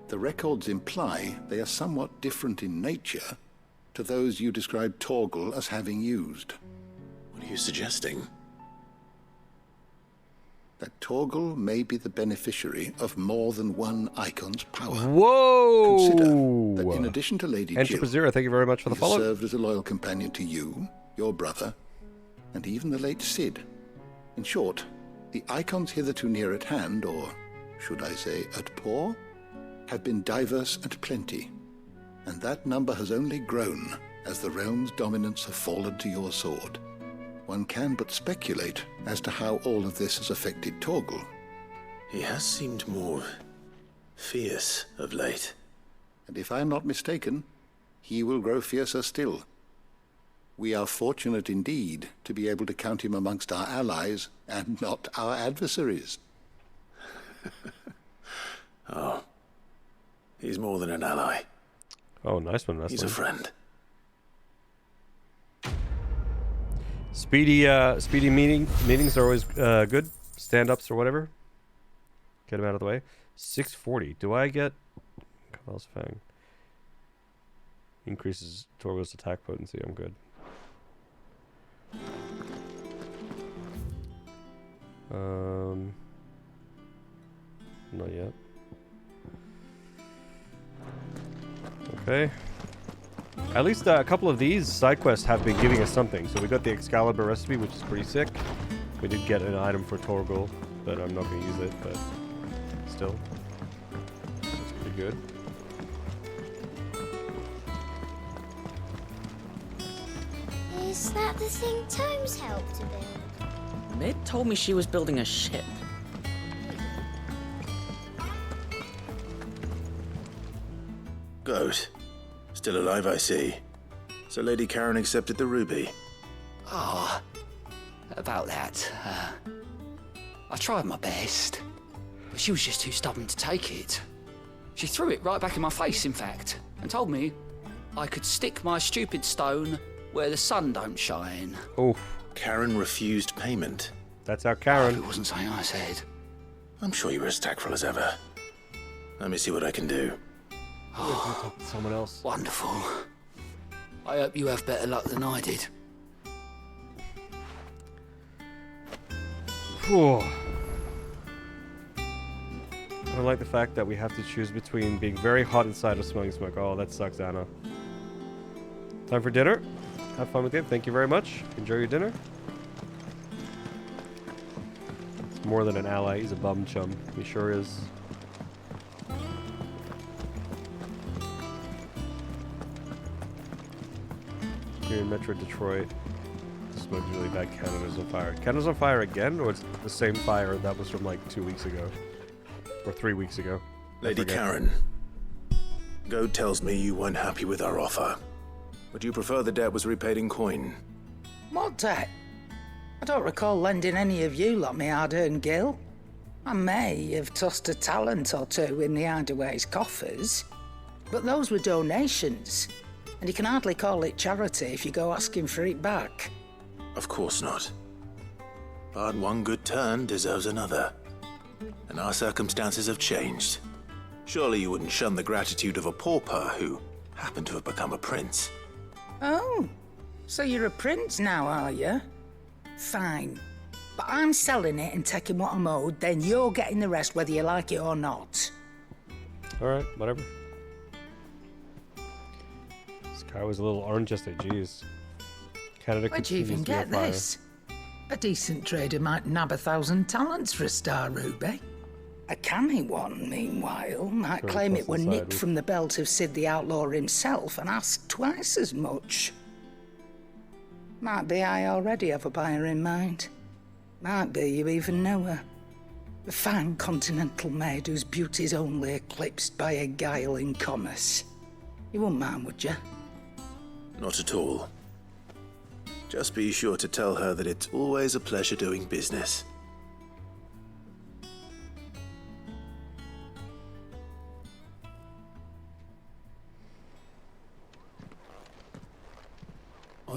the records imply they are somewhat different in nature to those you described Torgal as having used. What are you suggesting? That Torgal may be the beneficiary of more than one icon's power. Whoa! Consider that in addition to Lady Jill, Zero, thank you very much for the he follow. served as a loyal companion to you, your brother, and even the late Cid. In short, the icons hitherto near at hand, or should I say at paw, have been diverse and plenty, and that number has only grown as the realm's dominance have fallen to your sword. One can but speculate as to how all of this has affected Torgal. He has seemed more fierce of late. And if I am not mistaken, he will grow fiercer still. We are fortunate indeed to be able to count him amongst our allies and not our adversaries. Oh, he's more than an ally. Oh, nice one. He's a friend. Speedy meetings are always good. Stand-ups or whatever. Get them out of the way. 640. Do I get... Cabel's Fang. Increases Torgo's attack potency. I'm good. Not yet. Okay. At least a couple of these side quests have been giving us something. So we got the Excalibur recipe, which is pretty sick. We did get an item for Torgal, but I'm not going to use it, but still. That's pretty good. Is that the thing Tomes helped to build? Mid told me she was building a ship. Goat. Still alive, I see. So Lady Karen accepted the ruby. Ah, about that. I tried my best, but she was just too stubborn to take it. She threw it right back in my face, in fact, and told me I could stick my stupid stone where the sun don't shine. Oh. Karen refused payment. That's our Karen. It wasn't something I said. I'm sure you were as tactful as ever. Let me see what I can do. Oh, someone else. Wonderful. I hope you have better luck than I did. Whew. I like the fact that we have to choose between being very hot inside or smelling smoke. Oh, that sucks, Anna. Time for dinner. Have fun with it. Thank you very much. Enjoy your dinner. It's more than an ally. He's a bum chum. He sure is. Here in Metro Detroit, the smoke's really bad. Canada's on fire. Canada's on fire again, or it's the same fire that was from like 2 weeks ago? Or 3 weeks ago? Lady Karen, Goat tells me you weren't happy with our offer. Would you prefer the debt was repaid in coin? What debt? I don't recall lending any of you lot me hard-earned gil. I may have tossed a talent or two in the Hideaway's coffers, but those were donations, and you can hardly call it charity if you go asking for it back. Of course not. But one good turn deserves another. And our circumstances have changed. Surely you wouldn't shun the gratitude of a pauper who happened to have become a prince. Oh, so you're a prince now, are you? Fine. But I'm selling it and taking what I'm owed, then you're getting the rest whether you like it or not. Alright, whatever. This car was a little orange yesterday, jeez. Canada Where'd you even get this? A decent trader might nab 1,000 talents for a star ruby. A canny one, meanwhile, might claim it were nicked from the belt of Cid the Outlaw himself and ask twice as much. Might be I already have a buyer in mind. Might be you even know her. A fine continental maid whose beauty's only eclipsed by a guile in commerce. You wouldn't mind, would you? Not at all. Just be sure to tell her that it's always a pleasure doing business.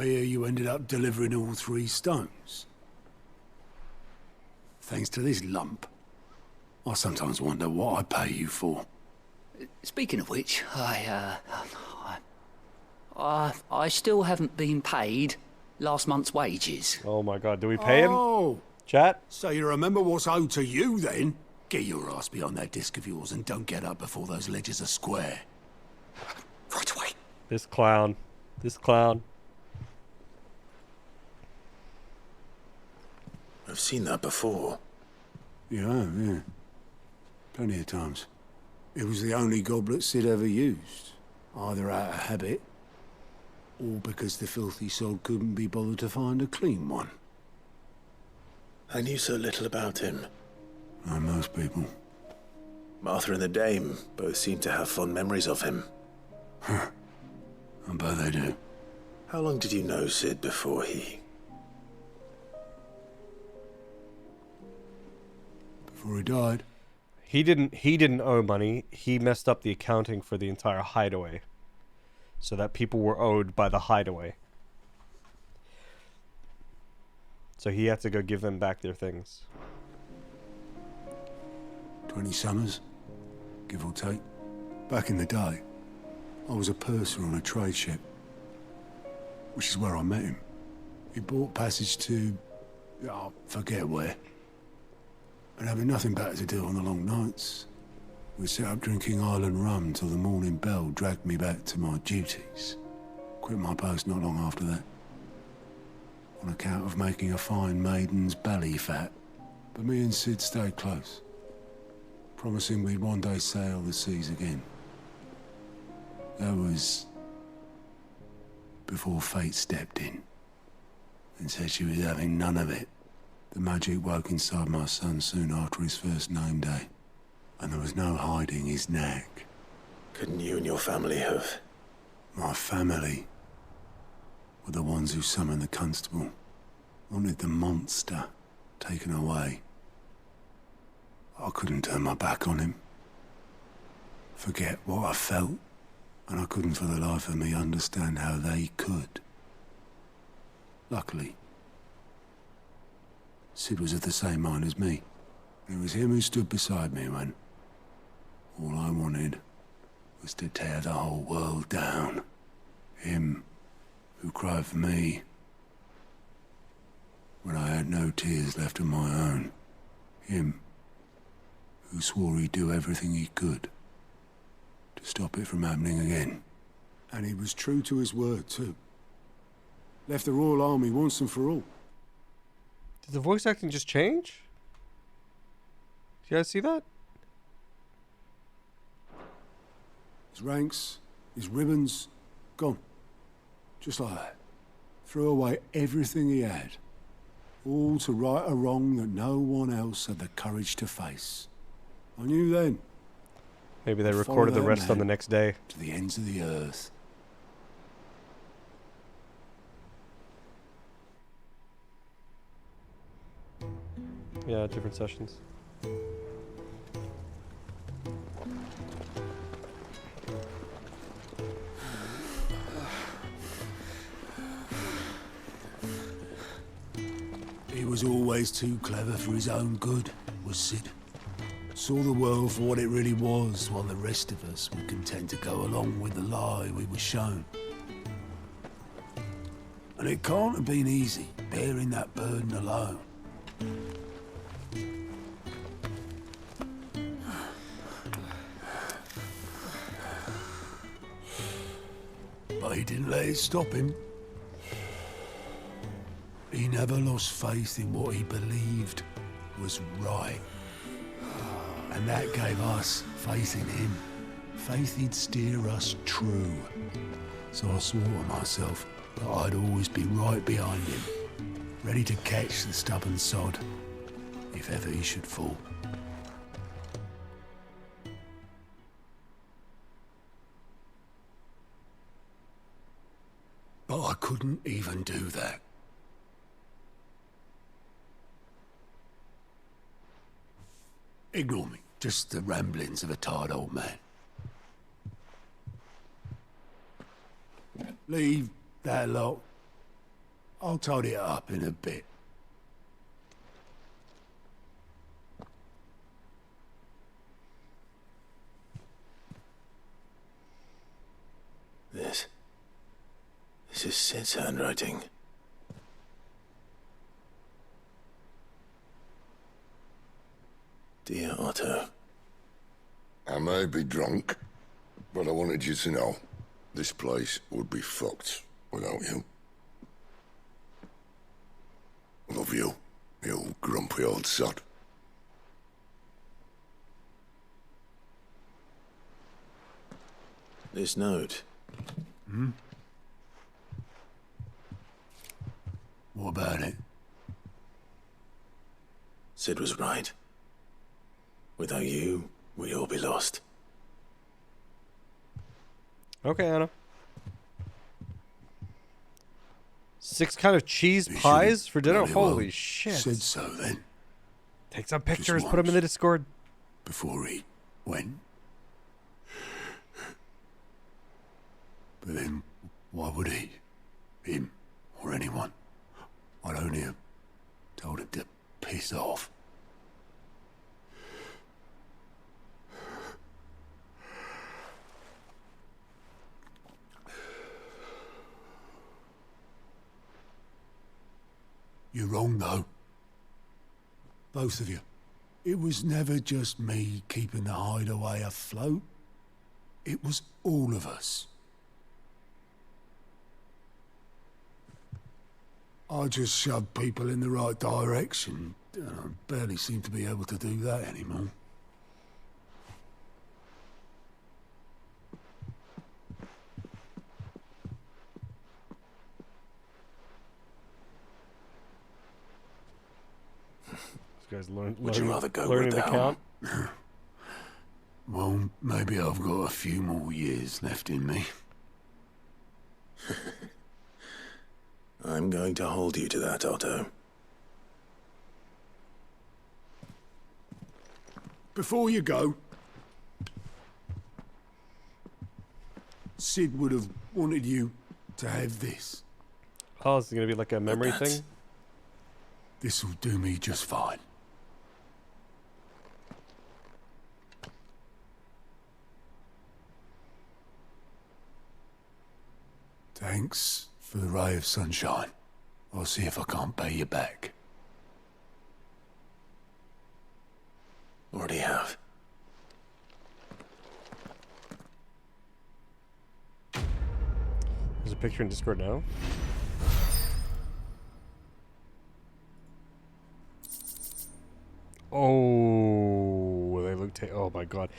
hear you ended up delivering all 3 stones. Thanks to this lump. I sometimes wonder what I pay you for. Speaking of which, I still haven't been paid last month's wages. Oh my god, do we pay him? Oh! Chat? So you remember what's owed to you, then? Get your ass behind that disc of yours and don't get up before those ledgers are square. Right away. This clown. This clown. I've seen that before. Yeah. Plenty of times. It was the only goblet Sid ever used. Either out of habit, or because the filthy sod couldn't be bothered to find a clean one. I knew so little about him. Like most people. Martha and the Dame both seem to have fond memories of him. I bet they do. How long did you know Sid before he... Before he died? He didn't owe money. He messed up the accounting for the entire hideaway. So that people were owed by the hideaway. So he had to go give them back their things. 20 summers, give or take. Back in the day, I was a purser on a trade ship. Which is where I met him. He bought passage to... I forget where. And having nothing better to do on the long nights, we set up drinking island rum till the morning bell dragged me back to my duties. Quit my post not long after that. On account of making a fine maiden's belly fat. But me and Sid stayed close. Promising we'd one day sail the seas again. That was... before fate stepped in. And said she was having none of it. The magic woke inside my son soon after his first name day. And there was no hiding his knack. Couldn't you and your family have... My family were the ones who summoned the constable. Wanted the monster taken away. I couldn't turn my back on him. Forget what I felt. And I couldn't for the life of me understand how they could. Luckily, Sid was of the same mind as me. It was him who stood beside me when all I wanted was to tear the whole world down. Him who cried for me when I had no tears left of my own. Him who swore he'd do everything he could to stop it from happening again. And he was true to his word, too. Left the Royal Army once and for all. Did the voice acting just change? Did you guys see that? His ranks, his ribbons, gone. Just like that. Threw away everything he had. All to right a wrong that no one else had the courage to face. I knew then. Maybe they recorded the rest on the next day. To the ends of the earth. Yeah, different sessions. He was always too clever for his own good, was Sid. Saw the world for what it really was, while the rest of us were content to go along with the lie we were shown. And it can't have been easy, bearing that burden alone. But he didn't let it stop him. He never lost faith in what he believed was right. And that gave us faith in him. Faith he'd steer us true. So I swore to myself that I'd always be right behind him, ready to catch the stubborn sod, if ever he should fall. But I couldn't even do that. Ignore me. Just the ramblings of a tired old man. Leave that lot I'll tidy it up in a bit. This is Sid's handwriting. Dear Otto. I may be drunk, but I wanted you to know this place would be fucked without you. Love you, you grumpy old sod. This note. Hmm? What about it? Sid was right. Without you, we'd all be lost. Okay, Anna. 6 kind of cheese pies for dinner? Holy shit. Said so then. Take some pictures, put them in the Discord. Before he went. But then, why would he? Him, or anyone? I'd only have told him to piss off. You're wrong, though. Both of you. It was never just me keeping the hideaway afloat. It was all of us. I just shoved people in the right direction. I barely seem to be able to do that anymore. This guy's Would you rather go learning to count. Well, maybe I've got a few more years left in me. I'm going to hold you to that, Otto. Before you go, Sid would have wanted you to have this. Oh, this is going to be like a memory thing? This'll do me just fine. Thanks for the ray of sunshine. I'll see if I can't pay you back. Already have. There's a picture in Discord now. Oh, they look. Oh my god!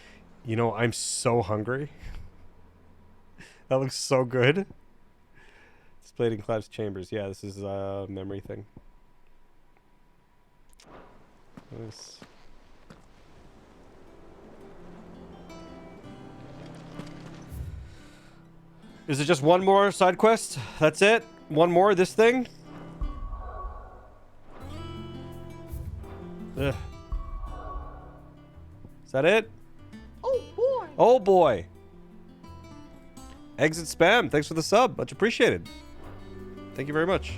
You know, I'm so hungry. That looks so good. Displayed in collapsed chambers. Yeah, this is a memory thing. Nice. Is it just one more side quest? That's it? One more? This thing? Ugh. Is that it? Oh boy. Oh boy. Exit spam. Thanks for the sub. Much appreciated. Thank you very much.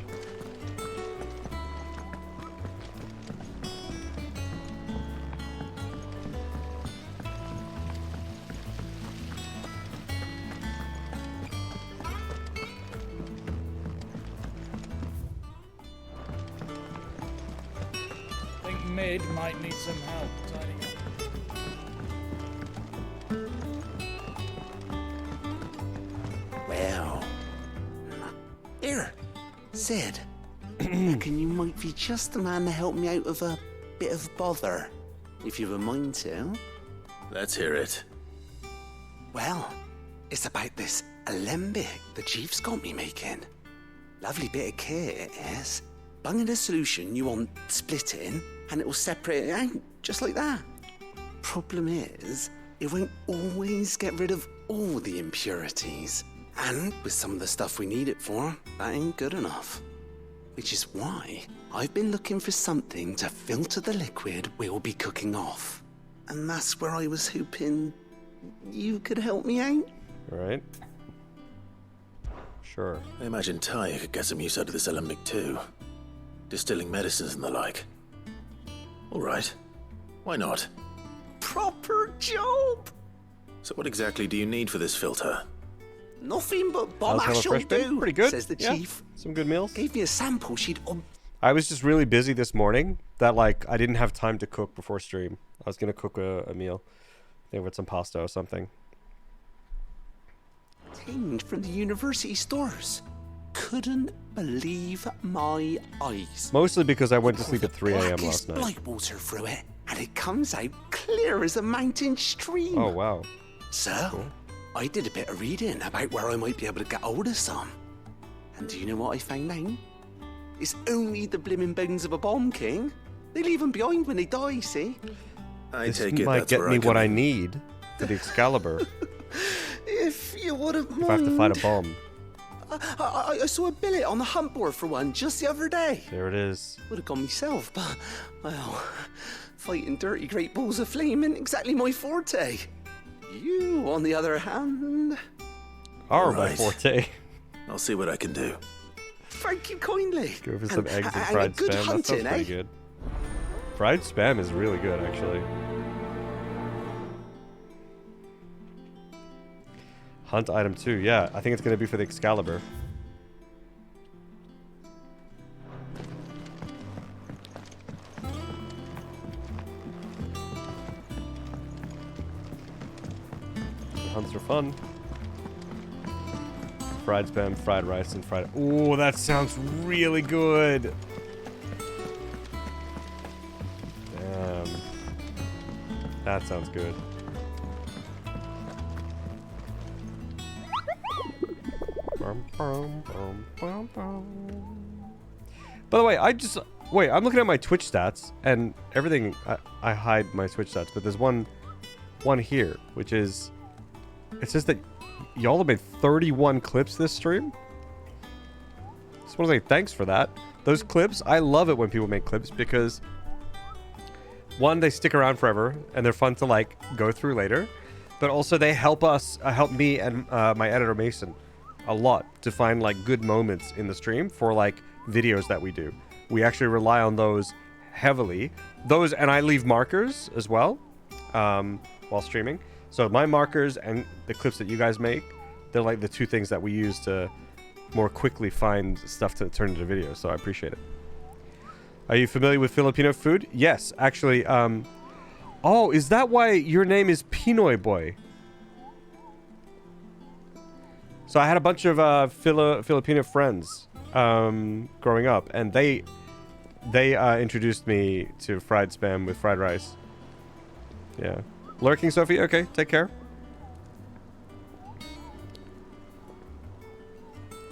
I think Mid might need some help tidying up. Well, here, Sid. Reckon you might be just the man to help me out of a bit of bother, if you've a mind to. Let's hear it. Well, it's about this alembic the chief's got me making. Lovely bit of kit it is. Bung in a solution you want splitting, and it'll separate it out, just like that. Problem is, it won't always get rid of all the impurities. And with some of the stuff we need it for, that ain't good enough. Which is why I've been looking for something to filter the liquid we'll be cooking off. And that's where I was hoping you could help me out. All right. Sure. I imagine Tyre could get some use out of this alembic too. Distilling medicines and the like. Alright. Why not? Proper job! So what exactly do you need for this filter? Nothing but bomb How's ash will HelloFresh been? do, Pretty good. says the Yeah. chief. Some good meals. Gave me a sample she'd... I was just really busy this morning that like I didn't have time to cook before stream. I was gonna cook a meal. I think with some pasta or something. Tinned from the university stores. Couldn't believe my eyes. Mostly because I went to sleep at 3 a.m. last Blackest night. blight water through it, and it comes out clear as a mountain stream. Oh wow. So, I did a bit of reading about where I might be able to get hold of some. And do you know what I found out? It's only the blimmin' bones of a bomb king. They leave them behind when they die, see? This might get me what I need for the Excalibur. If you wouldn't mind. If I have to fight a bomb. I saw a billet on the hunt board for one just the other day. There it is. Would have gone myself, but, well, fighting dirty great balls of flame isn't exactly my forte. You, on the other hand... Are my forte. I'll see what I can do. Thank you kindly. Go for some eggs and and fried good spam. That sounds hunting, pretty good. Fried spam is really good, actually. Hunt item 2, yeah. I think it's going to be for the Excalibur. The hunts are fun. Fried spam, fried rice, and fried... Ooh, that sounds really good! Damn. That sounds good. By the way, wait, I'm looking at my Twitch stats, and everything, I hide my Twitch stats, but there's one here, which is, it says that y'all have made 31 clips this stream. Just want to say thanks for that. Those clips, I love it when people make clips because, one, they stick around forever, and they're fun to, like, go through later, but also they help us, help me and my editor Mason a lot to find like good moments in the stream for like videos that we do. We actually rely on those heavily. Those, and I leave markers as well while streaming. So my markers and the clips that you guys make, they're like the two things that we use to more quickly find stuff to turn into videos. So I appreciate it. Are you familiar with Filipino food? Yes, actually. Oh, is that why your name is Pinoy Boy? So I had a bunch of Filipino friends growing up, and they introduced me to fried spam with fried rice. Yeah. Lurking, Sophie? Okay, take care.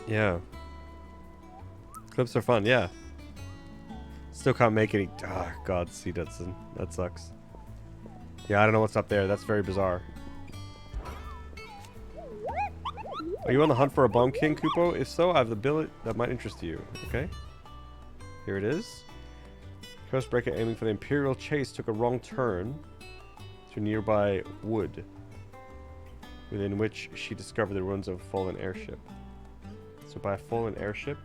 Yeah. Clips are fun, yeah. Still can't make any... Ah, God, see, that sucks. Yeah, I don't know what's up there. That's very bizarre. Are you on the hunt for a bomb king, Kupo? If so, I have the billet that might interest you. Okay. Here it is. Coastbreaker aiming for the Imperial Chase took a wrong turn to nearby wood, within which she discovered the ruins of a fallen airship. So by a fallen airship,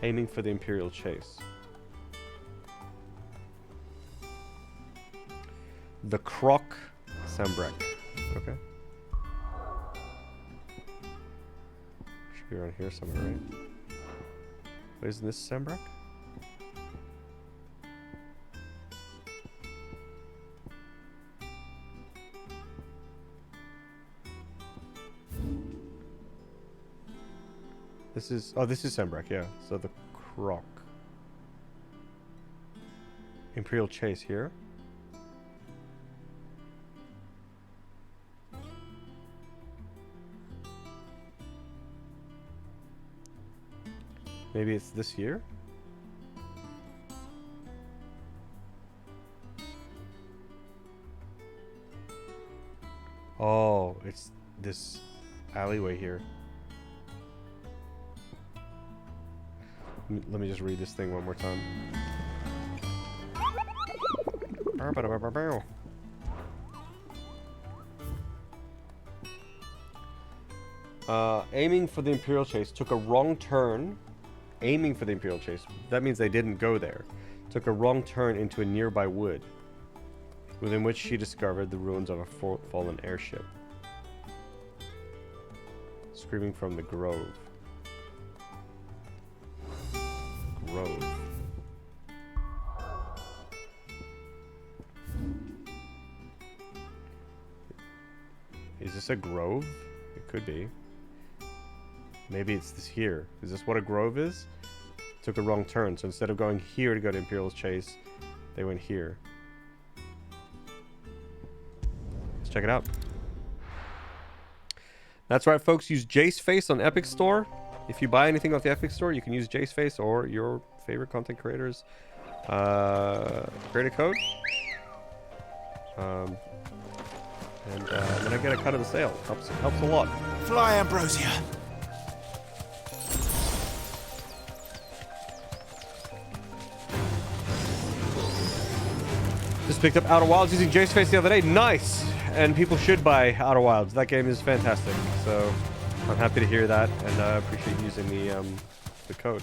aiming for the Imperial Chase. The Croc Sambrek. Okay. Should be around here somewhere, right? Wait, isn't this Sambrek? This is... Oh, this is Sambrek, yeah. So the Croc. Imperial Chase here. Maybe it's this year? Oh, it's this alleyway here. Let me just read this thing one more time. Aiming for the Imperial Chase. Took a wrong turn. Aiming for the Imperial Chase. That means they didn't go there. Took a wrong turn into a nearby wood, within which she discovered the ruins of a fallen airship. Screaming from the grove. Grove. Is this a grove? It could be. Maybe it's this here. Is this what a grove is? Took a wrong turn, so instead of going here to go to Imperial's Chase, they went here. Let's check it out. That's right, folks. Use Jace Face on Epic Store. If you buy anything off the Epic Store, you can use Jace Face or your favorite content creators. Create a code. And then I get a cut of the sale. Helps a lot. Fly, Ambrosia. Just picked up Outer Wilds using Jace Face the other day. Nice! And people should buy Outer Wilds. That game is fantastic. So I'm happy to hear that, and I appreciate using the code.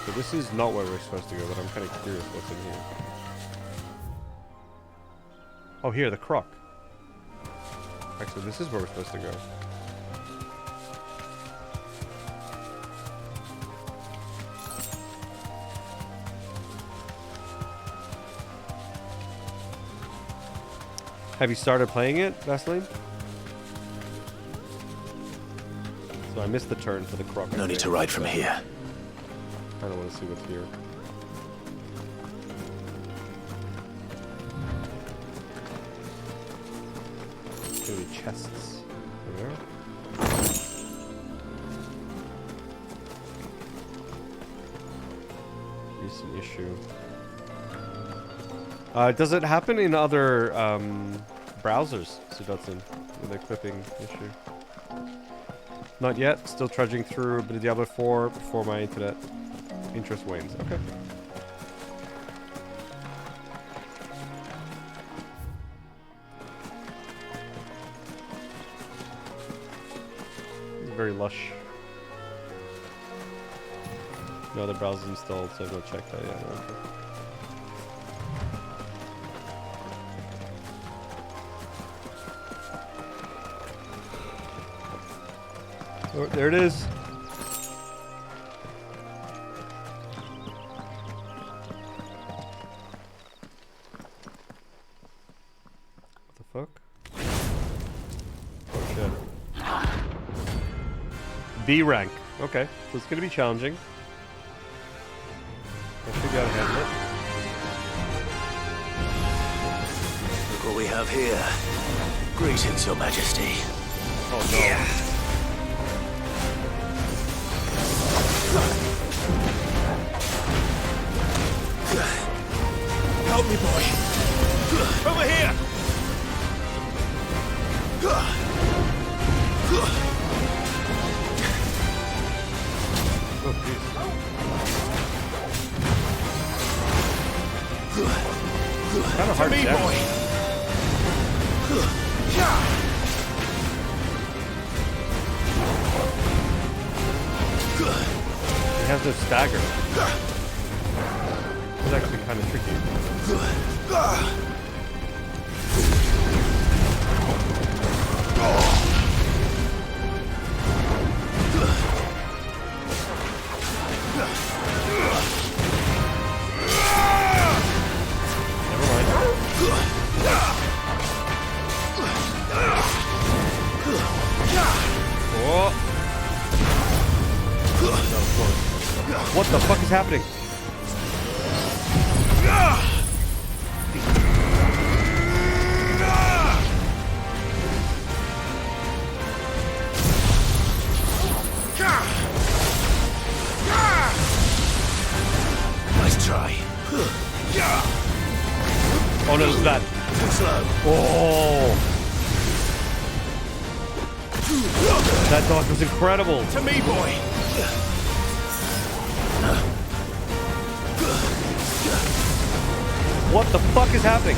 So this is not where we're supposed to go, but I'm kind of curious what's in here. Oh, here, the croc. Actually, this is where we're supposed to go. Have you started playing it, Vaseline? So I missed the turn for the croc. No need to ride from here. I don't want to see what's here. Maybe chests. Over there. Recent issue. Does it happen in other browsers, Sudotsun, with the clipping issue? Not yet. Still trudging through a bit of Diablo 4 before my internet interest wanes. Okay. It's very lush. No other browsers installed, so I've not checked that yet. Okay. Oh, there it is. What the fuck? Oh shit. B rank. Okay, so it's gonna be challenging. I should be able to handle it. Look what we have here. Greetings, Your Majesty. Oh no. Yeah. Help me, boy. Over here. Oh, jeez. Kind of hard to get. He has no stagger. It's actually kind of tricky. Never mind. Oh. What the fuck is happening? Nice try. Oh no, it's that. Too slow. Oh. That dog was incredible. To me, boy. What the fuck is happening?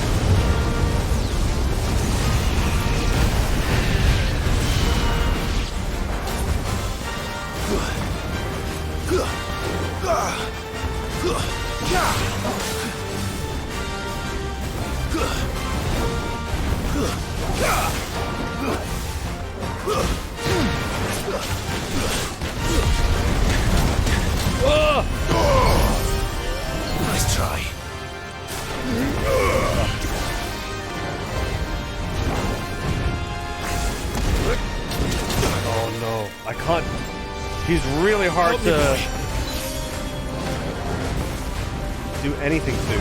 Oh, I can't. He's really hard to do anything to.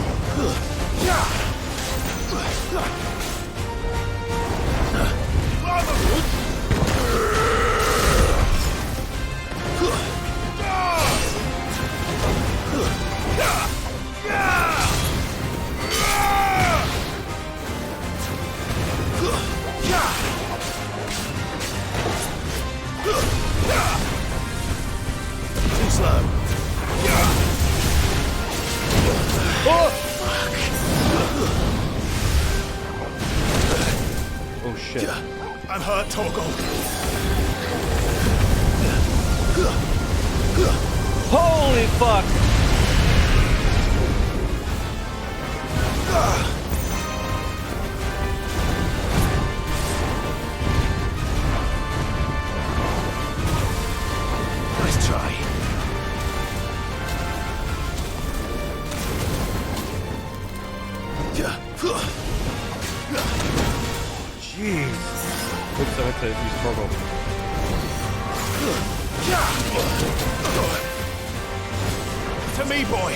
Too slow. Oh shit. I'm hurt, Torgal. Holy fuck! Nice try. Jeez. Oops, I meant to use Torgal. To me, boy.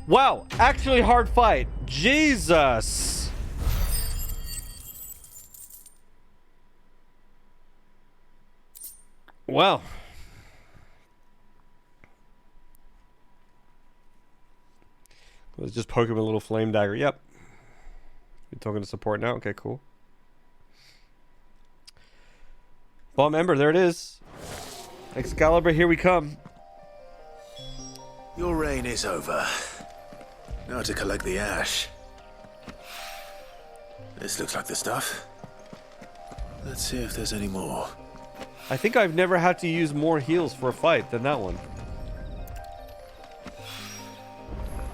Wow, actually hard fight. Jesus. Wow. Let's just poke him with a little flame dagger. Yep. You're talking to support now? Okay, cool. Bomb Ember, there it is. Excalibur, here we come. Your reign is over. Now to collect the ash. This looks like the stuff. Let's see if there's any more. I think I've never had to use more heals for a fight than that one.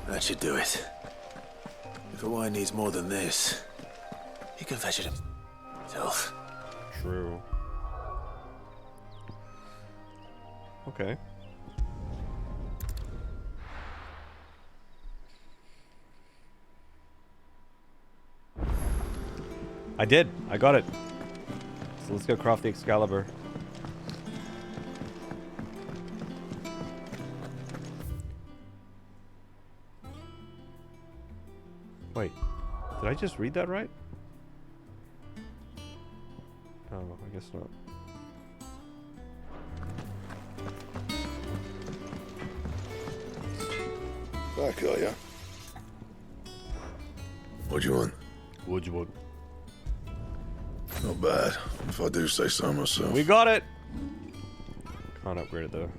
That should do it. If a wine needs more than this, he can fetch it himself. True. Okay. I did. I got it. So let's go craft the Excalibur. Wait. Did I just read that right? Oh, I guess not. Back, are ya? What do you want? What do you want? Not bad, if I do say so myself. We got it! Can't upgrade it though.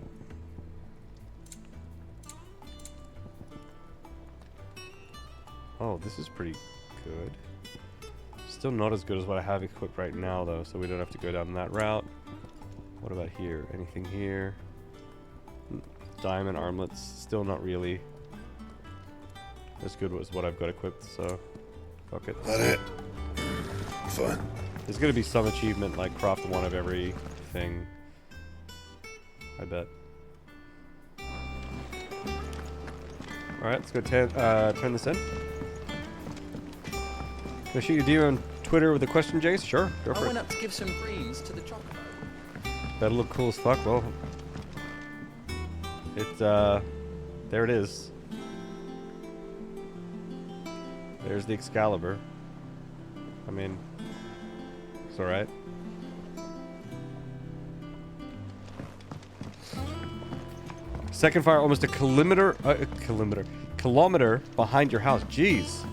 Oh, this is pretty good. Still not as good as what I have equipped right now though, so we don't have to go down that route. What about here? Anything here? Diamond armlets, still not really as good as what I've got equipped, so fuck it. That it? Fine. There's gonna be some achievement like craft one of everything. I bet. Alright, let's go turn this in. Can I shoot you deer on Twitter with a question, Jace? Sure, go for I it. went up to give some greens to the chocobo. That'll look cool as fuck. Well, it's there it is. There's the Excalibur. I mean, it's alright. Second fire almost a kilometer behind your house. Jeez.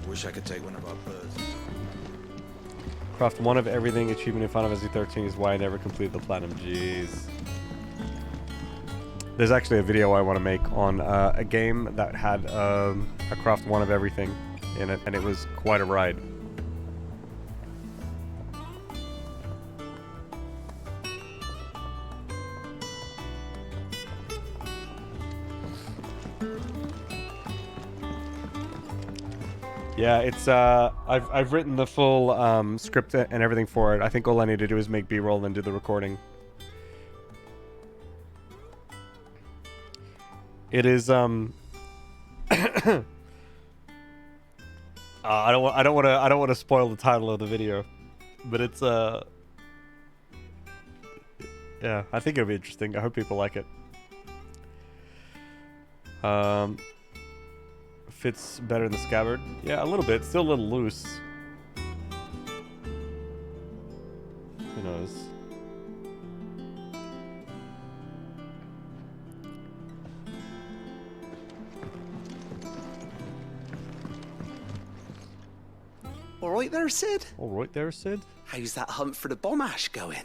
Wish I could take one of our birds. Craft one of everything achievement in Final Fantasy 13 is why I never completed the platinum. Jeez. There's actually a video I want to make on a game that had a craft one of everything in it, and it was quite a ride. Yeah, it's I've written the full script and everything for it. I think all I need to do is make B-roll and do the recording. It is I don't want to spoil the title of the video, but it's yeah, I think it'll be interesting. I hope people like it. Fits better in the scabbard. Yeah, a little bit. Still a little loose. Who knows? All right there, Sid? All right there, Sid? How's that hunt for the bomb ash going?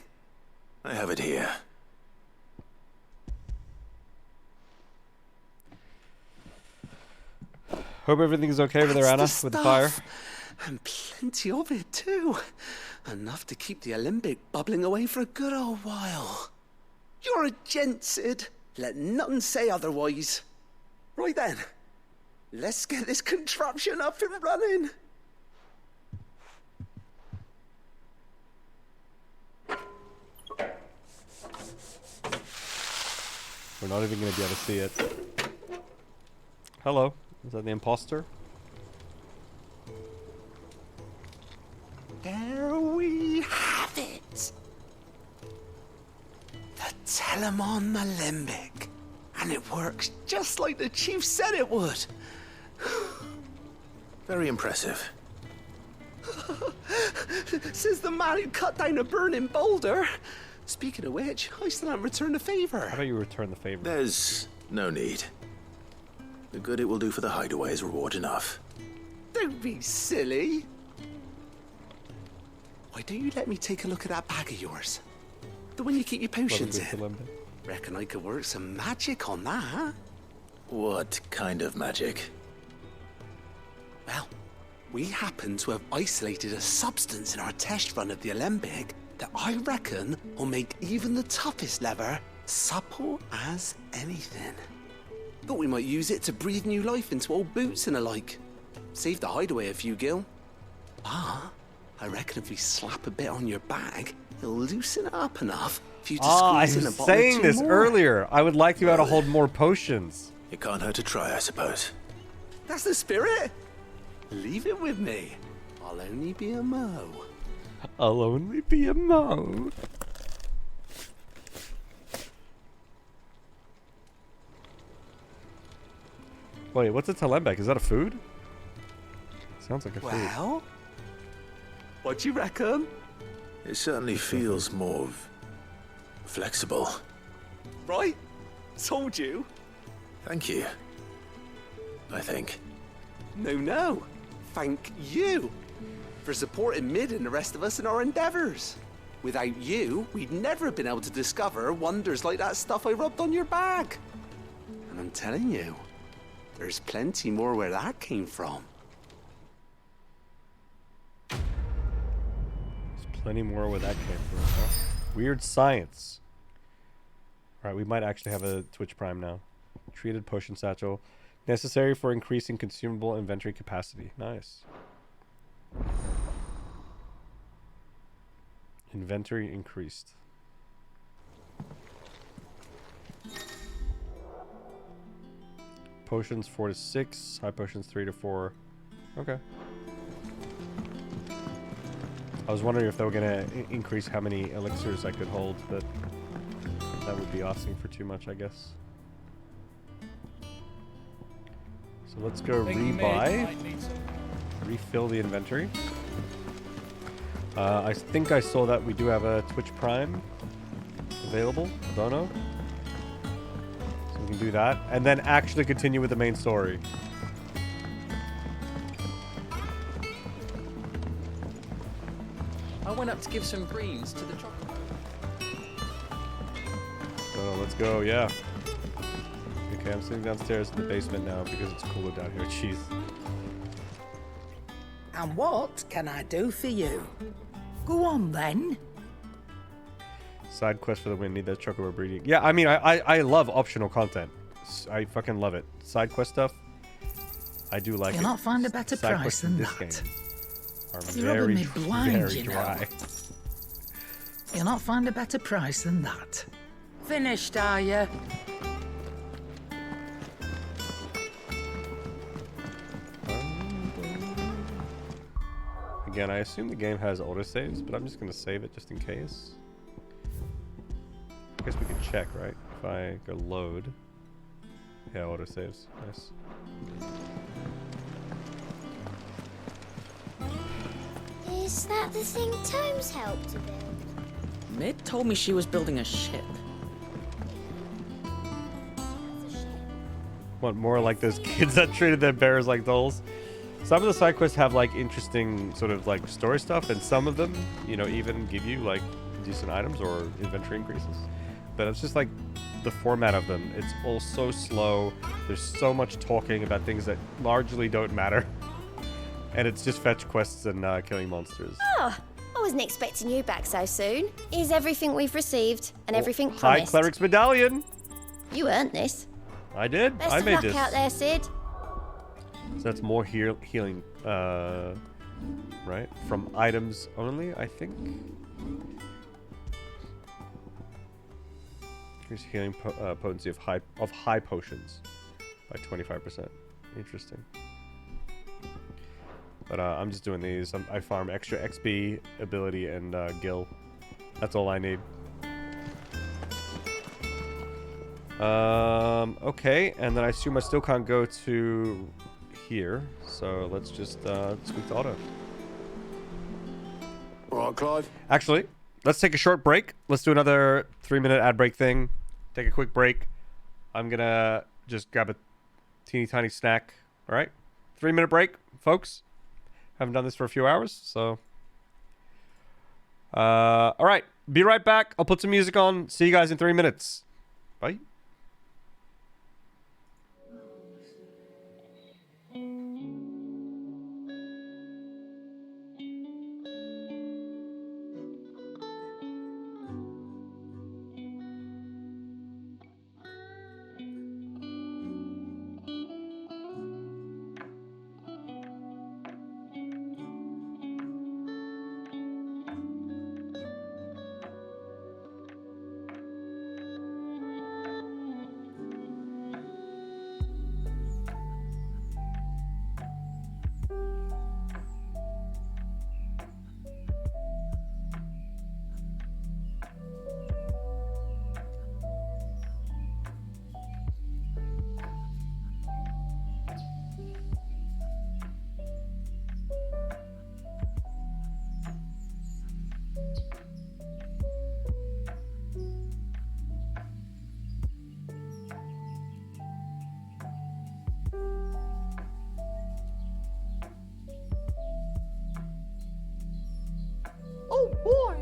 I have it here. Hope everything's okay over there, Anna, with the fire. And plenty of it, too. Enough to keep the Olympic bubbling away for a good old while. You're a gent, Sid. Let nothing say otherwise. Right then, let's get this contraption up and running. We're not even going to be able to see it. Hello. Is that the imposter? There we have it. The Telemon Alembic. And it works just like the chief said it would. Very impressive. Says the man who cut down a burning boulder. Speaking of which, I still haven't returned the favor. How about you return the favor? There's no need. The good it will do for the hideaway is reward enough. Don't be silly. Why don't you let me take a look at that bag of yours? The one you keep your potions in. Reckon I could work some magic on that. What kind of magic? Well, we happen to have isolated a substance in our test run of the Alembic that I reckon will make even the toughest leather supple as anything. Thought we might use it to breathe new life into old boots and the like. Save the hideaway a few gil. Ah, I reckon if we slap a bit on your bag, it'll loosen it up enough for you to squeeze in a I was bottle or saying two this more. earlier. I would like to be able to hold more potions. It can't hurt to try, I suppose. That's the spirit. Leave it with me. I'll only be a mo. I'll only be a mo. Wait, what's a Talembek? Is that a food? Sounds like a food. Well, what do you reckon? It certainly feels more flexible. Right? Told you. Thank you. I think. No. Thank you for supporting Mid and the rest of us in our endeavors. Without you, we'd never have been able to discover wonders like that stuff I rubbed on your bag. And I'm telling you, there's plenty more where that came from. There's plenty more where that came from. Huh? Weird science. Alright, we might actually have a Twitch Prime now. Treated potion satchel. Necessary for increasing consumable inventory capacity. Nice. Inventory increased. Potions 4 to 6. High potions 3 to 4. Okay. I was wondering if they were going to increase how many elixirs I could hold, but that would be asking for too much, I guess. So let's go rebuy. Refill the inventory. I think I saw that we do have a Twitch Prime available. I don't know. So we can do that. And then actually continue with the main story. I went up to give some greens to the chocolate. So let's go, yeah. Okay, I'm sitting downstairs in the basement now because it's cooler down here. Jeez. And what can I do for you? Go on then. Side quest for the win. Need that chocobo breeding. Yeah, I mean, I love optional content. I fucking love it. Side quest stuff. I do like it. You'll not find a better Side price quests in than this that. game are You're rubbing very, me blind, very you know. dry. You'll not find a better price than that. Finished, are you? Again, I assume the game has autosaves, but I'm just going to save it just in case. I guess we can check, right? If I go load. Yeah, autosaves. Nice. Is that the thing Tomes helped to build? Mid told me she was building a ship. Want more like those kids that treated their bears like dolls? Some of the side quests have like interesting sort of like story stuff, and some of them, you know, even give you like decent items or inventory increases. But it's just like the format of them. It's all so slow. There's so much talking about things that largely don't matter. And it's just fetch quests and killing monsters. Oh, I wasn't expecting you back so soon. Here's everything we've received and everything High promised. Cleric's Medallion! You earned this. I did. Best I of made luck this. out there, Sid. So that's more healing, right? From items only, I think. Here's healing potency of high potions by 25%. Interesting. But I'm just doing these. I farm extra XP, ability, and gil. That's all I need. Okay, and then I assume I still can't go to here, so let's just tweak the auto. Alright, Clive. Actually, let's take a short break. Let's do another 3-minute ad break thing. Take a quick break. I'm gonna just grab a teeny tiny snack. All right, 3-minute break, folks. Haven't done this for a few hours, so. All right, be right back. I'll put some music on. See you guys in 3 minutes. Bye. Oh boy!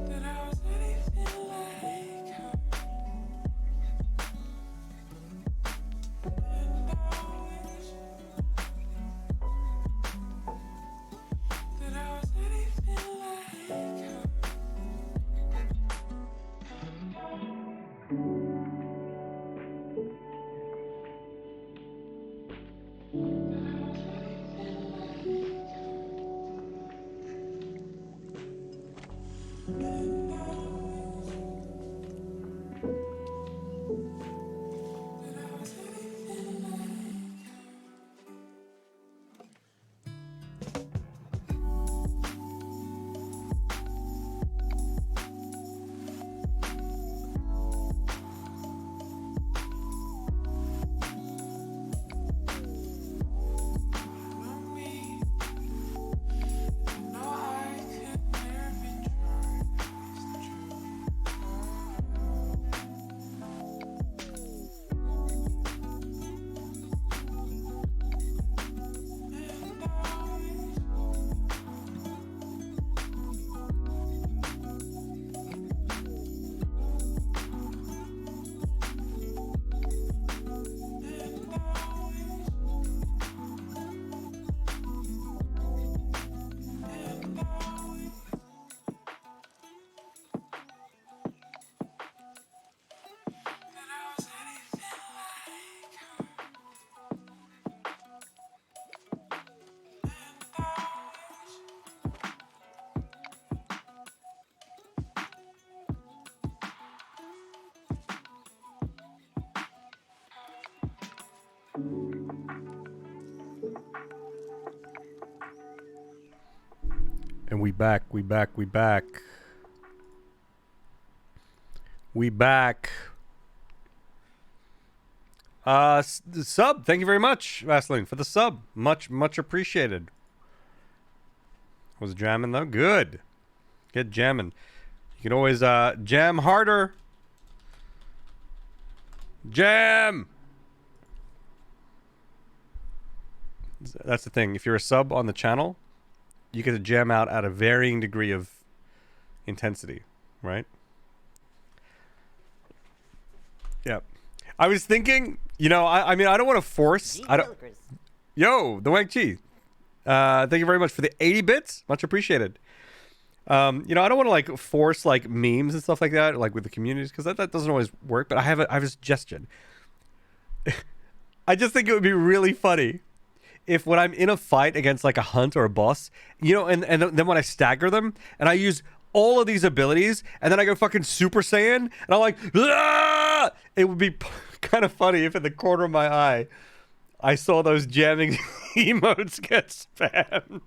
That I was And we back. We back. The sub. Thank you very much, Vaseline, for the sub. Much appreciated. Was jamming though? Good. Get jamming. You can always jam harder. Jam. That's the thing. If you're a sub on the channel, you get to jam out at a varying degree of intensity, right? Yeah. I was thinking, I mean, I don't want to force. Yo, the Wank Chi. Thank you very much for the 80 bits. Much appreciated. I don't want to like force like memes and stuff like that, like with the communities, because that doesn't always work. But I have a suggestion. I just think it would be really funny if when I'm in a fight against like a hunt or a boss, and then when I stagger them and I use all of these abilities and then I go fucking Super Saiyan and I'm like, ah! It would be kind of funny if in the corner of my eye I saw those jamming emotes get spammed.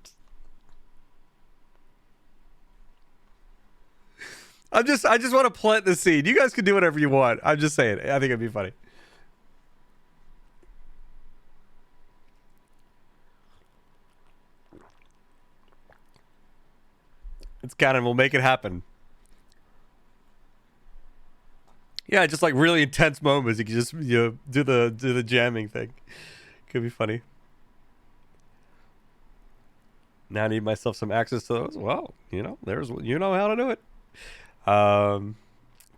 I just want to plant the seed. You guys can do whatever you want. I'm just saying. I think it'd be funny. It's canon. We'll make it happen. Yeah, just like really intense moments. You can just do the jamming thing. Could be funny. Now I need myself some access to those. Well, there's how to do it.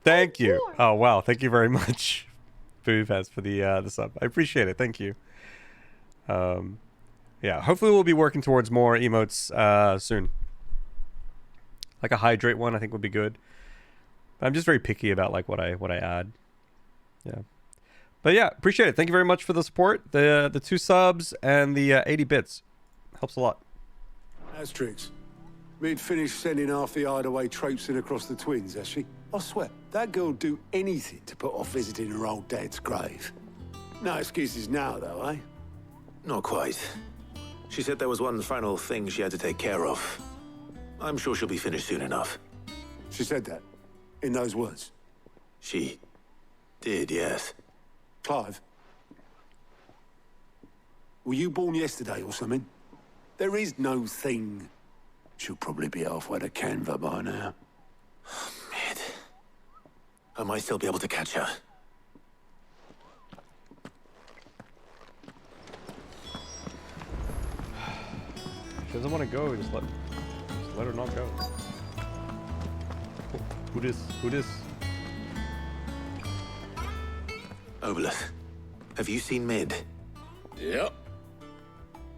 Thank you. Oh wow, thank you very much, Boobyfest, for the sub. I appreciate it. Thank you. Yeah, hopefully we'll be working towards more emotes soon. Like a hydrate one, I think would be good. But I'm just very picky about like what I add. Yeah. But yeah, appreciate it. Thank you very much for the support. The 2 subs and the 80 bits. Helps a lot. Asterix. We'd finished sending half the hideaway traipsing across the twins, has she? I swear, that girl'd do anything to put off visiting her old dad's grave. No excuses now, though, eh? Not quite. She said there was one final thing she had to take care of. I'm sure she'll be finished soon enough. She said that? In those words? She did, yes. Clive? Were you born yesterday or something? There is no thing. She'll probably be halfway to Canva by now. Mid. I might still be able to catch her. She doesn't want to go. Just let her not go. Oh, who this? Obelith, have you seen Mid? Yep.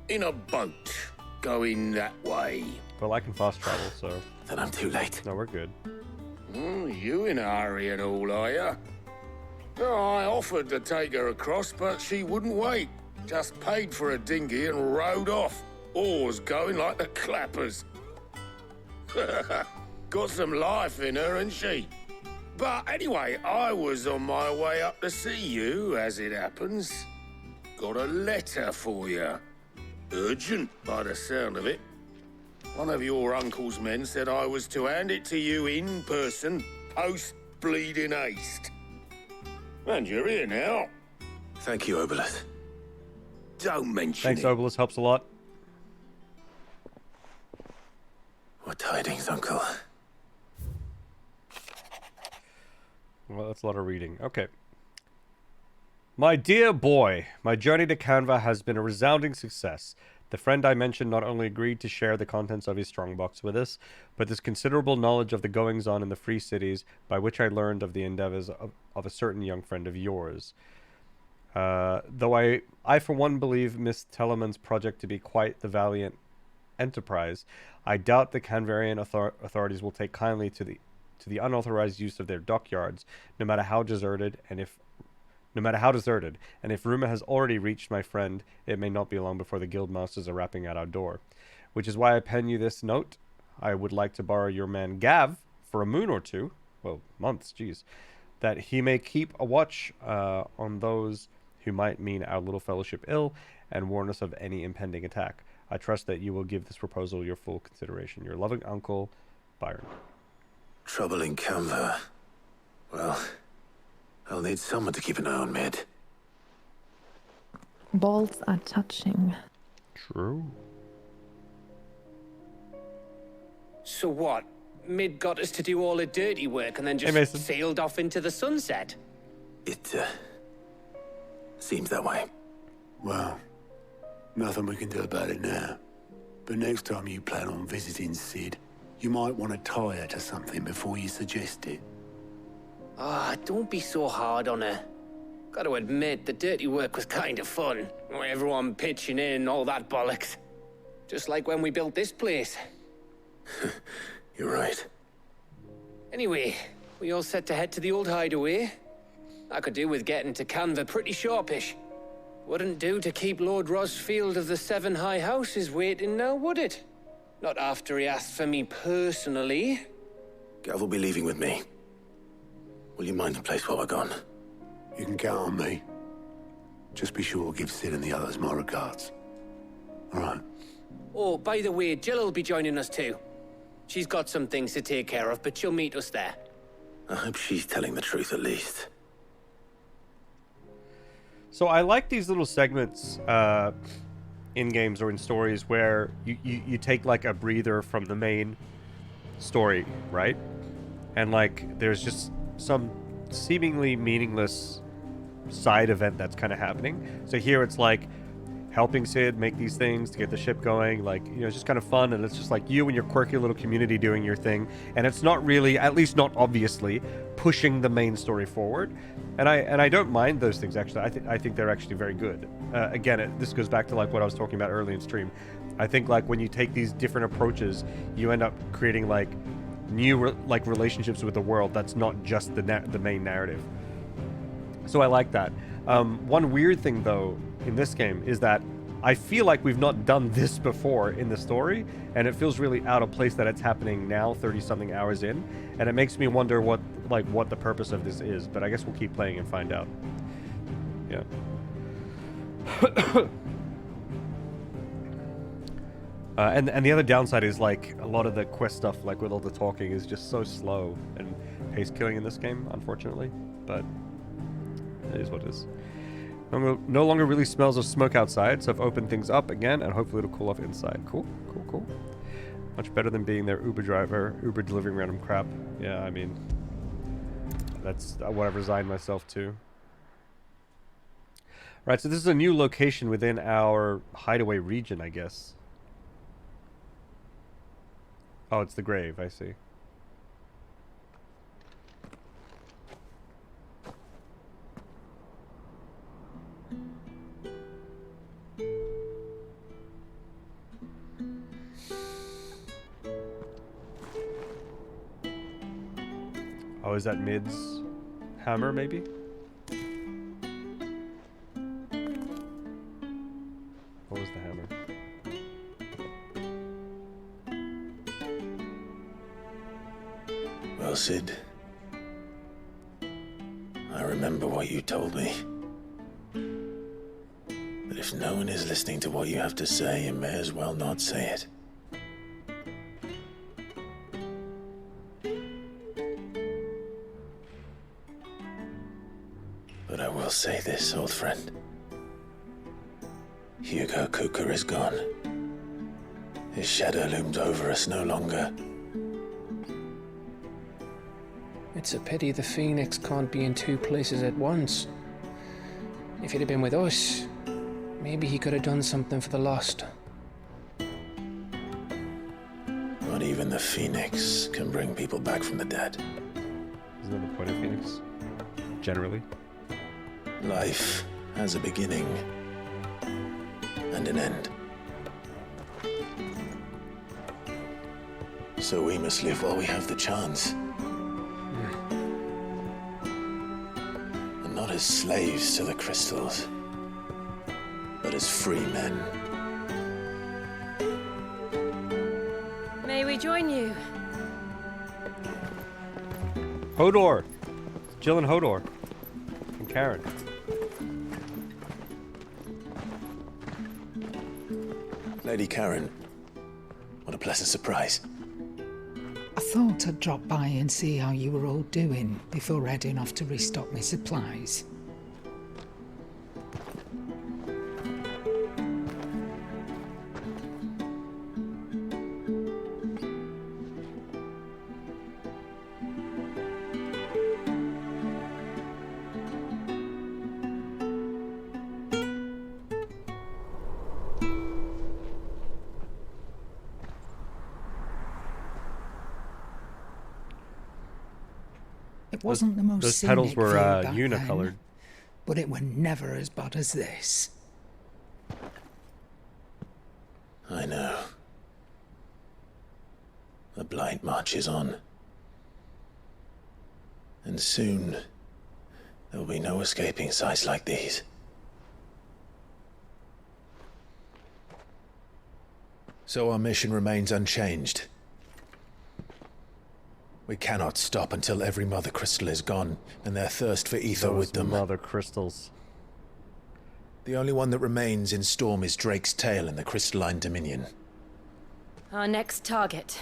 In a boat, going that way. Well, I can fast travel, so... Then I'm too late. No, we're good. You in a hurry and all, are ya? Oh, I offered to take her across, but she wouldn't wait. Just paid for a dinghy and rowed off. Oars going like the clappers. Got some life in her, ain't she? But anyway, I was on my way up to see you, as it happens. Got a letter for you. Urgent, by the sound of it. One of your uncle's men said I was to hand it to you in person, post-bleeding haste. And you're here now. Thank you, Obelith. Don't mention Thanks, it. Obelith. Helps a lot. What tidings, Uncle? Well, that's a lot of reading. Okay. My dear boy, my journey to Canva has been a resounding success. The friend I mentioned not only agreed to share the contents of his strongbox with us, but this considerable knowledge of the goings-on in the free cities, by which I learned of the endeavors of a certain young friend of yours. Though I for one believe Miss Tellerman's project to be quite the valiant enterprise, I doubt the Canvarian authorities will take kindly to the unauthorized use of their dockyards, no matter how deserted, and if rumor has already reached my friend, it may not be long before the guildmasters are rapping at our door. Which is why I pen you this note. I would like to borrow your man Gav for a moon or two, well, months, geez, that he may keep a watch on those who might mean our little fellowship ill and warn us of any impending attack. I trust that you will give this proposal your full consideration. Your loving uncle, Byron. Trouble in Canva. Well, I'll need someone to keep an eye on Mid. Balls are touching. True. So what? Mid got us to do all the dirty work and then just sailed off into the sunset? It, seems that way. Well, nothing we can do about it now. But next time you plan on visiting Sid, you might want to tie her to something before you suggest it. Ah, don't be so hard on her. Gotta admit, the dirty work was kind of fun. Everyone pitching in, all that bollocks. Just like when we built this place. You're right. Anyway, we all set to head to the old hideaway. I could do with getting to Canva pretty sharpish. Wouldn't do to keep Lord Rosfield of the Seven High Houses waiting now, would it? Not after he asked for me personally. Gav will be leaving with me. Will you mind the place while we're gone? You can count on me. Just be sure to give Sid and the others my regards. All right. Oh, by the way, Jill will be joining us too. She's got some things to take care of, but she'll meet us there. I hope she's telling the truth at least. So I like these little segments in games or in stories where you take like a breather from the main story, right? And like there's just some seemingly meaningless side event that's kind of happening. So here it's like helping Sid make these things to get the ship going, like, you know, it's just kind of fun, and it's just like you and your quirky little community doing your thing, and it's not really, at least not obviously, pushing the main story forward. And I don't mind those things, actually. I think they're actually very good. Again, this goes back to like what I was talking about early in stream. I think like when you take these different approaches, you end up creating like new relationships with the world that's not just the main narrative. So I like that. One weird thing though in this game is that I feel like we've not done this before in the story, and it feels really out of place that it's happening now 30-something hours in, and it makes me wonder what the purpose of this is, but I guess we'll keep playing and find out. Yeah. And the other downside is like a lot of the quest stuff, like with all the talking, is just so slow and pace killing in this game, unfortunately, but it is what it is. No longer really smells of smoke outside, so I've opened things up again, and hopefully it'll cool off inside. Cool. Much better than being their Uber driver, Uber delivering random crap. Yeah, I mean, that's what I've resigned myself to. Right, so this is a new location within our hideaway region, I guess. Oh, it's the grave, I see. Oh, is that Mid's hammer, maybe? What was the hammer? Well, Sid, I remember what you told me. But if no one is listening to what you have to say, you may as well not say it. But I will say this, old friend. Hugo Kuka is gone. His shadow looms over us no longer. It's a pity the Phoenix can't be in two places at once. If he'd have been with us, maybe he could have done something for the lost. Not even the Phoenix can bring people back from the dead. Isn't that the point of Phoenix? Generally. Life has a beginning and an end. So we must live while we have the chance. And not as slaves to the crystals, but as free men. May we join you? Hodor! Jill and Hodor. And Karen. Lady Karen, what a pleasant surprise. I thought I'd drop by and see how you were all doing before heading off to restock my supplies. It wasn't the most those scenic petals were view back unicolored. then, but it were never as bad as this. I know. The blight marches on. And soon, there will be no escaping sights like these. So our mission remains unchanged. We cannot stop until every Mother Crystal is gone, and their thirst for ether with them. Mother Crystals. The only one that remains in Storm is Drake's Tail in the Crystalline Dominion. Our next target.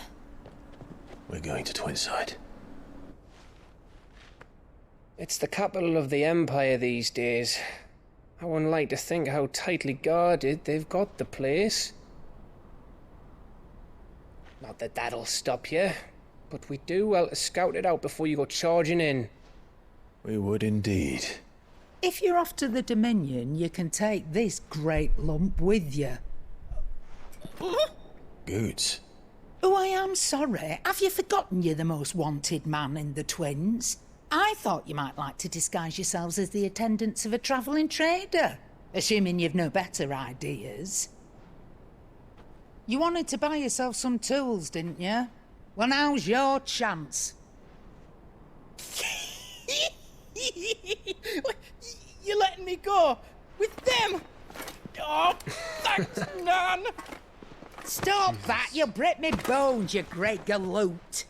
We're going to Twinside. It's the capital of the Empire these days. I wouldn't like to think how tightly guarded they've got the place. Not that that'll stop you, but we do well to scout it out before you go charging in. We would indeed. If you're off to the Dominion, you can take this great lump with you. Goods. Oh, I am sorry. Have you forgotten you're the most wanted man in the Twins? I thought you might like to disguise yourselves as the attendants of a travelling trader, assuming you've no better ideas. You wanted to buy yourself some tools, didn't you? Well, now's your chance. You're letting me go with them? Oh, thanks, Nan. Stop that! You'll break me bones, you great galoot.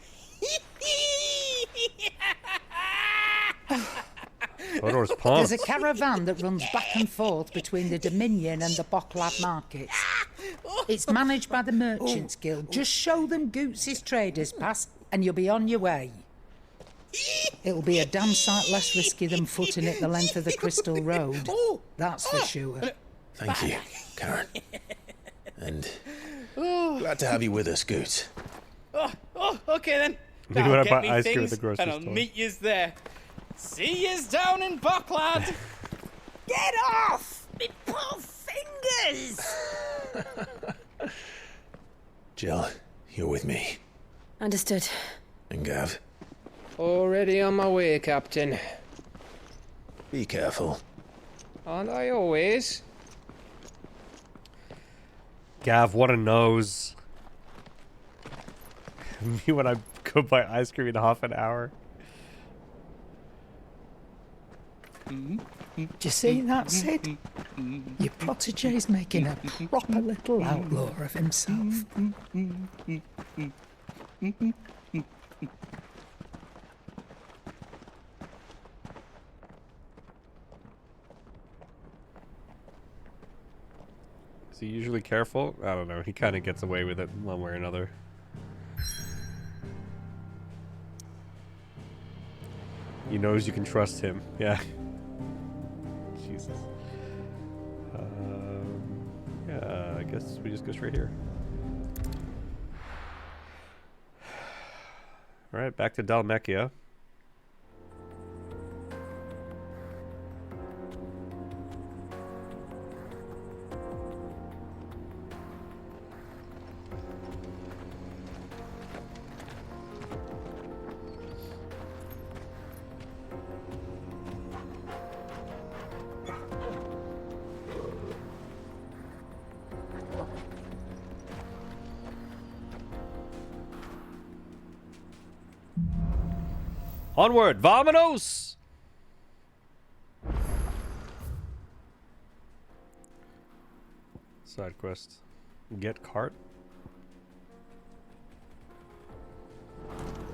Hodor's pumped. There's a caravan that runs back and forth between the Dominion and the Bocklab markets. It's managed by the Merchants Guild. Just show them Goots' traders pass and you'll be on your way. It'll be a damn sight less risky than footing it the length of the Crystal Road. That's for sure. Thank you, Karen. And glad to have you with us, Goots. Oh, okay then. I think Now when I get buy me ice cream at things the grocery and I'll store. meet yous there. See yous down in Bocklad. Get off! Me poor fingers! Jill, you're with me. Understood. And Gav, Already on my way, Captain. be careful. Aren't I always? Gav, what a nose. Me when I go buy ice cream in half an hour. Do you see that, Sid? Your protege's making a proper little outlaw of himself. Is he usually careful? I don't know. He kind of gets away with it one way or another. He knows you can trust him. Yeah. Jesus. Yeah, I guess we just go straight here. Alright, back to Dalmekia. Onward, vamonos! Side quest. Get cart.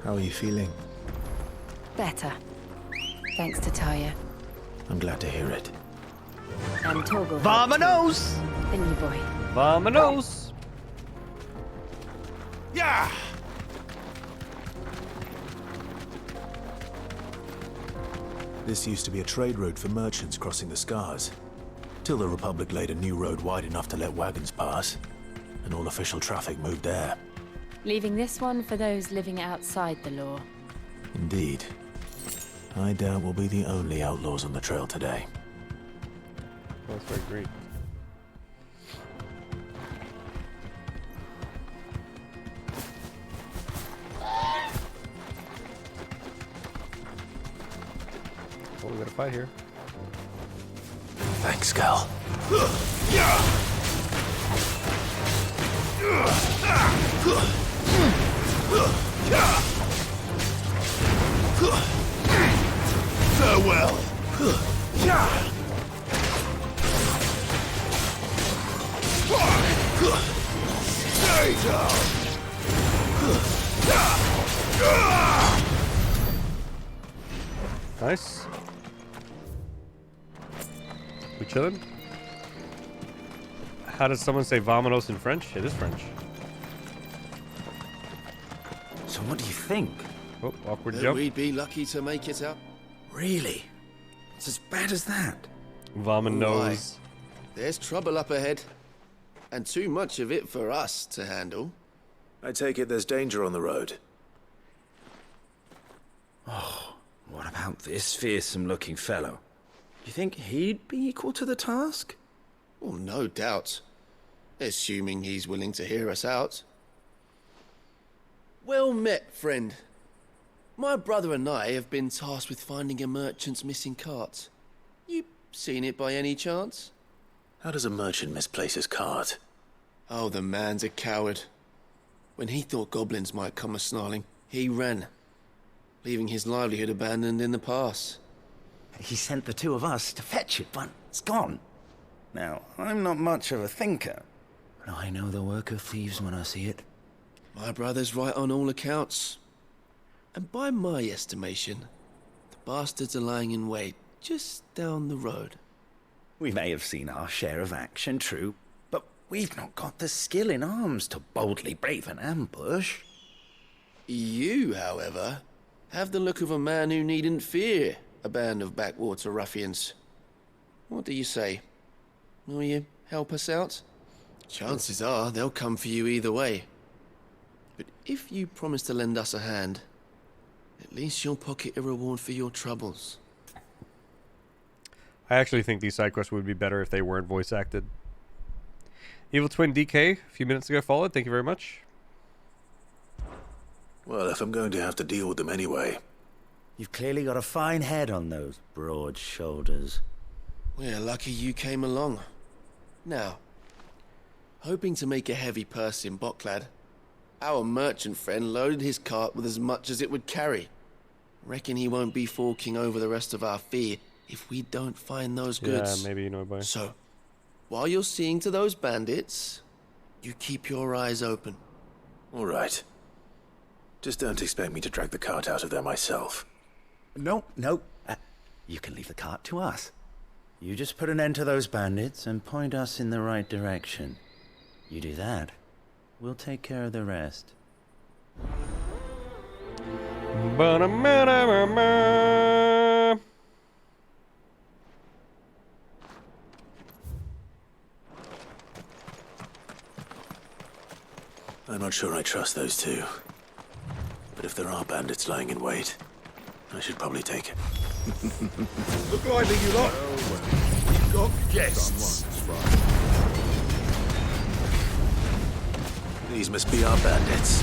How are you feeling? Better. Thanks to Taya. I'm glad to hear it. And Togo. Vamonos! The new boy. Vamonos! Yeah! This used to be a trade route for merchants crossing the Scars, till the Republic laid a new road wide enough to let wagons pass, and all official traffic moved there. Leaving this one for those living outside the law. Indeed. I doubt we'll be the only outlaws on the trail today. That's very great. Oh, we got a fight here. Thanks, Cal. Farewell. Stay down. Nice. We chilling? How does someone say vamonos in French? It is French. So what do you think? Oh, awkward That jump. we'd be lucky to make it out. Really? It's as bad as that? Vamonos. There's trouble up ahead. And too much of it for us to handle. I take it there's danger on the road. Oh, what about this fearsome-looking fellow? Do you think he'd be equal to the task? Well, no doubt. Assuming he's willing to hear us out. Well met, friend. My brother and I have been tasked with finding a merchant's missing cart. You seen it by any chance? How does a merchant misplace his cart? Oh, the man's a coward. When he thought goblins might come a-snarling, he ran, leaving his livelihood abandoned in the pass. He sent the two of us to fetch it, but it's gone. Now, I'm not much of a thinker, but I know the work of thieves when I see it. My brother's right on all accounts. And by my estimation, the bastards are lying in wait just down the road. We may have seen our share of action, true, but we've not got the skill in arms to boldly brave an ambush. You, however, have the look of a man who needn't fear a band of backwater ruffians. What do you say? Will you help us out? Chances are they'll come for you either way. But if you promise to lend us a hand, at least you'll pocket a reward for your troubles. I actually think these side quests would be better if they weren't voice acted. Evil Twin DK, a few minutes ago followed. Thank you very much. Well, if I'm going to have to deal with them anyway. You've clearly got a fine head on those broad shoulders. We're lucky you came along. Now, hoping to make a heavy purse in Bocklad, our merchant friend loaded his cart with as much as it would carry. Reckon he won't be forking over the rest of our fee if we don't find those goods. Yeah, maybe you know boy. So, while you're seeing to those bandits, you keep your eyes open. All right. Just don't expect me to drag the cart out of there myself. No. You can leave the cart to us. You just put an end to those bandits and point us in the right direction. You do that, we'll take care of the rest. I'm not sure I trust those two. But if there are bandits lying in wait, I should probably take it. Look lively, you lot. We've got guests. These must be our bandits.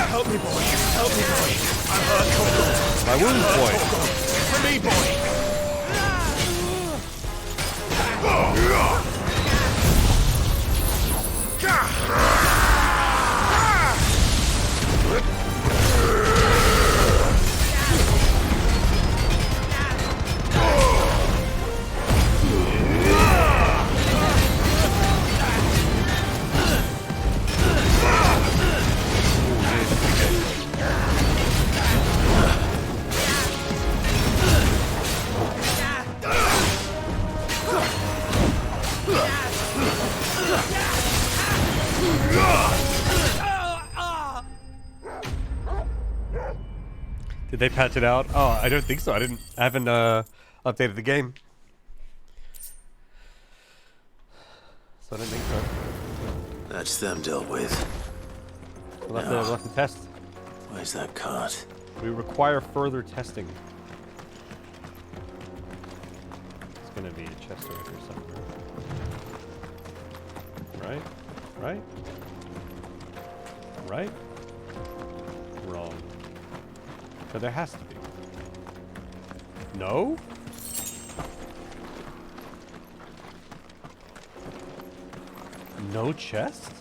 Help me, boy. Help me, boy. I'm hurt. My wound, boy. For me, boy. Did they patch it out? Oh, I don't think so. I haven't updated the game. So I don't think so. That's them dealt with. We'll have to test. Where's that cart? We require further testing. It's gonna be a chest over here somewhere. Right? Right? Right? Wrong. But there has to be. No? No chest?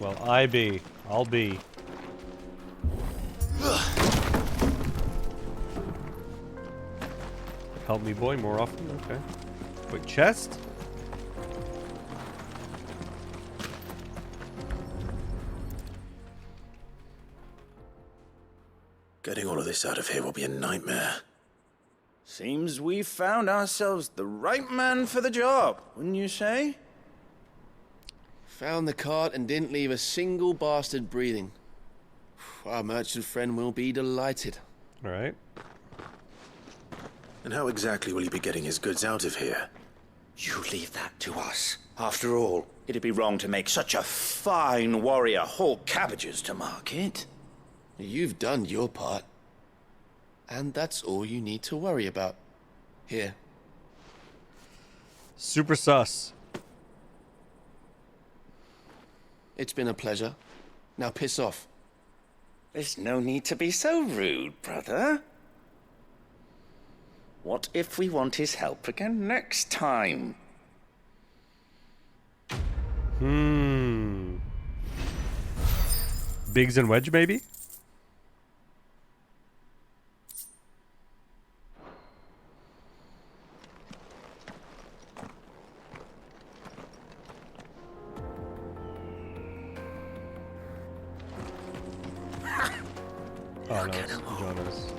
Well, I'll be. Help me, boy, more often? Okay. Wait, chest? Getting all of this out of here will be a nightmare. Seems we've found ourselves the right man for the job, wouldn't you say? Found the cart and didn't leave a single bastard breathing. Our merchant friend will be delighted. All right. And how exactly will he be getting his goods out of here? You leave that to us. After all, it'd be wrong to make such a fine warrior haul cabbages to market. You've done your part. And that's all you need to worry about. Here. Super sus. It's been a pleasure. Now piss off. There's no need to be so rude, brother. What if we want his help again next time? Biggs and Wedge, maybe? Oh, no, it's Jonas.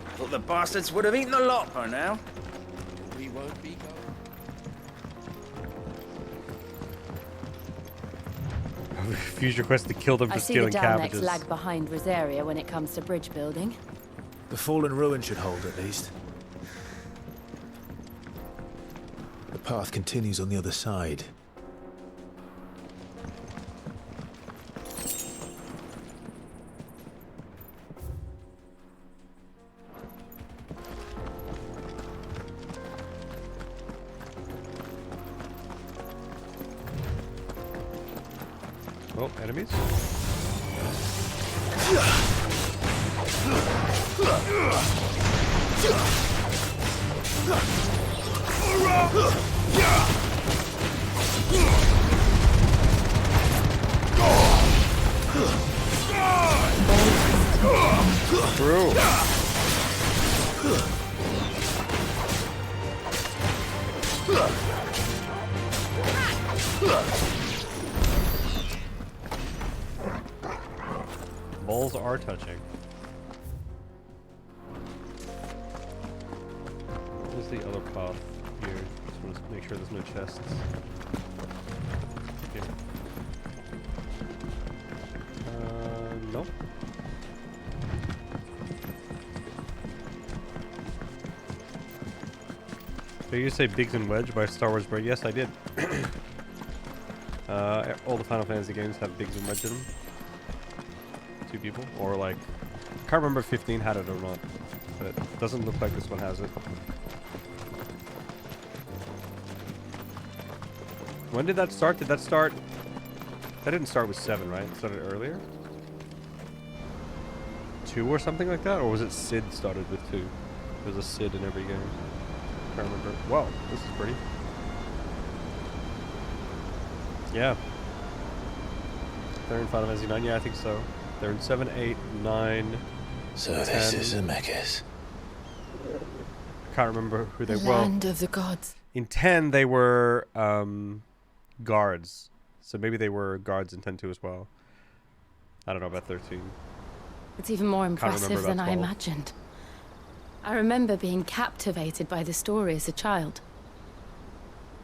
I thought the bastards would have eaten the lot by now. We won't be going. Fuse request to kill them for stealing cabbages. I see the Dalnex lag behind Rosaria when it comes to bridge building. The fallen ruin should hold, at least. The path continues on the other side. Oh, enemies? Through. Balls are touching. Where's the other path here? Just want to make sure there's no chests. Okay. Nope. Did you say Biggs and Wedge by Star Wars Bird? Yes, I did. All the Final Fantasy games have Biggs and Wedge in them. 2 people, or like, I can't remember if 15 had it or not, but it doesn't look like this one has it. When did that start? Did that start? That didn't start with 7, right? It started earlier? 2 or something like that? Or was it Sid started with 2? There's a Sid in every game. I can't remember. Whoa, this is pretty. Yeah. They're in Final Fantasy 9? Yeah, I think so. They're in 7, 8, 9. So 10. this is Zemeckis. I can't remember who they were. Land of the gods. In 10, they were guards. So maybe they were guards in 10 too as well. I don't know about 13. It's even more impressive than I 12. imagined. I remember being captivated by the story as a child.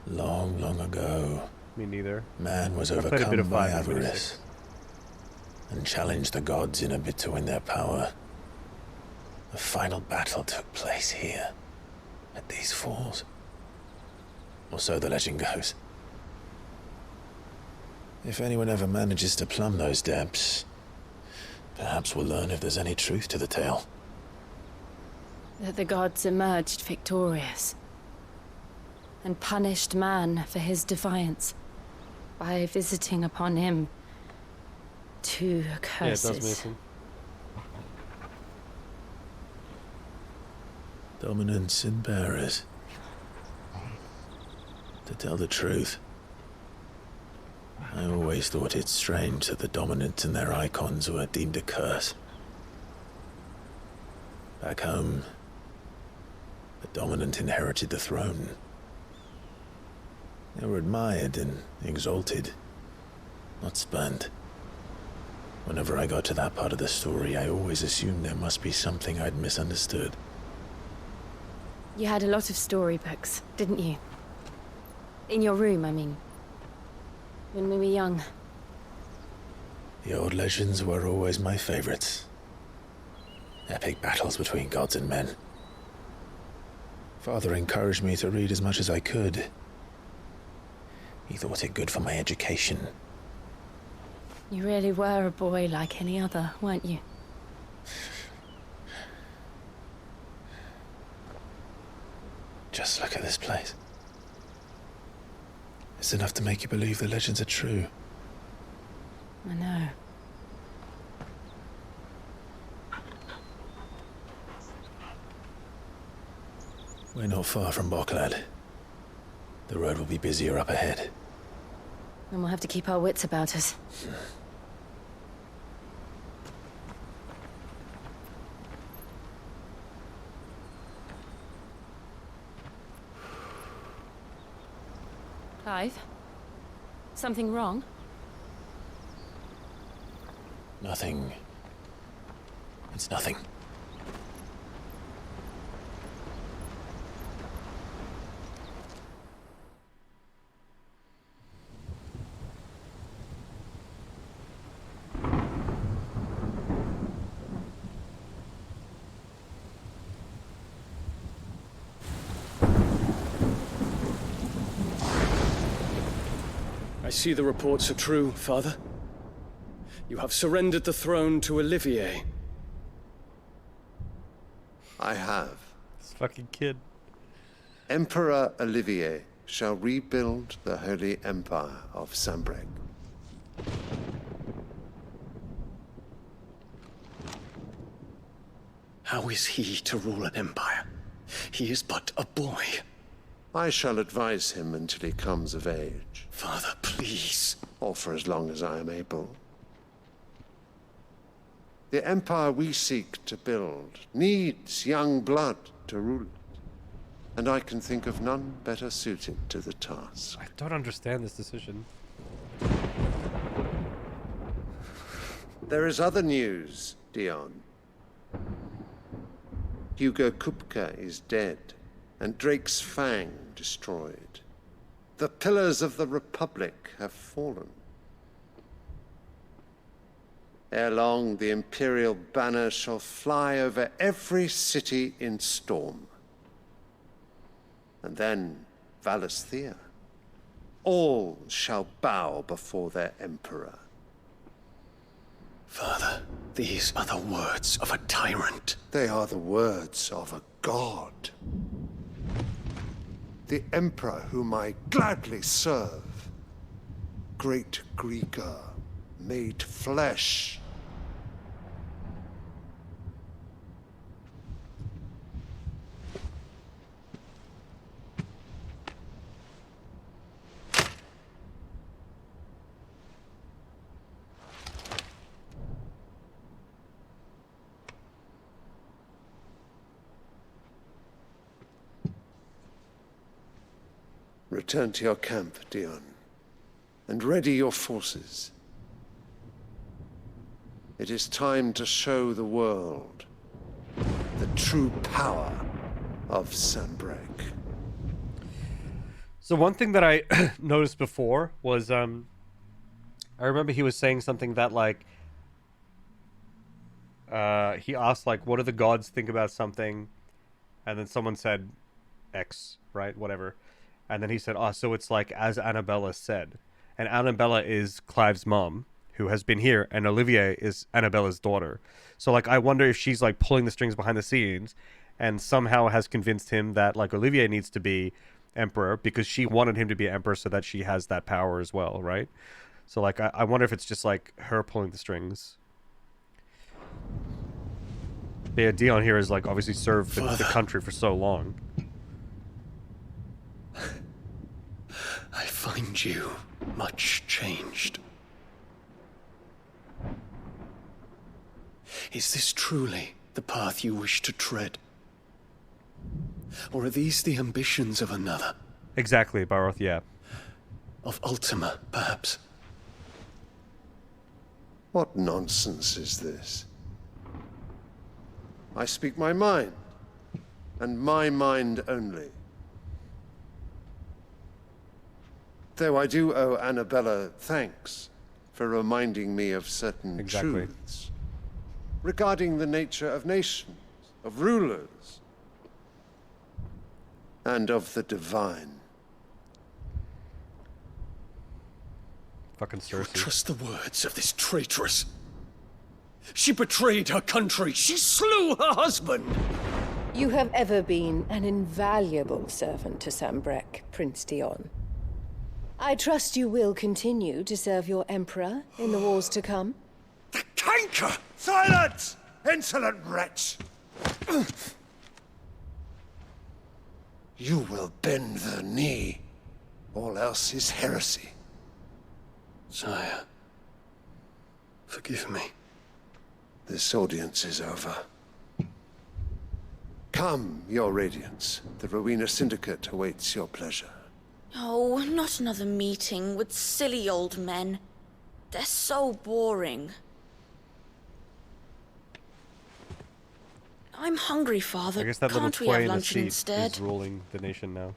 Long, long ago, Me neither. man was I played a bit overcome of by 5 and avarice and challenged the gods in a bid to win their power. The final battle took place here, at these falls. Or so the legend goes. If anyone ever manages to plumb those depths, perhaps we'll learn if there's any truth to the tale. That the gods emerged victorious and punished man for his defiance by visiting upon him 2 curses. Yeah, it does, Mason. Dominants and bearers. To tell the truth, I always thought it strange that the dominants and their icons were deemed a curse. Back home, the dominant inherited the throne. They were admired and exalted, not spurned. Whenever I got to that part of the story, I always assumed there must be something I'd misunderstood. You had a lot of storybooks, didn't you? In your room, I mean. When we were young. The old legends were always my favorites. Epic battles between gods and men. Father encouraged me to read as much as I could. He thought it good for my education. You really were a boy like any other, weren't you? Just look at this place. It's enough to make you believe the legends are true. I know. We're not far from Boklad. The road will be busier up ahead. And we'll have to keep our wits about us. Clive? Something wrong? Nothing. It's nothing. I see the reports are true, Father. You have surrendered the throne to Olivier. I have. This fucking kid. Emperor Olivier shall rebuild the Holy Empire of Sanbreque. How is he to rule an empire? He is but a boy. I shall advise him until he comes of age. Father, please. Or for as long as I am able. The empire we seek to build needs young blood to rule it. And I can think of none better suited to the task. I don't understand this decision. There is other news, Dion. Hugo Kupka is dead, and Drake's Fang destroyed. The pillars of the Republic have fallen. Ere long, the Imperial banner shall fly over every city in Storm. And then, Valisthea. All shall bow before their Emperor. Father, these are the words of a tyrant. They are the words of a god. The Emperor whom I gladly serve. Great Greeker, made flesh. Return to your camp, Dion, and ready your forces. It is time to show the world the true power of Sanbreque. So one thing that I noticed before was, I remember he was saying something that, like, he asked, like, what do the gods think about something? And then someone said X, right? Whatever. And then he said, oh, so it's like as Annabella said. And Annabella is Clive's mom, who has been here, and Olivier is Annabella's daughter. So, like, I wonder if she's, like, pulling the strings behind the scenes and somehow has convinced him that, like, Olivier needs to be emperor because she wanted him to be emperor so that she has that power as well, right? So, like, I wonder if it's just, like, her pulling the strings. But yeah, Dion here has, like, obviously served the country for so long. I find you much changed. Is this truly the path you wish to tread? Or are these the ambitions of another? Exactly, Baroth, yeah. Of Ultima, perhaps? What nonsense is this? I speak my mind, and my mind only. Though I do owe Annabella thanks for reminding me of certain truths regarding the nature of nations, of rulers, and of the divine. Fucking Cersei. Trust the words of this traitress. She betrayed her country. She slew her husband. You have ever been an invaluable servant to Sambrek, Prince Dion. I trust you will continue to serve your emperor in the wars to come. The canker! Silence! Insolent wretch! You will bend the knee. All else is heresy. Sire, forgive me. This audience is over. Come, your radiance. The Rowena Syndicate awaits your pleasure. Oh, not another meeting with silly old men. They're so boring. I'm hungry, Father. I guess that little Can't we have tway in the luncheon seat instead? is ruling the nation now.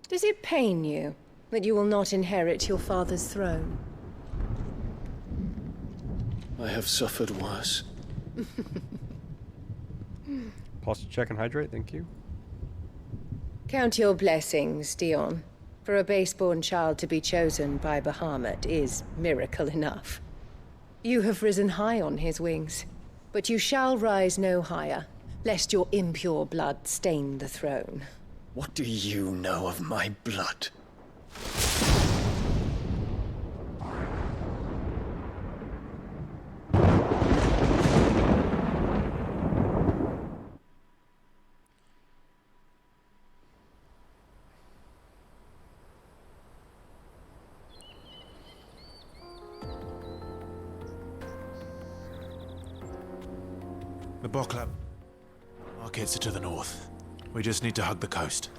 Does it pain you that you will not inherit your father's throne? I have suffered worse. Posture check and hydrate, thank you. Count your blessings, Dion. For a base-born child to be chosen by Bahamut is miracle enough. You have risen high on his wings, but you shall rise no higher, lest your impure blood stain the throne. What do you know of my blood? The Boklab markets are to the north. We just need to hug the coast.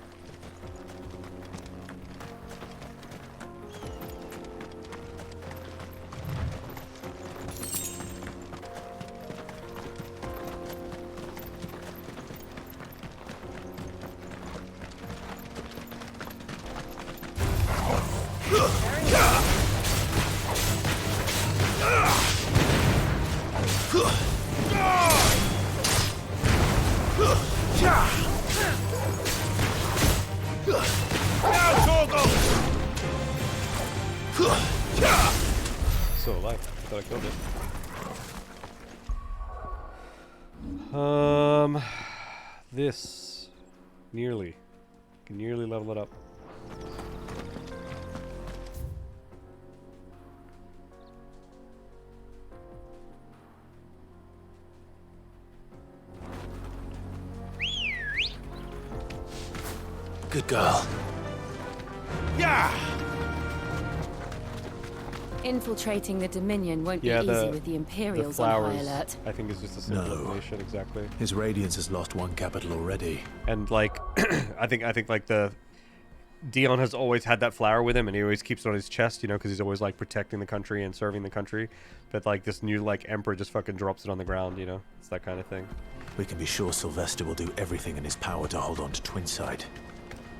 Still alive. I thought I killed it. This nearly can nearly level it up. Good girl. Yeah. Infiltrating the Dominion won't be easy with the Imperials on high alert. I think is just a simple information, exactly. His Radiance has lost one capital already. And like, I think like Dion has always had that flower with him, and he always keeps it on his chest, you know, because he's always like protecting the country and serving the country. But like this new like emperor just fucking drops it on the ground, you know. It's that kind of thing. We can be sure Sylvester will do everything in his power to hold on to Twinside.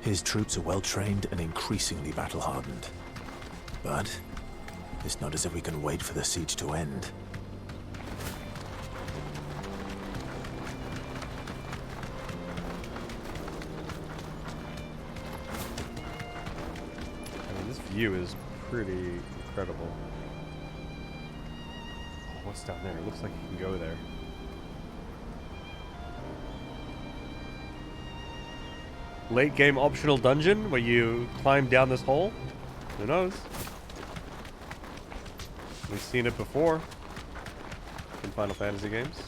His troops are well trained and increasingly battle hardened. But it's not as if we can wait for the siege to end. This view is pretty incredible. Oh, what's down there? It looks like you can go there. Late game optional dungeon where you climb down this hole? Who knows? We've seen it before in Final Fantasy games.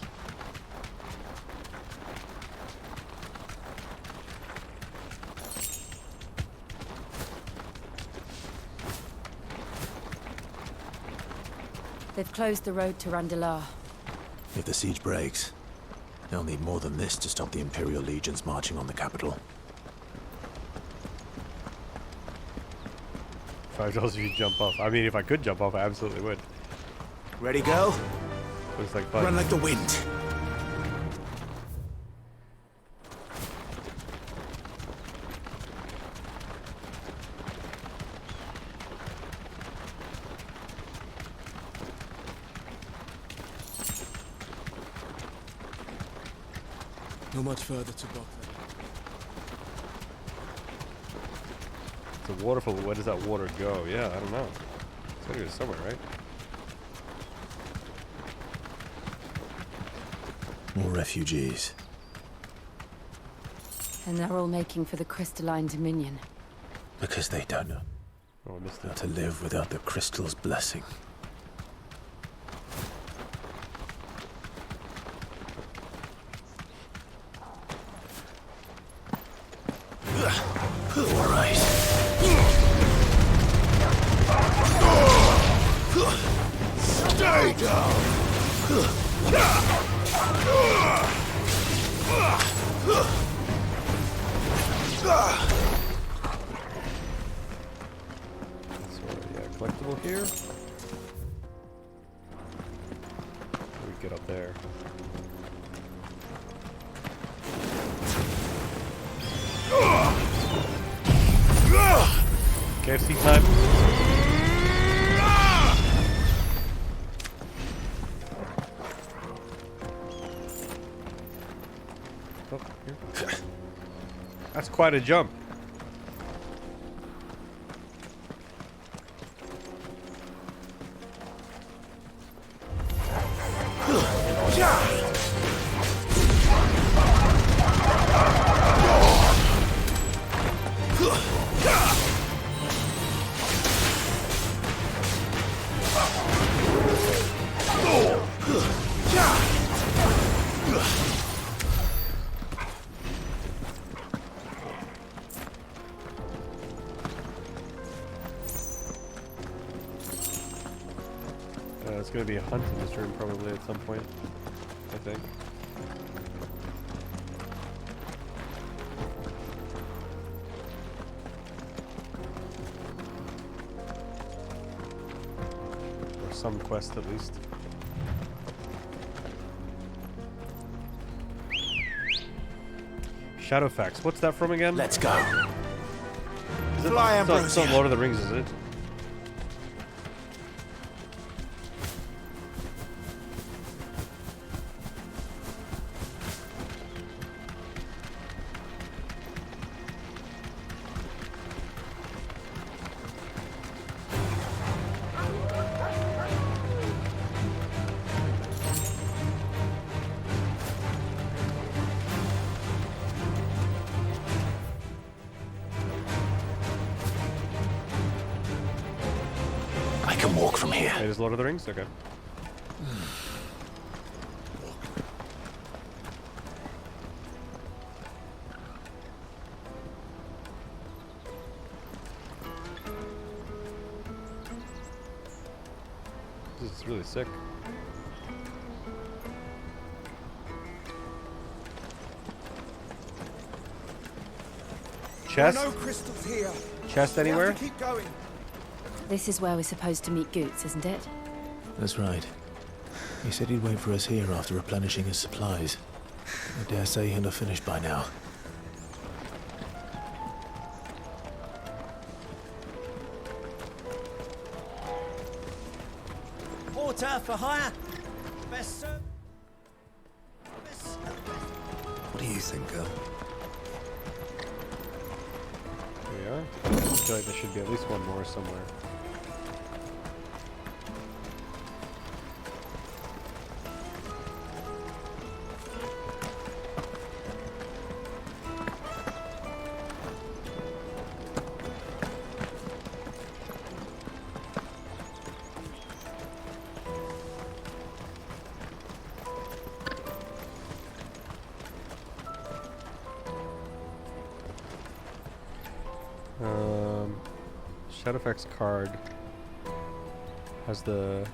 They've closed the road to Randalar. If the siege breaks, they'll need more than this to stop the Imperial legions marching on the capital. $5 if you jump off. I mean, if I could jump off, I absolutely would. Ready, go? Looks like fun. Run like the wind. Not much further to go. It's a waterfall, but where does that water go? Yeah, I don't know. It's gotta go somewhere, right? More refugees. And they're all making for the Crystalline Dominion. Because they don't know how to live without the crystal's blessing. All right. Stay down. Collectible here. We get up there. KFC time. Oh, here. That's quite a jump. It's going to be a hunt in this room probably at some point, I think. Or some quest at least. Shadowfax, what's that from again? Let's go. Is it, it's not Lord of the Rings, is it? Walk from here. It is Lord of the Rings? Okay. This is really sick. Chest? There are no crystals here. Chest We have anywhere? to keep going. This is where we're supposed to meet Goots, isn't it? That's right. He said he'd wait for us here after replenishing his supplies. I dare say he'll have finished by now. Porter for hire. Best served. What do you think, girl? Here we are. I feel like there should be at least one more somewhere. Shadowfax card has the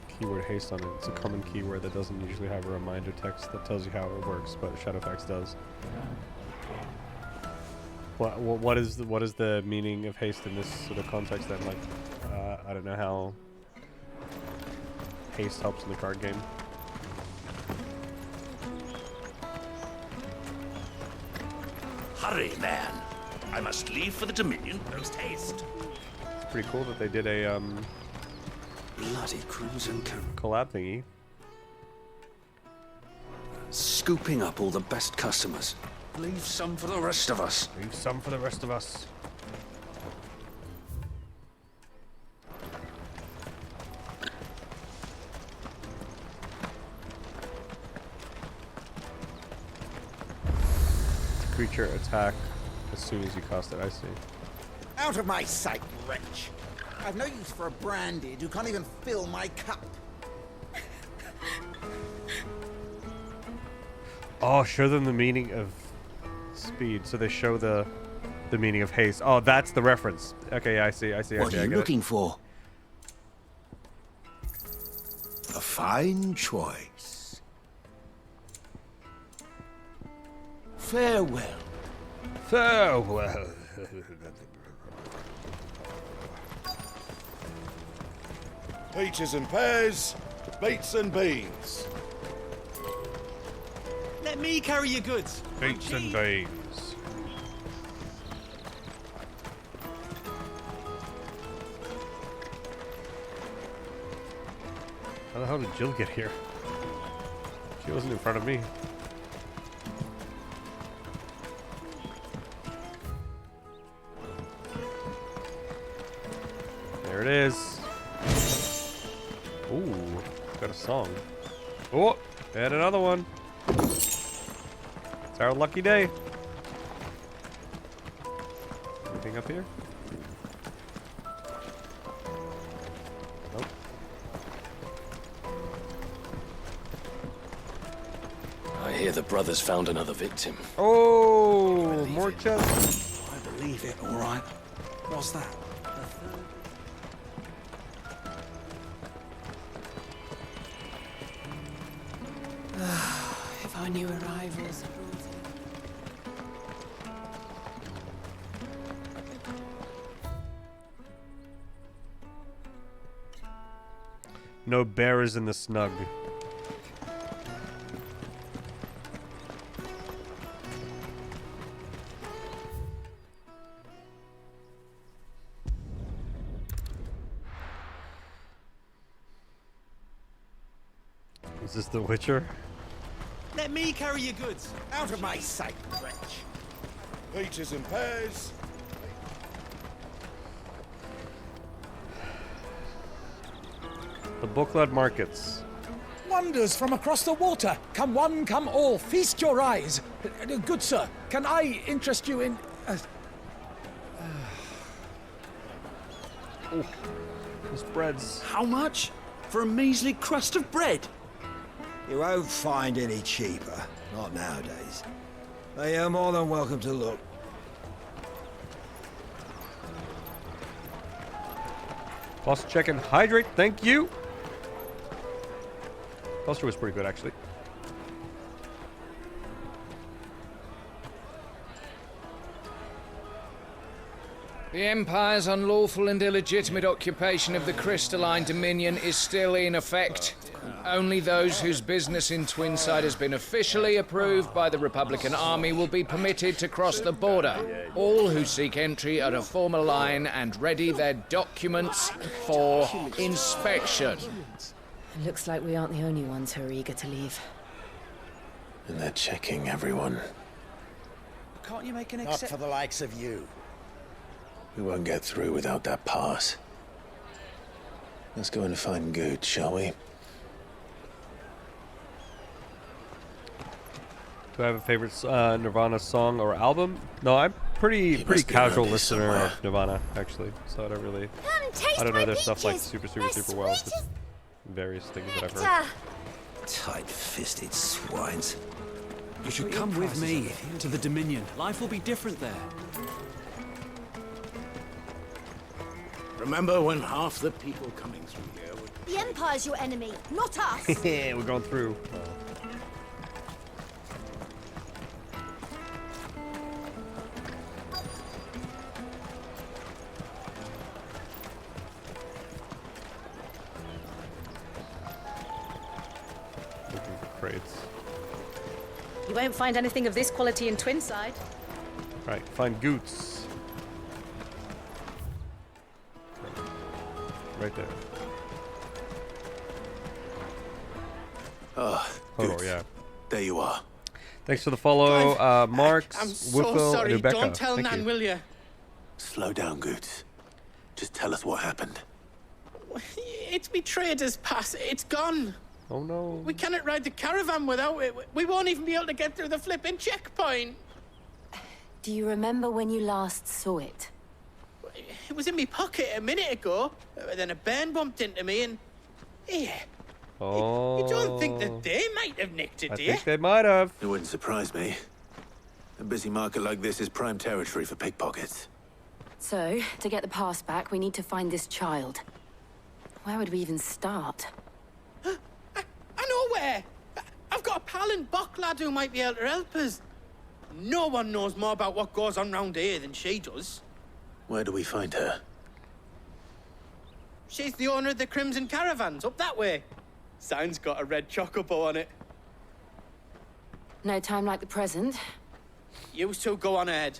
keyword haste on it. It's a common keyword that doesn't usually have a reminder text that tells you how it works, but Shadowfax does. What is the meaning of haste in this sort of context then? Like, I don't know how haste helps in the card game. Hurry, man. I must leave for the Dominion post haste. It's pretty cool that they did a Bloody crimson collab thingy. Scooping up all the best customers. Leave some for the rest of us. Leave some for the rest of us. Creature attack as soon as you cast it, I see. Out of my sight, wretch. I've no use for a branded who can't even fill my cup. Oh, show them the meaning of speed. So they show the meaning of haste. Oh, that's the reference. Okay, yeah, I see. What are you looking for? A fine choice. Farewell. Farewell. Peaches and pears, beets and beans. Let me carry your goods. Beets and beans. How the hell did Jill get here? She wasn't in front of me. There it is. Ooh, got a song. Oh, and another one. It's our lucky day. Anything up here? Nope. I hear the brothers found another victim. Oh, more chests. I believe it, all right. What's that? If our new arrivals brought No bearers in the snug. Is this The Witcher? Let me carry your goods. Out of my sight, wretch. Peaches and pears. The Booklet Markets. Wonders from across the water. Come one, come all. Feast your eyes. Good sir, can I interest you in... Oh, those breads. How much? For a measly crust of bread? You won't find any cheaper. Not nowadays. But you're more than welcome to look. Posture check and hydrate, thank you. Posture was pretty good, actually. The Empire's unlawful and illegitimate occupation of the Crystalline Dominion is still in effect. Only those whose business in Twinside has been officially approved by the Republican Army will be permitted to cross the border. All who seek entry are to form a line and ready their documents for inspection. It looks like we aren't the only ones who are eager to leave. And they're checking everyone. Can't you make an exception? Not for the likes of you. We won't get through without that pass. Let's go and find Good, shall we? Do I have a favorite Nirvana song or album? No, I'm pretty casual listener of Nirvana, actually. So I don't really, I don't know their stuff like super well. It's just various things that I've heard. Tight-fisted swines. You should come with me to the Dominion. Life will be different there. Remember when half the people coming through here would... The Empire's your enemy, not us. Yeah, we're going through. Looking for crates. You won't find anything of this quality in Twinside. Right, find Goots. Right there. Oh, yeah. There you are. Thanks for the follow, Marks, I'm so Wuthel, sorry. and Rebecca. Don't tell Thank Nan, you. will you? Slow down, Goots. Just tell us what happened. It's me trader's pass. It's gone. Oh no. We cannot ride the caravan without it. We won't even be able to get through the flipping checkpoint. Do you remember when you last saw it? It was in my pocket a minute ago. Then a bairn bumped into me and... Here. Oh. You don't think that they might have nicked it, do you? I think they might have. It wouldn't surprise me. A busy market like this is prime territory for pickpockets. So, to get the pass back, we need to find this child. Where would we even start? I know where. I've got a pal in Bock lad who might be able to help us. No one knows more about what goes on round here than she does. Where do we find her? She's the owner of the Crimson Caravans, up that way. Sign's got a red chocobo on it. No time like the present. You two go on ahead.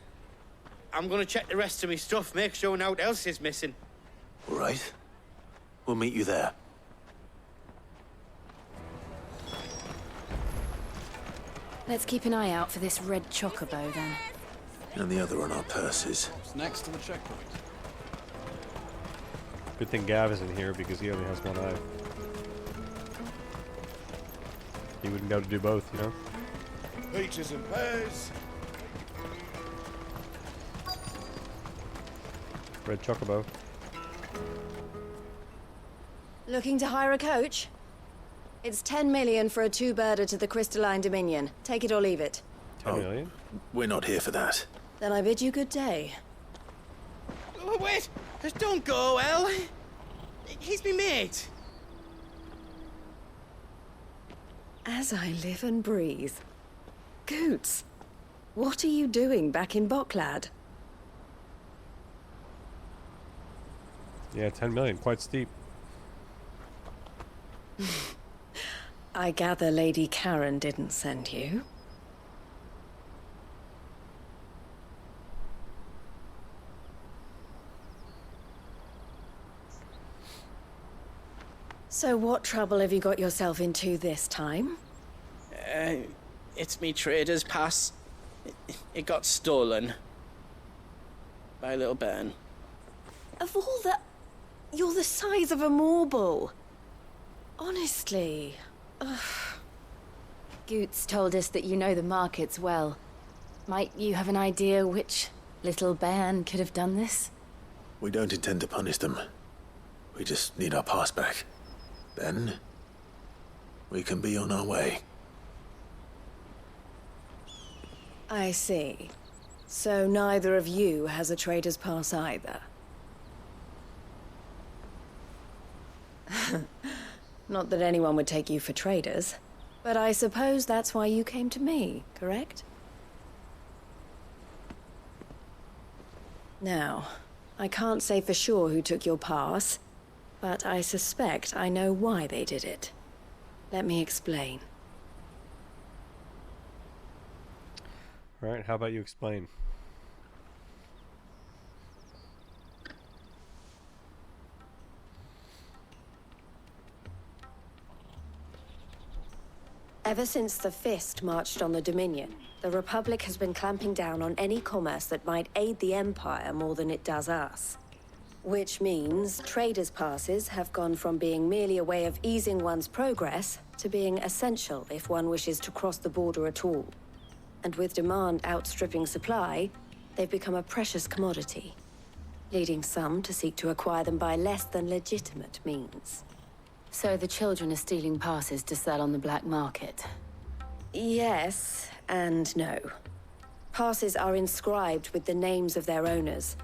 I'm gonna check the rest of my stuff, make sure naught else is missing. All right. We'll meet you there. Let's keep an eye out for this red chocobo, then. And the other on our purses. It's next to the checkpoint. Good thing Gav isn't here because he only has one eye. He wouldn't be able to do both, you know? Peaches and pears. Red chocobo. Looking to hire a coach? It's 10 million for a two-birder to the Crystalline Dominion. Take it or leave it. 10 million? We're not here for that. Then I bid you good day. Oh, wait! Don't go, El. He's me mate. As I live and breathe. Goots, what are you doing back in Bocklad? Yeah, 10 million. Quite steep. I gather Lady Karen didn't send you. So what trouble have you got yourself into this time? It's me trader's pass. It got stolen. By a little bairn. Of all the... You're the size of a marble. Honestly. Ugh. Goots told us that you know the markets well. Might you have an idea which little bairn could have done this? We don't intend to punish them. We just need our pass back. Then, we can be on our way. I see. So neither of you has a trader's pass either. Not that anyone would take you for traders, but I suppose that's why you came to me, correct? Now, I can't say for sure who took your pass, but I suspect I know why they did it. Let me explain. All right, how about you explain? Ever since the Fist marched on the Dominion, the Republic has been clamping down on any commerce that might aid the Empire more than it does us. Which means traders' passes have gone from being merely a way of easing one's progress to being essential if one wishes to cross the border at all. And with demand outstripping supply, they've become a precious commodity, leading some to seek to acquire them by less than legitimate means. So the children are stealing passes to sell on the black market? Yes, and no. Passes are inscribed with the names of their owners,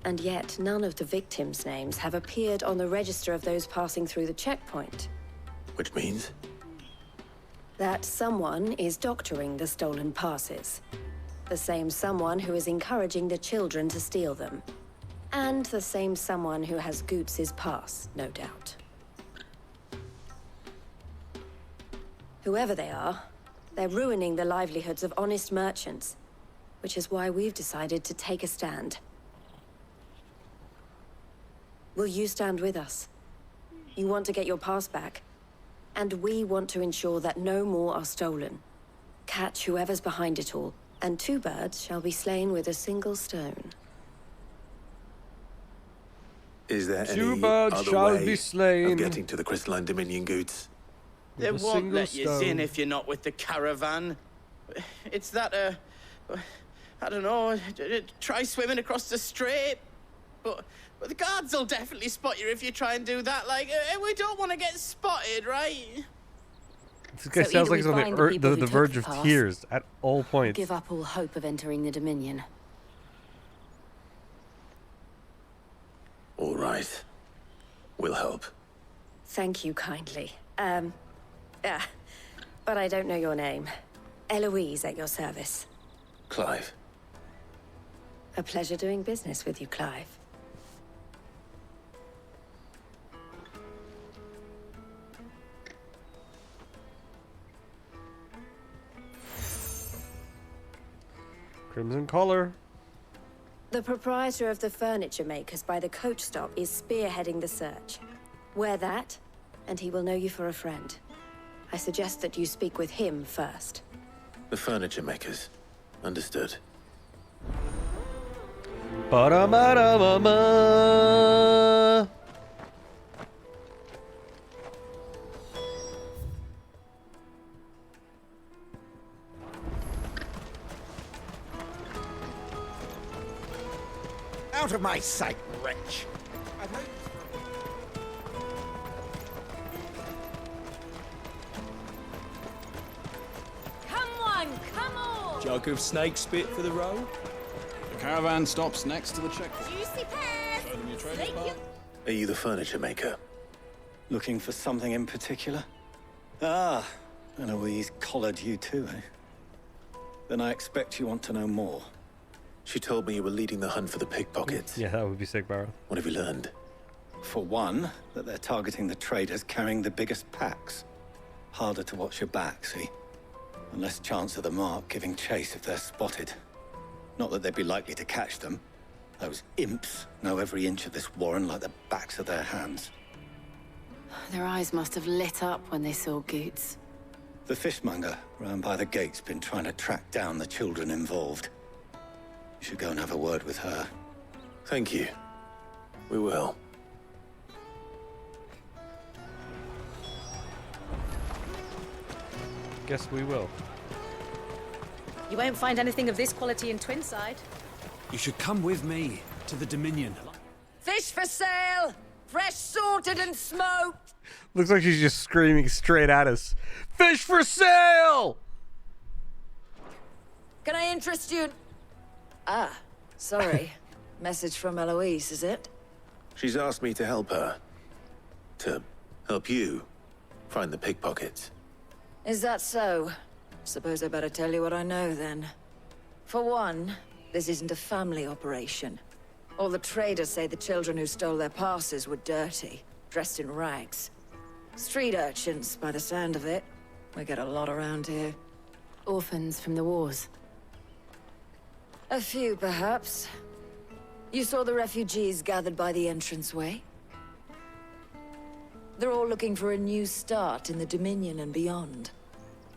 and yet none of the victims' names have appeared on the register of those passing through the checkpoint. Which means? That someone is doctoring the stolen passes. The same someone who is encouraging the children to steal them. And the same someone who has Goots's pass, no doubt. Whoever they are, they're ruining the livelihoods of honest merchants, which is why we've decided to take a stand. Will you stand with us? You want to get your pass back, and we want to ensure that no more are stolen. Catch whoever's behind it all, and two birds shall be slain with a single stone. Is there Two any birds other shall way be slain of getting to the Crystalline Dominion, Goots? They With a won't single let you stone. in if you're not with the caravan. It's that, I don't know, try swimming across the strait. But the guards will definitely spot you if you try and do that. Like, we don't want to get spotted, right? This guy So sounds either like he's we on find the people who the took verge the of pass, tears at all points. Give up all hope of entering the Dominion. All right. We'll help. Thank you kindly. But I don't know your name. Eloise at your service. Clive. A pleasure doing business with you, Clive. Crimson collar. The proprietor of the furniture makers by the coach stop is spearheading the search. Wear that, and he will know you for a friend. I suggest that you speak with him first. The furniture makers. Understood. Ba-da-ba-da-ba-ba. Out of my sight, wretch! Come on, come on! Jug of snake spit for the road? The caravan stops next to the checkpoint. Juicy pears! Show them your trading card. Are you the furniture maker? Looking for something in particular? Ah, Eloise collared you too, eh? Then I expect you want to know more. She told me you were leading the hunt for the pickpockets. Yeah, that would be sick, Barrow. What have you learned? For one, that they're targeting the traders carrying the biggest packs. Harder to watch your back, see? And less chance of the mark giving chase if they're spotted. Not that they'd be likely to catch them. Those imps know every inch of this warren like the backs of their hands. Their eyes must have lit up when they saw Goots. The fishmonger round by the gate's been trying to track down the children involved. You should go and have a word with her. Thank you. We will. Guess we will. You won't find anything of this quality in Twinside. You should come with me to the Dominion. Fish for sale! Fresh sorted and smoked! Looks like she's just screaming straight at us. Fish for sale! Can I interest you in... Ah, sorry. Message from Eloise, is it? She's asked me to help her. To help you find the pickpockets. Is that so? Suppose I better tell you what I know, then. For one, this isn't a family operation. All the traders say the children who stole their passes were dirty, dressed in rags. Street urchins, by the sound of it. We get a lot around here. Orphans from the wars. A few, perhaps. You saw the refugees gathered by the entranceway? They're all looking for a new start in the Dominion and beyond.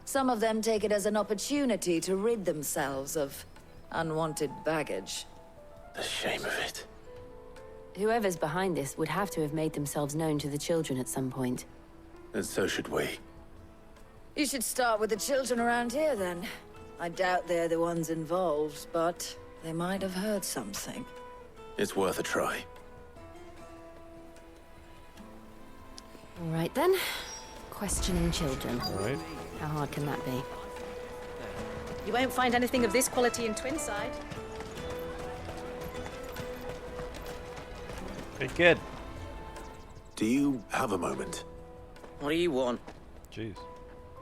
Some of them take it as an opportunity to rid themselves of unwanted baggage. The shame of it. Whoever's behind this would have to have made themselves known to the children at some point. And so should we. You should start with the children around here, then. I doubt they're the ones involved, but they might have heard something. It's worth a try. All right, then. Questioning children. All right. How hard can that be? You won't find anything of this quality in Twinside. Hey, kid. Do you have a moment? What do you want? Jeez.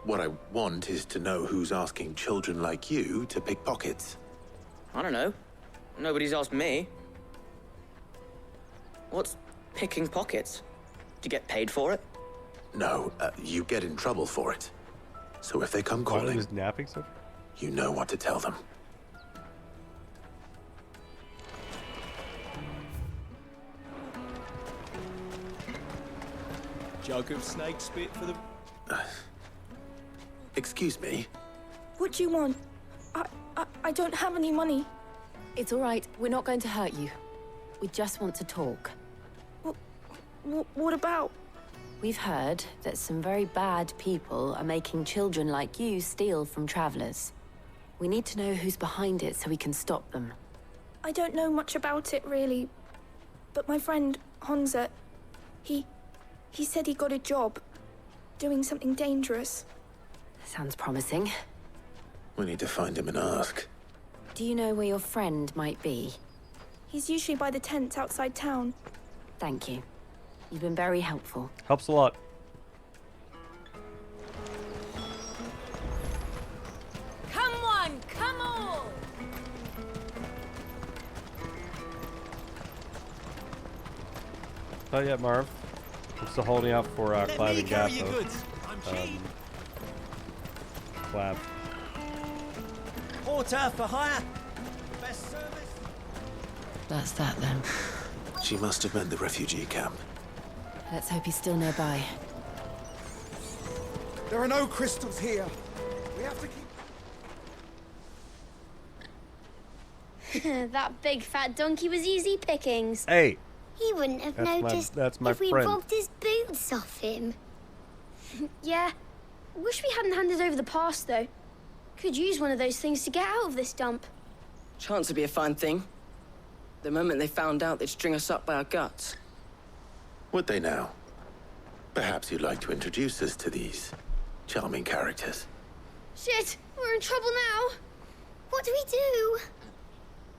What I want is to know who's asking children like you to pick pockets. I don't know. Nobody's asked me. What's picking pockets? Do you get paid for it? No, you get in trouble for it. So if they come calling, was napping so? You know what to tell them. Jug of snake spit for the... Excuse me? What do you want? I don't have any money. It's all right. We're not going to hurt you. We just want to talk. What about? We've heard that some very bad people are making children like you steal from travelers. We need to know who's behind it so we can stop them. I don't know much about it, really. But my friend, Honza, he said he got a job doing something dangerous. Sounds promising. We need to find him and ask. Do you know where your friend might be? He's usually by the tents outside town. Thank you. You've been very helpful. Helps a lot. Come on, come on! Not yet, Marv. I'm still holding out for Clav and Gaff, though. Clav. Porter for hire. Best service. That's that, then. She must have meant the refugee camp. Let's hope he's still nearby. There are no crystals here. We have to keep... That big fat donkey was easy pickings. Hey. He wouldn't have noticed that's my if we friend. robbed his boots off him. Yeah. Wish we hadn't handed over the pass, though. Could use one of those things to get out of this dump. Chance would be a fine thing. The moment they found out, they'd string us up by our guts. Would they now? Perhaps you'd like to introduce us to these charming characters. Shit, we're in trouble now. What do we do?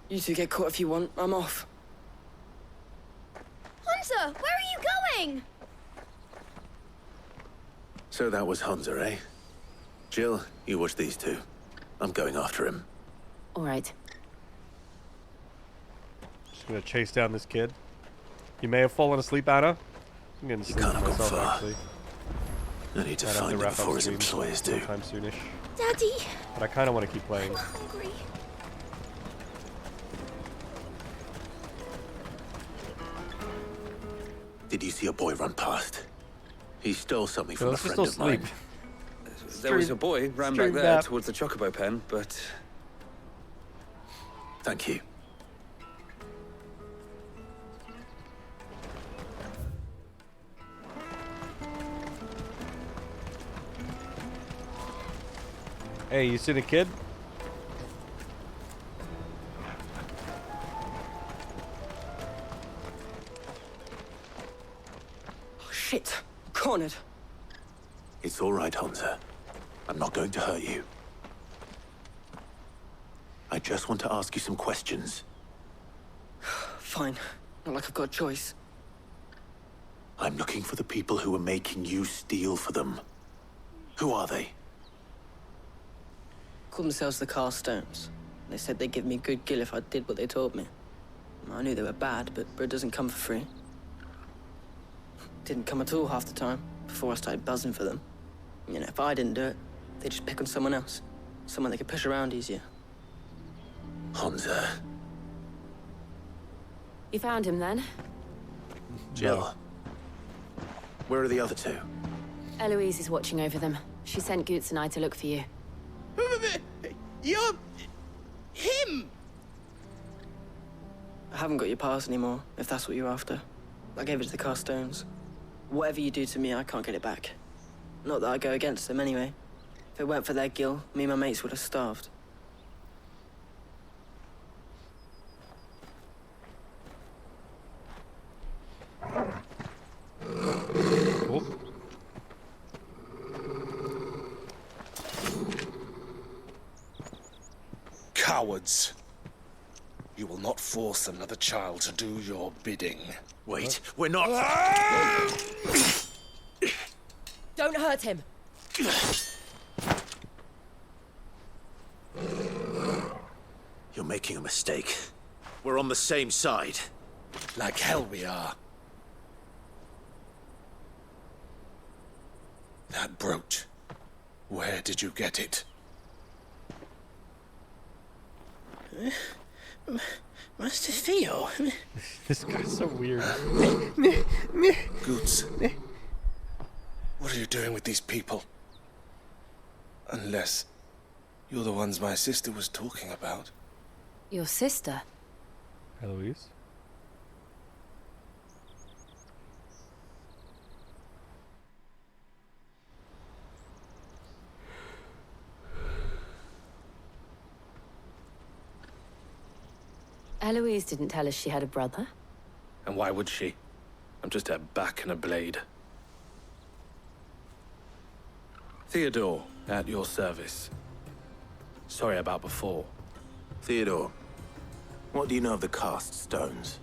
You two get caught if you want. I'm off. Hunter, where are you going? So that was Hunter, eh? Jill, you watch these two. I'm going after him. All right. Just gonna chase down this kid. You may have fallen asleep, Anna. I'm getting sleep can't have gone myself, far. actually. I need to Might have find him wrap up before his stream employers do. sometime soonish. Daddy. But I kind of want to keep playing. I'm hungry. Did you see a boy run past? He stole something So from a let's just friend still of mine. sleep. There was a boy ran back Stream there nap. towards the Chocobo pen, but... Thank you. Hey, you seen a kid? Oh, shit. Cornered. It's all right, Hunter. I'm not going to hurt you. I just want to ask you some questions. Fine. Not like I've got a choice. I'm looking for the people who are making you steal for them. Who are they? Call themselves the Carstones. They said they'd give me good gill if I did what they told me. I knew they were bad, but bread doesn't come for free. Didn't come at all half the time, before I started buzzing for them. You know, if I didn't do it, they'd just pick on someone else. Someone they could push around easier. Honza. You found him then? Jill. Where are the other two? Eloise is watching over them. She sent Goots and I to look for you. You're... him! I haven't got your pass anymore, if that's what you're after. I gave it to the Carstones. Whatever you do to me, I can't get it back. Not that I go against them anyway. If it weren't for their guild, me and my mates would have starved. Cowards. You will not force another child to do your bidding. Wait, we're not... Don't hurt him. You're making a mistake. We're on the same side. Like hell we are. That brooch. Where did you get it? Master Theo. This guy's so weird. Goots. What are you doing with these people? Unless you're the ones my sister was talking about. Your sister? Eloise? Eloise didn't tell us she had a brother. And why would she? I'm just a back and a blade. Theodore, at your service. Sorry about before. Theodore, what do you know of the cast stones?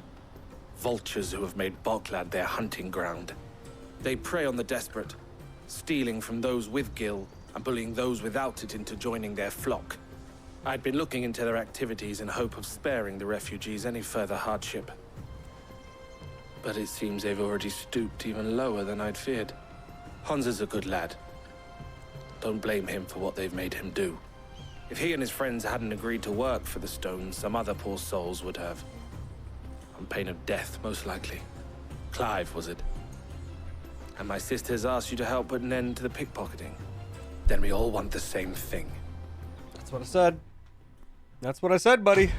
Vultures who have made Boklad their hunting ground. They prey on the desperate, stealing from those with Gil and bullying those without it into joining their flock. I'd been looking into their activities in hope of sparing the refugees any further hardship. But it seems they've already stooped even lower than I'd feared. Honza's a good lad. Don't blame him for what they've made him do. If he and his friends hadn't agreed to work for the stones, some other poor souls would have. On pain of death, most likely. Clive, was it? And my sisters asked you to help put an end to the pickpocketing. Then we all want the same thing. That's what I said. That's what I said, buddy.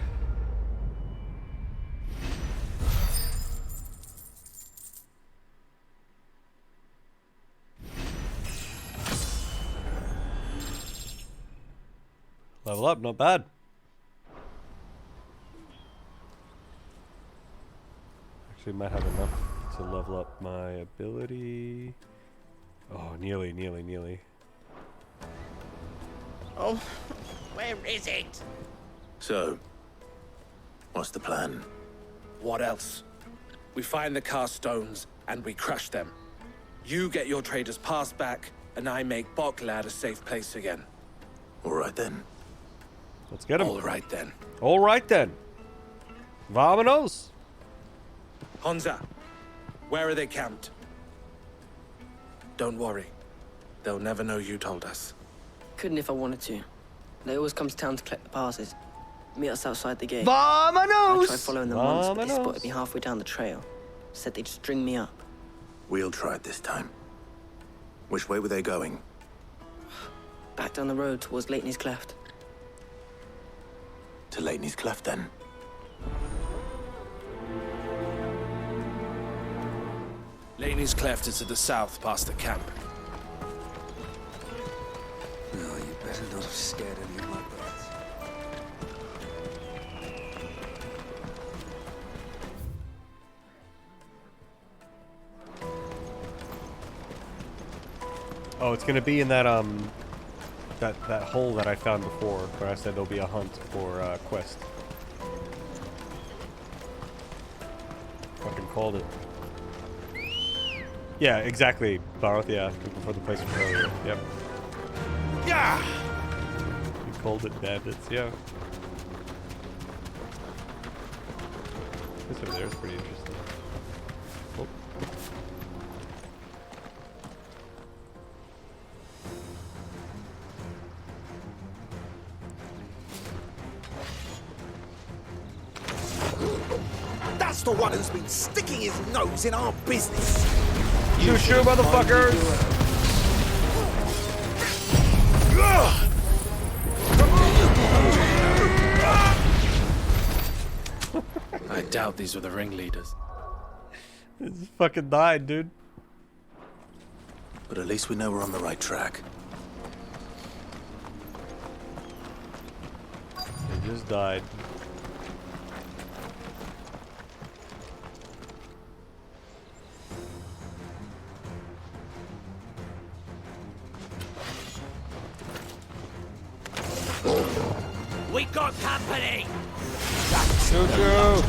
Level up, not bad. Actually, might have enough to level up my ability. Oh, nearly. Oh, where is it? So, what's the plan? What else? We find the cast stones and we crush them. You get your trader's pass back, and I make Boklad a safe place again. All right then. Let's get him. All right then. All right then. Vamonos. Honza, where are they camped? Don't worry. They'll never know you told us. Couldn't if I wanted to. They always come to town to collect the passes. Meet us outside the gate. Vamonos! I tried following them once, but they spotted me halfway down the trail. Said they'd string me up. We'll try it this time. Which way were they going? Back down the road towards Leighton's Cleft. To Leighton's Cleft, then? Leighton's Cleft is to the south, past the camp. No, you better not have scared any of my birds. Oh, it's gonna be in that that hole that I found before, where I said there'll be a hunt for quest. Fucking called it. Yeah, exactly, Barth. Yeah, looking for the place from earlier. Yep. Yeah. You called it, bandits. Yeah. This over there is pretty interesting. Oh. That's the one who's been sticking his nose in our business. Shoo shoo, motherfuckers! I doubt these were the ringleaders. This fucking died, dude. But at least we know we're on the right track. They just died. We got company. Choo choo.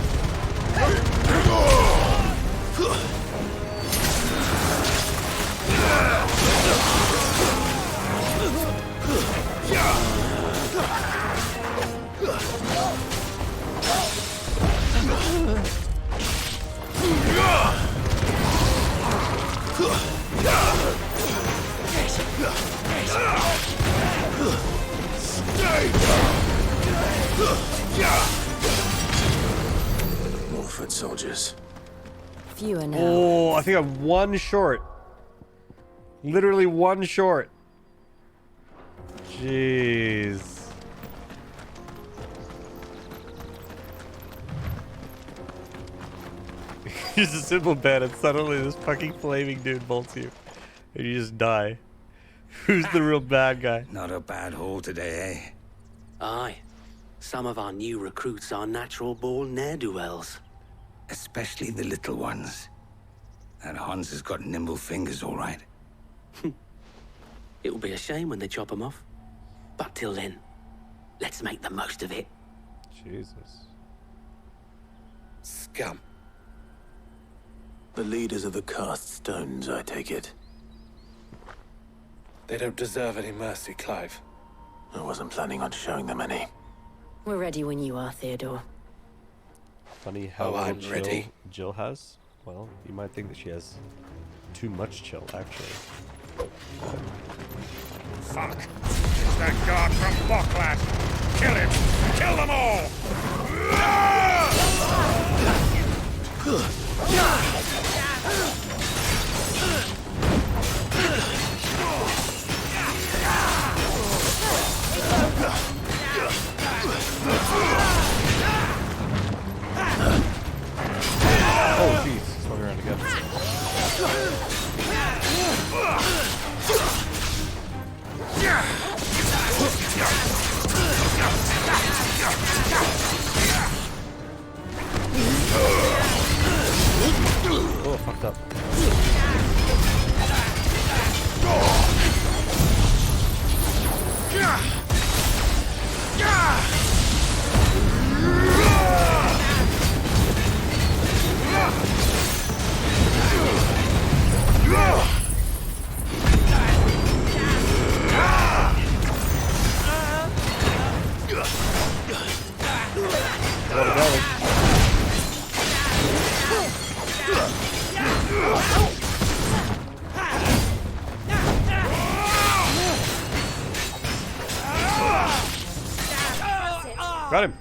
More foot soldiers. Fewer now. Oh, I think I'm one short. Literally one short. Jeez. Just a simple bet and suddenly this fucking flaming dude bolts you. And you just die. Who's the real bad guy? Not a bad haul today, eh? Aye. Some of our new recruits are natural-born ne'er-do-wells. Especially the little ones. That Hans has got nimble fingers, all right. It'll be a shame when they chop them off. But till then, let's make the most of it. Jesus. Scum. The leaders of the cast stones, I take it. They don't deserve any mercy, Clive. I wasn't planning on showing them any. We're ready when you are, Theodore. Funny how I'm little ready. chill Jill has. Well, you might think that she has too much chill, actually. Fuck. It's that guard from Bocklad. Kill him. Kill them all. Oh, jeez. Swung around again. Oh, fucked up. Got him.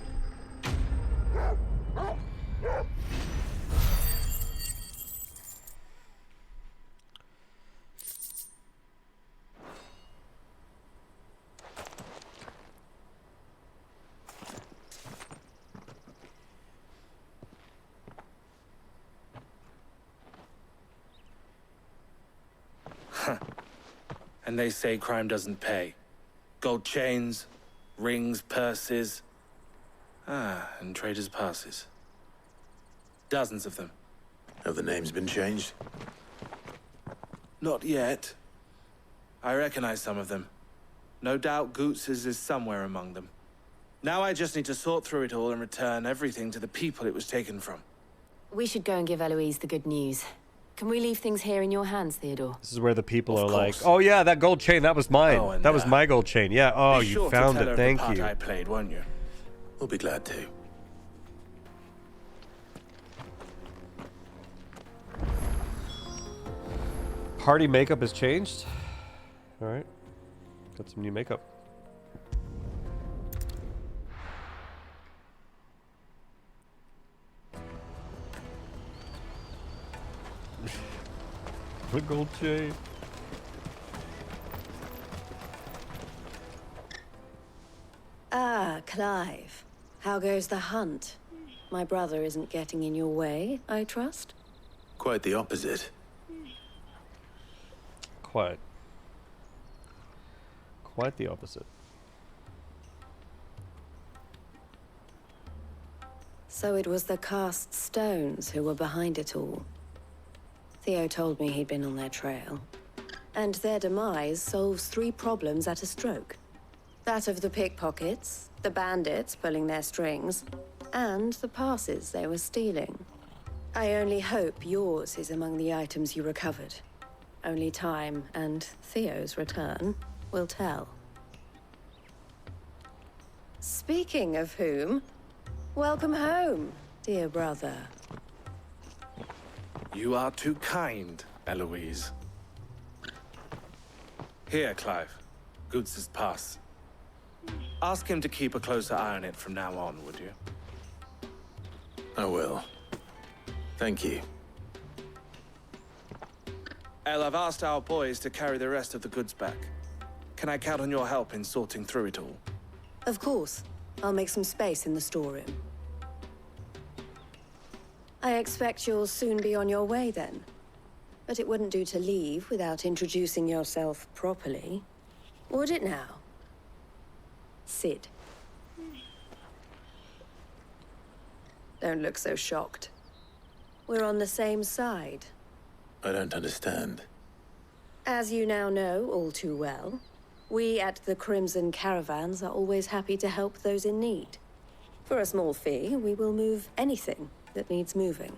And they say crime doesn't pay. Gold chains, rings, purses. And traders' passes. Dozens of them. Have the names been changed? Not yet. I recognize some of them. No doubt Goots's is somewhere among them. Now I just need to sort through it all and return everything to the people it was taken from. We should go and give Eloise the good news. Can we leave things here in your hands, Theodore? This is where the people are like, oh yeah, that gold chain, that was mine. Oh, and, that was my gold chain. Yeah, oh, be you sure found to tell it. her Thank the part you. I played, won't you? We'll be glad to. Party makeup has changed. Alright. Got some new makeup. The gold chain. Ah, Clive. How goes the hunt? My brother isn't getting in your way, I trust? Quite the opposite. Quite the opposite. So it was the cast stones who were behind it all. Theo told me he'd been on their trail. And their demise solves 3 problems at a stroke. That of the pickpockets, the bandits pulling their strings, and the passes they were stealing. I only hope yours is among the items you recovered. Only time and Theo's return will tell. Speaking of whom, welcome home, dear brother. You are too kind, Eloise. Here, Clive. Goods' pass. Ask him to keep a closer eye on it from now on, would you? I will. Thank you. El, I've asked our boys to carry the rest of the goods back. Can I count on your help in sorting through it all? Of course. I'll make some space in the storeroom. I expect you'll soon be on your way then. But it wouldn't do to leave without introducing yourself properly. Would it now? Sid. Don't look so shocked. We're on the same side. I don't understand. As you now know all too well, we at the Crimson Caravans are always happy to help those in need. For a small fee, we will move anything that needs moving.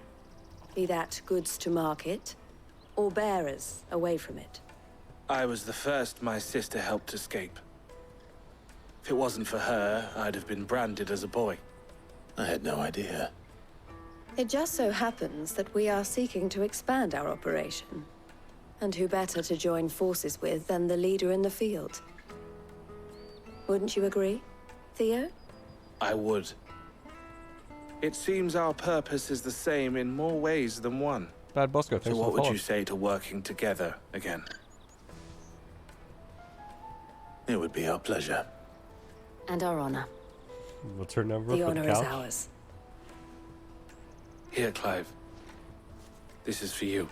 Be that goods to market, or bearers away from it. I was the first my sister helped escape. If it wasn't for her, I'd have been branded as a boy. I had no idea. It just so happens that we are seeking to expand our operation. And who better to join forces with than the leader in the field? Wouldn't you agree, Theo? I would. It seems our purpose is the same in more ways than one. Bad Bosco, thanks So for what the would follow. you say to working together again? It would be our pleasure. And our honor. What's her number? The for honor the is couch? ours. Here, Clive. This is for you.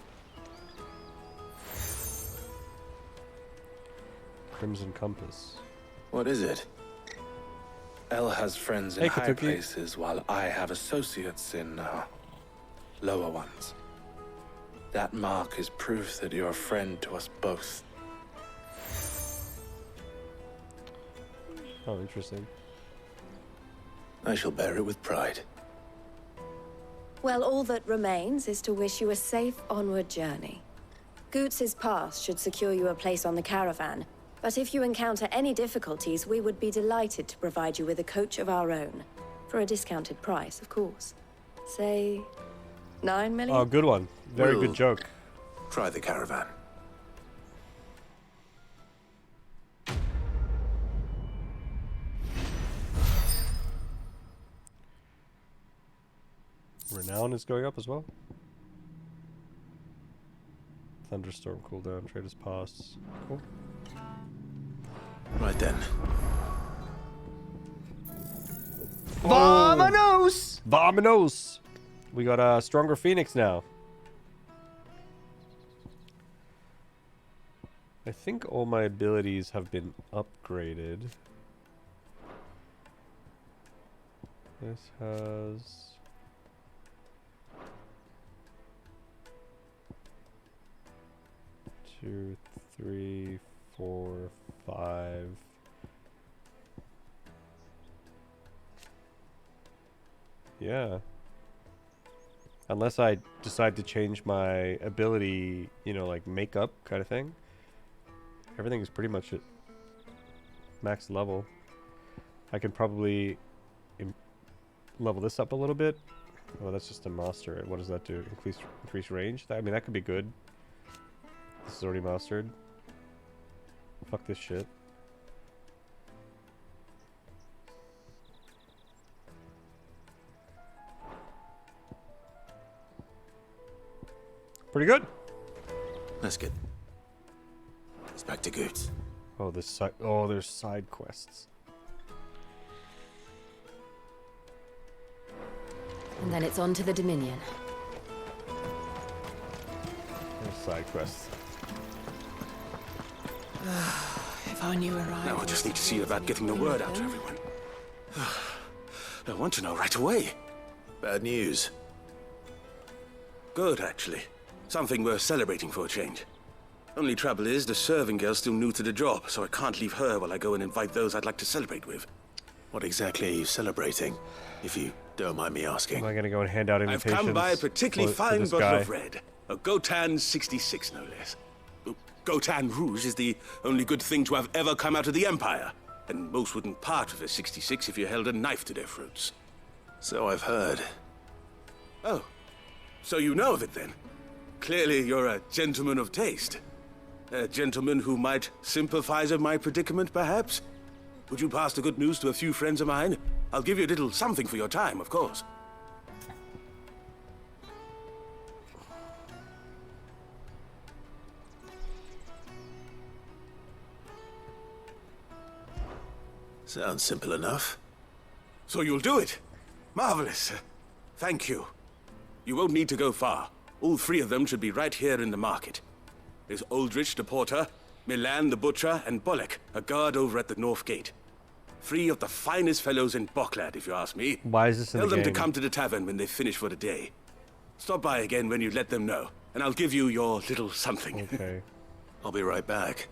Crimson Compass. What is it? El has friends in Hey, high Katuki. places, while I have associates in lower ones. That mark is proof that you're a friend to us both. Oh, interesting. I shall bear it with pride. Well, all that remains is to wish you a safe onward journey. Goots' pass should secure you a place on the caravan, but if you encounter any difficulties, we would be delighted to provide you with a coach of our own. For a discounted price, of course. Say, 9 million? Oh, good one. Very We'll good joke. Try the caravan. Renown is going up as well. Thunderstorm cooldown, traders pass. Cool. Right then. Vamonos! Vamonos! We got a stronger Phoenix now. I think all my abilities have been upgraded. This has... 2, 3, 4, 5. Yeah. Unless I decide to change my ability, you know, like makeup kind of thing. Everything is pretty much at max level. I can probably level this up a little bit. Oh, that's just a master. What does that do? Increase range? I mean, that could be good. This is already mastered. Fuck this shit. Pretty good. That's good. It's back to Goots. Oh, this side. Oh, there's side quests. And then it's on to the Dominion. There's side quests. If I knew where I Now I just need to see about getting the word out to everyone. I want to know right away. Bad news. Good, actually. Something worth celebrating for a change. Only trouble is, the serving girl's still new to the job, so I can't leave her while I go and invite those I'd like to celebrate with. What exactly are you celebrating, if you don't mind me asking? Am I gonna go and hand out invitations? I've come by a particularly for fine this bottle guy? of red. A Gotan 66, no less. Gotan Rouge is the only good thing to have ever come out of the Empire. And most wouldn't part with a 66 if you held a knife to their throats. So I've heard. Oh, so you know of it then? Clearly you're a gentleman of taste. A gentleman who might sympathize with my predicament, perhaps? Would you pass the good news to a few friends of mine? I'll give you a little something for your time, of course. Sounds simple enough. So you'll do it? Marvelous. Thank you. You won't need to go far. All three of them should be right here in the market. There's Aldrich the porter, Milan the butcher, and Bolek, a guard over at the north gate. Three of the finest fellows in Boklad, if you ask me. Why is this in Tell the them game? to come to the tavern when they finish for the day. Stop by again when you let them know, and I'll give you your little something. Okay. I'll be right back.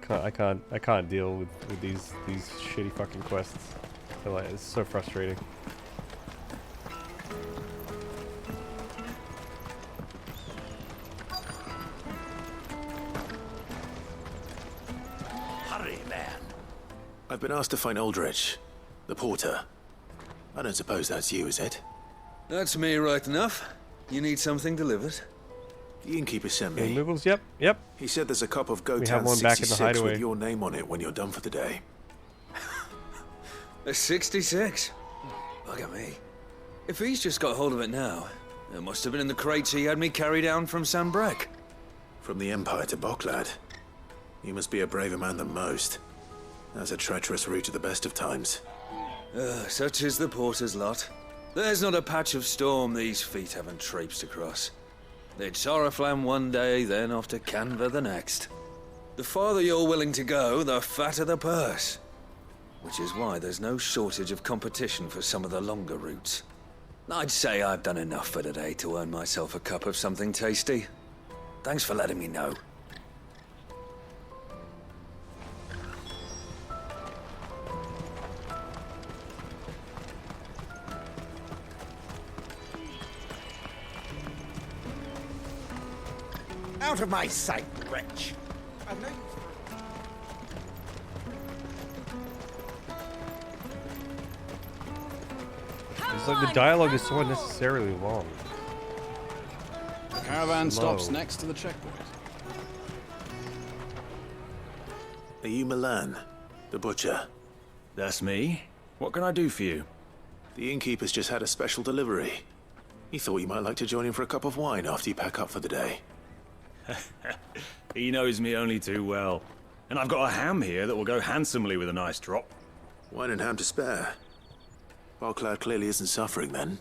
I can't deal with these shitty fucking quests. I feel like it's so frustrating. Hurry, man. I've been asked to find Aldrich, the porter. I don't suppose that's you, is it? That's me right enough. You need something delivered? The innkeeper sent me. Removals? Yep. He said there's a cup of We have Gotan one back in the 66 hideaway. with your name on it when you're done for the day. A 66? Look at me. If he's just got hold of it now, it must have been in the crates he had me carry down from Sambrek. From the Empire to Boklad. You must be a braver man than most. That's a treacherous route at the best of times. Such is the porter's lot. There's not a patch of storm these feet haven't traipsed across. It's Oriflamme one day, then off to Canva the next. The farther you're willing to go, the fatter the purse. Which is why there's no shortage of competition for some of the longer routes. I'd say I've done enough for today to earn myself a cup of something tasty. Thanks for letting me know. Out of my sight, wretch. I've no use It's like the dialogue is so unnecessarily long. The caravan Slow. stops next to the checkpoint. Are you Milan, the butcher? That's me. What can I do for you? The innkeeper's just had a special delivery. He thought you might like to join him for a cup of wine after you pack up for the day. He knows me only too well. And I've got a ham here that will go handsomely with a nice drop. Wine and ham to spare. Boklad clearly isn't suffering then.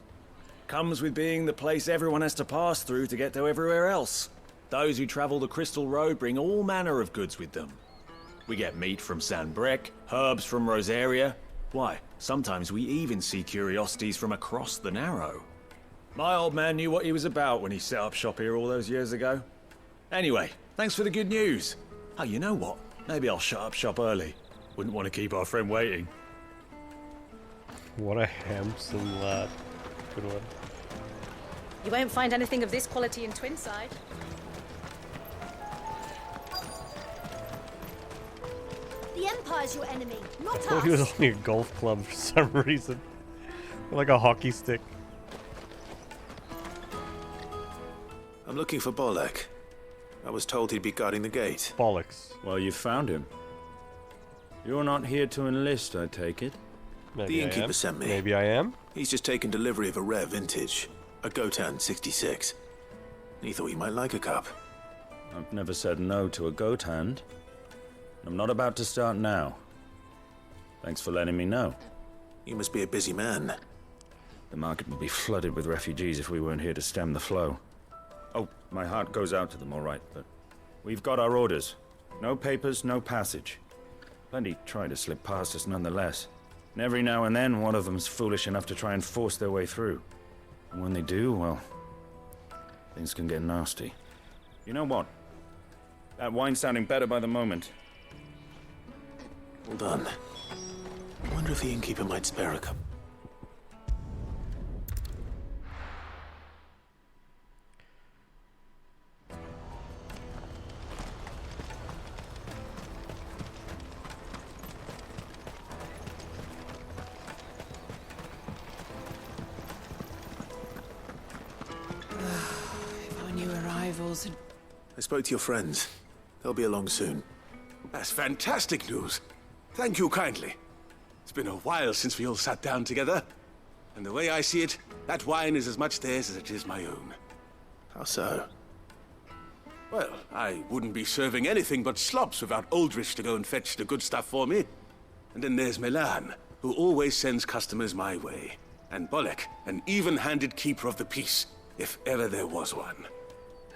Comes with being the place everyone has to pass through to get to everywhere else. Those who travel the Crystal Road bring all manner of goods with them. We get meat from Sanbrek, herbs from Rosaria. Why, sometimes we even see curiosities from across the Narrow. My old man knew what he was about when he set up shop here all those years ago. Anyway, thanks for the good news. Oh, you know what? Maybe I'll shut up shop early. Wouldn't want to keep our friend waiting. What a handsome lad. Good one. You won't find anything of this quality in Twinside. The Empire's your enemy, I not thought he was us. only a golf club for some reason. Like a hockey stick. I'm looking for Bolek. I was told he'd be guarding the gate. Bollocks. Well, you found him. You're not here to enlist, I take it? Maybe The innkeeper sent me. Maybe I am. He's just taken delivery of a rare vintage, a Gotan 66. He thought you might like a cup. I've never said no to a goat hand. I'm not about to start now. Thanks for letting me know. You must be a busy man. The market would be flooded with refugees if we weren't here to stem the flow. Oh, my heart goes out to them, all right, but we've got our orders. No papers, no passage. Plenty try to slip past us nonetheless. And every now and then, one of them's foolish enough to try and force their way through. And when they do, well, things can get nasty. You know what? That wine's sounding better by the moment. Hold on. I wonder if the innkeeper might spare a cup. If our new arrivals had... I spoke to your friends. They'll be along soon. That's fantastic news. Thank you kindly. It's been a while since we all sat down together. And the way I see it, that wine is as much theirs as it is my own. How so? Well, I wouldn't be serving anything but slops without Aldrich to go and fetch the good stuff for me. And then there's Milan, who always sends customers my way. And Bolek, an even-handed keeper of the peace, if ever there was one.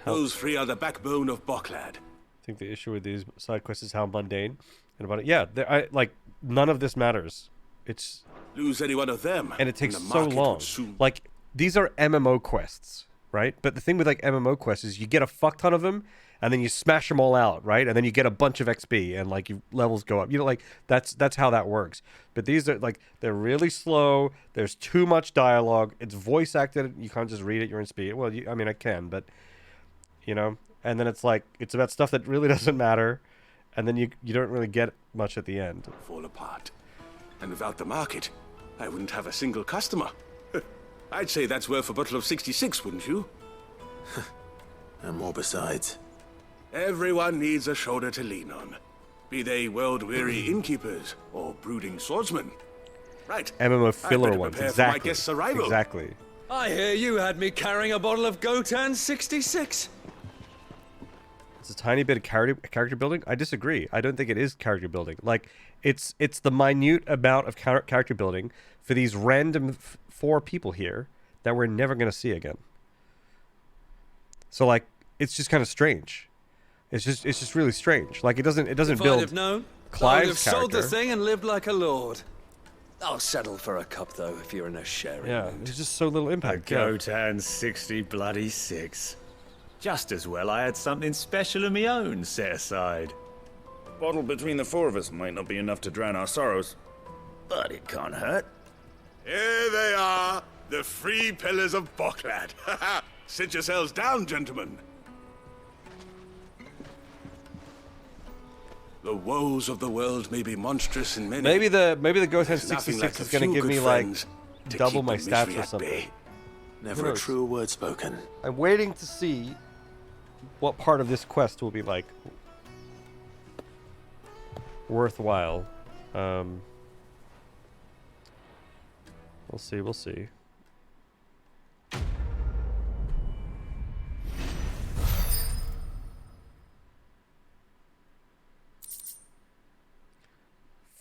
Those three are the backbone of Boklad. I think the issue with these side quests is how mundane and about it. Yeah, I like none of this matters. It's lose any one of them, and it takes and the so market long. would soon... Like these are MMO quests, right? But the thing with like MMO quests is you get a fuck ton of them, and then you smash them all out, right? And then you get a bunch of XP, and like your levels go up. You know, like that's how that works. But these are like they're really slow. There's too much dialogue. It's voice acted. You can't just read it. You're in speed. Well, I mean, I can, but you know. And then it's like it's about stuff that really doesn't matter, and then you don't really get much at the end. Fall apart. And without the market, I wouldn't have a single customer. I'd say that's worth a bottle of 66, wouldn't you? And more besides. Everyone needs a shoulder to lean on. Be they world-weary innkeepers or brooding swordsmen. Right. MMO filler I'd better ones, prepare for my exactly. guest's arrival. Exactly. I hear you had me carrying a bottle of Gotan 66. It's a tiny bit of character building. I disagree. I don't think it is character building. Like it's the minute amount of character building for these random 4 people here that we're never going to see again. So like it's just kind of strange. It's just really strange. Like it doesn't If build I'd have known, I'd Clive's have sold the character. thing and lived like a lord. I'll settle for a cup though if you're in a sharing. Yeah, there's just so little impact. A Gotan 60 bloody 6. Just as well I had something special of my own set aside. Bottle between the 4 of us might not be enough to drown our sorrows, but it can't hurt. Here they are, the 3 pillars of Boklad. Sit yourselves down, gentlemen. The woes of the world may be monstrous in many. Maybe the Goten There's nothing 66 like a is going to few give good me like friends to double keep my the stats misery or at something. bay. Never Who a knows? truer word spoken. I'm waiting to see what part of this quest will be like worthwhile. We'll see. We'll see.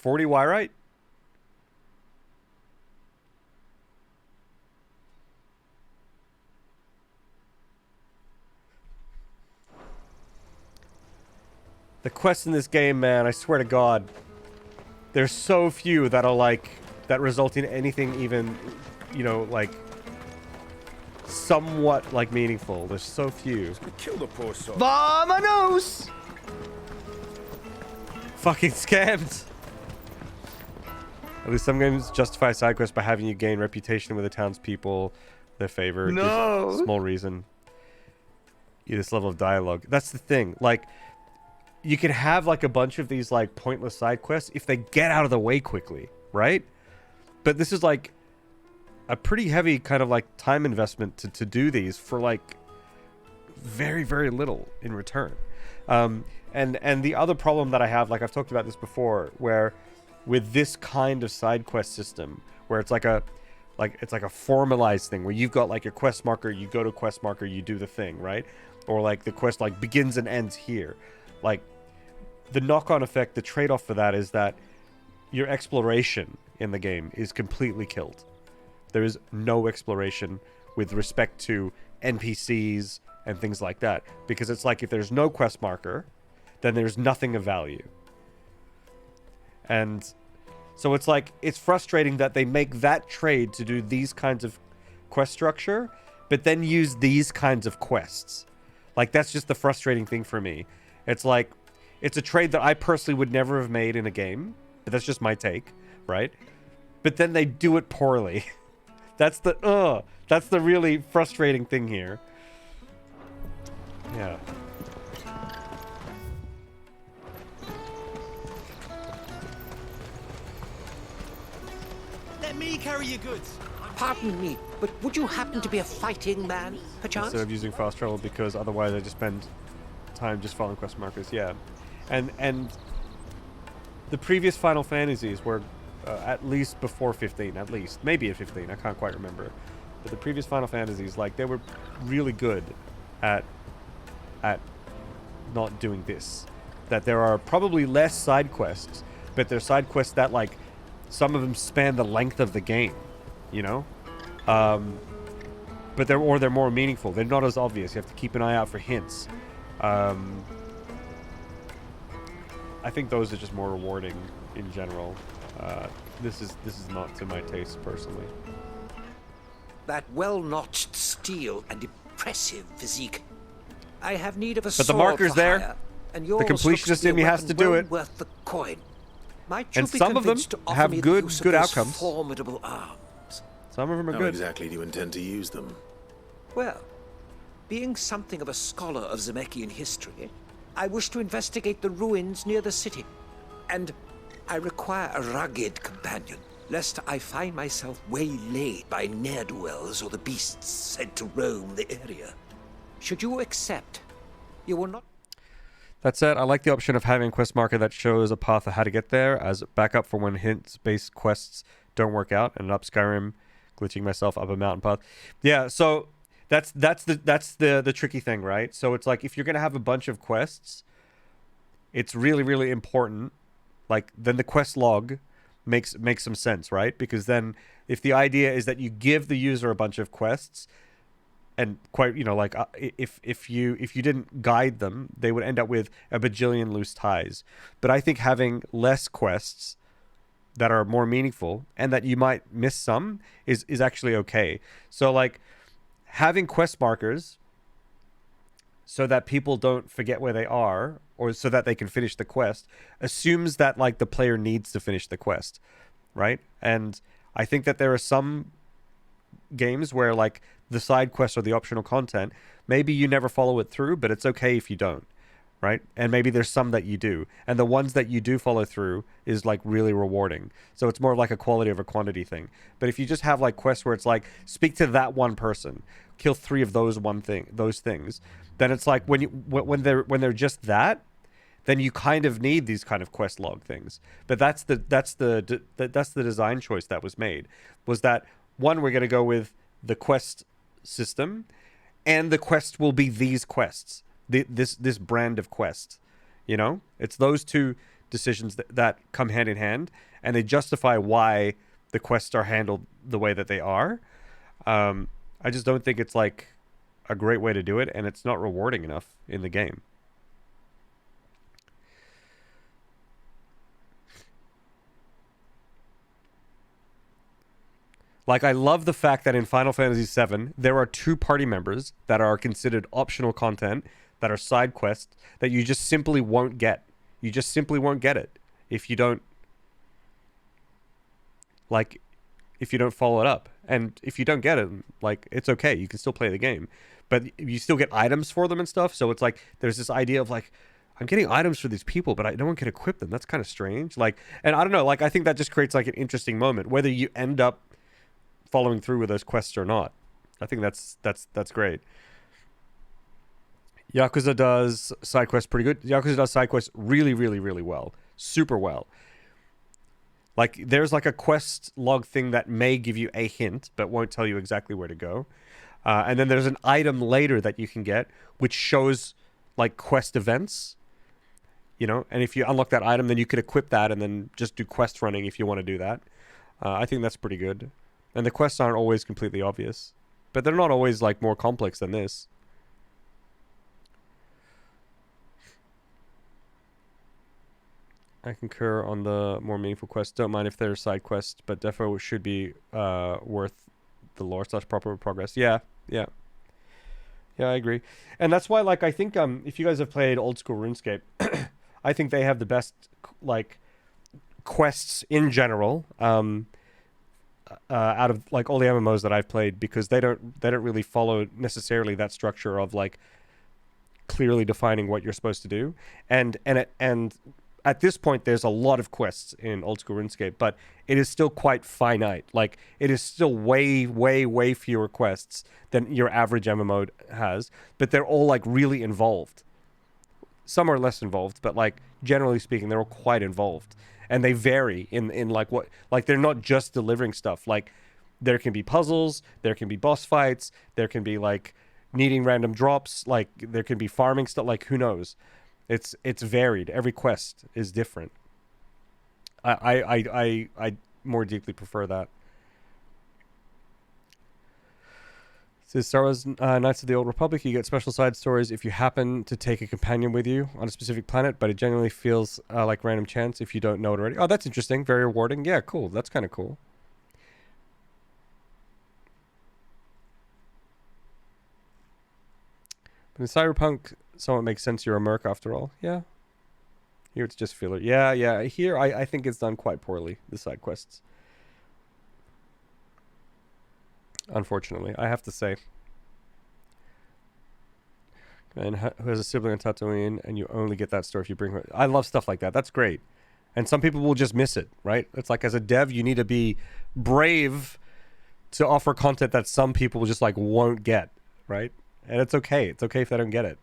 $40 Wyrite? The quests in this game, man, I swear to God, there's so few that are like, that result in anything even, you know, like, somewhat, like, meaningful. There's so few. Kill the poor soul. Vamonos! Fucking scammed. At least some games justify side quests by having you gain reputation with the townspeople, their favor. No. Gives small reason. This level of dialogue. That's the thing. Like, you can have like a bunch of these like pointless side quests if they get out of the way quickly, right? But this is like a pretty heavy kind of like time investment to do these for like very, very little in return. And the other problem that I have, like I've talked about this before, where with this kind of side quest system, where it's like a formalized thing where you've got like your quest marker, you go to quest marker, you do the thing, right? Or like the quest like begins and ends here. Like the knock-on effect, the trade-off for that is that your exploration in the game is completely killed. There is no exploration with respect to NPCs and things like that, because it's like if there's no quest marker, then there's nothing of value. And so it's like, it's frustrating that they make that trade to do these kinds of quest structure, but then use these kinds of quests. Like, that's just the frustrating thing for me. It's like, it's a trade that I personally would never have made in a game, but that's just my take, right? But then they do it poorly. That's the really frustrating thing here. Yeah. Let me carry your goods. Pardon me, but would you happen to be a fighting man, perchance? Instead of using fast travel, because otherwise I just spend time just following quest markers. Yeah. And the previous Final Fantasies were at least before 15, at least. Maybe at 15, I can't quite remember. But the previous Final Fantasies, like, they were really good at not doing this. That there are probably less side quests, but they're side quests that, like, some of them span the length of the game, you know? But they're more meaningful. They're not as obvious. You have to keep an eye out for hints. I think those are just more rewarding in general. This is not to my taste personally. That well-notched steel and impressive physique. I have need of a But sword the marker's for there. hire, and The yours completionist looks to be in me a has to weapon do well it. worth the coin. Might you And be some of them convinced to offer have me the good use of good those outcomes. formidable arms? Some of them are How good. exactly do you intend to use them? Well, being something of a scholar of Zemeckis history, I wish to investigate the ruins near the city. And I require a rugged companion, lest I find myself waylaid by ne'er-do-wells or the beasts sent to roam the area. Should you accept, you will not... That said, I like the option of having a quest marker that shows a path of how to get there as backup for when hints-based quests don't work out, and up Skyrim, glitching myself up a mountain path. Yeah, so that's the tricky thing, right? So it's like if you're gonna have a bunch of quests, it's really, really important. Like, then the quest log makes some sense, right? Because then if the idea is that you give the user a bunch of quests, and quite, you know, like if you didn't guide them, they would end up with a bajillion loose ties. But I think having less quests that are more meaningful and that you might miss some is actually okay. So like having quest markers so that people don't forget where they are, or so that they can finish the quest, assumes that like the player needs to finish the quest, right? And I think that there are some games where like the side quests or the optional content, maybe you never follow it through, but it's okay if you don't, right? And maybe there's some that you do, and the ones that you do follow through is like really rewarding. So it's more like a quality over quantity thing. But if you just have like quests where it's like speak to that one person, kill 3 of those things, then it's like when they're just that, then you kind of need these kind of quest log things. But that's the design choice that was made, was that one, we're going to go with the quest system, and the quest will be these quests, this brand of quests. You know, it's those two decisions that come hand in hand, and they justify why the quests are handled the way that they are. I just don't think it's like a great way to do it, and it's not rewarding enough in the game. Like, I love the fact that in Final Fantasy VII, there are 2 party members that are considered optional content, that are side quests, that you just simply won't get. You just simply won't get it if you don't, like, if you don't follow it up. And if you don't get it, like, it's okay. You can still play the game. But you still get items for them and stuff. So it's like, there's this idea of like, I'm getting items for these people, but no one can equip them. That's kind of strange. Like, and I don't know, like, I think that just creates like an interesting moment. Whether you end up following through with those quests or not. I think that's great. Yakuza does side quests pretty good. Yakuza does side quests really, really, really well. Super well. Like, there's like a quest log thing that may give you a hint, but won't tell you exactly where to go. And then there's an item later that you can get, which shows like quest events, you know, and if you unlock that item, then you could equip that and then just do quest running if you want to do that. I think that's pretty good. And the quests aren't always completely obvious, but they're not always like more complex than this. I concur on the more meaningful quests. Don't mind if they're side quests, but defo should be worth the lore / proper progress. Yeah, I agree. And that's why, like, I think if you guys have played old school RuneScape, I think they have the best like quests in general out of like all the MMOs that I've played, because they don't really follow necessarily that structure of like clearly defining what you're supposed to do, and at this point, there's a lot of quests in old school RuneScape, but it is still quite finite. Like, it is still way, way, way fewer quests than your average MMO has, but they're all like really involved. Some are less involved, but like generally speaking, they're all quite involved, and they vary in like what, like they're not just delivering stuff. Like, there can be puzzles, there can be boss fights, there can be like needing random drops, like there can be farming stuff. Like, who knows? It's varied. Every quest is different. I more deeply prefer that. Says Star Wars Knights of the Old Republic, you get special side stories if you happen to take a companion with you on a specific planet, but it generally feels like random chance if you don't know it already. Oh, that's interesting. Very rewarding. Yeah, cool. That's kind of cool. But in Cyberpunk, somewhat makes sense. You're a merc after all. Yeah. Here it's just filler. Yeah. Here I think it's done quite poorly, the side quests. Unfortunately, I have to say. And who has a sibling in Tatooine, and you only get that story if you bring her. I love stuff like that. That's great. And some people will just miss it, right? It's like, as a dev, you need to be brave to offer content that some people just like won't get, right? And it's okay. It's okay if they don't get it.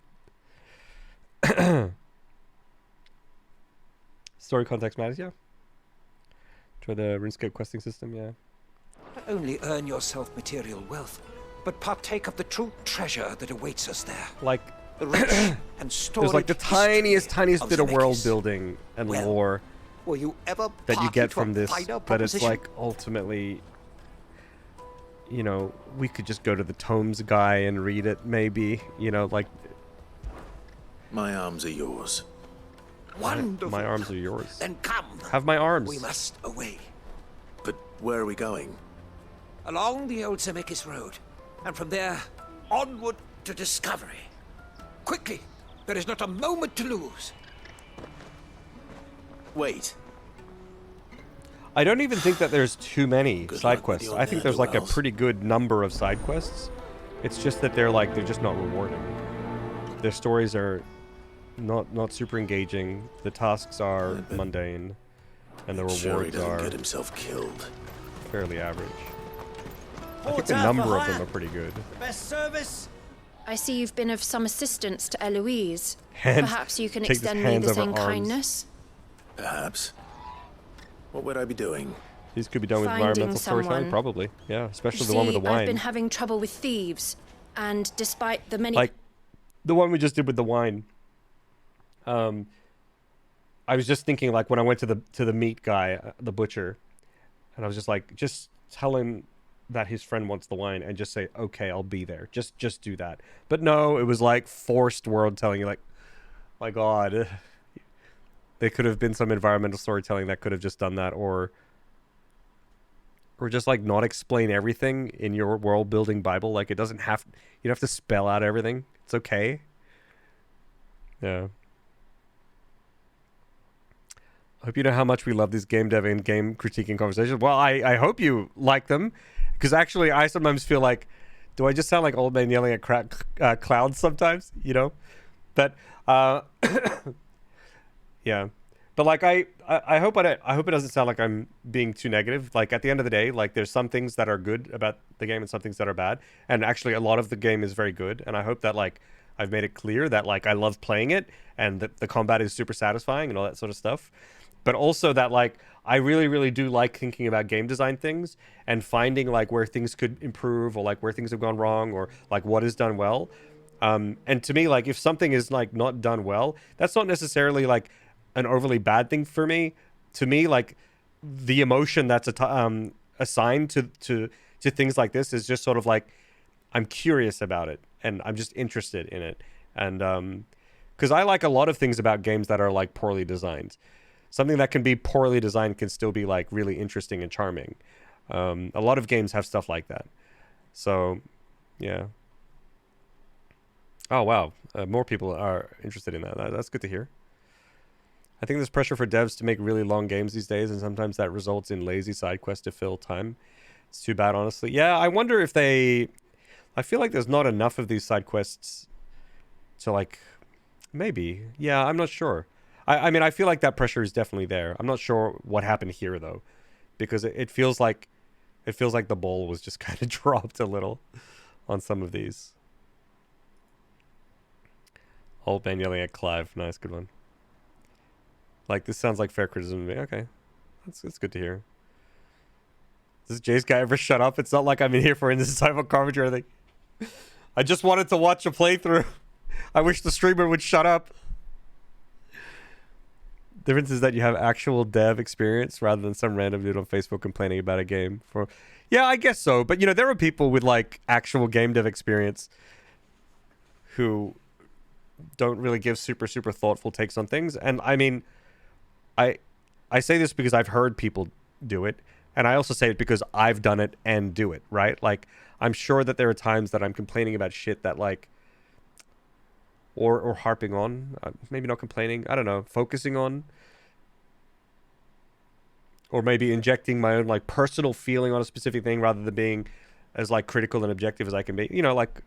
Story context matters, yeah. Try the RuneScape questing system, yeah. Not only earn yourself material wealth, but partake of the true treasure that awaits us there. Like, the rich and storied there's like the tiniest bit of world building and lore were you ever that you get to from a this, finer but it's proposition? like ultimately, you know, we could just go to the Tomes guy and read it, maybe, you know, like. My arms are yours. Wonderful. My arms are yours. Then come. Have my arms. We must away. But where are we going? Along the old Zemeckis Road, and from there, onward to discovery. Quickly! There is not a moment to lose. Wait. I don't even think that there's too many Good side luck with quests. your I think there's like a ne'er-do-wells. pretty good number of side quests. It's just that they're just not rewarding. Their stories are not super engaging. The tasks are mundane, and the Sure he rewards doesn't are get himself killed. fairly average. I think the number of them are pretty good. Best service. I see you've been of some assistance to Eloise. Hands- Perhaps you can take this extend me hands the over same arms. kindness. Perhaps. What would I be doing? These could be done with Finding environmental storytelling, someone. probably. Yeah, especially You the one with see, the wine. I've been having trouble with thieves, and despite the many... Like, the one we just did with the wine. I was just thinking, like, when I went to the meat guy, the butcher, and I was just like, just tell him that his friend wants the wine, and just say, okay, I'll be there. Just do that. But no, it was like forced world telling. You like, my God, there could have been some environmental storytelling that could have just done that, or just like not explain everything in your world building Bible. Like, it doesn't have, you don't have to spell out everything. It's okay. Yeah. I hope you know how much we love these game dev and game critiquing conversations. Well, I hope you like them, because actually I sometimes feel like, do I just sound like old man yelling at clouds sometimes, you know? But, yeah. But like I hope I hope it doesn't sound like I'm being too negative. Like at the end of the day, like there's some things that are good about the game and some things that are bad. And actually a lot of the game is very good. And I hope that like I've made it clear that like I love playing it and that the combat is super satisfying and all that sort of stuff. But also that like I really, really do like thinking about game design things and finding like where things could improve or like where things have gone wrong or like what is done well. And to me, like if something is like not done well, that's not necessarily like an overly bad thing for me. To me, like the emotion that's assigned to things like this is just sort of like I'm curious about it and I'm just interested in it. And because I like a lot of things about games that are like poorly designed. Something that can be poorly designed can still be like really interesting and charming. A lot of games have stuff like that. So, yeah. Oh wow, more people are interested in that. That's good to hear. I think there's pressure for devs to make really long games these days, and sometimes that results in lazy side quests to fill time. It's too bad, honestly. Yeah, I wonder if they... I feel like there's not enough of these side quests to, like... Maybe. Yeah, I'm not sure. I mean, I feel like that pressure is definitely there. I'm not sure what happened here, though. Because it feels like... It feels like the ball was just kind of dropped a little on some of these. Old man yelling at Clive. Nice, good one. Like, this sounds like fair criticism to me. Okay. That's good to hear. Does Jace guy ever shut up? It's not like I'm in here for this type of commentary or anything. I just wanted to watch a playthrough. I wish the streamer would shut up. Difference is that you have actual dev experience rather than some random dude on Facebook complaining about a game. Yeah, I guess so. But, you know, there are people with, like, actual game dev experience who don't really give super thoughtful takes on things. And, I mean... I say this because I've heard people do it, and I also say it because I've done it and do it, right? Like, I'm sure that there are times that I'm complaining about shit that, like, or harping on, maybe not complaining, I don't know, focusing on, or maybe injecting my own, like, personal feeling on a specific thing rather than being as, like, critical and objective as I can be. You know, like,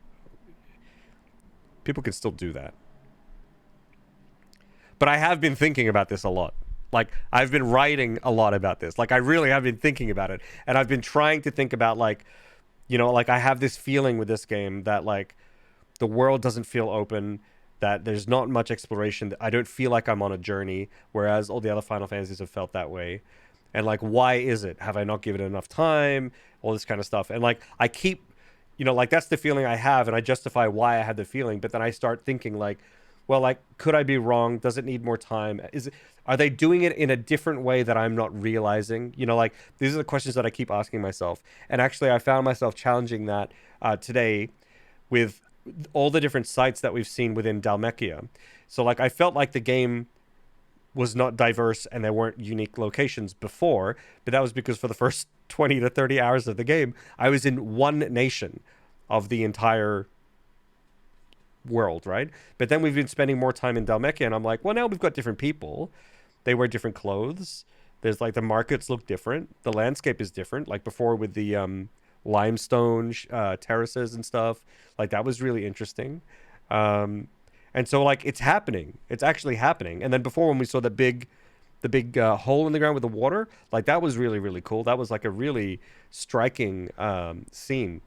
people can still do that. But I have been thinking about this a lot. Like, I've been writing a lot about this. Like, I really have been thinking about it. And I've been trying to think about, like, you know, like, I have this feeling with this game that, like, the world doesn't feel open, that there's not much exploration. I don't feel like I'm on a journey, whereas all the other Final Fantasies have felt that way. And, like, why is it? Have I not given it enough time? All this kind of stuff. And, like, I keep, you know, like, that's the feeling I have, and I justify why I have the feeling. But then I start thinking, like, well, like, could I be wrong? Does it need more time? Are they doing it in a different way that I'm not realizing? You know, like, these are the questions that I keep asking myself. And actually, I found myself challenging that today with all the different sites that we've seen within Dhalmekia. So, like, I felt like the game was not diverse and there weren't unique locations before, but that was because for the first 20 to 30 hours of the game, I was in one nation of the entire world, right? But then we've been spending more time in Dhalmekia, and I'm like, well, now we've got different people. They wear different clothes. There's, like, the markets look different. The landscape is different. Like before with the limestone terraces and stuff. Like, that was really interesting. And so, like, it's happening. It's actually happening. And then before, when we saw the big hole in the ground with the water, like, that was really, really cool. That was, like, a really striking scene.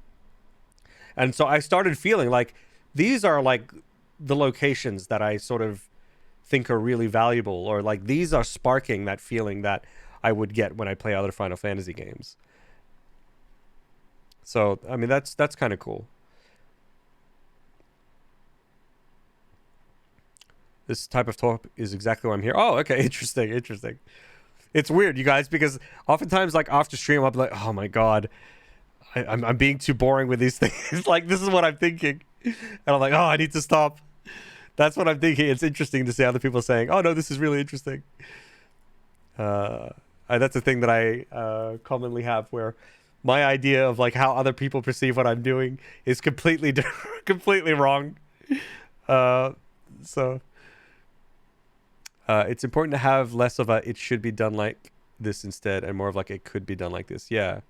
And so I started feeling like these are, like, the locations that I sort of think are really valuable, or, like, these are sparking that feeling that I would get when I play other Final Fantasy games. So, I mean, that's kind of cool. This type of talk is exactly why I'm here. Oh, okay, interesting. It's weird, you guys, because oftentimes, like, after stream, I'll be like, oh my god, I'm being too boring with these things. Like, this is what I'm thinking. And I'm like, oh, I need to stop. That's what I'm thinking. It's interesting to see other people saying, oh, no, this is really interesting. That's a thing that I commonly have, where my idea of, like, how other people perceive what I'm doing is completely completely wrong. So it's important to have less of a it should be done like this instead, and more of, like, it could be done like this. Yeah.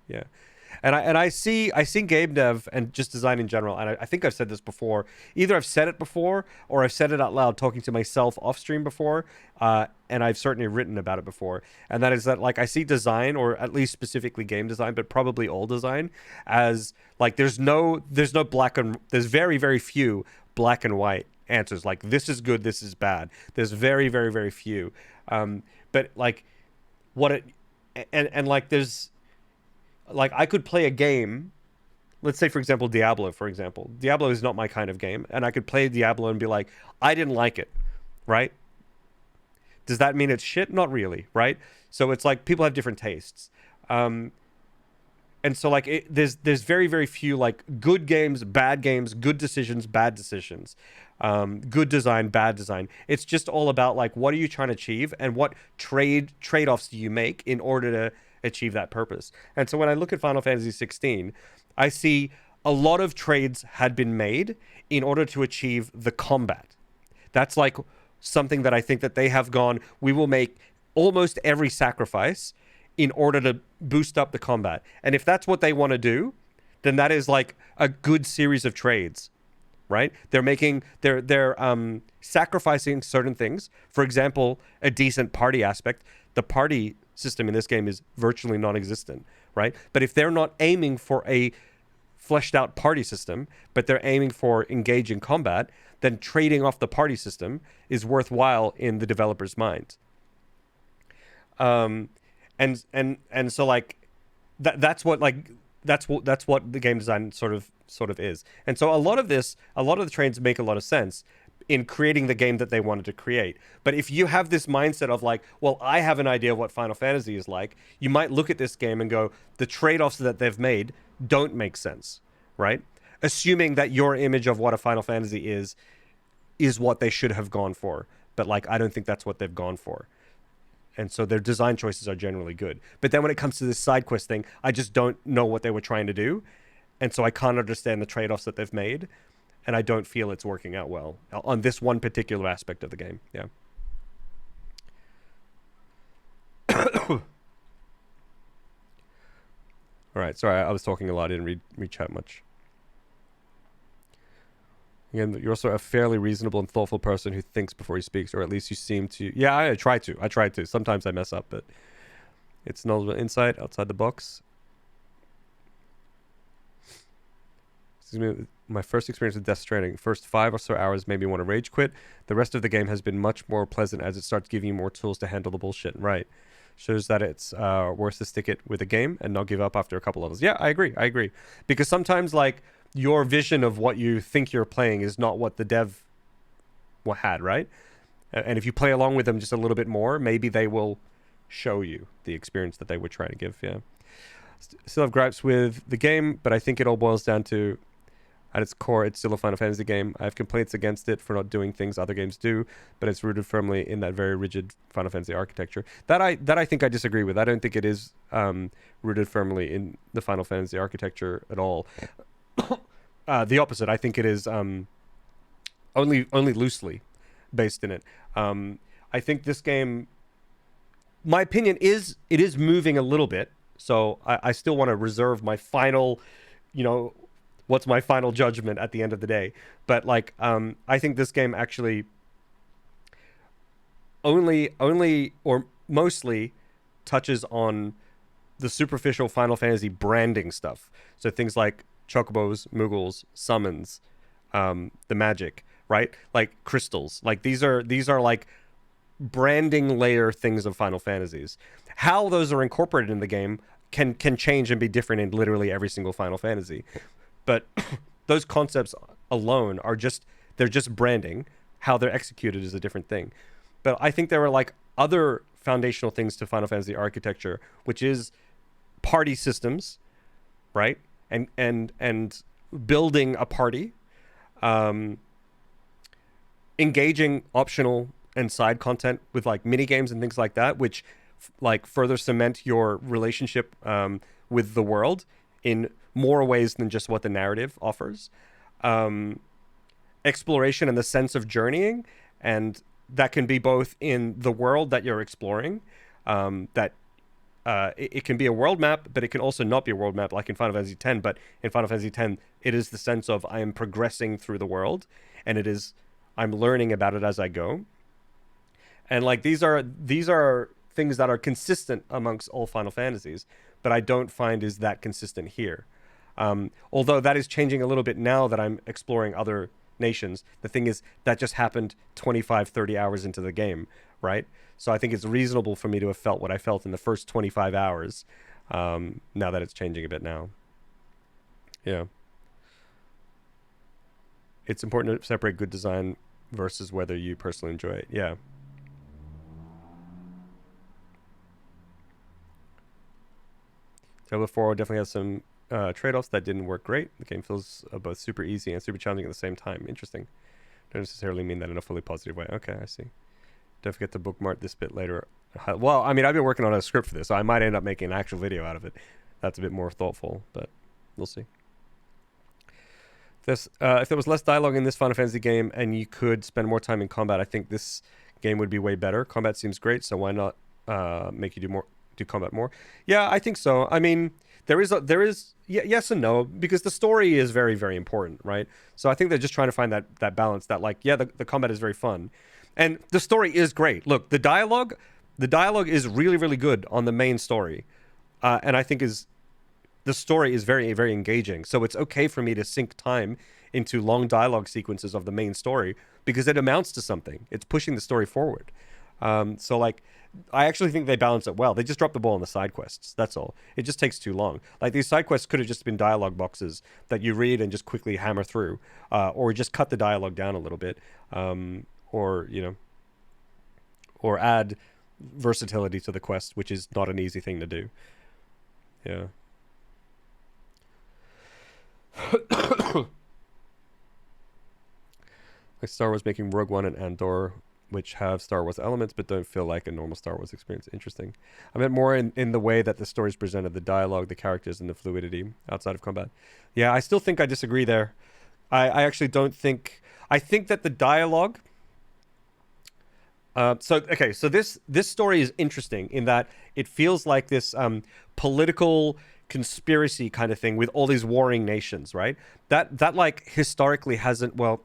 And I see game dev and just design in general, and I think I've said this before. Either I've said it before or I've said it out loud talking to myself off stream before, and I've certainly written about it before. And that is that, like, I see design, or at least specifically game design, but probably all design, as like there's very, very few black and white answers. Like, this is good, this is bad. There's very, very, very few. But like what it and like there's like I could play a game, let's say for example Diablo, Diablo is not my kind of game, and I could play Diablo and be like, I didn't like it, right? Does that mean it's shit? Not really, right? So it's like people have different tastes, and so like there's very, very few like good games, bad games, good decisions, bad decisions, good design, bad design. It's just all about like, what are you trying to achieve, and what trade-offs do you make in order to achieve that purpose. And so when I look at Final Fantasy 16, I see a lot of trades had been made in order to achieve the combat. That's like something that I think that they have gone, we will make almost every sacrifice in order to boost up the combat. And if that's what they want to do, then that is like a good series of trades, right? They're sacrificing certain things. For example, a decent party aspect. The party system in this game is virtually non-existent, right? But if they're not aiming for a fleshed out party system, but they're aiming for engaging combat, then trading off the party system is worthwhile in the developer's mind. And so like that's what the game design sort of is. And so a lot of the trades make a lot of sense in creating the game that they wanted to create. But if you have this mindset of like, well, I have an idea of what Final Fantasy is like, you might look at this game and go, the trade-offs that they've made don't make sense, right? Assuming that your image of what a Final Fantasy is what they should have gone for. But like, I don't think that's what they've gone for. And so their design choices are generally good. But then when it comes to this side quest thing, I just don't know what they were trying to do. And so I can't understand the trade-offs that they've made. And I don't feel it's working out well on this one particular aspect of the game. Yeah. All right. Sorry, I was talking a lot. I didn't read chat much. Again, you're also a fairly reasonable and thoughtful person who thinks before he speaks, or at least you seem to. Yeah, I try to. Sometimes I mess up, but it's knowledgeable insight outside the box. Excuse me. My first experience with Death Stranding. First 5 or so hours made me want to rage quit. The rest of the game has been much more pleasant as it starts giving you more tools to handle the bullshit. Right. Shows that it's worth to stick it with a game and not give up after a couple levels. Yeah, I agree. Because sometimes, like, your vision of what you think you're playing is not what the dev had, right? And if you play along with them just a little bit more, maybe they will show you the experience that they were trying to give. Yeah. Still have gripes with the game, but I think it all boils down to, at its core, it's still a Final Fantasy game. I have complaints against it for not doing things other games do, but it's rooted firmly in that very rigid Final Fantasy architecture. That I think I disagree with. I don't think it is rooted firmly in the Final Fantasy architecture at all. The opposite. I think it is only loosely based in it. I think this game, my opinion is, it is moving a little bit. So I still want to reserve my final, what's my final judgment at the end of the day. But like, I think this game actually only or mostly touches on the superficial Final Fantasy branding stuff. So things like chocobos, Moogles, summons, the magic, right? Like crystals. Like these are like branding layer things of Final Fantasies. How those are incorporated in the game can change and be different in literally every single Final Fantasy. But those concepts alone they're just branding. How they're executed is a different thing. But I think there are like other foundational things to Final Fantasy architecture, which is party systems, right? And building a party, engaging optional and side content with like mini games and things like that, which like further cement your relationship with the world in more ways than just what the narrative offers. Exploration and the sense of journeying, and that can be both in the world that you're exploring, that it can be a world map, but it can also not be a world map, like in Final Fantasy X. But in Final Fantasy X, it is the sense of I am progressing through the world, and it is I'm learning about it as I go. And like these are things that are consistent amongst all Final Fantasies, but I don't find is that consistent here. Although that is changing a little bit now that I'm exploring other nations. The thing is, that just happened 25, 30 hours into the game, right? So I think it's reasonable for me to have felt what I felt in the first 25 hours, now that it's changing a bit now. Yeah. It's important to separate good design versus whether you personally enjoy it. Yeah. Diablo 4 definitely has some trade-offs that didn't work great. The game feels both super easy and super challenging at the same time. Interesting. Don't necessarily mean that in a fully positive way. Okay, I see. Don't forget to bookmark this bit later. Well, I mean, I've been working on a script for this, so I might end up making an actual video out of it. That's a bit more thoughtful, but we'll see. If there was less dialogue in this Final Fantasy game and you could spend more time in combat, I think this game would be way better. Combat seems great, so why not make you do combat more? Yeah, I think so. I mean, there is yes and no, because the story is very, very important, right? So I think they're just trying to find that balance that, like, yeah, the combat is very fun. And the story is great. Look, the dialogue is really, really good on the main story. And I think the story is very, very engaging. So it's okay for me to sink time into long dialogue sequences of the main story because it amounts to something. It's pushing the story forward. So like, I actually think they balance it well. They just drop the ball on the side quests. That's all. It just takes too long. Like, these side quests could have just been dialogue boxes that you read and just quickly hammer through, or just cut the dialogue down a little bit, or, you know, or add versatility to the quest, which is not an easy thing to do. Yeah. Like Star Wars making Rogue One and Andor, which have Star Wars elements but don't feel like a normal Star Wars experience. Interesting. I meant more in the way that the story's presented, the dialogue, the characters, and the fluidity outside of combat. Yeah, I still think I disagree there. I actually don't think... I think that the dialogue... So this story is interesting in that it feels like this political conspiracy kind of thing with all these warring nations, right? That like historically hasn't... Well,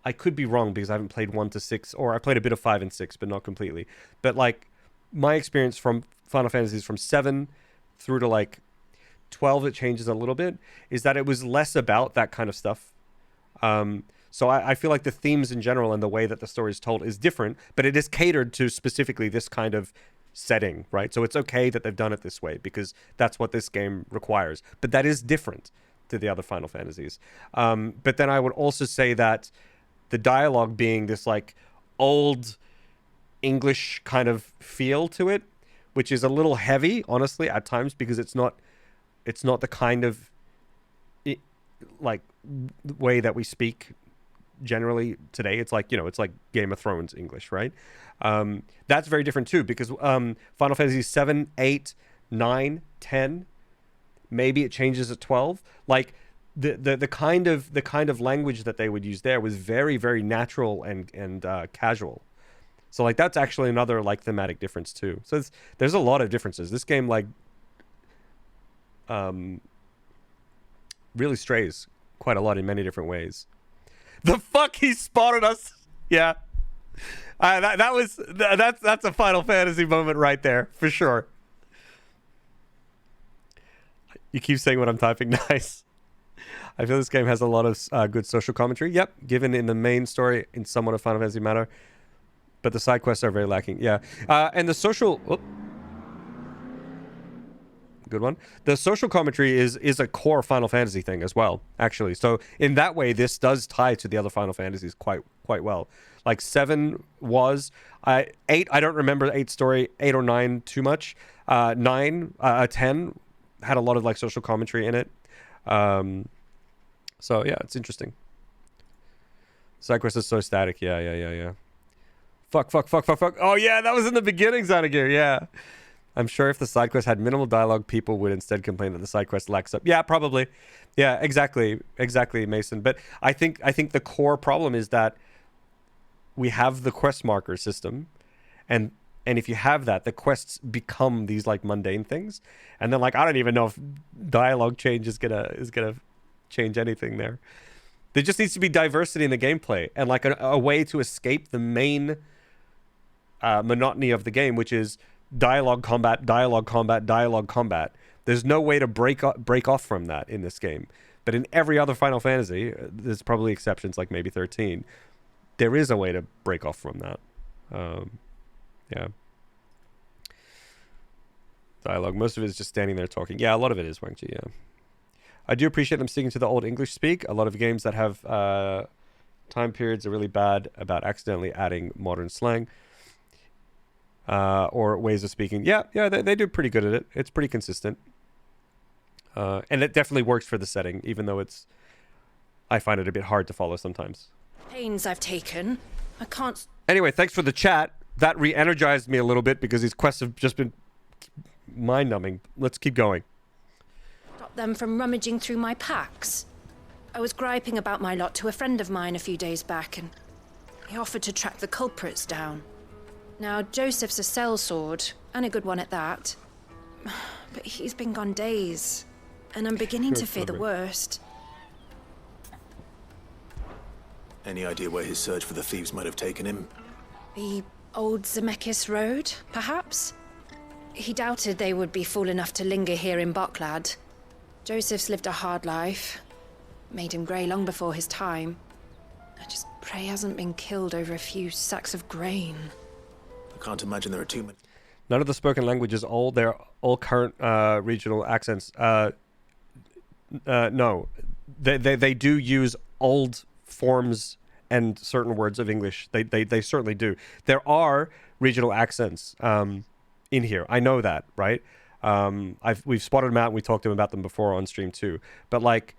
I could be wrong because I haven't played 1 to 6, or I played a bit of 5 and 6, but not completely. But like, my experience from Final Fantasy is from 7 through to like 12, it changes a little bit, is that it was less about that kind of stuff. So I feel like the themes in general and the way that the story is told is different, but it is catered to specifically this kind of setting, right? So it's okay that they've done it this way because that's what this game requires. But that is different to the other Final Fantasies. But then I would also say that the dialogue being this like old English kind of feel to it, which is a little heavy, honestly, at times, because it's not the kind of like way that we speak generally today. It's like, you know, it's like Game of Thrones English, right? That's very different too, because Final Fantasy 7, 8, 9, 10, maybe it changes at 12. Like the kind of language that they would use there was very, very natural and casual. So like that's actually another like thematic difference too. So there's a lot of differences. This game like really strays quite a lot in many different ways. The fuck, he spotted us. Yeah. That's a Final Fantasy moment right there for sure. You keep saying what I'm typing. Nice. I feel this game has a lot of good social commentary. Yep, given in the main story in somewhat of Final Fantasy manner, but the side quests are very lacking. Yeah, and the social... Good one. The social commentary is a core Final Fantasy thing as well, actually. So in that way, this does tie to the other Final Fantasies quite well. Like 7 was... 8, I don't remember 8's story, 8 or 9 too much. 10 had a lot of like social commentary in it. So yeah, it's interesting. Side quest is so static. Yeah. Fuck. Oh yeah, that was in the beginning, Xanagir. Yeah. I'm sure if the side quest had minimal dialogue, people would instead complain that the side quest lacks up. Yeah, probably. Yeah, exactly, Mason. But I think the core problem is that we have the quest marker system, and And if you have that, the quests become these like mundane things. And then like I don't even know if dialogue change is gonna change anything there. There just needs to be diversity in the gameplay and like a way to escape the main monotony of the game, which is dialogue combat, dialogue combat, dialogue combat. There's no way to break off from that in this game. But in every other Final Fantasy, there's probably exceptions like maybe 13, there is a way to break off from that. Yeah. Dialogue. Most of it is just standing there talking. Yeah, a lot of it is Wang Chi, yeah. I do appreciate them sticking to the old English speak. A lot of games that have time periods are really bad about accidentally adding modern slang or ways of speaking. Yeah, they do pretty good at it. It's pretty consistent. And it definitely works for the setting, even though I find it a bit hard to follow sometimes. Pains I've taken. I can't... Anyway, thanks for the chat. That re-energized me a little bit because these quests have just been mind-numbing. Let's keep going. Stop them from rummaging through my packs. I was griping about my lot to a friend of mine a few days back, and he offered to track the culprits down. Now, Joseph's a sellsword, and a good one at that. But he's been gone days, and I'm beginning to fear the worst. Any idea where his search for the thieves might have taken him? The old Zemeckis Road, perhaps? He doubted they would be fool enough to linger here in Boklad. Joseph's lived a hard life. Made him grey long before his time. I just pray he hasn't been killed over a few sacks of grain. I can't imagine there are too many. None of the spoken languages old. They're all current regional accents. No. They do use old forms and certain words of English. They certainly do. There are regional accents in here. I know that, right? We've spotted them out and we talked to them about them before on stream too. But like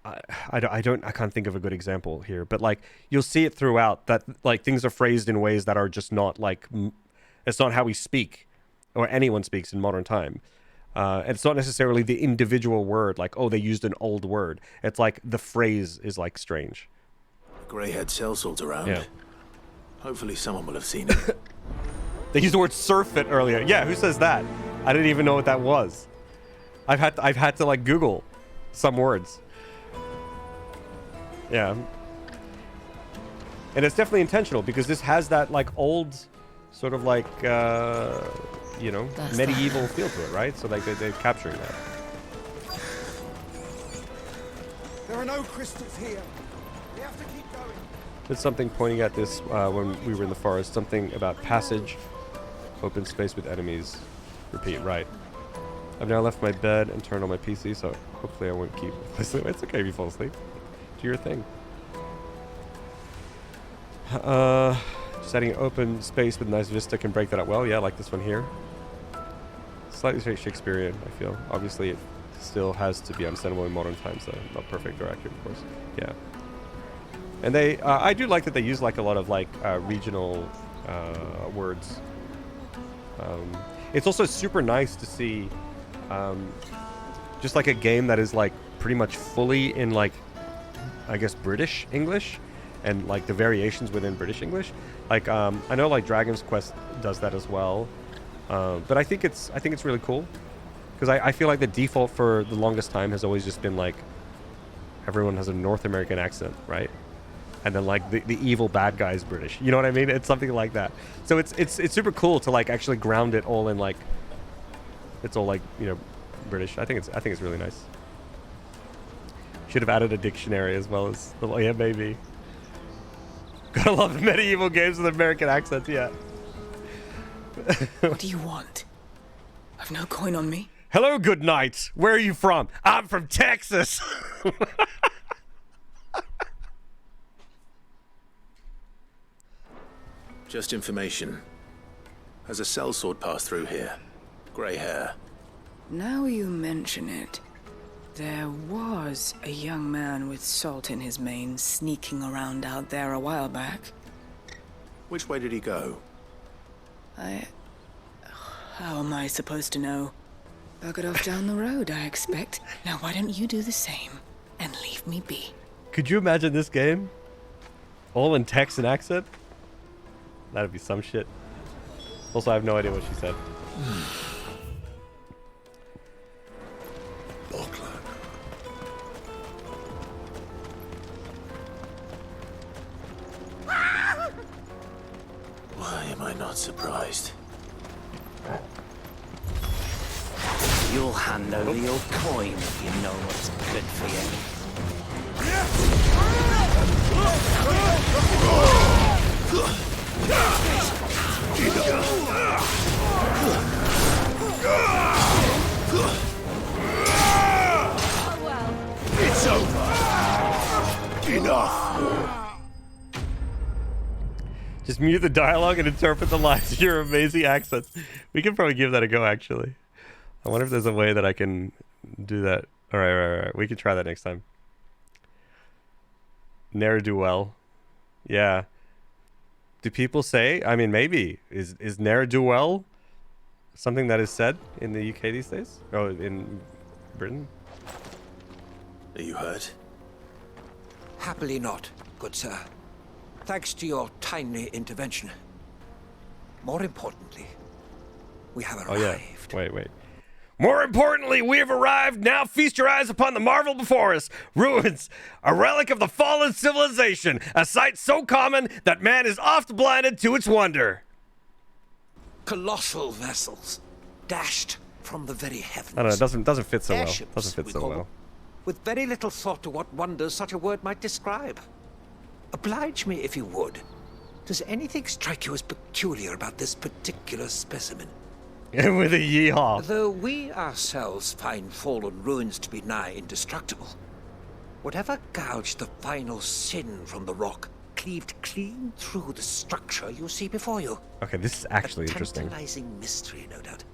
I can't think of a good example here, but like you'll see it throughout that like things are phrased in ways that are just not like it's not how we speak or anyone speaks in modern time. And it's not necessarily the individual word, like, oh, they used an old word. It's like the phrase is like strange. Grey-haired sellswords around. Yeah. Hopefully someone will have seen it. They used the word surfeit earlier. Yeah, who says that? I didn't even know what that was. I've had to like Google some words. Yeah. And it's definitely intentional because this has that like old sort of like you know, medieval feel to it, right? So like they're capturing that. There are no crystals here. We have to keep going. There's something pointing at this when we were in the forest. Something about passage, open space with enemies. Repeat, right. I've now left my bed and turned on my PC, so hopefully I won't keep listening. It's okay if you fall asleep. Do your thing. Just adding open space with nice vista can break that up well. Yeah, like this one here. Slightly Shakespearean, I feel. Obviously, it still has to be understandable in modern times, though. Not perfect or accurate, of course. Yeah. And they, I do like that they use like a lot of like regional words. It's also super nice to see just like a game that is like pretty much fully in like, I guess, British English and like the variations within British English. Like I know like Dragon's Quest does that as well. But I think it's really cool because I feel like the default for the longest time has always just been like everyone has a North American accent, right? And then like the evil bad guy is British. You know what I mean? It's something like that. So it's super cool to like actually ground it all in like it's all like, you know, British. I think it's really nice. Should have added a dictionary as well as the, yeah, maybe. Gotta love the medieval games with American accents, yeah. What do you want? I've no coin on me. Hello, good night. Where are you from? I'm from Texas. Just information. Has a sellsword passed through here? Grey hair. Now you mention it, there was a young man with salt in his mane sneaking around out there a while back. Which way did he go? How am I supposed to know? Buggered off down the road, I expect. Now why don't you do the same and leave me be? Could you imagine this game? All in Texan accent? That'd be some shit. Also, I have no idea what she said. Why am I not surprised? You'll hand over your coin if you know what's good for you. It's over. Enough. Just mute the dialogue and interpret the lines in your amazing accents. We can probably give that a go, actually. I wonder if there's a way that I can do that. All right. We can try that next time. Ne'er-do-well. Yeah. Do people say? I mean, maybe. Is ne'er-do-well something that is said in the UK these days? Oh, in Britain? Are you hurt? Happily not, good sir. Thanks to your timely intervention. More importantly, we have arrived. Oh, yeah. Wait. More importantly, we have arrived. Now feast your eyes upon the marvel before us. Ruins, a relic of the fallen civilization. A sight so common that man is oft blinded to its wonder. Colossal vessels, dashed from the very heavens. I don't know. It doesn't fit so well. Airships, Doesn't fit we so call well. them, with very little thought to what wonders such a word might describe. Oblige me if you would. Does anything strike you as peculiar about this particular specimen? With a yeehaw. Though we ourselves find fallen ruins to be nigh indestructible, whatever gouged the final sin from the rock cleaved clean through the structure you see before you. Okay, this is actually interesting. A tantalizing mystery, no doubt,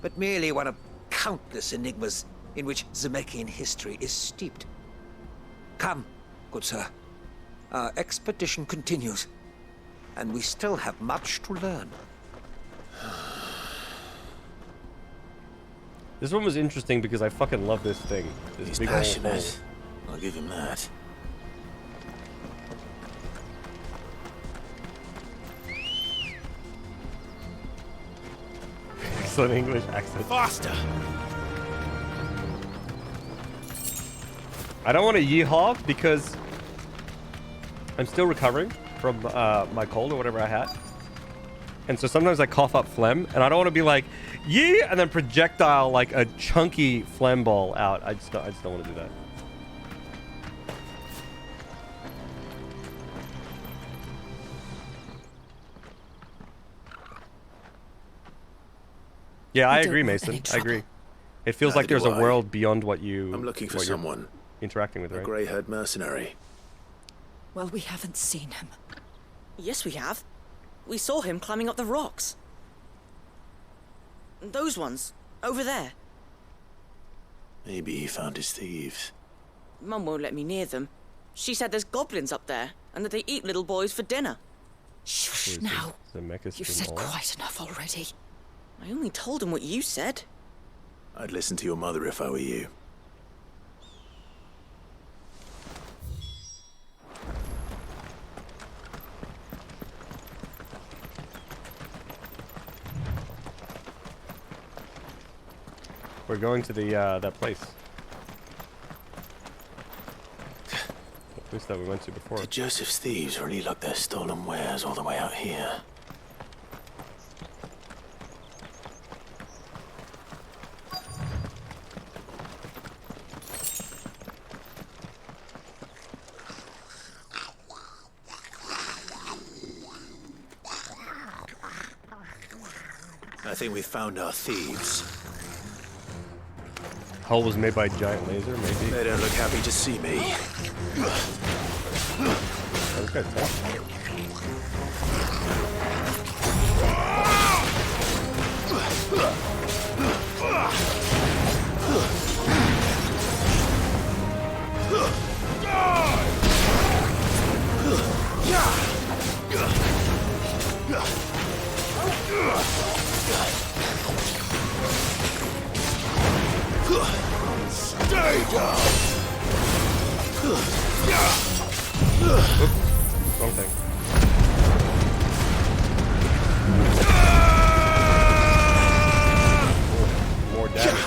but merely one of countless enigmas in which Zemeckis history is steeped. Come, good sir. Our expedition continues, and we still have much to learn. This one was interesting because I fucking love this thing. This He's big passionate. I'll give him that. Excellent English accent. Faster! I don't want to yeehaw because I'm still recovering from my cold or whatever I had. And so sometimes I cough up phlegm, and I don't want to be like, yee, and then projectile like a chunky phlegm ball out. I just don't want to do that. Yeah, I agree, Mason. I agree. It feels like there's a world beyond what you... I'm looking for what you're someone. Interacting with, right? A grey-haired mercenary. Well, we haven't seen him. Yes, we have. We saw him climbing up the rocks. Those ones, over there. Maybe he found his thieves. Mum won't let me near them. She said there's goblins up there, and that they eat little boys for dinner. Shush now. You've said quite enough already. I only told him what you said. I'd listen to your mother if I were you. We're going to the that place. The place that we went to before. Did Joseph's thieves really lug their stolen wares all the way out here? I think we found our thieves. Hull was made by a giant laser, maybe? They don't look happy to see me. Okay, Stay down! Wrong thing. More damage.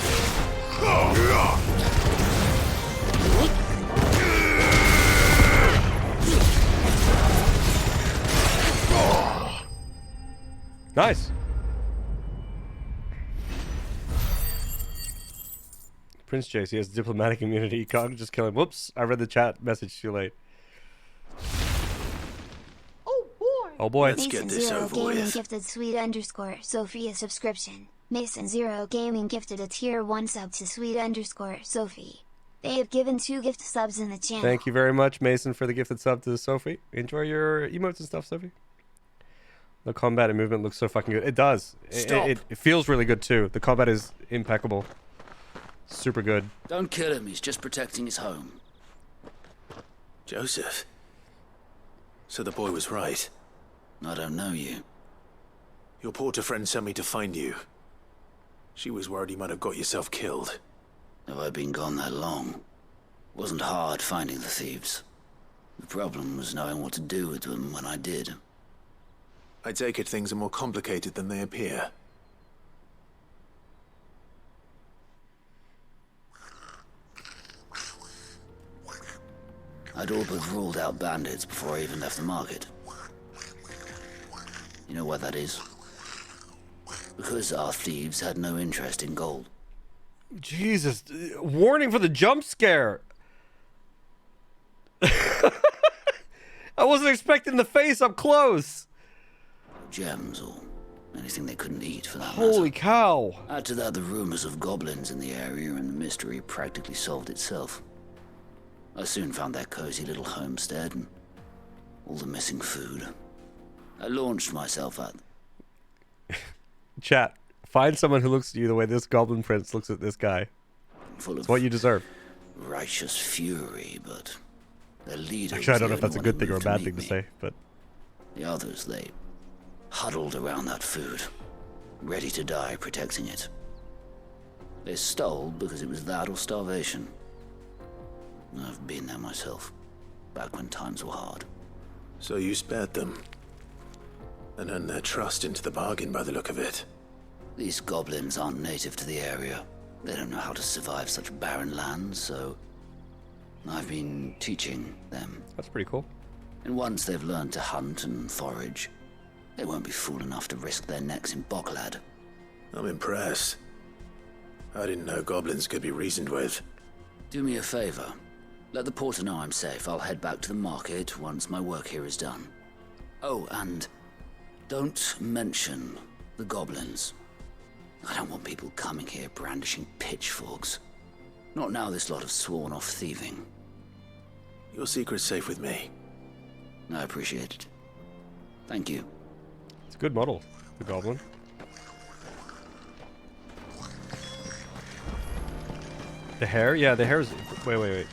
Nice. Prince Jace, he has diplomatic immunity. You can't just kill him. Whoops, I read the chat message too late. Oh boy. Let's get this over with. Gifted sweet_Sophie a subscription. Mason Zero Gaming gifted a tier 1 sub to sweet_Sophie. They have given 2 gift subs in the channel. Thank you very much, Mason, for the gifted sub to Sophie. Enjoy your emotes and stuff, Sophie. The combat and movement looks so fucking good. It does. It feels really good too. The combat is impeccable. Super good. Don't kill him, he's just protecting his home. Joseph. So the boy was right. I don't know you. Your porter friend sent me to find you. She was worried you might have got yourself killed. Have I been gone that long? Wasn't hard finding the thieves. The problem was knowing what to do with them when I did. I take it things are more complicated than they appear. I'd all but ruled out bandits before I even left the market. You know why that is? Because our thieves had no interest in gold. Jesus. Warning for the jump scare. I wasn't expecting the face up close. Gems or anything they couldn't eat for that Holy cow. Add to that the rumors of goblins in the area and the mystery practically solved itself. I soon found that cozy little homestead and all the missing food. I launched myself at... Chat, find someone who looks at you the way this goblin prince looks at this guy. Full of it's what you deserve. Righteous fury, but their leader... Actually, I don't know if that's a good thing or a bad thing to say, but... The others, they huddled around that food, ready to die protecting it. They stole because it was that or starvation. I've been there myself, back when times were hard. So you spared them, and earned their trust into the bargain by the look of it. These goblins aren't native to the area. They don't know how to survive such barren lands, so I've been teaching them. That's pretty cool. And once they've learned to hunt and forage, they won't be fool enough to risk their necks in Boklad. I'm impressed. I didn't know goblins could be reasoned with. Do me a favor. Let the porter know I'm safe. I'll head back to the market once my work here is done. Oh, and don't mention the goblins. I don't want people coming here brandishing pitchforks. Not now this lot have sworn off thieving. Your secret's safe with me. I appreciate it. Thank you. It's a good model, the goblin. The hair? Yeah, the hair is... Wait.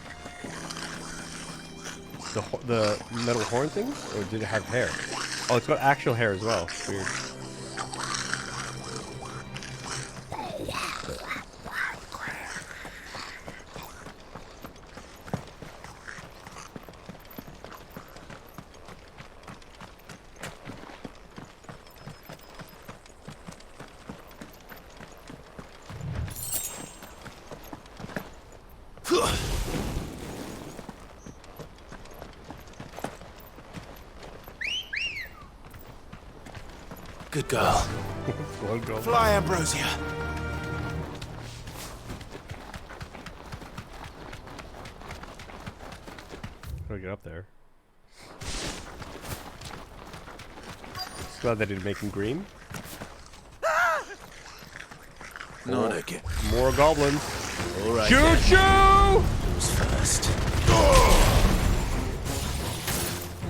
The metal horn thing? Or did it have hair? Oh, it's got actual hair as well. Weird. Good girl. One girl. Fly, Ambrosia. How do I get up there? Just glad they didn't make him green. Not again. More goblins. All right. Choo-choo! Who's first?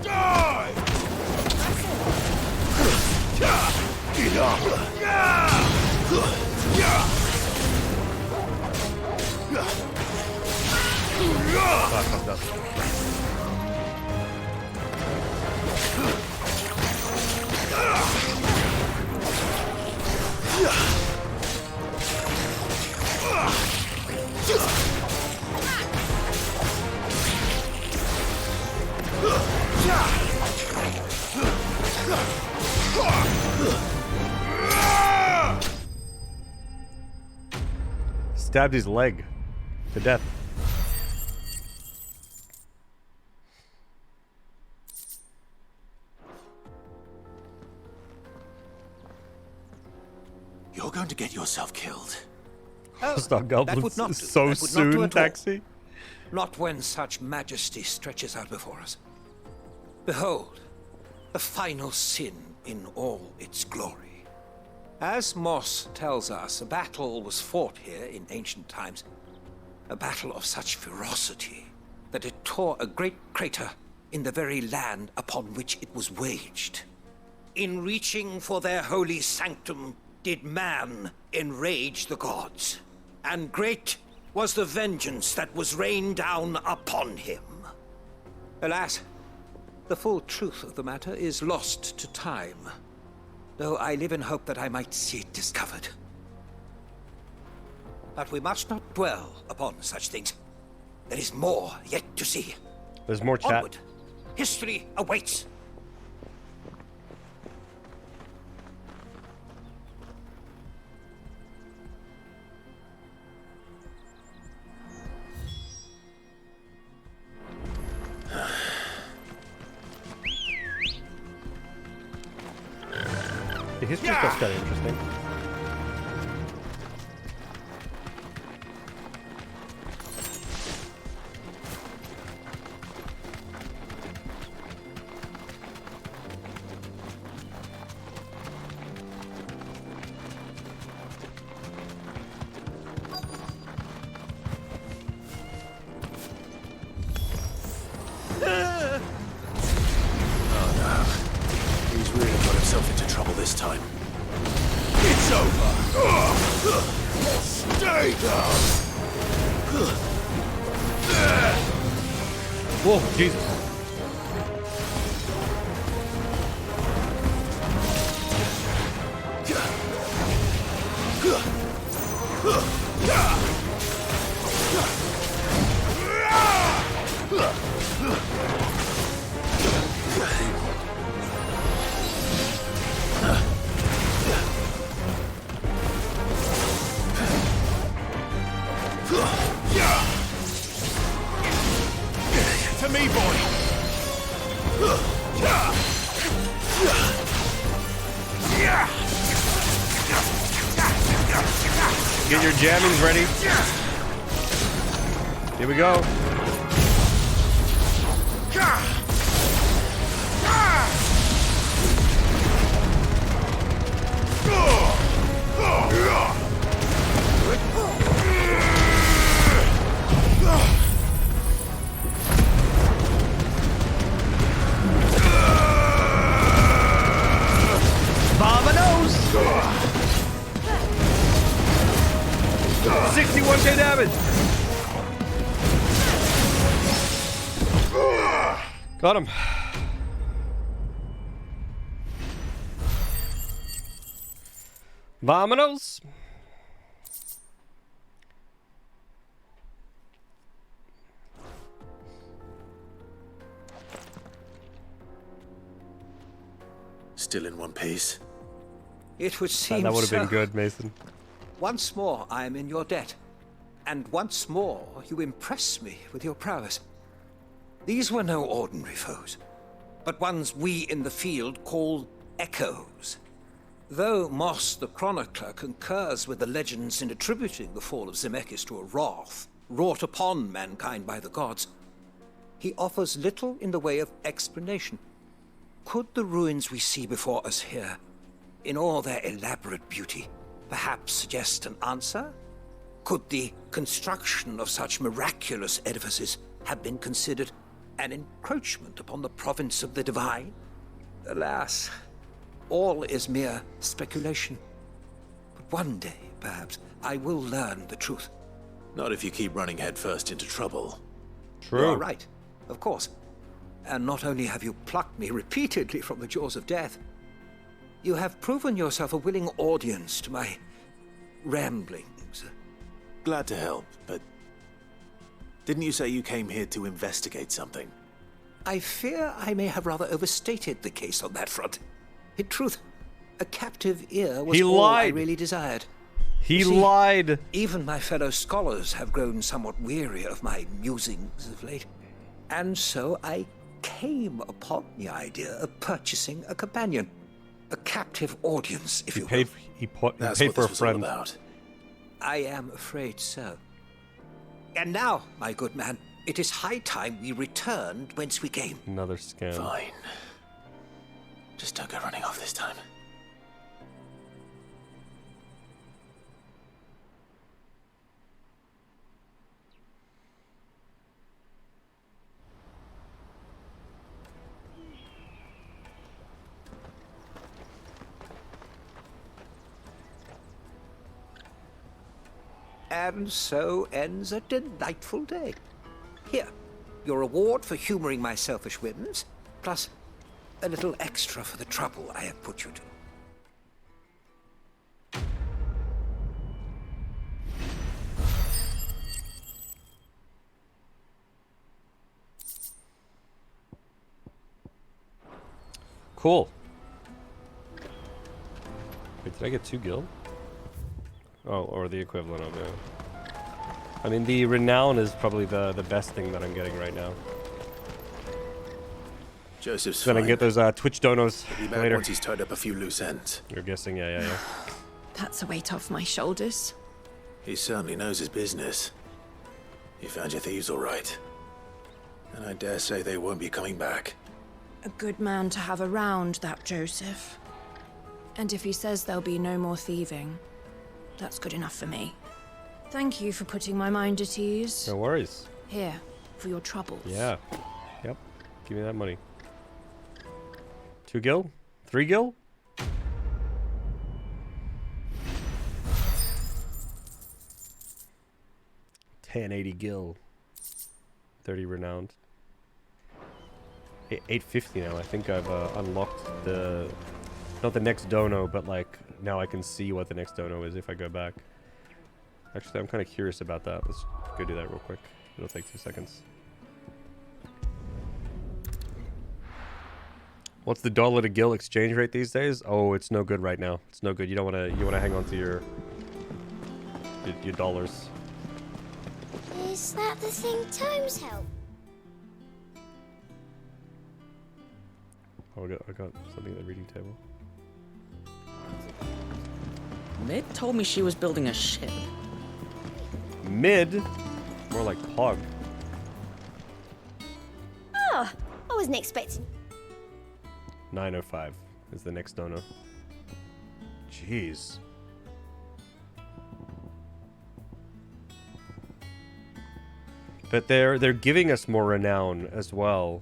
Die! Get up! stabbed his leg to death. You're going to get yourself killed. Hostile goblins that would so not do soon, at all. Taxi. Not when such majesty stretches out before us. Behold, the final sin in all its glory. As Moss tells us, a battle was fought here in ancient times. A battle of such ferocity that it tore a great crater in the very land upon which it was waged. In reaching for their holy sanctum, did man enrage the gods, and great was the vengeance that was rained down upon him. Alas, the full truth of the matter is lost to time, though I live in hope that I might see it discovered. But we must not dwell upon such things. There is more yet to see. There's more chat. Onward. History awaits. The history stuff's kind of interesting. Time. It's over. Stay down. Whoa, Jesus. To me, boy. Get your jammings ready. Here we go. Vamonos! 61k damage! Got him. Vamonos! Still in one piece. It would seem That would have so. been good, Mason. Once more I am in your debt, and once more you impress me with your prowess. These were no ordinary foes, but ones we in the field call echoes. Though Moss the Chronicler concurs with the legends in attributing the fall of Zemeckis to a wrath wrought upon mankind by the gods, he offers little in the way of explanation. Could the ruins we see before us here, in all their elaborate beauty, perhaps suggest an answer? Could the construction of such miraculous edifices have been considered an encroachment upon the province of the divine? Alas, all is mere speculation. But one day, perhaps, I will learn the truth. Not if you keep running headfirst into trouble. True. You are right, of course. And not only have you plucked me repeatedly from the jaws of death, you have proven yourself a willing audience to my ramblings. Glad to help, but didn't you say you came here to investigate something? I fear I may have rather overstated the case on that front. In truth, a captive ear was He all I lied. really desired. He lied! Even my fellow scholars have grown somewhat weary of my musings of late. And so I came upon the idea of purchasing a companion. A captive audience, if you will. He paid for a friend. I am afraid so. And now, my good man, it is high time we returned whence we came. Another scam. Fine. Just don't go running off this time. And so ends a delightful day. Here, your reward for humoring my selfish whims, plus a little extra for the trouble I have put you to. Cool. Wait, did I get 2 gil? Oh, or the equivalent of it. I mean, the renown is probably the best thing that I'm getting right now. Joseph's then fine. I get those Twitch donos He'll be back later. once he's tied up a few loose ends. You're guessing, yeah. That's a weight off my shoulders. He certainly knows his business. You found your thieves all right. And I dare say they won't be coming back. A good man to have around, that Joseph. And if he says there'll be no more thieving, that's good enough for me. Thank you for putting my mind at ease. No worries. Here, for your troubles. Yeah. Yep. Give me that money. 2 gil? 3 gil? $1080 gil. 30 renowned. 850 now. I think I've unlocked the... Not the next dono, but like now I can see what the next dono is if I go back. Actually, I'm kind of curious about that. Let's go do that real quick. It'll take 2 seconds. What's the dollar to gil exchange rate these days? Oh, it's no good right now. It's no good. You don't want to. You want to hang on to your dollars. Is that the thing Times help? Oh, I got something at the reading table. Mid told me she was building a ship. Mid? More like Pog. Oh, I wasn't expecting. 905 is the next dono. Jeez. But they're giving us more renown as well.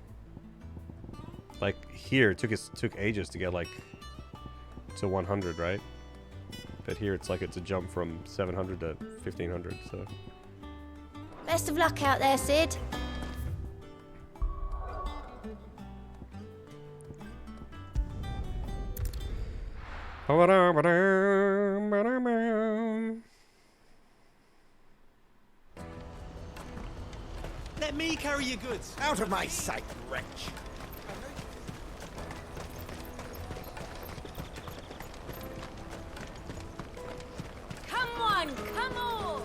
Like here, it took ages to get like to 100, right? But here it's like it's a jump from 700 to 1500. So Best of luck out there, Sid. Let me carry your goods. Out of my sight, wretch. Come on, come on!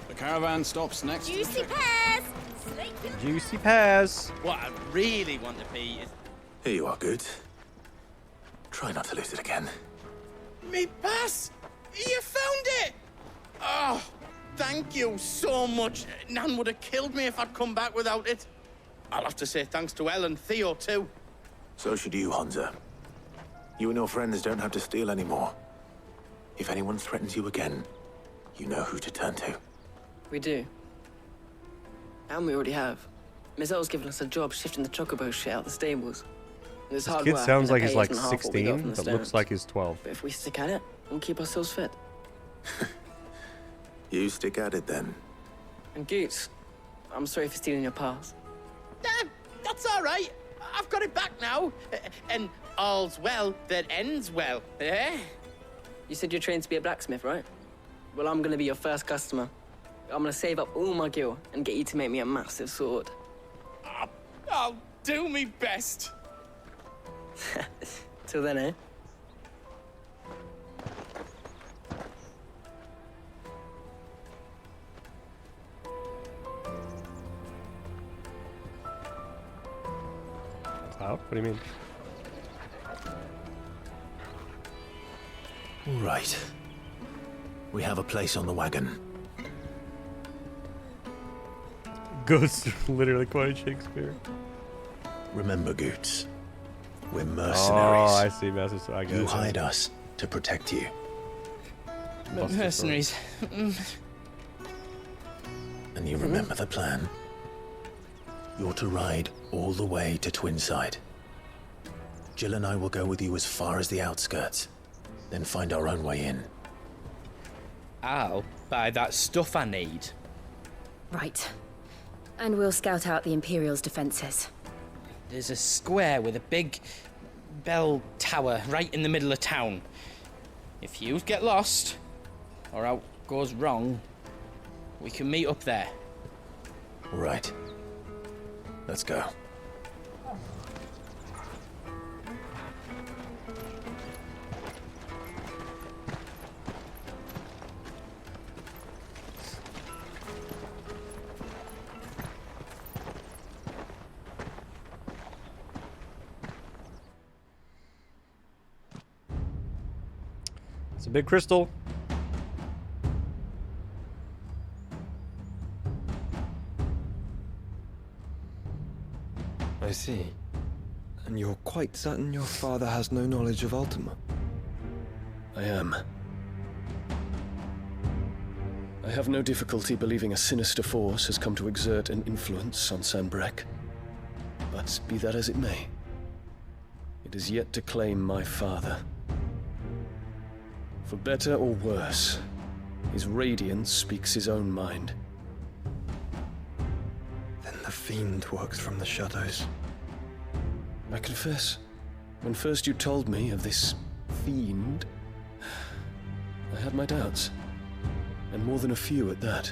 The caravan stops next. Juicy pears! Juicy pears. What I really want to be is... Here you are, good. Try not to lose it again. Me pass! You found it! Oh, thank you so much. Nan would have killed me if I'd come back without it. I'll have to say thanks to Elle and Theo, too. So should you, Hansa. You and your friends don't have to steal anymore. If anyone threatens you again, you know who to turn to. We do. And we already have. Miss Elle's given us a job shifting the chocobo shit out the stables. This this kid sounds like he's like 16, but looks like he's 12. But if we stick at it, we'll keep ourselves fit. You stick at it then. And Goots, I'm sorry for stealing your pass. That's all right. I've got it back now. And all's well that ends well, eh? You said you're trained to be a blacksmith, right? Well, I'm gonna be your first customer. I'm gonna save up all my gil and get you to make me a massive sword. I'll do me best. Till then, eh? What do you mean? All right. We have a place on the wagon. Ghost literally quoted Shakespeare. Remember, Goots, we're mercenaries. Oh, I see, Master. So I get You it. hired us to protect you. But mercenaries. And you remember the plan? You're to ride all the way to Twinside. Jill and I will go with you as far as the outskirts, then find our own way in. I'll buy that stuff I need. Right. And we'll scout out the Imperial's defenses. There's a square with a big bell tower right in the middle of town. If you get lost, or out goes wrong, we can meet up there. All right. Let's go. It's a big crystal. I see. And you're quite certain your father has no knowledge of Ultima? I am. I have no difficulty believing a sinister force has come to exert an influence on Sanbreque. But be that as it may, it is yet to claim my father. For better or worse, his radiance speaks his own mind. Then the fiend works from the shadows. I confess, when first you told me of this fiend, I had my doubts, and more than a few at that.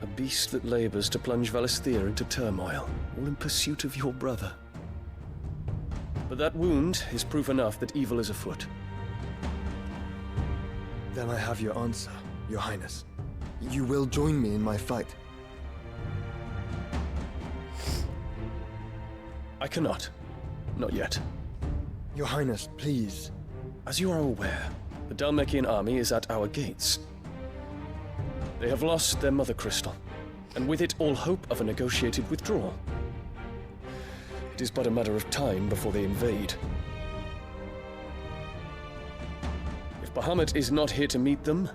A beast that labors to plunge Valisthea into turmoil, all in pursuit of your brother. But that wound is proof enough that evil is afoot. Then I have your answer, Your Highness. You will join me in my fight. I cannot. Not yet. Your Highness, please. As you are aware, the Dhalmekian army is at our gates. They have lost their mother crystal, and with it all hope of a negotiated withdrawal. It is but a matter of time before they invade. If Bahamut is not here to meet them,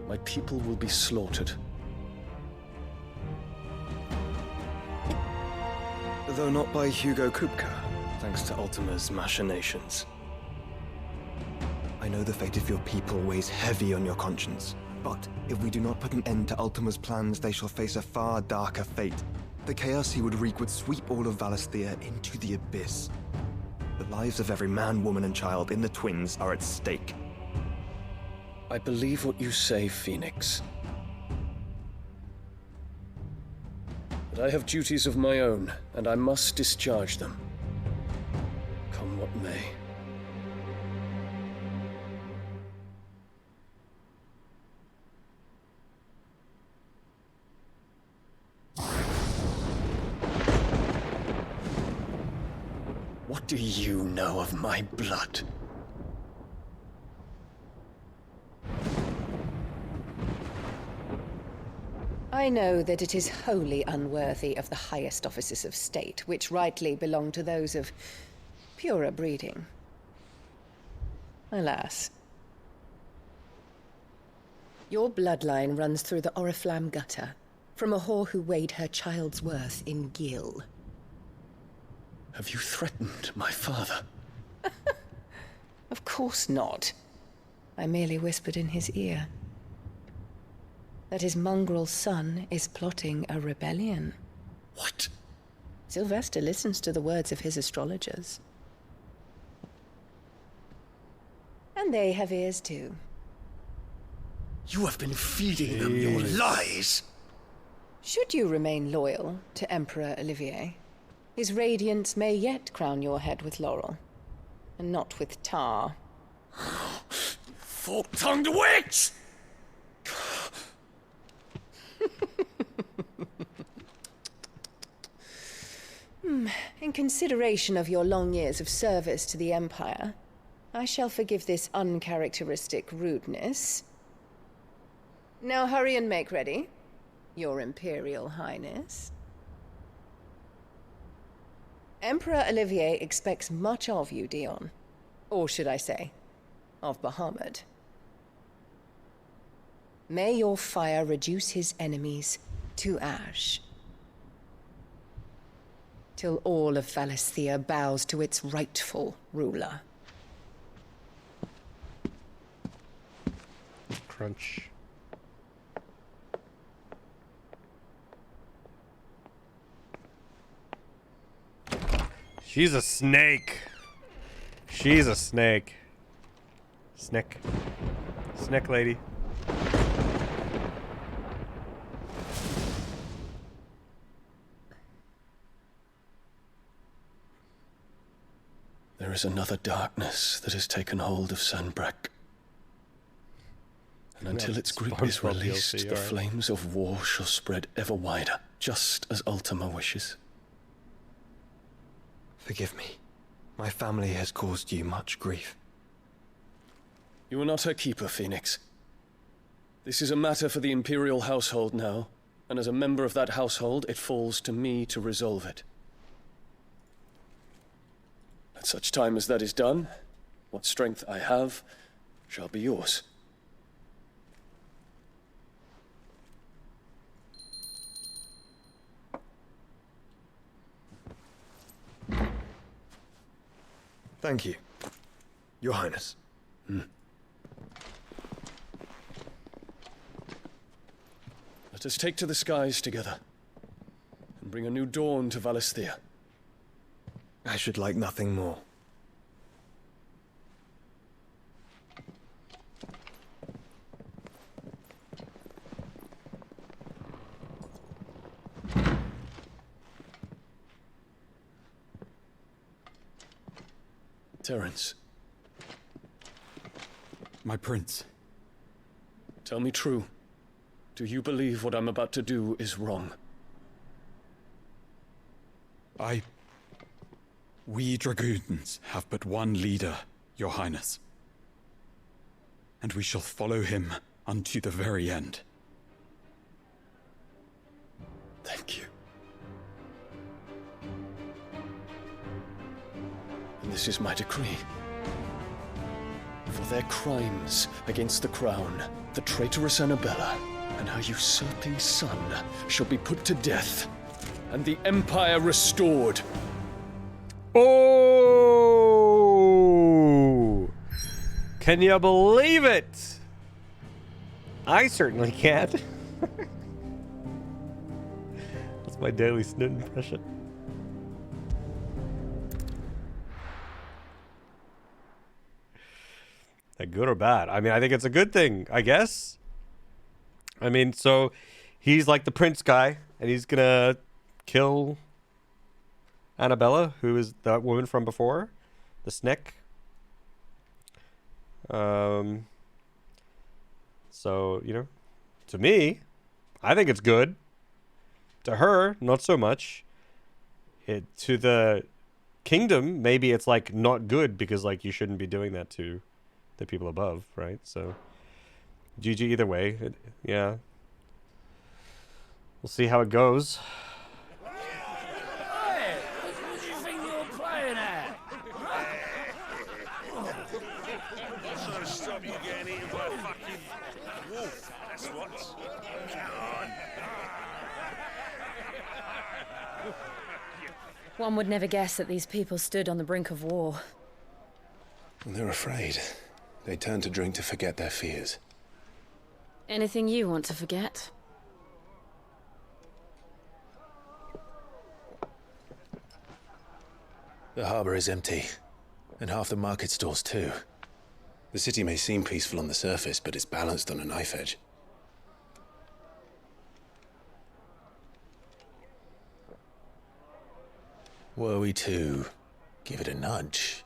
my people will be slaughtered. Though not by Hugo Kupka, thanks to Ultima's machinations. I know the fate of your people weighs heavy on your conscience, but if we do not put an end to Ultima's plans, they shall face a far darker fate. The chaos he would wreak would sweep all of Valisthea into the abyss. The lives of every man, woman, and child in the Twins are at stake. I believe what you say, Phoenix. But I have duties of my own, and I must discharge them. Come what may. What do you know of my blood? I know that it is wholly unworthy of the highest offices of state, which rightly belong to those of purer breeding. Alas. Your bloodline runs through the Oriflamme gutter, from a whore who weighed her child's worth in gil. Have you threatened my father? Of course not. I merely whispered in his ear that his mongrel son is plotting a rebellion. What? Sylvester listens to the words of his astrologers. And they have ears too. You have been feeding them your lies! Should you remain loyal to Emperor Olivier, his radiance may yet crown your head with laurel, and not with tar. Fork-tongued witch! In consideration of your long years of service to the Empire, I shall forgive this uncharacteristic rudeness. Now hurry and make ready, Your Imperial Highness. Emperor Olivier expects much of you, Dion. Or should I say, of Bahamut. May your fire reduce his enemies to ash, till all of Valisthea bows to its rightful ruler. Crunch. She's a snake. She's a snake. Snick. Snick lady. There is another darkness that has taken hold of Sanbreque. And until its grip is released, the flames of war shall spread ever wider, just as Ultima wishes. Forgive me. My family has caused you much grief. You are not her keeper, Phoenix. This is a matter for the Imperial household now, and as a member of that household, it falls to me to resolve it. At such time as that is done, what strength I have shall be yours. Thank you, Your Highness. Let us take to the skies together, and bring a new dawn to Valisthea. I should like nothing more. Terence. My prince. Tell me true. Do you believe what I'm about to do is wrong? We dragoons have but one leader, Your Highness. And we shall follow him unto the very end. Thank you. And this is my decree. For their crimes against the crown, the traitorous Annabella and her usurping son shall be put to death, and the Empire restored. Oh! Can you believe it? I certainly can't. That's my daily snit impression. That good or bad? I mean, I think it's a good thing, I guess. I mean, so he's like the prince guy, and he's gonna kill Annabella, who is that woman from before, the Snick. So, you know, to me, I think it's good. To her, not so much. To the kingdom, maybe it's like not good because like you shouldn't be doing that to the people above, right? So, GG either way. Yeah. We'll see how it goes. Hey, what do you think you're playing at? I'm trying to stop you getting eaten by a fucking wolf. That's what. Come on. One would never guess that these people stood on the brink of war. They're afraid. They turn to drink to forget their fears. Anything you want to forget? The harbor is empty, and half the market stalls too. The city may seem peaceful on the surface, but it's balanced on a knife edge. Were we to give it a nudge,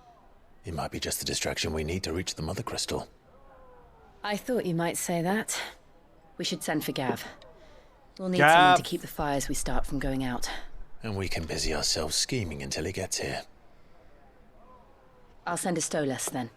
it might be just the distraction we need to reach the Mother Crystal. I thought you might say that. We should send for Gav. We'll need Gav. someone to keep the fires we start from going out. And we can busy ourselves scheming until he gets here. I'll send a Stolas then.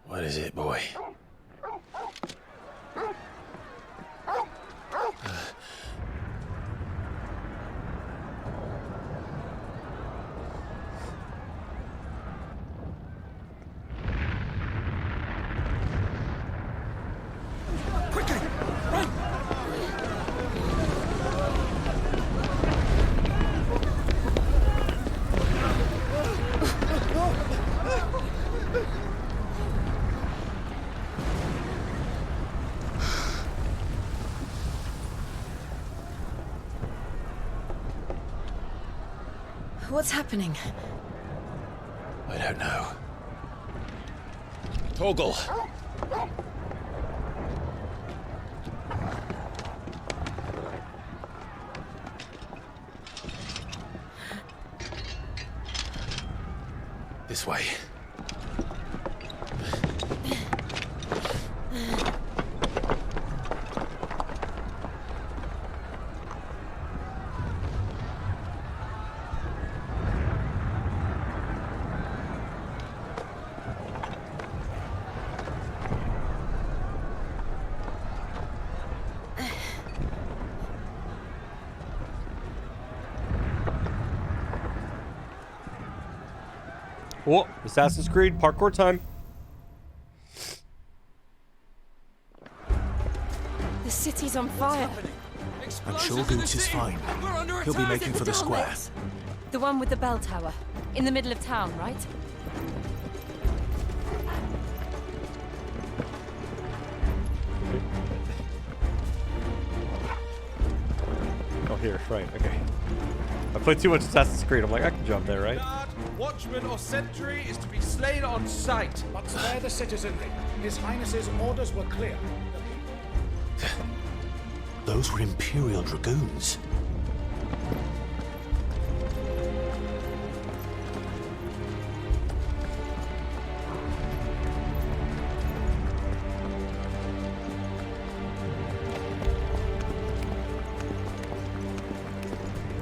What is it, boy? What's happening? I don't know. Torgal! This way. Oh, Assassin's Creed parkour time. The city's on fire. I'm sure Goots is fine. He'll be making for the square. The one with the bell tower. In the middle of town, right? Oh, here, right, okay. I played too much Assassin's Creed. I'm like, I can jump there, right? Watchman or sentry is to be slain on sight. But spare the citizenry. His Highness's orders were clear. Those were Imperial Dragoons.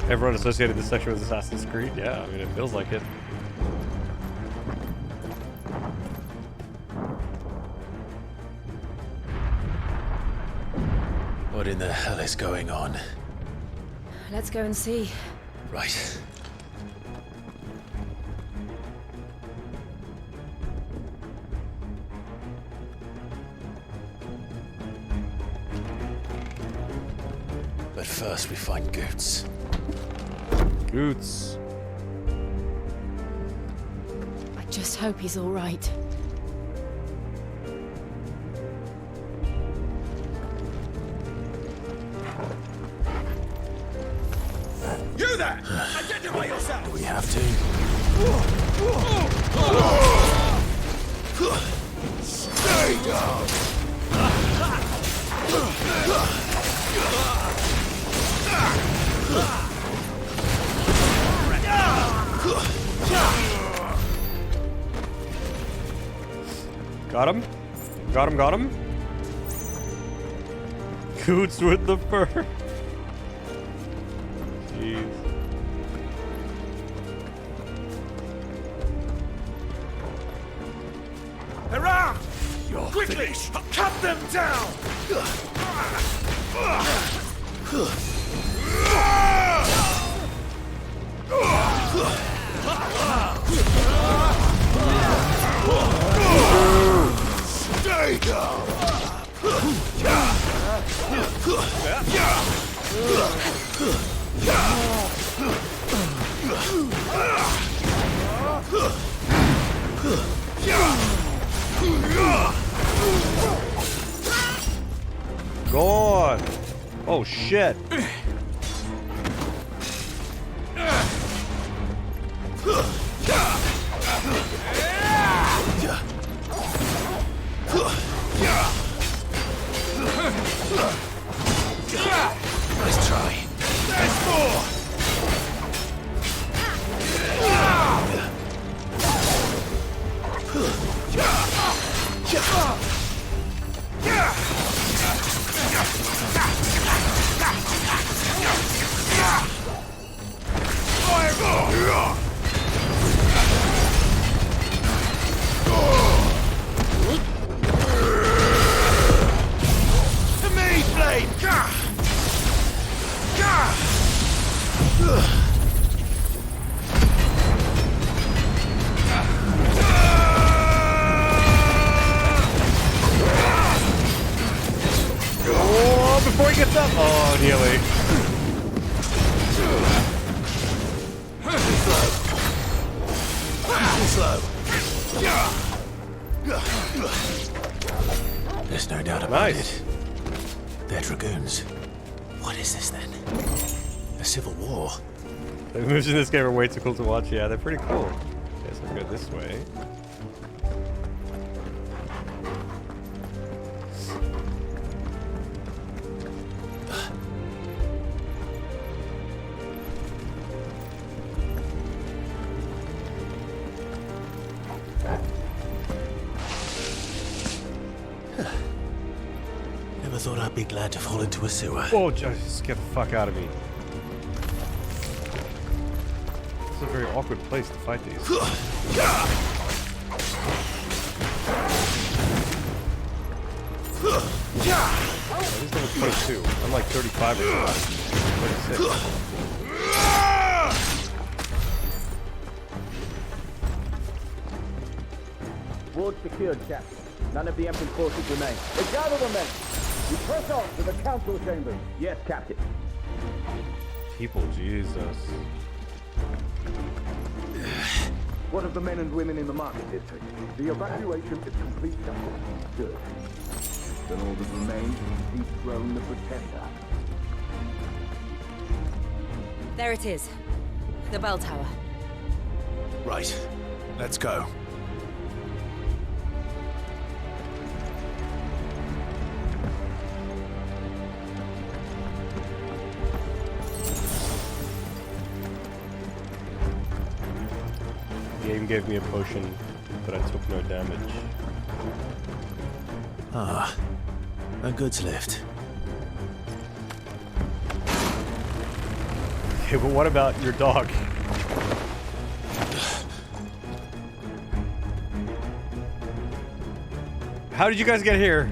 Everyone associated this section with Assassin's Creed? Yeah, I mean, it feels like it. What in the hell is going on? Let's go and see. Right. But first we find Goots. Goots. I just hope he's all right. You there! Identify yourself! Do we have to? Stay down! Got him. Got him, got him. Goots with the fur. Jeez. Around! Quickly! Finished. Cut them down! Stay down! Gone. Oh shit. There's no doubt about it. They're dragoons. What is this then? A civil war? The moves in this game are way too cool to watch. Yeah, they're pretty cool. Okay, so we'll go this way. Never thought I'd be glad to fall into a sewer. Oh, just get the fuck out of me. This is a very awkward place to fight these. Oh, he's level 22. I'm like 35 or something. 26. Ward secured, Captain. None of the Emperor's forces remain. Gather the men! We press on to the council chambers. Yes, Captain. People, Jesus. What of the men and women in the market district? The evacuation is complete, Captain. Good. Then all that remains is to dethrone the Pretender. There it is. The bell tower. Right. Let's go. The game gave me a potion, but I took no damage. Ah, a goods lift. Okay, but what about your dog? How did you guys get here?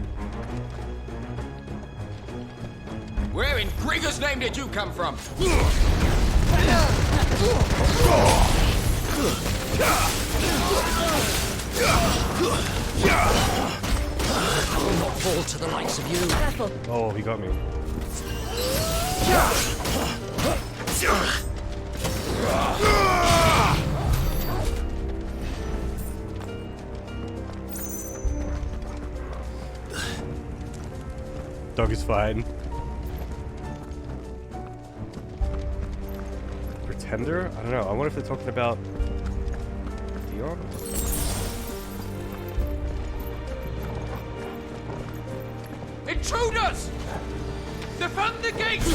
Where in Grieger's name did you come from? I will not fall to the likes of you. Careful. Oh, he got me. Dog is fine. Pretender? I don't know. I wonder if they're talking about Theon? Intruders! Defend the gates!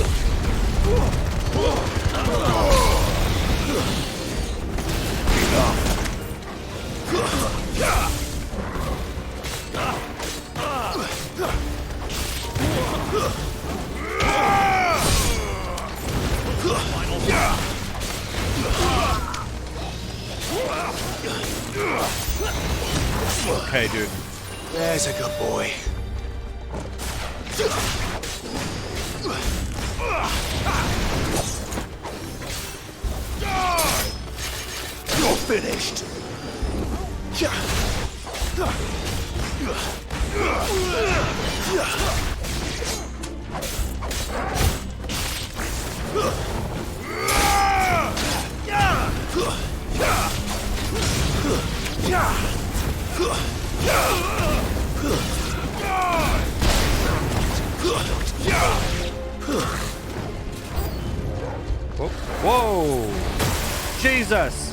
Okay, dude. There's a good boy. You're finished. Whoa! Jesus!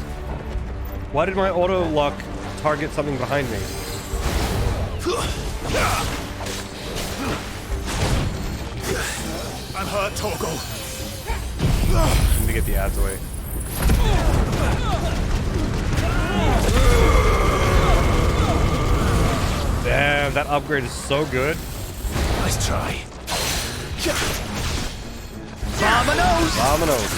Why did my auto lock target something behind me? I'm hurt, Torgal. Let me get the ads away. Damn, that upgrade is so good. Nice try. Vamonos! Vamonos.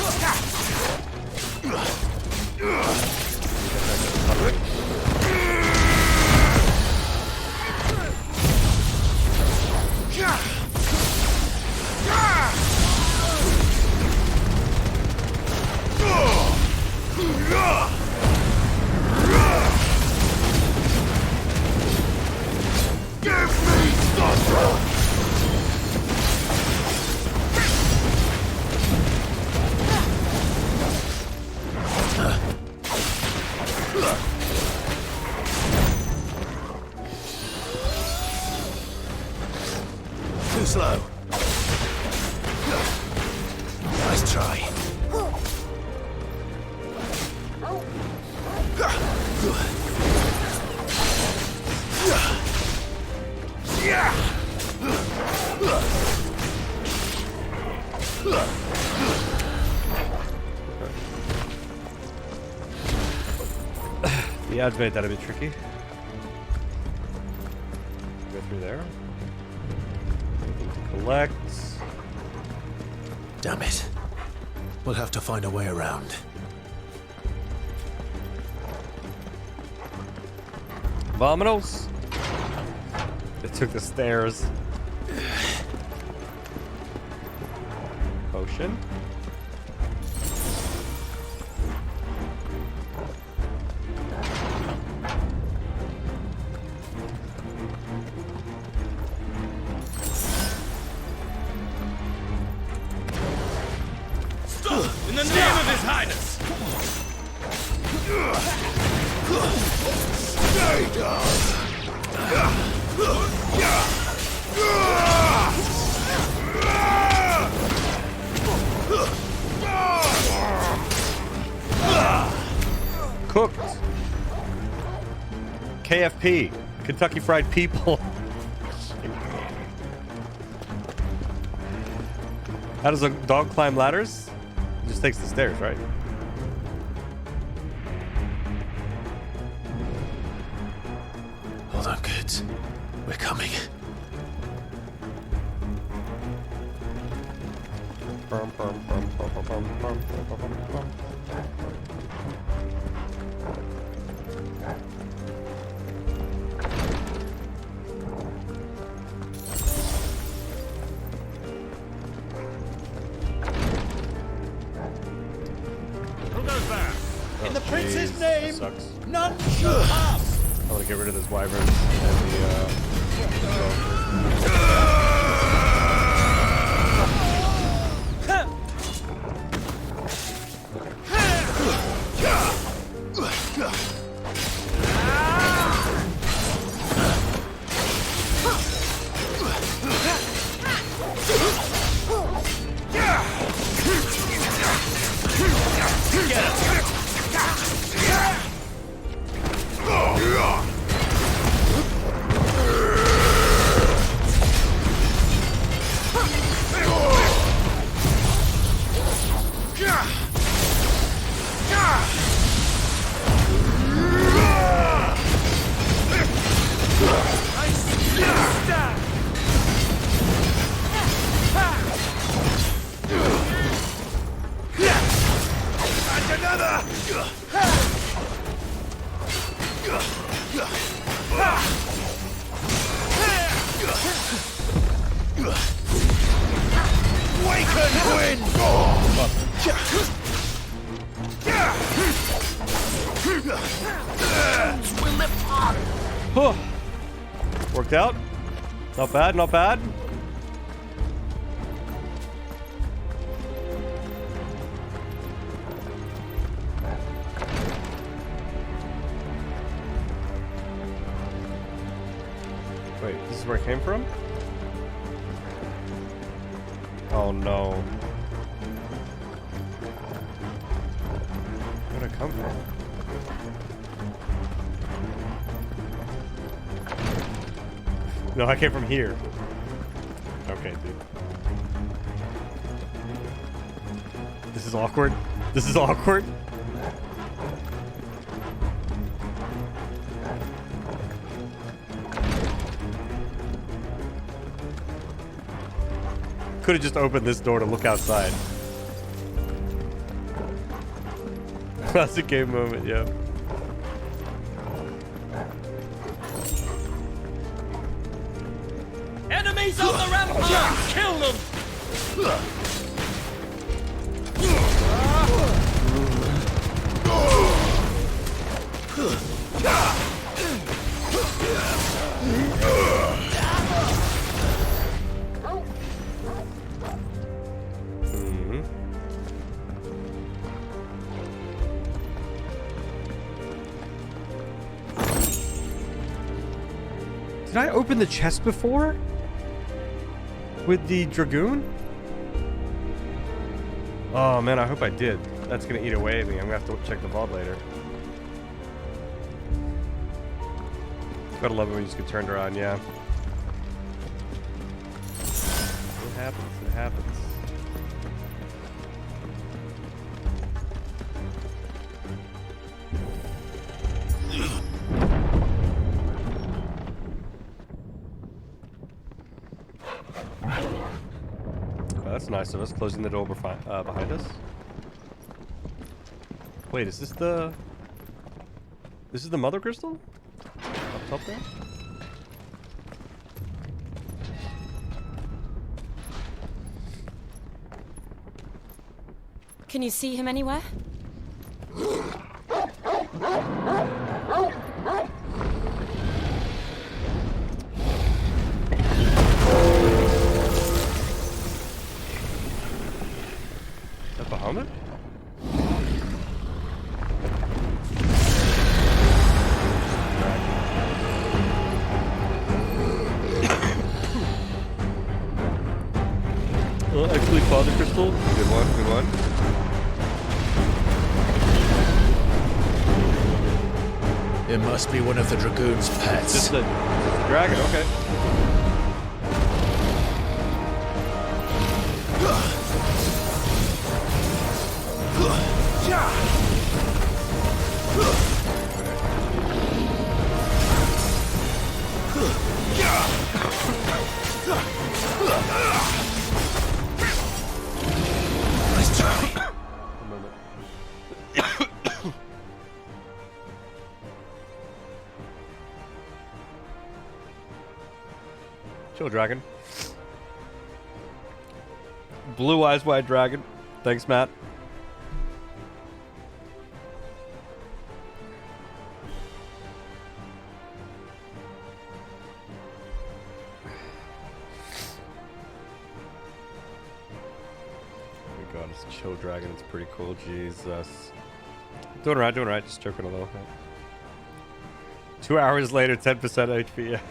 Give me thunder! slow. Nice try. The odds made that a bit tricky. Go through there. Collect. Damn it. We'll have to find a way around. Vominos. They took the stairs. Potion. In the name of His Highness! Stay down! Cooked. KFP. Kentucky Fried People. How does a dog climb ladders? It just takes the stairs, right? Hold on, kids. We're coming. Who goes there? In the prince's name, sucks. none shall pass! I want to get rid of this wyvern and the worked out. Not bad, not bad. Wait, this is where it came from? Oh no. Where'd it come from? No, I came from here. Okay, dude. This is awkward. This is awkward. Could have just opened this door to look outside. Classic game moment, yeah. Enemies on the rampart! Kill them! Did I open the chest before? with the Dragoon? Oh man, I hope I did. That's gonna eat away at me. I'm gonna have to check the VOD later. Gotta love it when you just get turned around, yeah. It happens, it happens. Oh, that's nice of us, closing the door behind us. Wait, is this the... This is the Mother Crystal? Up top there? Can you see him anywhere? Is that Bahamut? Well, actually, Father Crystal. Good one, good one. It must be one of the Dragoon's pets. Just a dragon, okay. Nice try. Chill, dragon. Blue eyes, white dragon. Thanks, Matt. Oh my god, it's chill dragon. It's pretty cool. Jesus. Doing right, doing right. Just joking a little bit. 2 hours later, 10% HP. Yeah.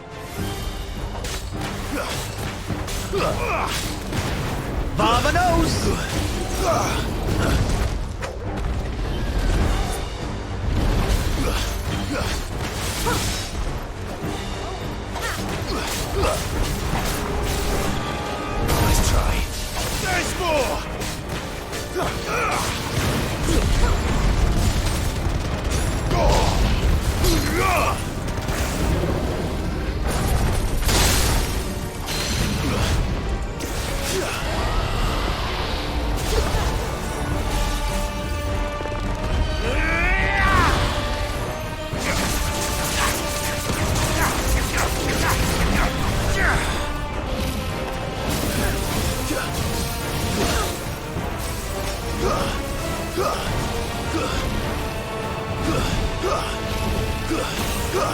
Vamonos! Nice try. There's more!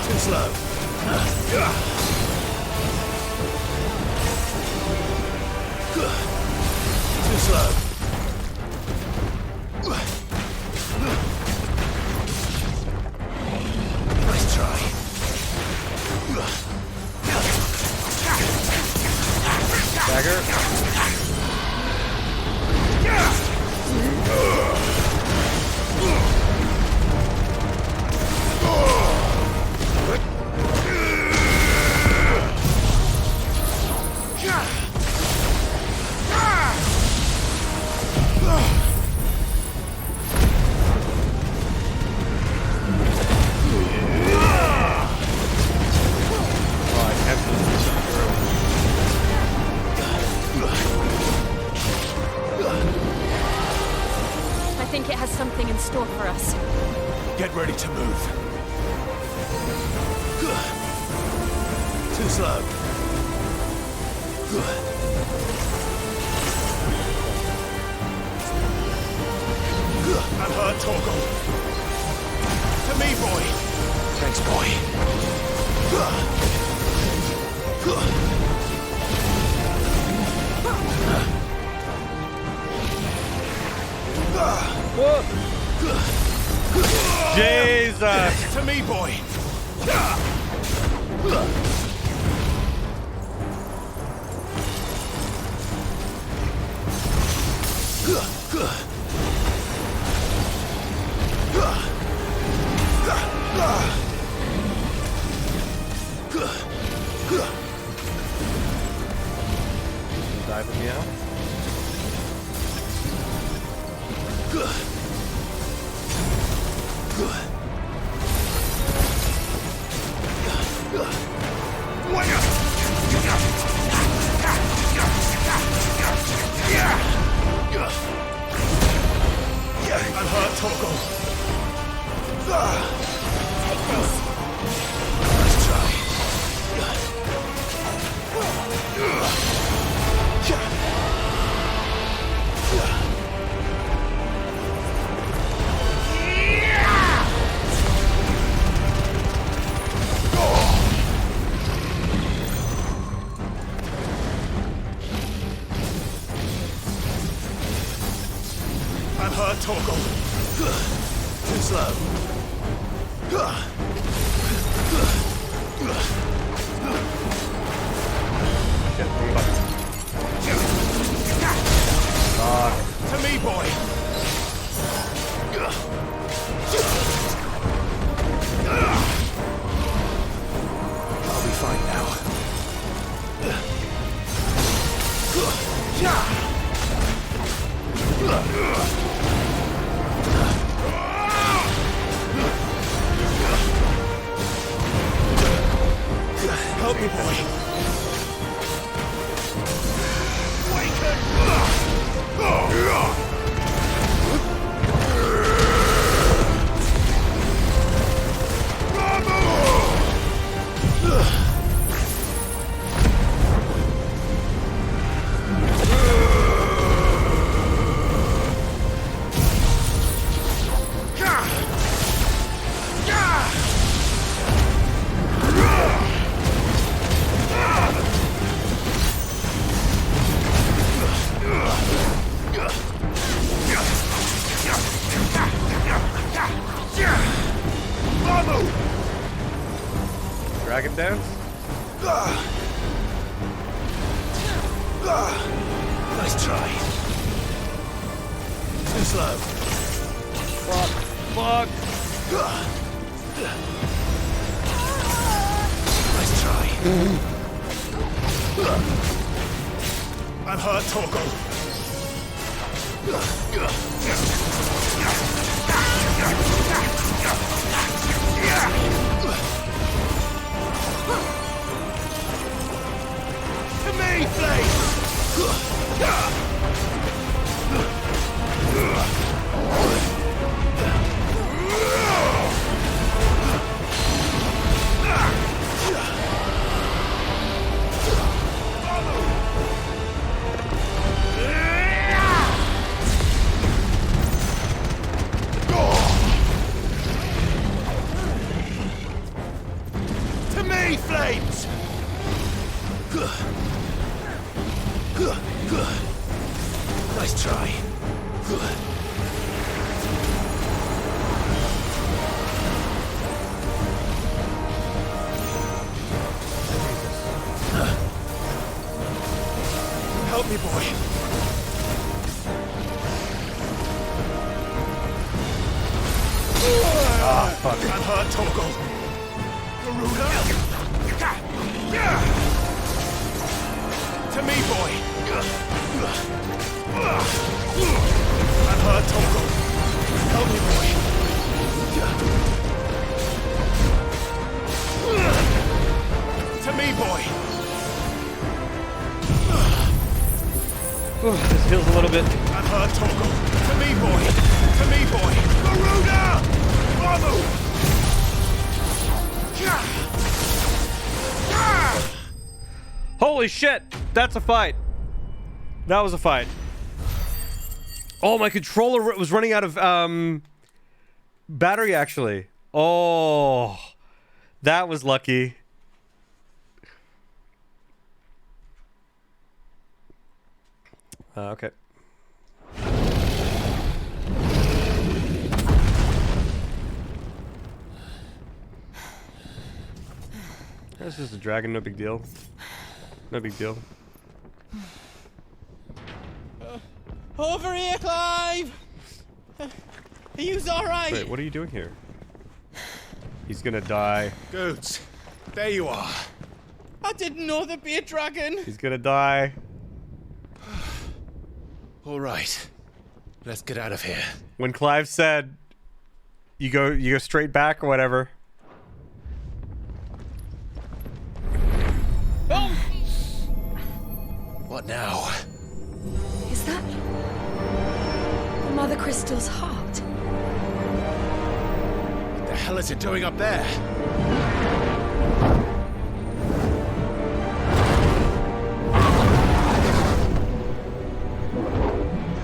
Too slow. Too slow. Nice try. Dagger. I think it has something in store for us. Get ready to move. Too slow. And her, Torgal. To me, boy. Thanks, What? Jesus! To me, boy. Dive with me out. I'm hurt, Torgal. Take this. Let's try. I'm hurt, Torgal. Too slow. To me, boy. I'll be fine now. Help me, boy. Dragon dance? Nice try. Too slow. Fuck. Nice try. I'm hurt, Torgal. To me, Flame! To me, Flames! Nice try. Help me, boy. Fuck. I'm hurt, Torgal. Garuda? To me, boy. I'm hurt, Torgal. Help me, boy. To me, boy. This heals a little bit. I'm hurt, Torgal. To me, boy. To me, boy. Garuda! Bravo! Holy shit! That's a fight. That was a fight. Oh, my controller was running out of battery, actually. Oh, that was lucky. Okay. This is a dragon, no big deal. No big deal. Over here, Clive! Are you alright? Wait, what are you doing here? He's gonna die. Good. There you are. I didn't know there'd be a dragon. He's gonna die. All right. Let's get out of here. When Clive said, you go straight back or whatever. Oh! What now? Is that Mother Crystal's heart? What the hell is it doing up there?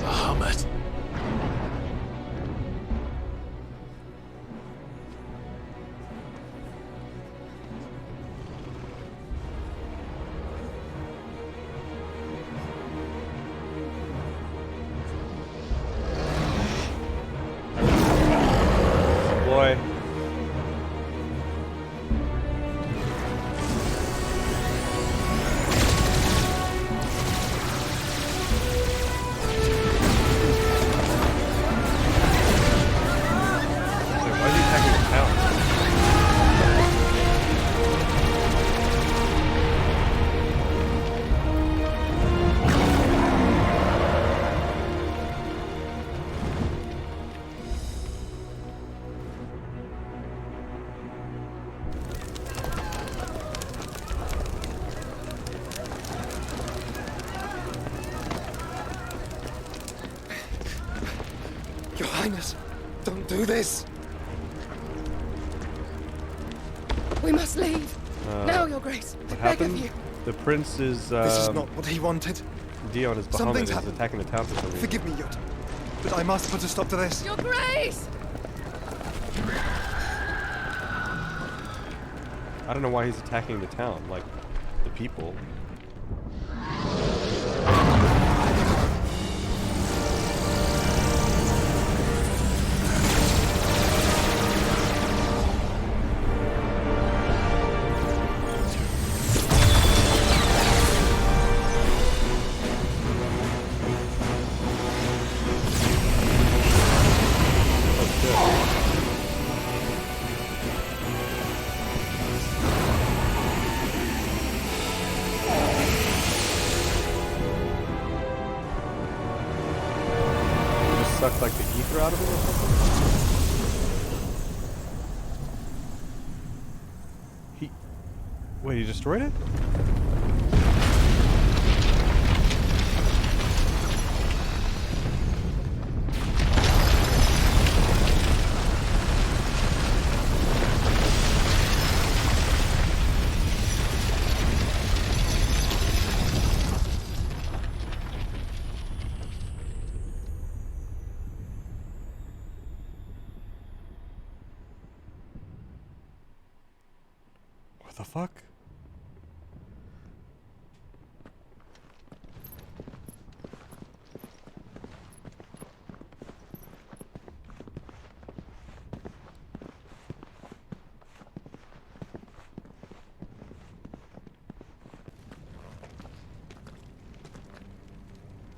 Bahamut. Boy. Why is he attacking the town? Your Highness, don't do this. We must leave. Now, Your Grace. I What beg of happened? you. The prince is. This is not what he wanted. Dion is Bahamut Something's is happened. attacking the town for some reason. Forgive me, Yod, but I must put a stop to this. Your Grace! I don't know why he's attacking the town, like the people. Sucked like the ether out of it or something? Wait, he destroyed it? What the fuck?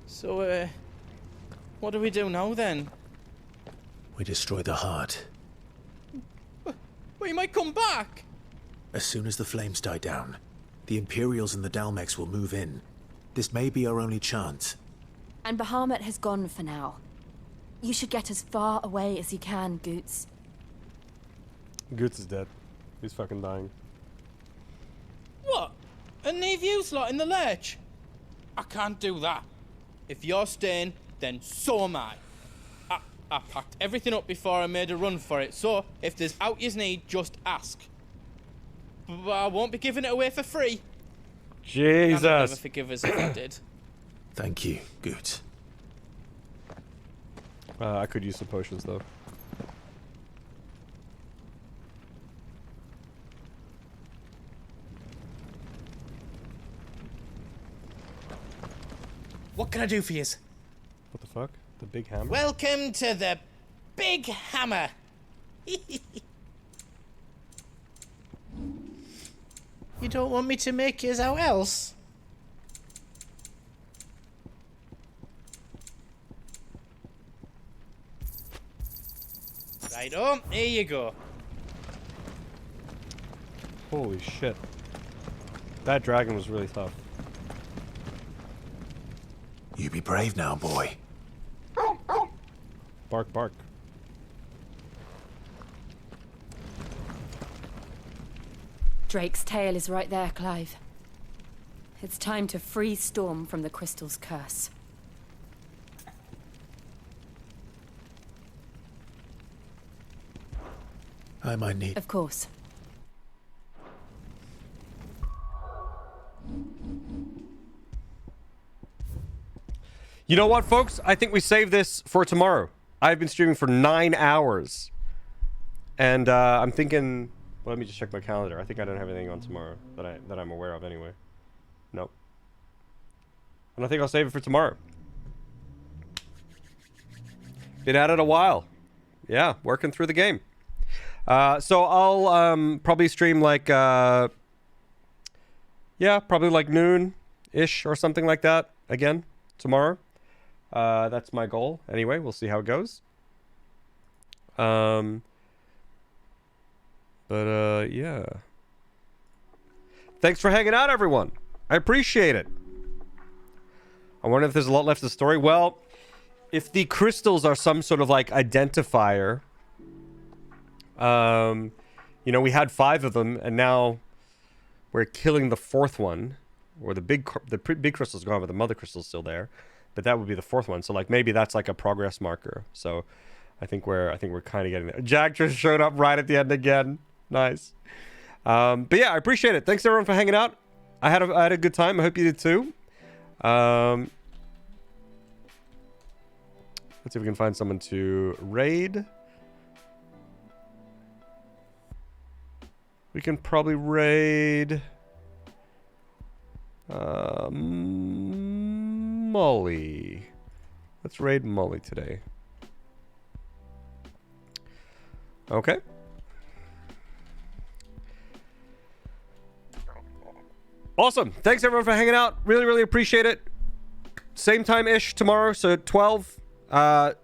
So, what do we do now then? We destroy the heart. Well, you might come back. As soon as the flames die down, the Imperials and the Dalmex will move in. This may be our only chance. And Bahamut has gone for now. You should get as far away as you can, Goots. Goots is dead. He's fucking dying. What? And leave you lot in the lurch? I can't do that. If you're staying, then so am I. I packed everything up before I made a run for it, so if there's out yous need, just ask. But I won't be giving it away for free. Jesus. And I'd never forgive us if I did. Thank you, Goots. I could use some potions though. What can I do for you? What the fuck? The big hammer? Welcome to the Big Hammer. You don't want me to make yours out else? Right, oh, here you go. Holy shit. That dragon was really tough. You be brave now, boy. Bark, bark. Drake's tail is right there, Clive. It's time to free Storm from the crystal's curse. I might need... Of course. You know what, folks? I think we save this for tomorrow. I've been streaming for 9 hours. And I'm thinking... Well, let me just check my calendar. I think I don't have anything on tomorrow that I'm aware of anyway. Nope. And I think I'll save it for tomorrow. Been at it a while. Yeah, working through the game. So I'll probably stream like... yeah, probably like noon-ish or something like that again tomorrow. That's my goal. Anyway, we'll see how it goes. Yeah. Thanks for hanging out, everyone. I appreciate it. I wonder if there's a lot left of the story. Well, if the crystals are some sort of like identifier, you know, we had 5 of them, and now we're killing the 4th one, or the big crystal's gone, but the mother crystal's still there. But that would be the 4th one. So like maybe that's like a progress marker. So I think we're kind of getting there. Jack just showed up right at the end again. Nice. But yeah, I appreciate it. Thanks everyone for hanging out. I had a good time. I hope you did too. Let's see if we can find someone to raid. We can probably raid Molly. Let's raid Molly today. Okay. Awesome. Thanks everyone for hanging out. Really, really appreciate it. Same time-ish tomorrow, so 12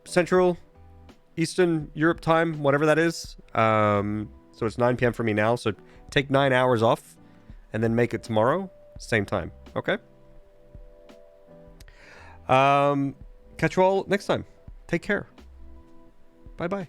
Central Eastern Europe time, whatever that is. So it's 9 p.m. for me now, so take 9 hours off and then make it tomorrow, same time. Okay? Catch you all next time. Take care. Bye-bye.